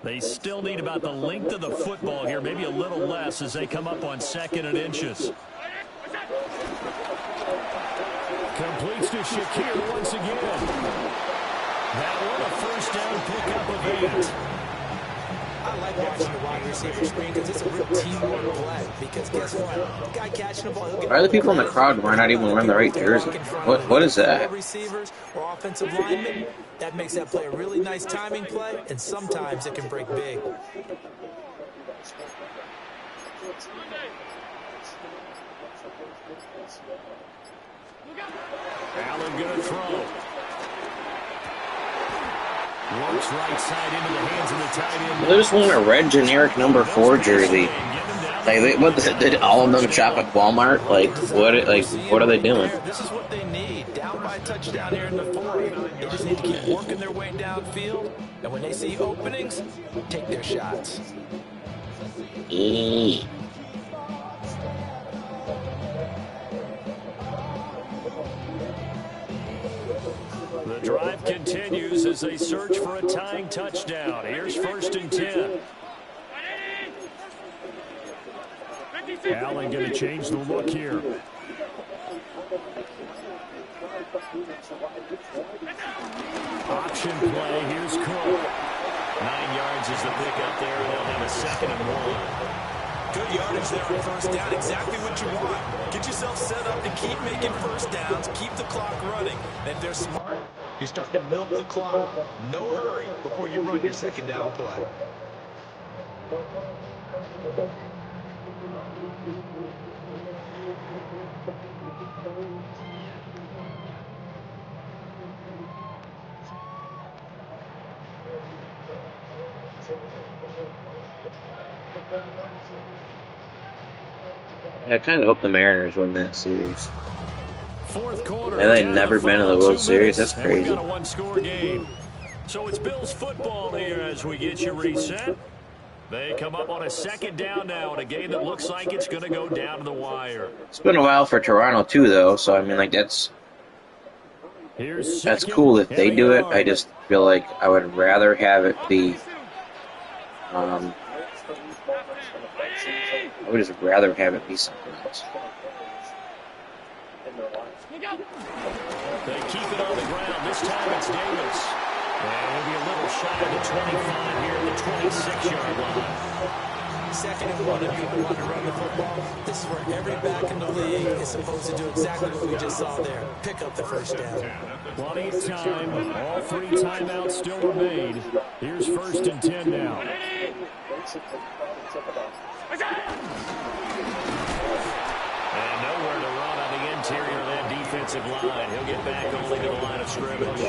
They still need about the length of the football here, maybe a little less as they come up on 2nd and inches. Completes to Shakir once again. That one a first down pickup of 8. I like watching the wide receiver screen because it's a real teamwork play. Because guess what? The guy catching the ball, Why are the people in the crowd who are not even wearing the right jersey? What is that? Receivers or offensive linemen, that makes that play a really nice timing play, and sometimes it can break big. Allen gonna throw. Works right side into the hands of the tight end. They're just wearing a red generic number 4 jersey. Like, did all of them shop at Walmart? What are they doing? This is what they need. Down by a touchdown here in the 4th. They just need to keep working their way downfield. And when they see openings, take their shots. The drive continues as they search for a tying touchdown. Here's 1st and 10. Allen going to change the look here. Option play. Here's Cook. 9 yards is the pickup there. They'll have a 2nd and 1. Good yardage there on 1st down. Exactly what you want. Get yourself set up and keep making 1st downs. Keep the clock running. And if they're smart, you start to milk the clock. No hurry before you run your 2nd down play. I kind of hope the Mariners win that series. Fourth quarter, And they've never been in the World Series. That's and we've crazy. got a one-score game. So it's Bills football here as we get you reset. They come up on a second down now in a game that looks like it's going to go down to the wire. It's been a while for Toronto too, though. So I mean, like that's cool if they do it. I just feel like I would rather have it be. I would just rather have it be something else. They keep it on the ground. This time it's Davis. And we'll be a little shy of the 25 here at the 26-yard line. Second and one, if you want to run the football, this is where every back in the league is supposed to do exactly what we just saw there. Pick up the first down. Plenty of time. All three timeouts still remain. Here's 1st and 10 now. And nowhere to run on the interior of that defensive line. He'll get back only to the line of scrimmage.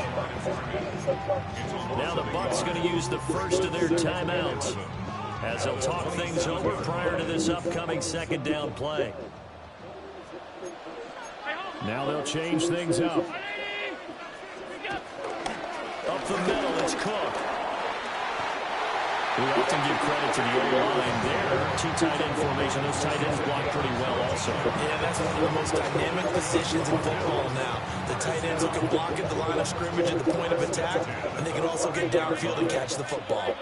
Now the Bucs going to use the first of their timeouts as they'll talk things over prior to this upcoming second down play. Now they'll change things up. Up the middle, it's Cook. We often give credit to the O-line there. Two tight end formation. Those tight ends block pretty well also. Yeah, that's one of the most dynamic positions in football now. The tight ends who can block at the line of scrimmage at the point of attack, and they can also get downfield and catch the football.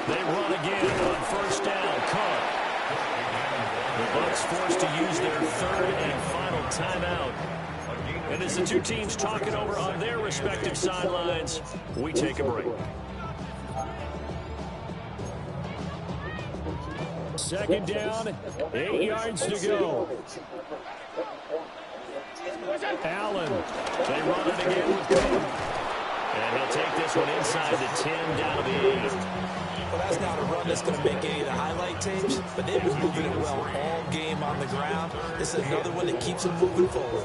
They run again on 1st down. Cook. The Bucs forced to use their 3rd and final timeout. And as the two teams talk it over on their respective sidelines, we take a break. Second down, 8 yards to go. Allen. They run it again with Cook. And he'll take this one inside the 10 down to the 8. Well, that's not a run that's going to make any of the highlight tapes, but they've been moving it well all game on the ground. This is another one that keeps them moving forward.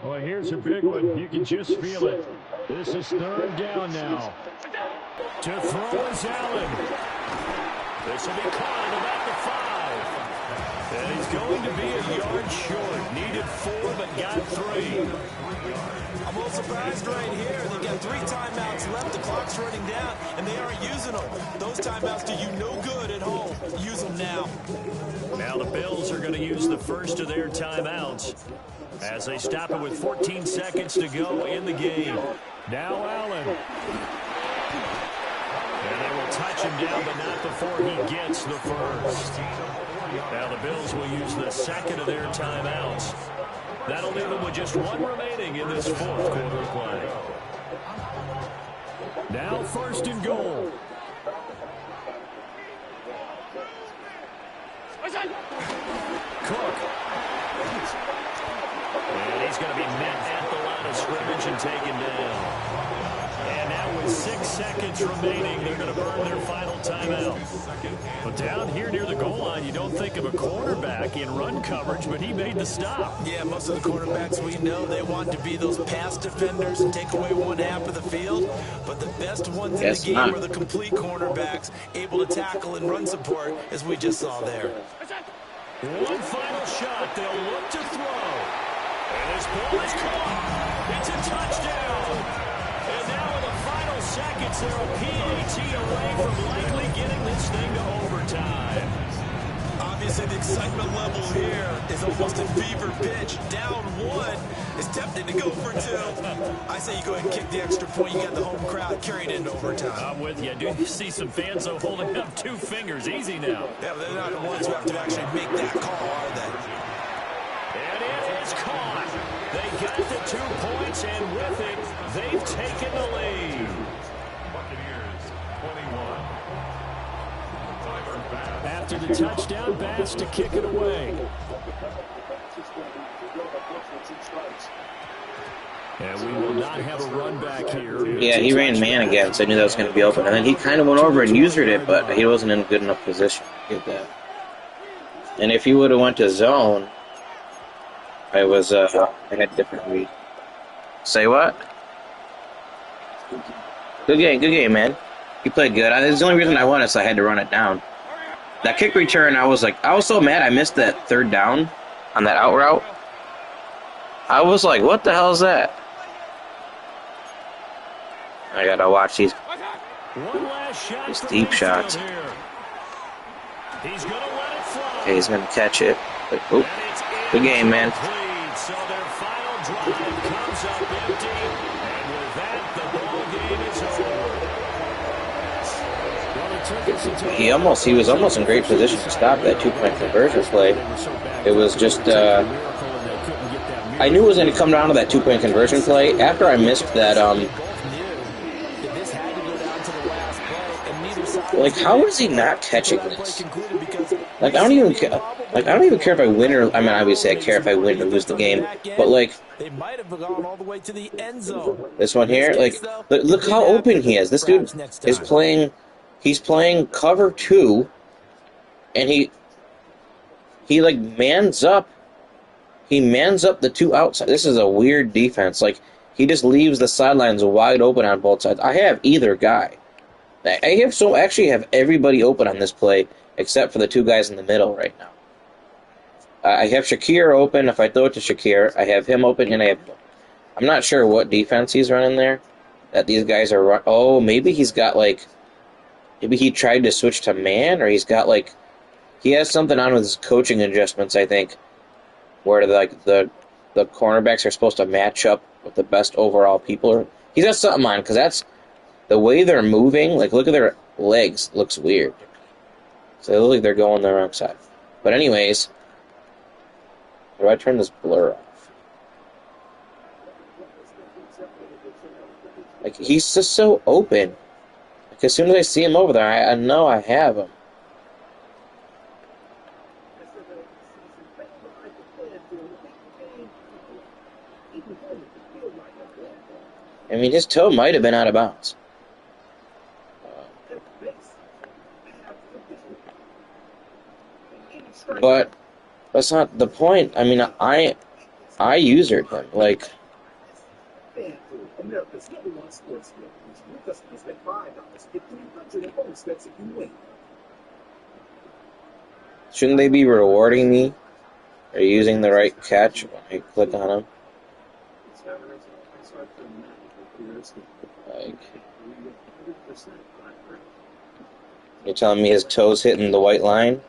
Well, here's a big one. You can just feel it. This is 3rd down now. To throw is Allen. This will be caught at about the 5. And he's going to be a yard short. Needed 4, but got 3. I'm a little surprised right here. They've got 3 timeouts left. The clock's running down, and they aren't using them. Those timeouts do you no good at home. Use them now. Now the Bills are going to use the first of their timeouts as they stop it with 14 seconds to go in the game. Now Allen. And they will touch him down, but not before he gets the first. Now the Bills will use the second of their timeouts. That'll leave them with just 1 remaining in this 4th quarter of play. Now 1st and goal. Cook. And he's going to be met at the line of scrimmage and taken down. And now with 6 seconds remaining, they're going to burn their final timeout. But down here near the goal line, you don't think of a quarterback in run coverage, but he made the stop. Yeah, most of the quarterbacks we know, they want to be those pass defenders and take away one half of the field. But the best ones in the game are the complete cornerbacks, able to tackle and run support, as we just saw there. One final shot. They'll look to throw. And this ball is caught. It's a touchdown. And now in the final seconds, they're a PAT away from likely getting this thing to overtime. Obviously, the excitement level here is almost a fever pitch. Down 1 is tempted to go for 2. I say you go ahead and kick the extra point. You got the home crowd carried into overtime. I'm with you. Do you see some fans, though, holding up 2 fingers? Easy now. Yeah, they're not the ones who have to actually make that call, are they? And it is caught. They got the 2 points, and with it, they've taken the lead. to the touchdown pass to kick it away. And we will not have a run back here. Yeah, he ran man again, so I knew that was going to be open. And then he kind of went over and used it, but he wasn't in a good enough position to get that. And if he would have went to zone, I had different read. Say what? Good game, man. He played good. It's the only reason I won is I had to run it down. That kick return, I was so mad I missed that third down on that out route. I was like, what the hell is that? I gotta watch these deep shots. Okay, he's gonna catch it. But, oh, good game, man. So their final drive comes up empty, and with that, the ball game is over. He was almost in great position to stop that 2-point conversion play. It was just I knew it was going to come down to that 2-point conversion play. After I missed that like, how is he not catching this? Like, I don't even care if I win or, I mean, obviously I care if I win or lose the game, but like, They might have gone all the way to the end zone. this one here, like, look how open he is. This dude is playing, he's playing cover 2, and he like mans up the 2 outside. This is a weird defense. Like, he just leaves the sidelines wide open on both sides. I have either guy. I actually have everybody open on this play except for the 2 guys in the middle right now. I have Shakir open. If I throw it to Shakir, I have him open, and I'm not sure what defense he's running there. That these guys are oh, maybe he's got maybe he tried to switch to man, or he's got he has something on with his coaching adjustments, I think, where the cornerbacks are supposed to match up with the best overall people. He's got something on, because that's the way they're moving. Like, look at their legs. Looks weird. So they look like they're going the wrong side. But anyways, how do I turn this blur off? Like, he's just so open. Like, as soon as I see him over there, I know I have him. I mean, his toe might have been out of bounds. But that's not the point. I mean, I usered him. Like, shouldn't they be rewarding me or using the right catch when I click on him? Like, you're telling me his toes hitting the white line?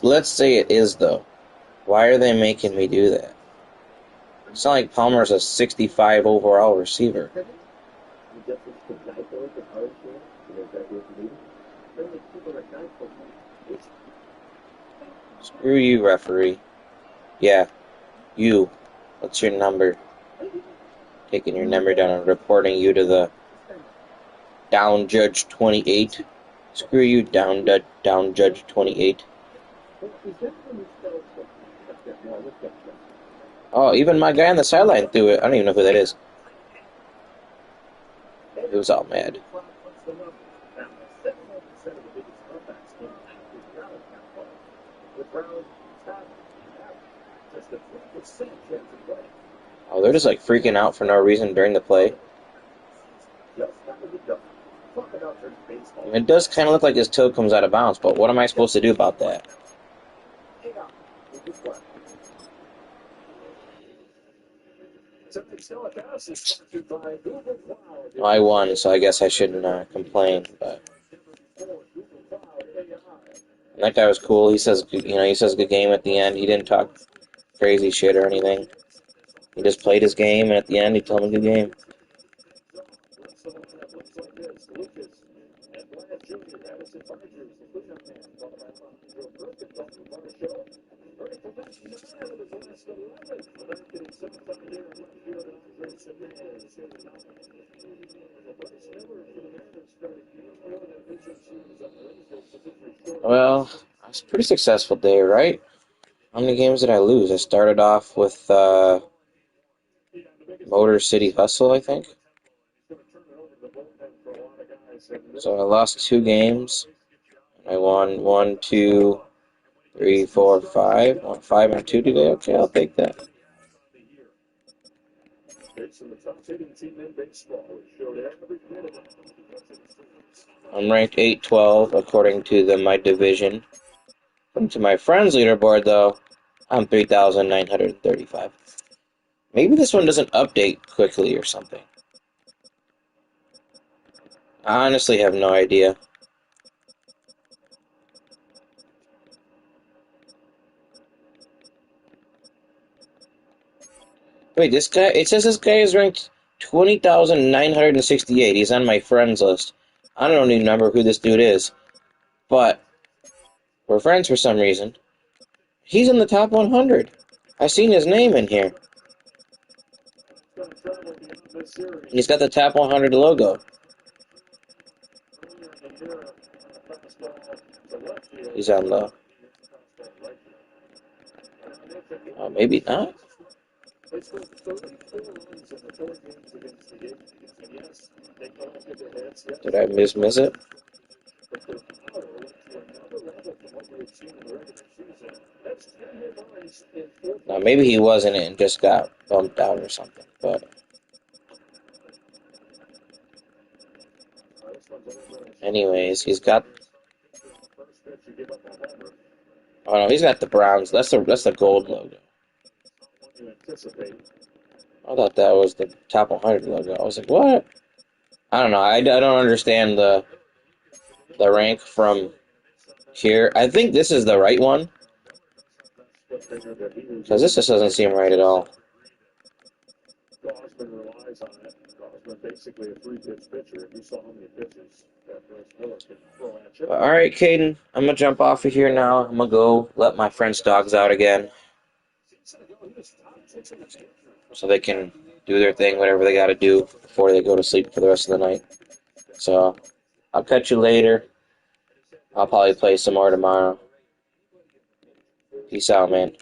Let's say it is, though. Why are they making me do that? It's not like Palmer's a 65 overall receiver. Screw you, referee. Yeah, you. What's your number? Taking your number down and reporting you to the down judge 28. Screw you, down judge 28. Oh, even my guy on the sideline threw it. I don't even know who that is. He was all mad. Oh, they're just like freaking out for no reason during the play. It does kind of look like his toe comes out of bounds, but what am I supposed to do about that? Well, I won, so I guess I shouldn't complain. But and that guy was cool. He says, he says good game at the end. He didn't talk crazy shit or anything. He just played his game, and at the end, he told me good game. Well, it was a pretty successful day, right? How many games did I lose? I started off with Motor City Hustle, I think. So I lost 2 games. I won 1, 2, 3, 4, 5. Won 5 and 2 today. Okay, I'll take that. I'm ranked 812 according to my division. According to my friend's leaderboard, though, I'm 3,935. Maybe this one doesn't update quickly or something. I honestly have no idea. Wait, this guy, it says this guy is ranked 20,968. He's on my friends list. I don't even remember who this dude is. But we're friends for some reason. He's in the top 100. I've seen his name in here. He's got the top 100 logo. He's on the... Oh, maybe not. Did I miss it? Now, maybe he was in it and just got bumped out or something, but... Anyways, he's got... Oh no, he's got the bronze. That's the gold logo. I thought that was the top 100 logo. I was like, what? I don't know. I don't understand the rank from here. I think this is the right one. Because this just doesn't seem right at all. Alright, Caden. I'm going to jump off of here now. I'm going to go let my friend's dogs out again. So they can do their thing, whatever they got to do before they go to sleep for the rest of the night. So, I'll catch you later. I'll probably play some more tomorrow. Peace out, man.